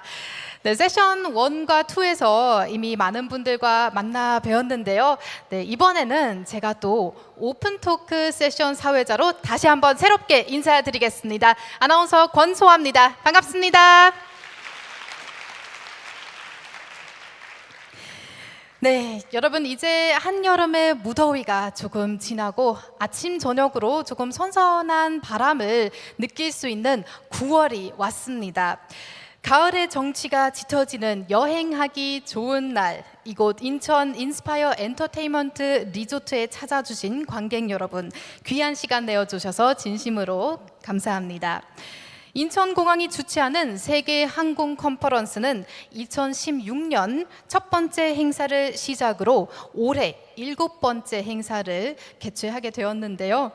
네, 세션 1과 2에서 이미 많은 분들과 만나 뵈었는데요. 네, 이번에는 제가 또 오픈토크 세션 사회자로 다시 한번 새롭게 인사드리겠습니다. 아나운서 권소아입니다. 반갑습니다. 네, 여러분 이제 한여름의 무더위가 조금 지나고 아침 저녁으로 조금 선선한 바람을 느낄 수 있는 9월이 왔습니다. 가을의 정취가 짙어지는 여행하기 좋은 날, 이곳 인천 인스파이어 엔터테인먼트 리조트에 찾아주신 관객 여러분, 귀한 시간 내어주셔서 진심으로 감사합니다. 인천공항이 주최하는 세계항공컨퍼런스는 2016년 첫 번째 행사를 시작으로 올해 7번째 행사를 개최하게 되었는데요.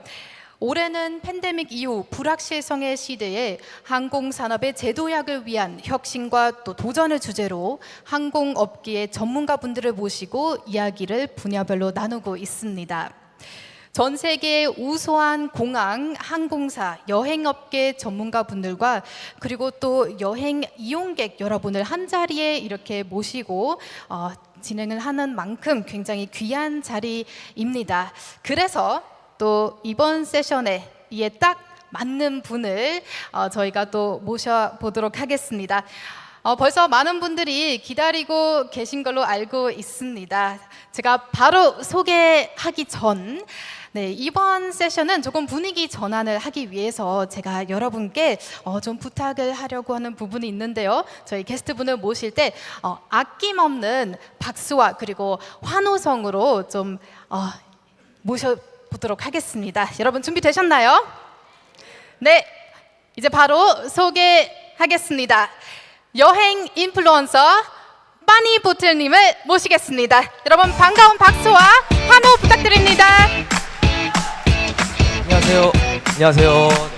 올해는 팬데믹 이후 불확실성의 시대에 항공산업의 재도약을 위한 혁신과 또 도전을 주제로 항공업계의 전문가분들을 모시고 이야기를 분야별로 나누고 있습니다. 전 세계의 우수한 공항, 항공사, 여행업계 전문가분들과 그리고 또 여행 이용객 여러분을 한자리에 이렇게 모시고 진행을 하는 만큼 굉장히 귀한 자리입니다. 그래서 또 이번 세션에 이에 딱 맞는 분을 저희가 또 모셔보도록 하겠습니다. 벌써 많은 분들이 기다리고 계신 걸로 알고 있습니다. 제가 바로 소개하기 전 이번 세션은 조금 분위기 전환을 하기 위해서 제가 여러분께 좀 부탁을 하려고 하는 부분이 있는데요. 저희 게스트분을 모실 때 아낌없는 박수와 그리고 환호성으로 좀 모셔보도록 하겠습니다. 여러분 준비되셨나요? 네, 이제 바로 소개하겠습니다. 여행 인플루언서 빠니보틀님을 모시겠습니다. 여러분 반가운 박수와 환호 부탁드립니다. 안녕하세요. 안녕하세요.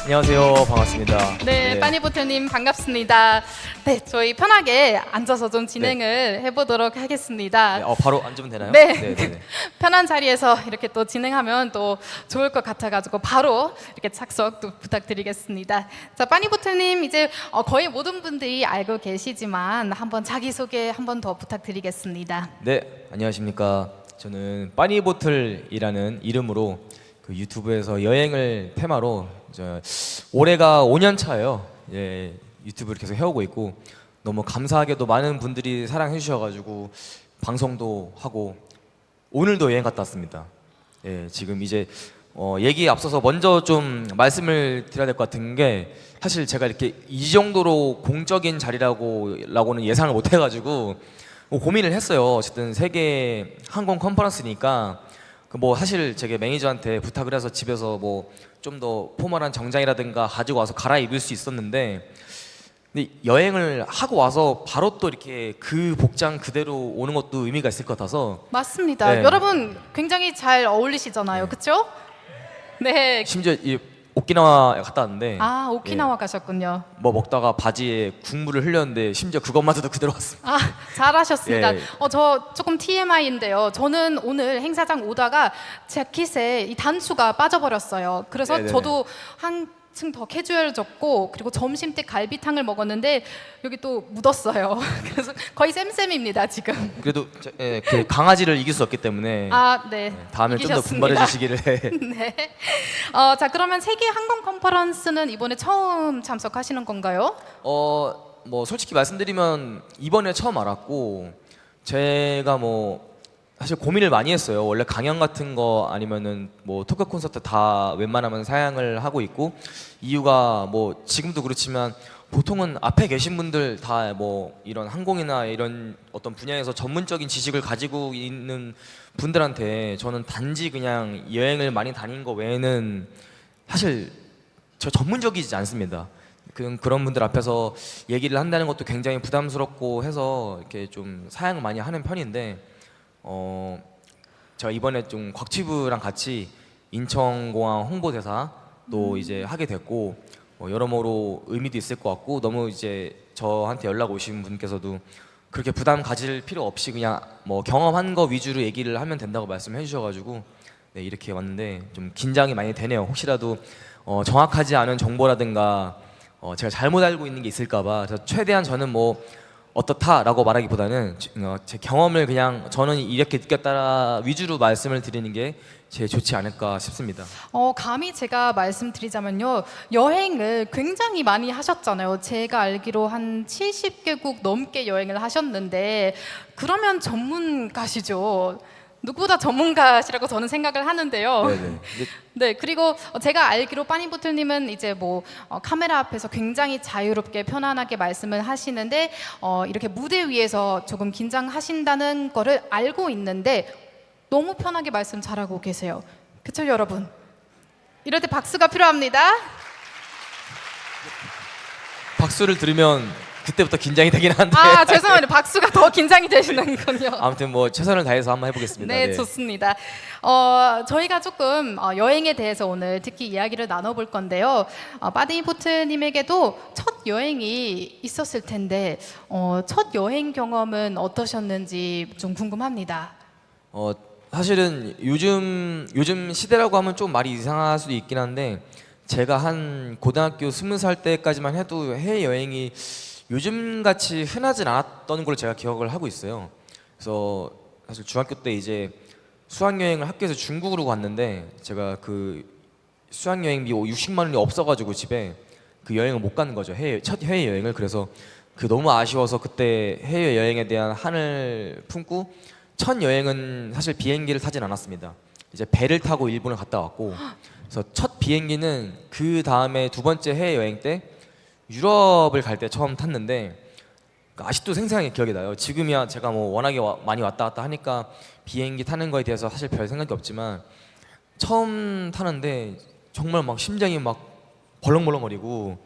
안녕하세요. 반갑습니다. 네, 빠니보틀님 반갑습니다. 네, 저희 편하게 앉아서 좀 진행을 해보도록 하겠습니다. 네, 바로 앉으면 되나요? 네, 네네네. 편한 자리에서 이렇게 또 진행하면 또 좋을 것 같아가지고 바로 이렇게 착석 또 부탁드리겠습니다. 자, 빠니보틀님 이제 거의 모든 분들이 알고 계시지만 한번 자기소개 한 번 더 부탁드리겠습니다. 네, 안녕하십니까. 저는 빠니보틀이라는 이름으로 그 유튜브에서 여행을 테마로 올해가 5년 차예요. 예, 유튜브를 계속 해오고 있고 너무 감사하게도 많은 분들이 사랑해 주셔가지고 방송도 하고 오늘도 여행 갔다 왔습니다. 예, 지금 이제 얘기에 앞서서 먼저 좀 말씀을 드려야 될 것 같은 게 사실 제가 이렇게 이 정도로 공적인 자리라고는 예상을 못 해가지고 고민을 했어요. 어쨌든 세계 항공 컨퍼런스니까 뭐 사실 제가 매니저한테 부탁을 해서 집에서 뭐 좀 더 포멀한 정장이라든가 가지고 와서 갈아입을 수 있었는데 근데 여행을 하고 와서 바로 또 이렇게 그 복장 그대로 오는 것도 의미가 있을 것 같아서 맞습니다. 네. 여러분 굉장히 잘 어울리시잖아요. 그렇죠? 네. 심지어 이 오키나와 갔다 왔는데 아, 오키나와 가셨군요. 뭐 먹다가 바지에 국물을 흘렸는데 심지어 그것마저도 그대로 왔습니다. 아, 잘하셨습니다. 예. 저 조금 TMI인데요. 저는 오늘 행사장 오다가 재킷에 이 단추가 빠져버렸어요. 그래서 네네네. 저도 한층 더 캐주얼해졌고 그리고 점심 때 갈비탕을 먹었는데 여기 또 묻었어요. 그래서 거의 쌤쌤입니다 지금. 그래도 그 강아지를 이길 수 없기 때문에 네. 다음에 좀 더 이기셨습니다. 분발해 주시기를. 네. 자, 그러면 세계 항공 컨퍼런스는 이번에 처음 참석하시는 건가요? 뭐 솔직히 말씀드리면 이번에 처음 알았고 제가 뭐 사실 고민을 많이 했어요. 원래 강연 같은 거 아니면은 뭐 토크 콘서트 다 웬만하면 사양을 하고 있고 이유가 뭐 지금도 그렇지만 보통은 앞에 계신 분들 다 뭐 이런 항공이나 이런 어떤 분야에서 전문적인 지식을 가지고 있는 분들한테 저는 단지 그냥 여행을 많이 다닌 거 외에는 사실 저 전문적이지 않습니다. 그런 분들 앞에서 얘기를 한다는 것도 굉장히 부담스럽고 해서 이렇게 좀 사양을 많이 하는 편인데 제가 이번에 좀 곽튜브랑 같이 인천공항 홍보대사도 이제 하게 됐고 여러모로 의미도 있을 것 같고 너무 이제 저한테 연락 오신 분께서도 그렇게 부담 가질 필요 없이 그냥 뭐 경험한 거 위주로 얘기를 하면 된다고 말씀해 주셔가지고 네, 이렇게 왔는데 좀 긴장이 많이 되네요. 혹시라도 정확하지 않은 정보라든가 제가 잘못 알고 있는 게 있을까봐 최대한 저는 뭐 어떻다라고 말하기보다는 제 경험을 그냥 저는 이렇게 느꼈다 위주로 말씀을 드리는 게 제일 좋지 않을까 싶습니다. 감히 제가 말씀드리자면요. 여행을 굉장히 많이 하셨잖아요. 제가 알기로 한 70개국 넘게 여행을 하셨는데 그러면 전문가시죠. 누구보다 전문가시라고 저는 생각을 하는데요. 네네. 네, 그리고 제가 알기로 빠니보틀님은 이제 뭐 카메라 앞에서 굉장히 자유롭게 편안하게 말씀을 하시는데 이렇게 무대 위에서 조금 긴장하신다는 거를 알고 있는데 너무 편하게 말씀 잘하고 계세요. 그쵸 여러분? 이럴 때 박수가 필요합니다. 박수를 들으면 그때부터 긴장이 되긴 한데. 아 죄송합니다. 박수가 더 긴장이 되시는군요. 아무튼 뭐 최선을 다해서 한번 해보겠습니다. 네, 좋습니다. 저희가 조금 여행에 대해서 오늘 특히 이야기를 나눠볼 건데요. 빠니보틀님에게도 첫 여행이 있었을 텐데 첫 여행 경험은 어떠셨는지 좀 궁금합니다. 사실은 요즘 시대라고 하면 좀 말이 이상할 수도 있긴 한데 제가 한 고등학교 20살 때까지만 해도 해외 여행이 요즘같이 흔하진 않았던 걸 제가 기억을 하고 있어요. 그래서 사실 중학교 때 이제 수학여행을 학교에서 중국으로 갔는데 제가 그 수학여행비 60만 원이 없어가지고 집에 그 여행을 못 가는 거죠. 첫 해외 여행을. 그래서 그 너무 아쉬워서 그때 해외 여행에 대한 한을 품고 첫 여행은 사실 비행기를 타진 않았습니다. 이제 배를 타고 일본을 갔다 왔고 그래서 첫 비행기는 그 다음에 두 번째 해외 여행 때 유럽을 갈 때 처음 탔는데 아직도 생생하게 기억이 나요. 지금이야 제가 뭐 워낙에 많이 왔다 갔다 하니까 비행기 타는 거에 대해서 사실 별 생각이 없지만 처음 타는데 정말 막 심장이 막 벌렁벌렁거리고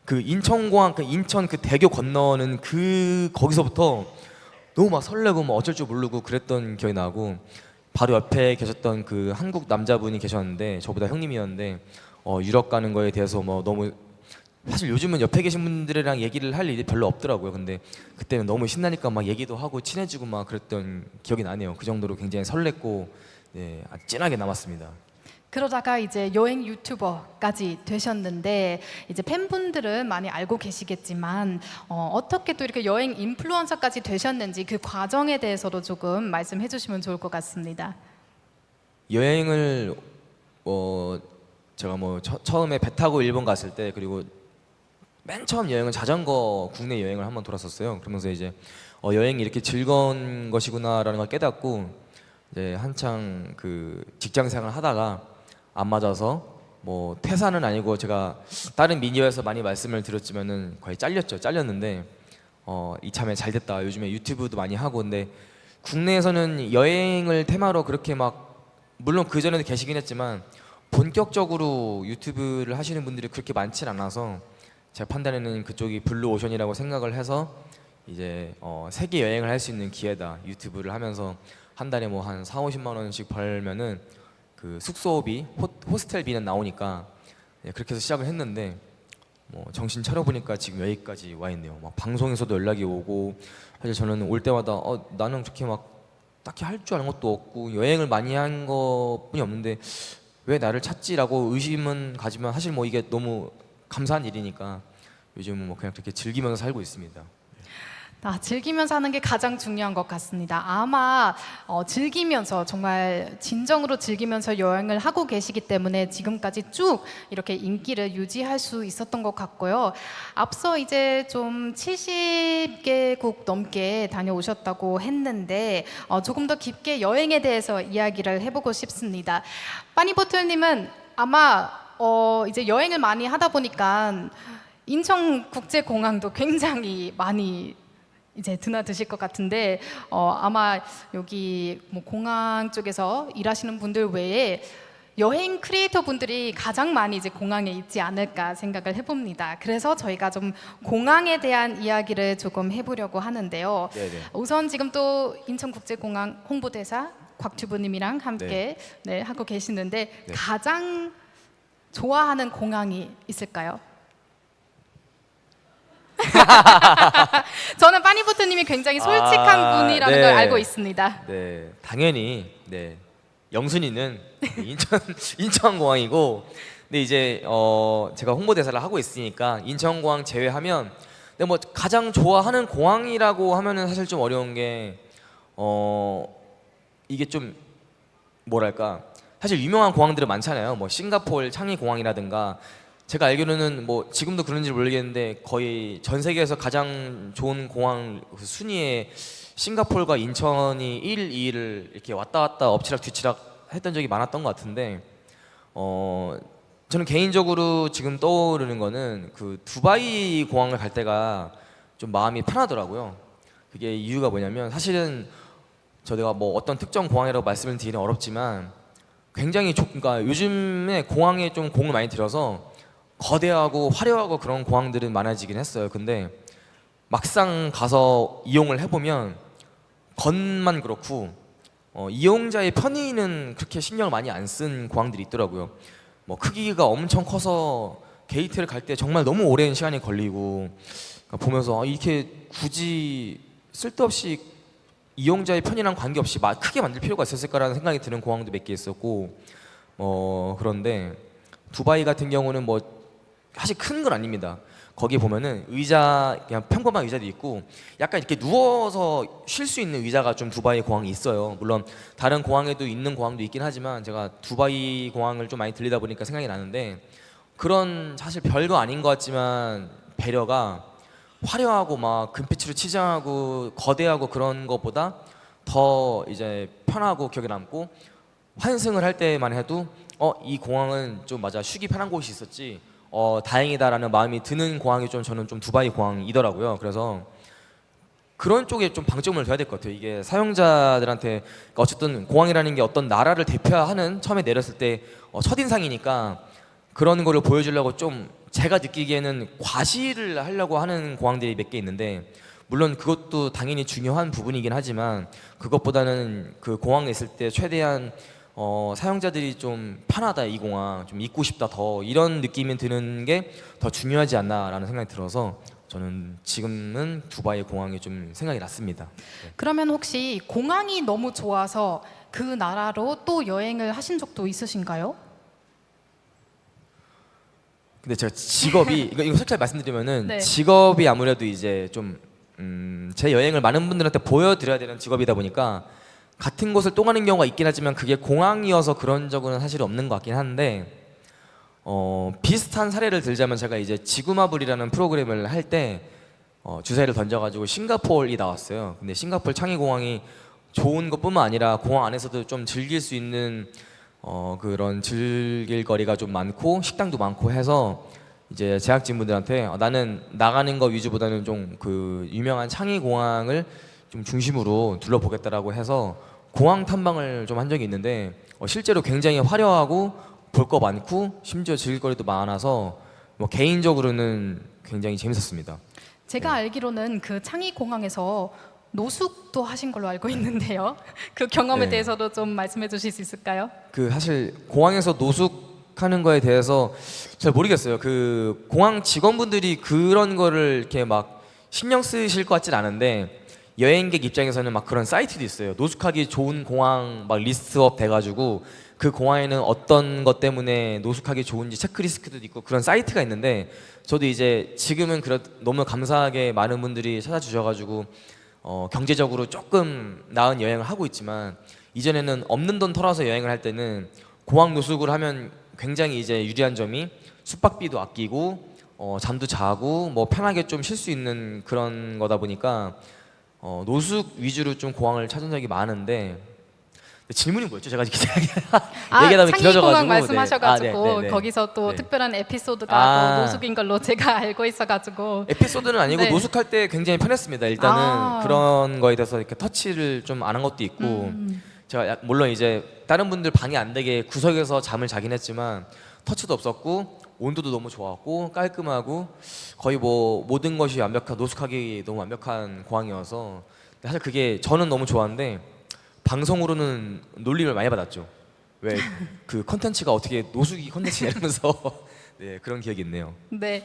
그 인천공항 그 인천 그 대교 건너는 그 거기서부터 너무 막 설레고 막 어쩔 줄 모르고 그랬던 기억이 나고 바로 옆에 계셨던 그 한국 남자분이 계셨는데 저보다 형님이었는데 유럽 가는 거에 대해서 뭐 너무 사실 요즘은 옆에 계신 분들이랑 얘기를 할 일이 별로 없더라고요. 근데 그때는 너무 신나니까 막 얘기도 하고 친해지고 막 그랬던 기억이 나네요. 그 정도로 굉장히 설렜고 네, 아주 진하게 남았습니다. 그러다가 이제 여행 유튜버까지 되셨는데 이제 팬분들은 많이 알고 계시겠지만 어떻게 또 이렇게 여행 인플루언서까지 되셨는지 그 과정에 대해서도 조금 말씀해 주시면 좋을 것 같습니다. 여행을 제가 뭐 처음에 배 타고 일본 갔을 때 그리고 맨 처음 여행은 자전거 국내 여행을 한번 돌았었어요. 그러면서 이제 여행이 이렇게 즐거운 것이구나라는 걸 깨닫고 이제 한창 그 직장 생활을 하다가 안 맞아서 뭐 퇴사는 아니고 제가 다른 미디어에서 많이 말씀을 드렸지만은 거의 잘렸는데 이참에 잘 됐다. 요즘에 유튜브도 많이 하고 근데 국내에서는 여행을 테마로 그렇게 막 물론 그 전에도 계시긴 했지만 본격적으로 유튜브를 하시는 분들이 그렇게 많진 않아서 제 판단에는 그쪽이 블루 오션이라고 생각을 해서 이제 세계 여행을 할 수 있는 기회다. 유튜브를 하면서 한 달에 뭐 한 40-50만 원씩 벌면은 그 숙소비, 호스텔비는 나오니까 그렇게 해서 시작을 했는데 뭐 정신 차려보니까 지금 여기까지 와 있네요. 막 방송에서도 연락이 오고 사실 저는 올 때마다 나는 그렇게 막 딱히 할 줄 아는 것도 없고 여행을 많이 한 것뿐이 없는데 왜 나를 찾지라고 의심은 가지만 사실 뭐 이게 너무 감사한 일이니까 요즘은 뭐 그냥 그렇게 즐기면서 살고 있습니다. 즐기면서 하는 게 가장 중요한 것 같습니다. 아마 즐기면서 정말 진정으로 즐기면서 여행을 하고 계시기 때문에 지금까지 쭉 이렇게 인기를 유지할 수 있었던 것 같고요. 앞서 이제 좀 70개국 넘게 다녀오셨다고 했는데 조금 더 깊게 여행에 대해서 이야기를 해보고 싶습니다. 빠니보틀님은 아마 이제 여행을 많이 하다 보니까 인천국제공항도 굉장히 많이 이제 드나드실 것 같은데 아마 여기 뭐 공항 쪽에서 일하시는 분들 외에 여행 크리에이터 분들이 가장 많이 이제 공항에 있지 않을까 생각을 해봅니다. 그래서 저희가 좀 공항에 대한 이야기를 조금 해보려고 하는데요. 네네. 우선 지금 또 인천국제공항 홍보대사 곽튜브님이랑 함께 네, 하고 계시는데 가장 좋아하는 공항이 있을까요? 저는 빠니보트님이 굉장히 솔직한 분이라는 네. 걸 알고 있습니다. 네, 당연히 네. 영순이는 인천공항이고, 근데 이제 제가 홍보대사를 하고 있으니까 인천공항 제외하면, 근데 뭐 가장 좋아하는 공항이라고 하면은 사실 좀 어려운 게 이게 좀 뭐랄까, 사실 유명한 공항들은 많잖아요. 뭐 싱가포르 창의 공항이라든가, 제가 알기로는 뭐 지금도 그런지 모르겠는데 거의 전 세계에서 가장 좋은 공항 순위에 싱가포르가 인천이 1, 2를 이렇게 왔다 갔다 엎치락 뒤치락 했던 적이 많았던 것 같은데, 저는 개인적으로 지금 떠오르는 거는 그 두바이 공항을 갈 때가 좀 마음이 편하더라고요. 그게 이유가 뭐냐면, 사실은 제가 뭐 어떤 특정 공항이라고 말씀을 드리긴 어렵지만 굉장히 그러니까 요즘에 공항에 좀 공을 많이 들여서 거대하고 화려하고 그런 공항들은 많아지긴 했어요. 근데 막상 가서 이용을 해보면 겉만 그렇고 이용자의 편의는 그렇게 신경을 많이 안 쓴 공항들이 있더라고요. 뭐 크기가 엄청 커서 게이트를 갈 때 정말 너무 오랜 시간이 걸리고, 그러니까 보면서 이렇게 굳이 쓸데없이 이용자의 편의랑 관계없이 크게 만들 필요가 있었을까라는 생각이 드는 공항도 몇 개 있었고, 그런데 두바이 같은 경우는 뭐 사실 큰 건 아닙니다. 거기 보면은 의자, 그냥 평범한 의자도 있고 약간 이렇게 누워서 쉴 수 있는 의자가 좀 두바이 공항이 있어요. 물론 다른 공항에도 있는 공항도 있긴 하지만 제가 두바이 공항을 좀 많이 들리다 보니까 생각이 나는데, 그런 사실 별거 아닌 것 같지만 배려가 화려하고 막 금빛으로 치장하고 거대하고 그런 것보다 더 이제 편하고 기억에 남고, 환승을 할 때만 해도 이 공항은 좀 맞아 쉬기 편한 곳이 있었지, 다행이다라는 마음이 드는 공항이 저는 좀 두바이 공항이더라고요. 그래서 그런 쪽에 좀 방점을 둬야 될 것 같아요. 이게 사용자들한테, 그러니까 어쨌든 공항이라는 게 어떤 나라를 대표하는, 처음에 내렸을 때 첫인상이니까 그런 거를 보여주려고 좀 제가 느끼기에는 과시를 하려고 하는 공항들이 몇 개 있는데, 물론 그것도 당연히 중요한 부분이긴 하지만 그것보다는 그 공항에 있을 때 최대한 사용자들이 좀 편하다, 이 공항 좀 있고 싶다, 더 이런 느낌이 드는 게 더 중요하지 않나라는 생각이 들어서 저는 지금은 두바이 공항이 좀 생각이 났습니다. 네. 그러면 혹시 공항이 너무 좋아서 그 나라로 또 여행을 하신 적도 있으신가요? 근데 제가 직업이 이거 솔직히 말씀드리면은 네. 직업이 아무래도 이제 좀 제 여행을 많은 분들한테 보여드려야 되는 직업이다 보니까 같은 곳을 또 가는 경우가 있긴 하지만 그게 공항이어서 그런 적은 사실 없는 것 같긴 한데, 비슷한 사례를 들자면 제가 이제 지구마블이라는 프로그램을 할 때 주사위를 던져가지고 싱가포르이 나왔어요. 근데 싱가포르 창의공항이 좋은 것뿐만 아니라 공항 안에서도 좀 즐길 수 있는 그런 즐길 거리가 좀 많고 식당도 많고 해서 이제 제작진분들한테 나는 나가는 거 위주보다는 좀 그 유명한 창의공항을 좀 중심으로 둘러보겠다라고 해서 공항 탐방을 좀 한 적이 있는데, 실제로 굉장히 화려하고 볼 거 많고 심지어 즐길 거리도 많아서 뭐 개인적으로는 굉장히 재밌었습니다. 제가 알기로는 그 창의공항에서 노숙도 하신 걸로 알고 있는데요. 그 경험에 네. 대해서도 좀 말씀해 주실 수 있을까요? 그 사실 공항에서 노숙하는 거에 대해서 잘 모르겠어요. 그 공항 직원분들이 그런 거를 이렇게 막 신경 쓰실 것 같진 않은데, 여행객 입장에서는 막 그런 사이트도 있어요. 노숙하기 좋은 공항 막 리스트업 돼가지고 그 공항에는 어떤 것 때문에 노숙하기 좋은지 체크리스트도 있고 그런 사이트가 있는데, 저도 이제 지금은 너무 감사하게 많은 분들이 찾아주셔가지고 경제적으로 조금 나은 여행을 하고 있지만, 이전에는 없는 돈 털어서 여행을 할 때는 공항 노숙을 하면 굉장히 이제 유리한 점이 숙박비도 아끼고 잠도 자고 뭐 편하게 좀 쉴 수 있는 그런 거다 보니까 노숙 위주로 좀 공항을 찾은 적이 많은데, 질문이 뭐였죠? 제가 얘기하다 보면 길어져가지고. 창의공항 말씀하셔가지고 네. 거기서 또 네. 특별한 에피소드가 또 노숙인 걸로 제가 알고 있어가지고. 에피소드는 아니고 네. 노숙할 때 굉장히 편했습니다. 일단은 그런 거에 대해서 이렇게 터치를 좀 안 한 것도 있고, 제가 물론 이제 다른 분들 방해 안 되게 구석에서 잠을 자긴 했지만 터치도 없었고 온도도 너무 좋았고 깔끔하고 거의 뭐 모든 것이 노숙하기 너무 완벽한 공항이어서 사실 그게 저는 너무 좋았는데, 방송으로는 놀림을 많이 받았죠. 왜 그 컨텐츠가 어떻게 노숙이 컨텐츠냐 이러면서 네, 그런 기억이 있네요. 네,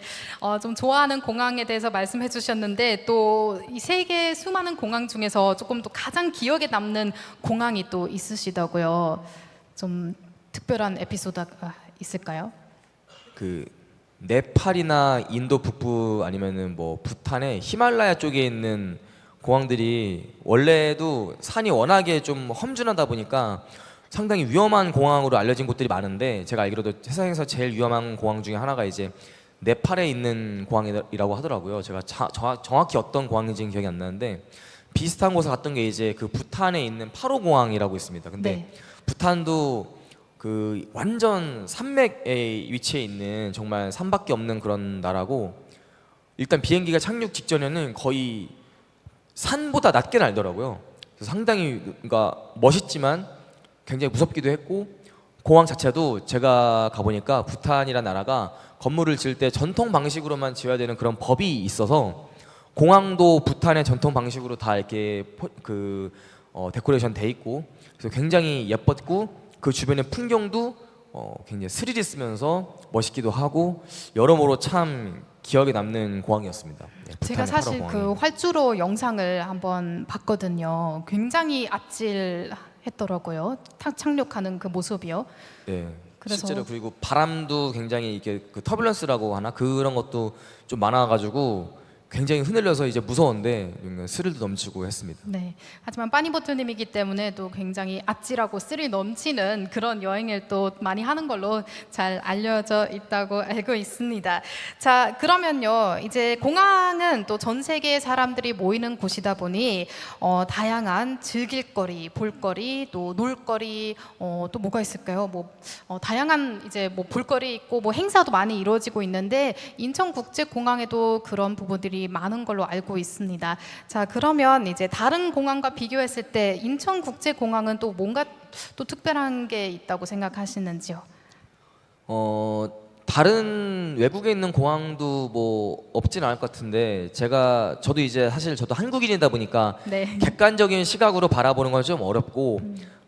좀 좋아하는 공항에 대해서 말씀해 주셨는데 또 이 세계 수많은 공항 중에서 조금 더 가장 기억에 남는 공항이 또 있으시다고요. 좀 특별한 에피소드가 있을까요? 그 네팔이나 인도 북부 아니면은 뭐 부탄의 히말라야 쪽에 있는 공항들이 원래도 산이 워낙에 좀 험준하다 보니까 상당히 위험한 공항으로 알려진 곳들이 많은데 제가 알기로도 세상에서 제일 위험한 공항 중에 하나가 이제 네팔에 있는 공항이라고 하더라고요. 제가 정확히 어떤 공항인지는 기억이 안 나는데 비슷한 곳에 갔던 게 이제 그 부탄에 있는 파로 공항이라고 있습니다. 근데 네. 부탄도 그 완전 산맥에 위치해 있는 정말 산밖에 없는 그런 나라고 일단 비행기가 착륙 직전에는 거의 산보다 낮게 날더라고요. 그래서 상당히 그러니까 멋있지만 굉장히 무섭기도 했고 공항 자체도 제가 가보니까 부탄이라는 나라가 건물을 지을 때 전통 방식으로만 지어야 되는 그런 법이 있어서 공항도 부탄의 전통 방식으로 다 이렇게 데코레이션 돼 있고 그래서 굉장히 예뻤고 그 주변의 풍경도 굉장히 스릴 있으면서 멋있기도 하고 여러모로 참 기억에 남는 공항이었습니다. 네, 제가 부탄의 사실 파로 그 공항이. 활주로 영상을 한번 봤거든요. 굉장히 아찔했더라고요. 착륙하는 그 모습이요. 네. 그래서- 실제로 그리고 바람도 굉장히 이게 그 터뷸런스라고 하나 그런 것도 좀 많아가지고 굉장히 흔들려서 이제 무서운데 스릴도 넘치고 했습니다. 네. 하지만 빠니보트님이기 때문에 또 굉장히 아찔하고 스릴 넘치는 그런 여행을 또 많이 하는 걸로 잘 알려져 있다고 알고 있습니다. 자, 그러면요. 이제 공항은 또 전 세계 사람들이 모이는 곳이다 보니 다양한 즐길거리, 볼거리, 또 놀거리, 또 뭐가 있을까요? 다양한 이제 볼거리 있고 행사도 많이 이루어지고 있는데 인천국제공항에도 그런 부분들이 많은 걸로 알고 있습니다. 자, 그러면 이제 다른 공항과 비교했을 때 인천국제공항은 또 뭔가 또 특별한 게 있다고 생각하시는지요? 다른 외국에 있는 공항도 뭐 없진 않을 것 같은데 저도 이제 사실 저도 한국인이다 보니까 네. 객관적인 시각으로 바라보는 건 좀 어렵고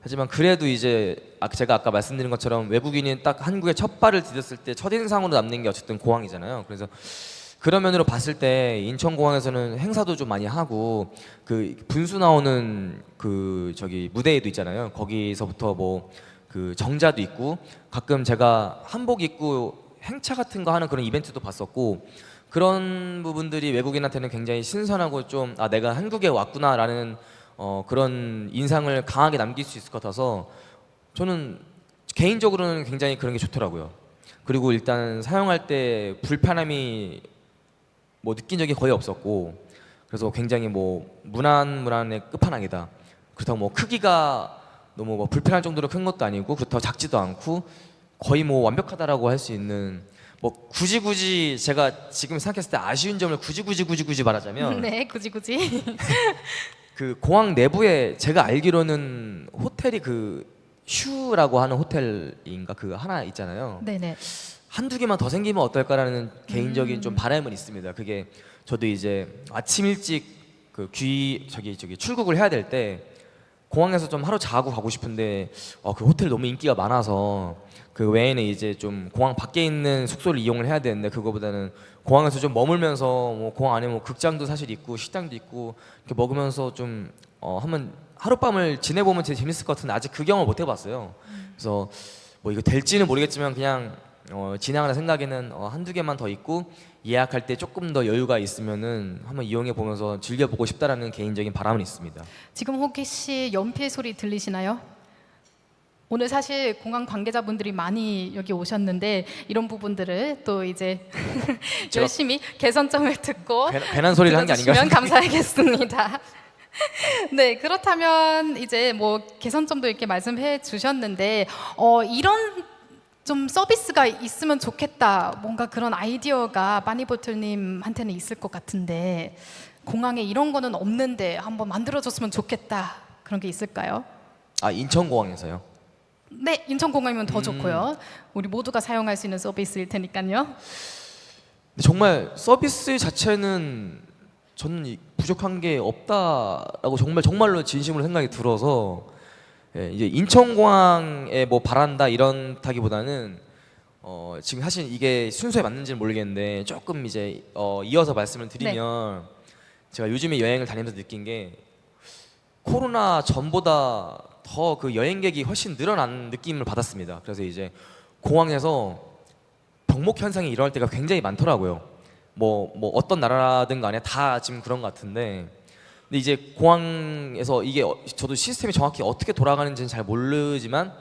하지만 그래도 이제 제가 아까 말씀드린 것처럼 외국인이 딱 한국에 첫 발을 디뎠을 때 첫인상으로 남는 게 어쨌든 공항이잖아요. 그래서 그런 면으로 봤을 때 인천공항에서는 행사도 좀 많이 하고 그 분수 나오는 그 무대에도 있잖아요. 거기서부터 그 정자도 있고 가끔 제가 한복 입고 행차 같은 거 하는 그런 이벤트도 봤었고 그런 부분들이 외국인한테는 굉장히 신선하고 좀 내가 한국에 왔구나라는 그런 인상을 강하게 남길 수 있을 것 같아서 저는 개인적으로는 굉장히 그런 게 좋더라고요. 그리고 일단 사용할 때 불편함이 느낀 적이 거의 없었고 그래서 굉장히 무난무난의 끝판왕이다. 그렇다고 크기가 너무 불편할 정도로 큰 것도 아니고 그렇다고 작지도 않고 거의 완벽하다라고 할 수 있는 굳이 제가 지금 생각했을 때 아쉬운 점을 굳이 말하자면 네, 굳이 그 공항 내부에 제가 알기로는 호텔이 그 슈라고 하는 호텔인가 그 하나 있잖아요. 네네. 한두 개만 더 생기면 어떨까라는 개인적인 좀 바람은 있습니다. 그게 저도 이제 아침 일찍 출국을 해야 될 때 공항에서 좀 하루 자고 가고 싶은데 그 호텔 너무 인기가 많아서 그 외에는 이제 좀 공항 밖에 있는 숙소를 이용을 해야 되는데 그거보다는 공항에서 좀 머물면서 공항 안에 극장도 사실 있고 식당도 있고 이렇게 먹으면서 좀 한번 하룻밤을 지내보면 되게 재밌을 것 같은데 아직 그 경험을 못 해봤어요. 그래서 이거 될지는 모르겠지만 그냥 진행하는 생각에는 한두 개만 더 있고 예약할 때 조금 더 여유가 있으면은 한번 이용해 보면서 즐겨보고 싶다라는 개인적인 바람은 있습니다. 지금 혹시 연필 소리 들리시나요? 오늘 사실 공항 관계자분들이 많이 여기 오셨는데 이런 부분들을 또 이제 열심히 개선점을 듣고 배난 소리를 한 게 아닌가요? 들어주시면 감사하겠습니다. 네, 그렇다면 이제 개선점도 이렇게 말씀해 주셨는데 이런 좀 서비스가 있으면 좋겠다. 뭔가 그런 아이디어가 빠니보틀님한테는 있을 것 같은데 공항에 이런 거는 없는데 한번 만들어줬으면 좋겠다. 그런 게 있을까요? 인천공항에서요? 네, 인천공항이면 더 좋고요. 우리 모두가 사용할 수 있는 서비스일 테니까요. 정말 서비스 자체는 저는 부족한 게 없다라고 정말로 진심으로 생각이 들어서 이제 인천공항에 바란다 이런다기보다는 지금 사실 이게 순서에 맞는지는 모르겠는데 조금 이제 이어서 말씀을 드리면 제가 요즘에 여행을 다니면서 느낀 게 코로나 전보다 더 그 여행객이 훨씬 늘어난 느낌을 받았습니다. 그래서 이제 공항에서 병목 현상이 일어날 때가 굉장히 많더라고요. 뭐 어떤 나라든 간에 다 지금 그런 것 같은데, 근데 이제 공항에서 이게 저도 시스템이 정확히 어떻게 돌아가는지는 잘 모르지만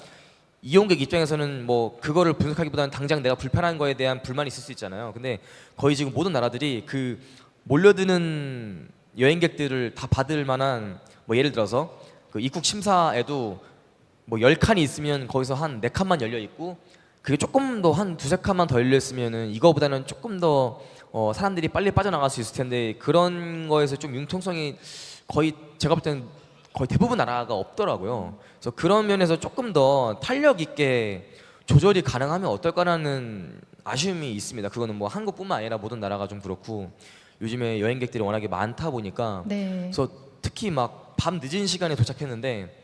이용객 입장에서는 뭐 그거를 분석하기보다는 당장 내가 불편한 거에 대한 불만이 있을 수 있잖아요. 근데 거의 지금 모든 나라들이 그 몰려드는 여행객들을 다 받을 만한, 뭐 예를 들어서 그 입국 심사에도 뭐 10칸이 있으면 거기서 한 4칸만 열려 있고, 그게 조금 더 한 2~3칸만 더 열려 있으면은 이거보다는 조금 더 사람들이 빨리 빠져나갈 수 있을 텐데, 그런 거에서 좀 융통성이 거의 제가 볼 때는 거의 대부분 나라가 없더라고요. 그래서 그런 면에서 조금 더 탄력 있게 조절이 가능하면 어떨까라는 아쉬움이 있습니다. 그거는 뭐 한국뿐만 아니라 모든 나라가 좀 그렇고, 요즘에 여행객들이 워낙에 많다 보니까 그래서 특히 막 밤 늦은 시간에 도착했는데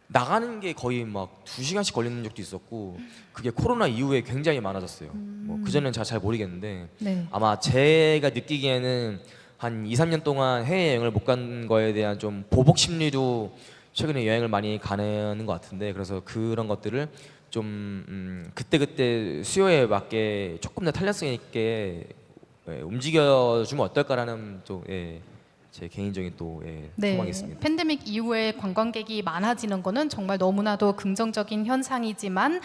나가는 게 거의 막 2시간씩 걸리는 적도 있었고, 그게 코로나 이후에 굉장히 많아졌어요. 뭐 그전에는 제가 잘 모르겠는데 아마 제가 느끼기에는 한 2~3년 동안 해외여행을 못 간 거에 대한 좀 보복 심리로 최근에 여행을 많이 가는 것 같은데, 그래서 그런 것들을 좀 그때그때 수요에 맞게 조금 더 탄력성 있게 움직여주면 어떨까라는 또 제 개인적인 또 소망이 있습니다. 팬데믹 이후에 관광객이 많아지는 거는 정말 너무나도 긍정적인 현상이지만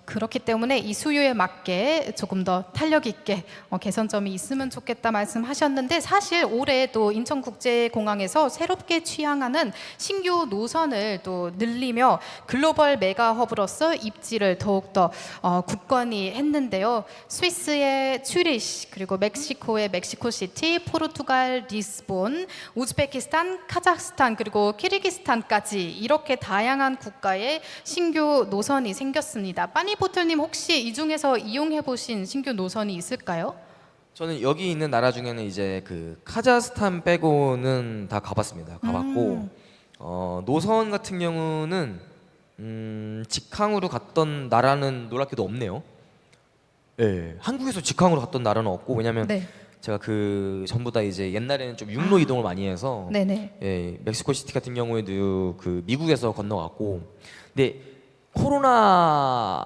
그렇기 때문에 이 수요에 맞게 조금 더 탄력 있게 개선점이 있으면 좋겠다 말씀하셨는데, 사실 올해 또 인천국제공항에서 새롭게 취항하는 신규 노선을 또 늘리며 글로벌 메가 허브로서 입지를 더욱더 굳건히 했는데요. 스위스의 츠리시, 그리고 멕시코의 멕시코시티, 포르투갈 리스본, 우즈베키스탄, 카자흐스탄, 그리고 키르기스탄까지 이렇게 다양한 국가의 신규 노선이 생겼습니다. 빠니보틀님, 혹시 이 중에서 이용해 보신 신규 노선이 있을까요? 저는 여기 있는 나라 중에는 이제 그 카자흐스탄 빼고는 다 가봤습니다. 가봤고 노선 같은 경우는 직항으로 갔던 나라는 놀랍게도 없네요. 한국에서 직항으로 갔던 나라는 없고, 왜냐면 제가 그 전부 다 이제 옛날에는 좀 육로 이동을 많이 해서 멕시코 시티 같은 경우에도 그 미국에서 건너갔고, 근데 코로나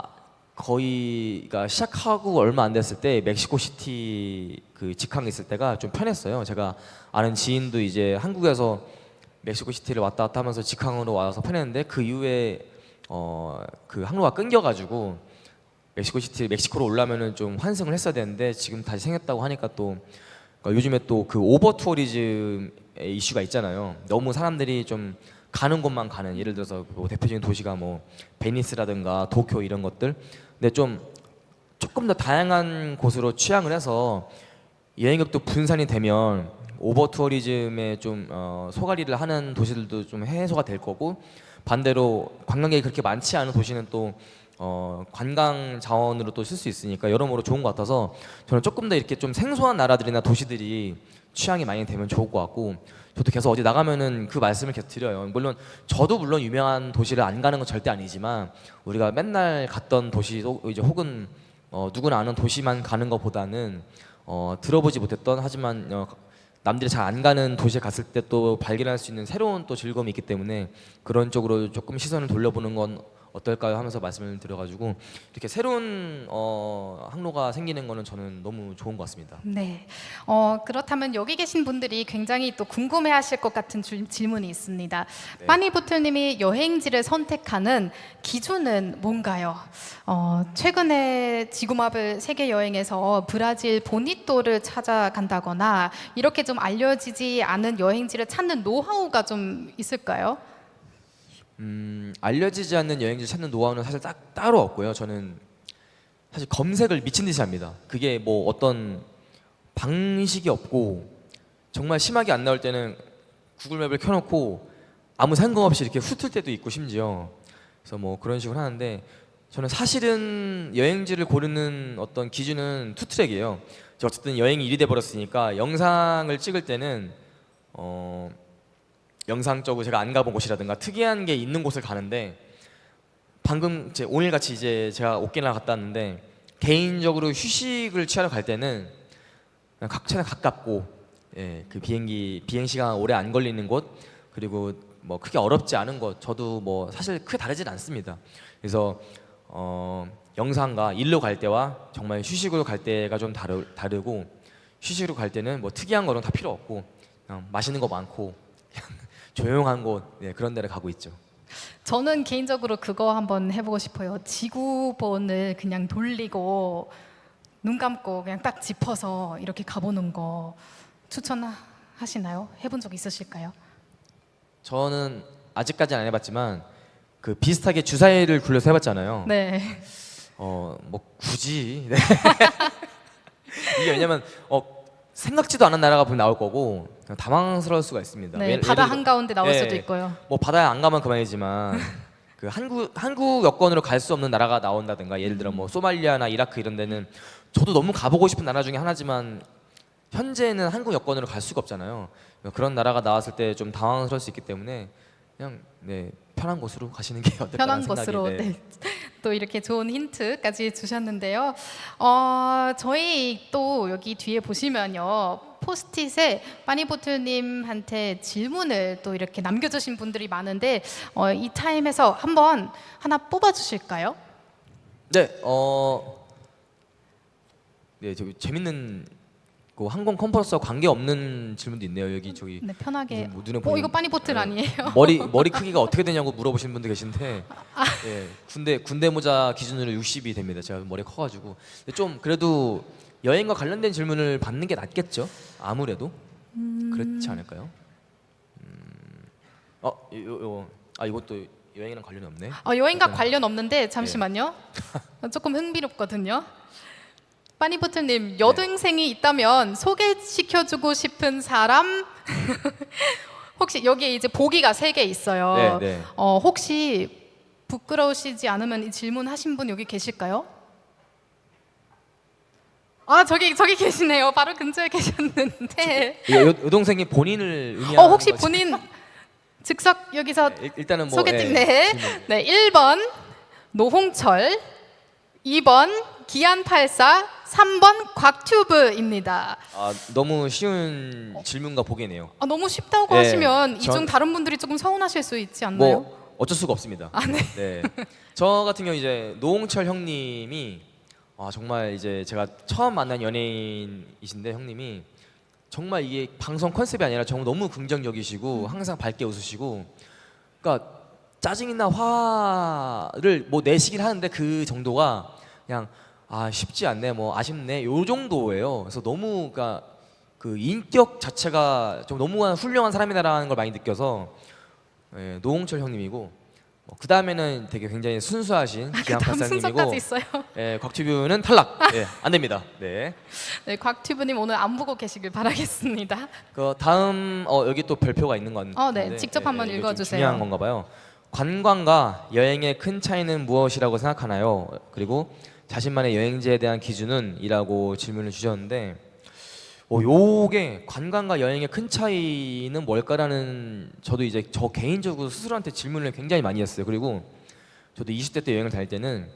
거의가 시작하고 얼마 안 됐을 때 멕시코 시티 그 직항이 있을 때가 좀 편했어요. 제가 아는 지인도 이제 한국에서 멕시코 시티를 왔다 갔다 하면서 직항으로 와서 편했는데, 그 이후에 그 항로가 끊겨가지고 멕시코로 올라면은 좀 환승을 했어야 되는데 지금 다시 생겼다고 하니까 또 요즘에 또 그 오버 투어리즘의 이슈가 있잖아요. 너무 사람들이 좀 가는 곳만 가는, 예를 들어서 뭐 대표적인 도시가 뭐 베니스라든가 도쿄 이런 것들, 근데 조금 더 다양한 곳으로 취향을 해서 여행객도 분산이 되면 오버 투어리즘에 좀 소가리를 하는 도시들도 좀 해소가 될 거고, 반대로 관광객이 그렇게 많지 않은 도시는 또 관광 자원으로 또 쓸 수 있으니까 여러모로 좋은 것 같아서, 저는 조금 더 이렇게 좀 생소한 나라들이나 도시들이 취향이 많이 되면 좋을 것 같고, 저도 계속 어디 나가면은 그 말씀을 계속 드려요. 물론 유명한 도시를 안 가는 건 절대 아니지만, 우리가 맨날 갔던 도시 이제 혹은 누구나 아는 도시만 가는 것보다는 들어보지 못했던, 하지만 남들이 잘 안 가는 도시에 갔을 때 또 발견할 수 있는 새로운 또 즐거움이 있기 때문에 그런 쪽으로 조금 시선을 돌려보는 건 어떨까요 하면서 말씀을 드려가지고, 이렇게 새로운 항로가 생기는 거는 저는 너무 좋은 것 같습니다. 네. 그렇다면 여기 계신 분들이 굉장히 또 궁금해하실 것 같은 질문이 있습니다. 빠니보틀님이 여행지를 선택하는 기준은 뭔가요? 최근에 지구마블 세계 여행에서 브라질 보니또를 찾아간다거나 이렇게 좀 알려지지 않은 여행지를 찾는 노하우가 좀 있을까요? 알려지지 않는 여행지 찾는 노하우는 사실 따로 없고요. 저는 사실 검색을 미친 듯이 합니다. 그게 뭐 어떤 방식이 없고, 정말 심하게 안 나올 때는 구글맵을 켜놓고 아무 상관없이 이렇게 훑을 때도 있고, 심지어 그래서 뭐 그런 식으로 하는데, 저는 사실은 여행지를 고르는 어떤 기준은 투트랙이에요. 어쨌든 여행이 일이 돼버렸으니까 영상을 찍을 때는 영상적으로 제가 안 가본 곳이라든가 특이한 게 있는 곳을 가는데, 방금 오늘 같이 이제 제가 오키나와 갔다 왔는데 개인적으로 휴식을 취하러 갈 때는 최대한 가깝고 그 비행 시간 오래 안 걸리는 곳 그리고 뭐 크게 어렵지 않은 곳 저도 뭐 사실 크게 다르진 않습니다. 그래서 영상과 일로 갈 때와 정말 휴식으로 갈 때가 좀 다르고 휴식으로 갈 때는 뭐 특이한 거는 다 필요 없고 그냥 맛있는 거 많고 그냥 조용한 곳 그런 데를 가고 있죠. 저는 개인적으로 그거 한번 해보고 싶어요. 지구본을 그냥 돌리고 눈 감고 그냥 딱 짚어서 이렇게 가보는 거 추천하시나요? 해본 적 있으실까요? 저는 아직까지는 안 해봤지만 그 비슷하게 주사위를 굴려서 해봤잖아요. 네. 뭐 굳이 이게 왜냐면 생각지도 않은 나라가 분명 나올 거고 당황스러울 수가 있습니다. 네, 바다 한가운데 나올 수도 있고요. 뭐 바다에 안 가면 그만이지만 그 한국 여권으로 갈 수 없는 나라가 나온다든가 예를 들어 뭐 소말리아나 이라크 이런 데는 저도 너무 가보고 싶은 나라 중에 하나지만 현재는 한국 여권으로 갈 수가 없잖아요. 그런 나라가 나왔을 때 좀 당황스러울 수 있기 때문에 그냥 편한 곳으로 가시는 게 어떨까 편한 생각이, 곳으로 또 이렇게 좋은 힌트까지 주셨는데요. 저희 또 여기 뒤에 보시면요. 포스트잇에 빠니보틀님한테 질문을 또 이렇게 남겨주신 분들이 많은데 이 타임에서 한번 하나 뽑아주실까요? 네, 저기 재밌는 그 항공 컨퍼런스와 관계 없는 질문도 있네요. 여기 저기 네, 편하게. 뭐 눈에 보이는, 이거 빠니보틀 아니에요? 머리 크기가 어떻게 되냐고 물어보시는 분도 계신데 군대 모자 기준으로 60이 됩니다. 제가 머리 커가지고 좀 그래도 여행과 관련된 질문을 받는 게 낫겠죠? 아무래도 그렇지 않을까요? 이것도 여행이랑 관련이 없네. 여행과 관련 없는데 잠시만요. 조금 흥미롭거든요. 빠니보틀님 여동생이 있다면 소개시켜주고 싶은 사람 혹시 여기에 이제 보기가 3개 있어요. 혹시 부끄러우시지 않으면 이 질문하신 분 여기 계실까요? 저기 계시네요. 바로 근처에 계셨는데. 여동생이 본인을 의미하는 혹시 거지? 본인 즉석 여기서 일단은 뭐 소개팅. 네. 1번 노홍철, 2번 기안84, 3번 곽튜브입니다. 너무 쉬운 질문과 보기네요. 너무 쉽다고 하시면 이 중 다른 분들이 조금 서운하실 수 있지 않나요? 뭐 어쩔 수가 없습니다. 네. 저 같은 경우 이제 노홍철 형님이 정말 이제 제가 처음 만난 연예인이신데 형님이 정말 이게 방송 컨셉이 아니라 정말 너무 긍정적이시고 항상 밝게 웃으시고 그러니까 짜증이나 화를 뭐 내시긴 하는데 그 정도가 그냥 쉽지 않네, 뭐 아쉽네, 요 정도예요. 그래서 너무 그러니까 그 인격 자체가 좀 너무 훌륭한 사람이다라는 걸 많이 느껴서 노홍철 형님이고 그 다음에는 되게 굉장히 순수하신 기안팔사님이고 곽튜브는 탈락, 안 됩니다. 네, 곽튜브님 오늘 안 보고 계시길 바라겠습니다. 그 다음 여기 또 별표가 있는 건 네, 직접 한번 읽어주세요. 중요한 건가 봐요. 관광과 여행의 큰 차이는 무엇이라고 생각하나요? 그리고 자신만의 여행지에 대한 기준은? 이라고 질문을 주셨는데 요게 관광과 여행의 큰 차이는 뭘까라는 저도 이제 저 개인적으로 스스로한테 질문을 굉장히 많이 했어요. 그리고 저도 20대 때 여행을 다닐 때는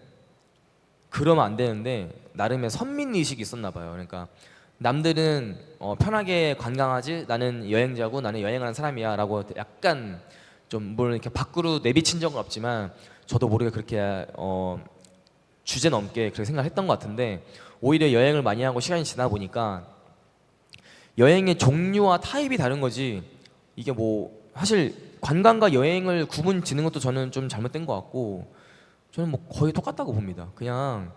그러면 안 되는데 나름의 선민의식이 있었나 봐요. 그러니까 남들은 편하게 관광하지 나는 여행자고 나는 여행하는 사람이야 라고 약간 좀 물론 이렇게 밖으로 내비친 적은 없지만 저도 모르게 그렇게 주제 넘게 그렇게 생각을 했던 것 같은데 오히려 여행을 많이 하고 시간이 지나 보니까 여행의 종류와 타입이 다른 거지 이게 뭐 사실 관광과 여행을 구분 짓는 것도 저는 좀 잘못된 것 같고 저는 뭐 거의 똑같다고 봅니다. 그냥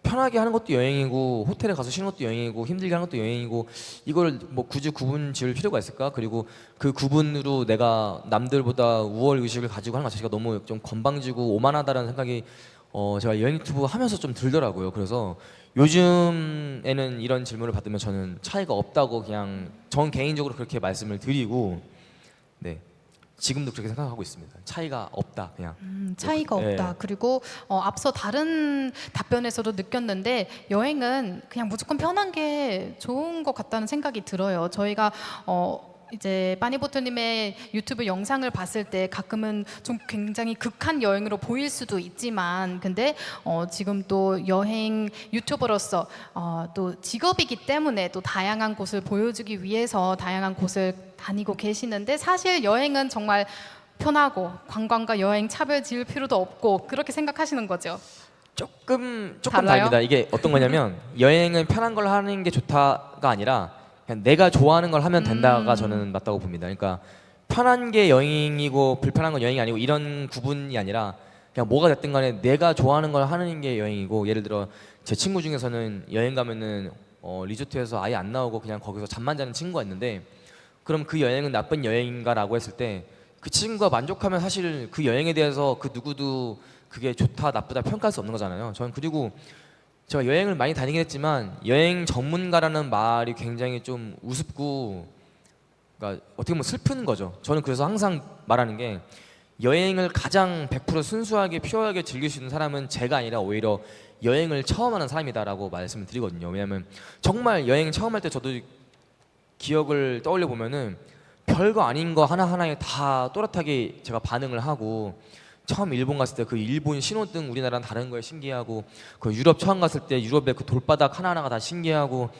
편하게 하는 것도 여행이고 호텔에 가서 쉬는 것도 여행이고 힘들게 하는 것도 여행이고 이걸 뭐 굳이 구분 지을 필요가 있을까? 그리고 그 구분으로 내가 남들보다 우월 의식을 가지고 하는 것 자체가 너무 좀 건방지고 오만하다라는 생각이 제가 여행 유튜브 하면서 좀 들더라고요. 그래서 요즘에는 이런 질문을 받으면 저는 차이가 없다고 그냥 전 개인적으로 그렇게 말씀을 드리고 지금도 그렇게 생각하고 있습니다. 차이가 없다 그냥. 차이가 없다. 그리고 앞서 다른 답변에서도 느꼈는데 여행은 그냥 무조건 편한 게 좋은 것 같다는 생각이 들어요. 저희가 이제 빠니보트님의 유튜브 영상을 봤을 때 가끔은 좀 굉장히 극한 여행으로 보일 수도 있지만, 근데 지금 또 여행 유튜버로서 또 직업이기 때문에 또 다양한 곳을 보여주기 위해서 다양한 곳을 다니고 계시는데, 사실 여행은 정말 편하고 관광과 여행 차별 지을 필요도 없고 그렇게 생각하시는 거죠? 조금 달라요? 다릅니다. 이게 어떤 거냐면 여행은 편한 걸 하는 게 좋다가 아니라 그냥 내가 좋아하는 걸 하면 된다가 저는 맞다고 봅니다. 그러니까 편한 게 여행이고 불편한 건 여행이 아니고 이런 구분이 아니라 그냥 뭐가 됐든 간에 내가 좋아하는 걸 하는 게 여행이고, 예를 들어 제 친구 중에서는 여행 가면은 리조트에서 아예 안 나오고 그냥 거기서 잠만 자는 친구가 있는데, 그럼 그 여행은 나쁜 여행인가라고 했을 때 그 친구가 만족하면 사실 그 여행에 대해서 그 누구도 그게 좋다 나쁘다 평가할 수 없는 거잖아요. 저는 그리고 제가 여행을 많이 다니긴 했지만 여행 전문가라는 말이 굉장히 좀 우습고, 그러니까 어떻게 보면 슬픈 거죠. 저는 그래서 항상 말하는 게 여행을 가장 100% 순수하게 퓨어하게 즐길 수 있는 사람은 제가 아니라 오히려 여행을 처음 하는 사람이다라고 말씀을 드리거든요. 왜냐하면 정말 여행 처음 할 때 저도 기억을 떠올려 보면은 별거 아닌 거 하나하나에 다 또렷하게 제가 반응을 하고, 처음 일본 갔을 때 그 일본 신호등 우리나라랑 다른 거에 신기하고, 그 유럽 처음 갔을 때 유럽의 그 돌바닥 하나하나가 다 신기하고,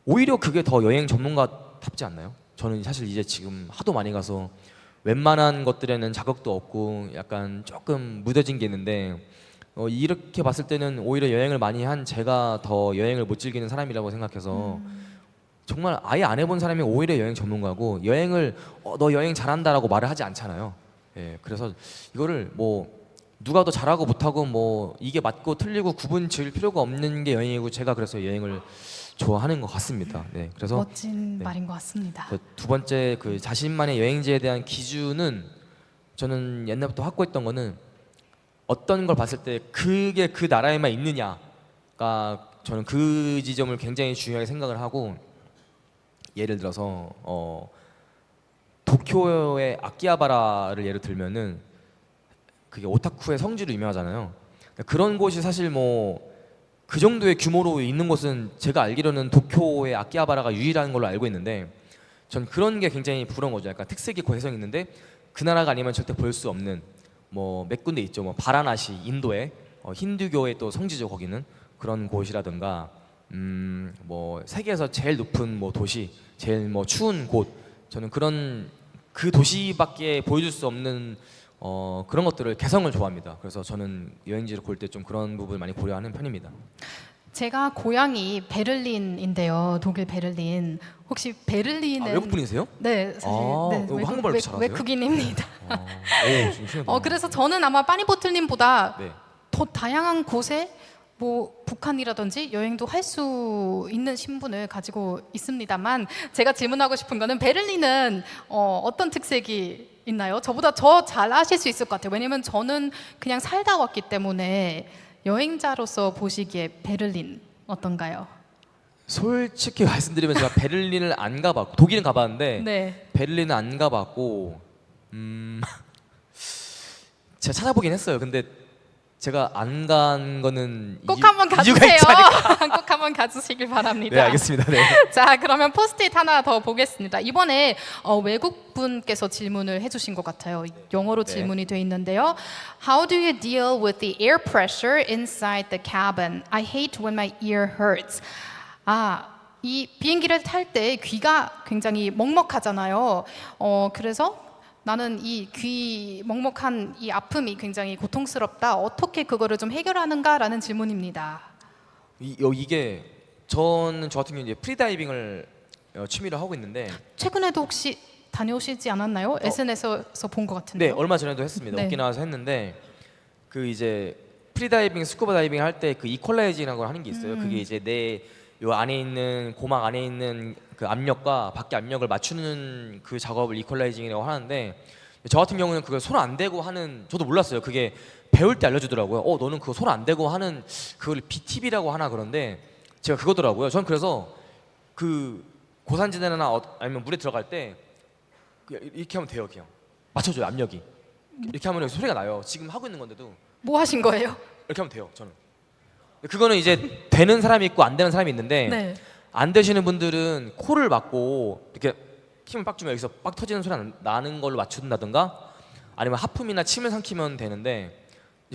오히려 그게 더 여행 전문가답지 않나요? 저는 사실 이제 지금 하도 많이 가서 웬만한 것들에는 자격도 없고 약간 조금 무뎌진 게 있는데, 이렇게 봤을 때는 오히려 여행을 많이 한 제가 더 여행을 못 즐기는 사람이라고 생각해서 정말 아예 안 해본 사람이 오히려 여행 전문가고, 여행을 너 여행 잘한다라고 말을 하지 않잖아요. 예, 그래서 이거를 뭐 누가 더 잘하고 못하고 뭐 이게 맞고 틀리고 구분 지을 필요가 없는 게 여행이고, 제가 그래서 여행을 좋아하는 것 같습니다. 네, 그래서 멋진 말인 것 같습니다. 두 번째 그 자신만의 여행지에 대한 기준은 저는 옛날부터 확고했던 거는 어떤 걸 봤을 때 그게 그 나라에만 있느냐가 저는 그 지점을 굉장히 중요하게 생각을 하고, 예를 들어서 도쿄의 아키하바라를 예를 들면은 그게 오타쿠의 성지로 유명하잖아요. 그런 곳이 사실 뭐 그 정도의 규모로 있는 곳은 제가 알기로는 도쿄의 아키하바라가 유일한 걸로 알고 있는데, 전 그런 게 굉장히 부러운 거죠. 약간 특색이 개성 있는데 그 나라가 아니면 절대 볼 수 없는 뭐 몇 군데 있죠. 뭐 바라나시, 인도의 힌두교의 또 성지죠. 거기는 그런 곳이라든가, 뭐 세계에서 제일 높은 뭐 도시, 제일 뭐 추운 곳, 저는 그런 그 도시밖에 보여줄 수 없는 그런 것들을 개성을 좋아합니다. 그래서 저는 여행지를 고를 때 좀 그런 부분을 많이 고려하는 편입니다. 제가 고향이 베를린인데요. 독일 베를린. 혹시 베를린은 외국 분이세요? 네, 사실 네, 한국말도 잘하세요? 외국인입니다. 오, 그래서 저는 아마 빠니보틀님보다 네. 더 다양한 곳에 뭐 북한이라든지 여행도 할 수 있는 신분을 가지고 있습니다만, 제가 질문하고 싶은 거는 베를린은 어떤 특색이 있나요? 저보다 더 잘 아실 수 있을 것 같아요. 왜냐면 저는 그냥 살다 왔기 때문에. 여행자로서 보시기에 베를린 어떤가요? 솔직히 말씀드리면 제가 베를린을 안 가봤고, 독일은 가봤는데 네. 베를린은 안 가봤고, 제가 찾아보긴 했어요. 근데 제가 안 간 거는 꼭 한번 가주세요. 꼭 한번 가주시길 바랍니다. 네, 알겠습니다. 네. 자, 그러면 포스트잇 하나 더 보겠습니다. 이번에 외국 분께서 질문을 해주신 것 같아요. 영어로 네. 질문이 돼 있는데요. How do you deal with the air pressure inside the cabin? I hate when my ear hurts. 이 비행기를 탈 때 귀가 굉장히 먹먹하잖아요. 그래서 나는 이 귀 먹먹한 이 아픔이 굉장히 고통스럽다. 어떻게 그거를 좀 해결하는가라는 질문입니다. 이게 저 같은 경우는 이제 프리다이빙을 취미로 하고 있는데, 최근에도 혹시 다녀오시지 않았나요? SNS에서 본 것 같은데. 네, 얼마 전에도 했습니다. 네. 오키나와에서 했는데, 그 이제 프리다이빙, 스쿠버 다이빙 할 때 그 이퀄라이징이라는 걸 하는 게 있어요. 그게 이제 내 요 안에 있는 고막 안에 있는 그 압력과 밖에 압력을 맞추는 그 작업을 이퀄라이징이라고 하는데, 저 같은 경우는 그걸 손 안 대고 하는, 저도 몰랐어요. 그게 배울 때 알려주더라고요. 너는 그거 손 안 대고 하는 그걸 BTB라고 하나 그런데, 제가 그거더라고요. 전 그래서 그 고산지대나 아니면 물에 들어갈 때 이렇게 하면 돼요. 그냥 맞춰줘요. 압력이 이렇게 하면 소리가 나요. 지금 하고 있는 건데도. 뭐 하신 거예요? 이렇게 하면 돼요. 저는. 그거는 이제 되는 사람이 있고 안 되는 사람이 있는데, 네. 안 되시는 분들은 코를 막고 이렇게 힘을 빡 주면 여기서 빡 터지는 소리 나는 걸로 맞춘다든가 아니면 하품이나 침을 삼키면 되는데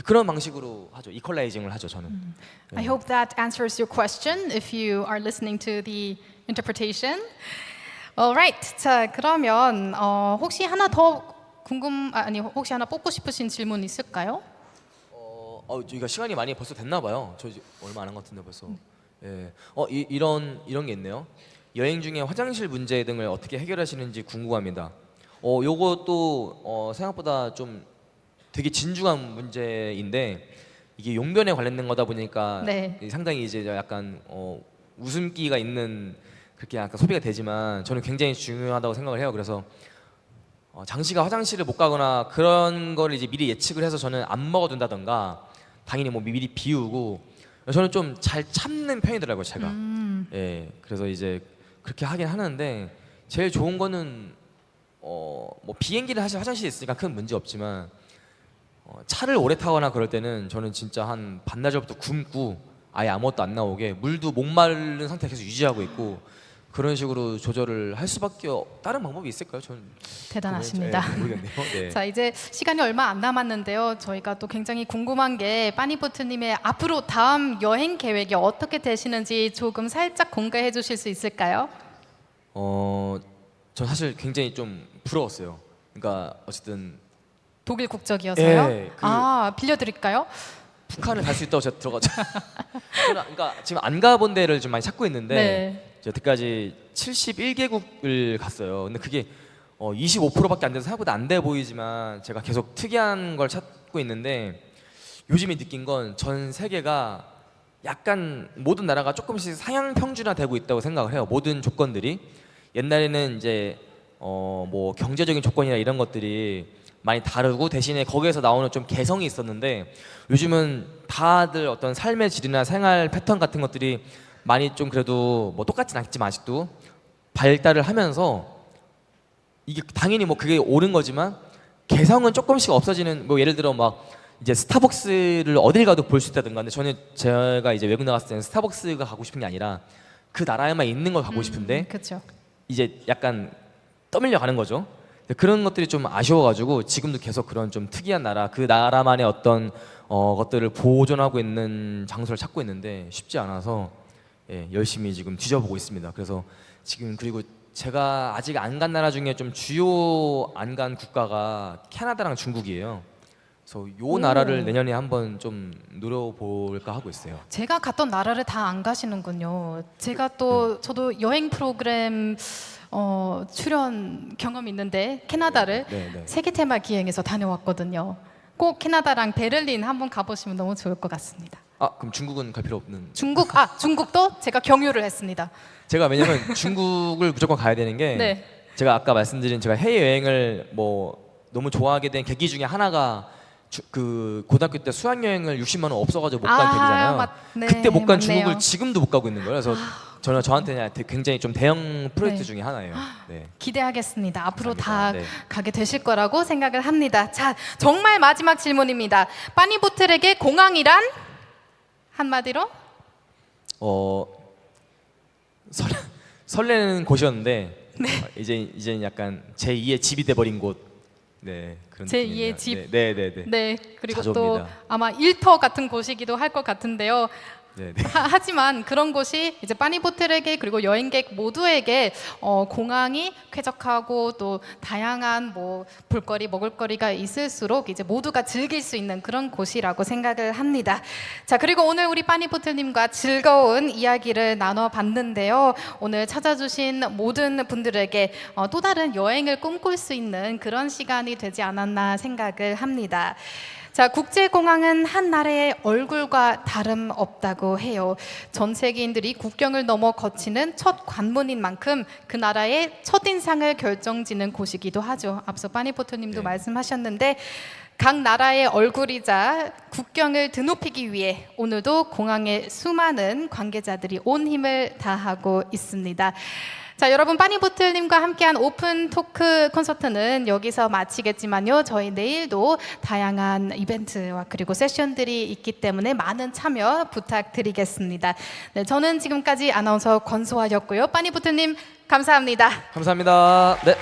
그런 방식으로 하죠. 이퀄라이징을 하죠, 저는. I hope that answers your question if you are listening to the interpretation. Alright. 자, 그러면 혹시 하나 더 혹시 하나 뽑고 싶으신 질문 있을까요? 저희가 시간이 많이 벌써 됐나 봐요. 저 얼마 안 한 것 같은데 벌써. 예. 이런 게 있네요. 여행 중에 화장실 문제 등을 어떻게 해결하시는지 궁금합니다. 요것도 생각보다 좀 되게 진중한 문제인데 이게 용변에 관련된 거다 보니까 네. 상당히 이제 약간 웃음기가 있는 그렇게 약간 소비가 되지만 저는 굉장히 중요하다고 생각을 해요. 그래서 장시간 화장실을 못 가거나 그런 거를 이제 미리 예측을 해서 저는 안 먹어둔다던가 당연히 뭐 미리 비우고 저는 좀 잘 참는 편이더라고요, 제가. 예, 그래서 이제 그렇게 하긴 하는데 제일 좋은 거는 뭐 비행기를 사실 화장실이 있으니까 큰 문제 없지만 차를 오래 타거나 그럴 때는 저는 진짜 한 반나절부터 굶고 아예 아무것도 안 나오게 물도 목마른 상태 계속 유지하고 있고 그런 식으로 조절을 할 수밖에 다른 방법이 있을까요? 저는 대단하십니다. 모르겠네요. 네. 자, 이제 시간이 얼마 안 남았는데요. 저희가 또 굉장히 궁금한 게 빠니보트님의 앞으로 다음 여행 계획이 어떻게 되시는지 조금 살짝 공개해 주실 수 있을까요? 전 사실 굉장히 좀 부러웠어요. 그러니까 어쨌든 독일 국적이어서요? 예, 빌려드릴까요? 북한을 갈 수 있다고 제가 들어가죠. 그러니까 지금 안 가본 데를 좀 많이 찾고 있는데 네. 여태까지 71개국을 갔어요. 근데 그게 25%밖에 안 돼서 생각보다 안 돼 보이지만 제가 계속 특이한 걸 찾고 있는데 요즘에 느낀 건 전 세계가 약간 모든 나라가 조금씩 상향 평준화되고 있다고 생각을 해요. 모든 조건들이 옛날에는 이제 뭐 경제적인 조건이나 이런 것들이 많이 다르고 대신에 거기에서 나오는 좀 개성이 있었는데 요즘은 다들 어떤 삶의 질이나 생활 패턴 같은 것들이 많이 좀 그래도 뭐 똑같진 않겠지만 아직도 발달을 하면서 이게 당연히 뭐 그게 옳은 거지만 개성은 조금씩 없어지는 뭐 예를 들어 막 이제 스타벅스를 어딜 가도 볼 수 있다든가 근데 저는 제가 이제 외국 나갔을 때는 스타벅스가 가고 싶은 게 아니라 그 나라에만 있는 걸 가고 싶은데 그렇죠. 이제 약간 떠밀려 가는 거죠. 그런 것들이 좀 아쉬워가지고 지금도 계속 그런 좀 특이한 나라 그 나라만의 어떤 것들을 보존하고 있는 장소를 찾고 있는데 쉽지 않아서 예, 열심히 지금 뒤져보고 있습니다. 그래서 지금 그리고 제가 아직 안 간 나라 중에 좀 주요 안 간 국가가 캐나다랑 중국이에요. 그래서 요 나라를 내년에 한번 좀 노려볼까 하고 있어요. 제가 갔던 나라를 다 안 가시는군요. 제가 또 저도 여행 프로그램 출연 경험이 있는데 캐나다를 세계 테마 기행에서 다녀왔거든요. 꼭 캐나다랑 베를린 한번 가보시면 너무 좋을 것 같습니다. 그럼 중국은 갈 필요 없는? 중국도 제가 경유를 했습니다. 제가 왜냐면 중국을 무조건 가야 되는 게 네. 제가 아까 말씀드린 제가 해외 여행을 뭐 너무 좋아하게 된 계기 중에 하나가 그 고등학교 때 수학 여행을 60만 원 없어가지고 못 간 계기잖아요. 네, 그때 못 간 맞네요. 중국을 지금도 못 가고 있는 거예요. 그래서 저한테는 굉장히 좀 대형 프로젝트 네. 중에 하나예요. 네. 기대하겠습니다. 앞으로 감사합니다. 다 네. 가게 되실 거라고 생각을 합니다. 자, 정말 마지막 질문입니다. 빠니보틀에게 공항이란 한마디로? 설레는 곳이었는데 이제 약간 제2의 집이 돼버린 곳. 네, 그런 제2의 느낌이네요. 집. 네. 그리고 자주 또 옵니다. 아마 일터 같은 곳이기도 할 것 같은데요. 네. 하지만 그런 곳이 이제 빠니보틀에게 그리고 여행객 모두에게 공항이 쾌적하고 또 다양한 뭐 볼거리 먹을거리가 있을수록 이제 모두가 즐길 수 있는 그런 곳이라고 생각을 합니다. 자, 그리고 오늘 우리 빠니보틀님과 즐거운 이야기를 나눠봤는데요. 오늘 찾아주신 모든 분들에게 또 다른 여행을 꿈꿀 수 있는 그런 시간이 되지 않았나 생각을 합니다. 자, 국제공항은 한 나라의 얼굴과 다름없다고 해요. 전 세계인들이 국경을 넘어 거치는 첫 관문인 만큼 그 나라의 첫인상을 결정짓는 곳이기도 하죠. 앞서 빠니보트님도 말씀하셨는데 각 나라의 얼굴이자 국경을 드높이기 위해 오늘도 공항에 수많은 관계자들이 온 힘을 다하고 있습니다. 자, 여러분 빠니보틀님과 함께한 오픈 토크 콘서트는 여기서 마치겠지만요. 저희 내일도 다양한 이벤트와 그리고 세션들이 있기 때문에 많은 참여 부탁드리겠습니다. 네, 저는 지금까지 아나운서 권소아였고요. 빠니보틀님 감사합니다. 감사합니다. 네.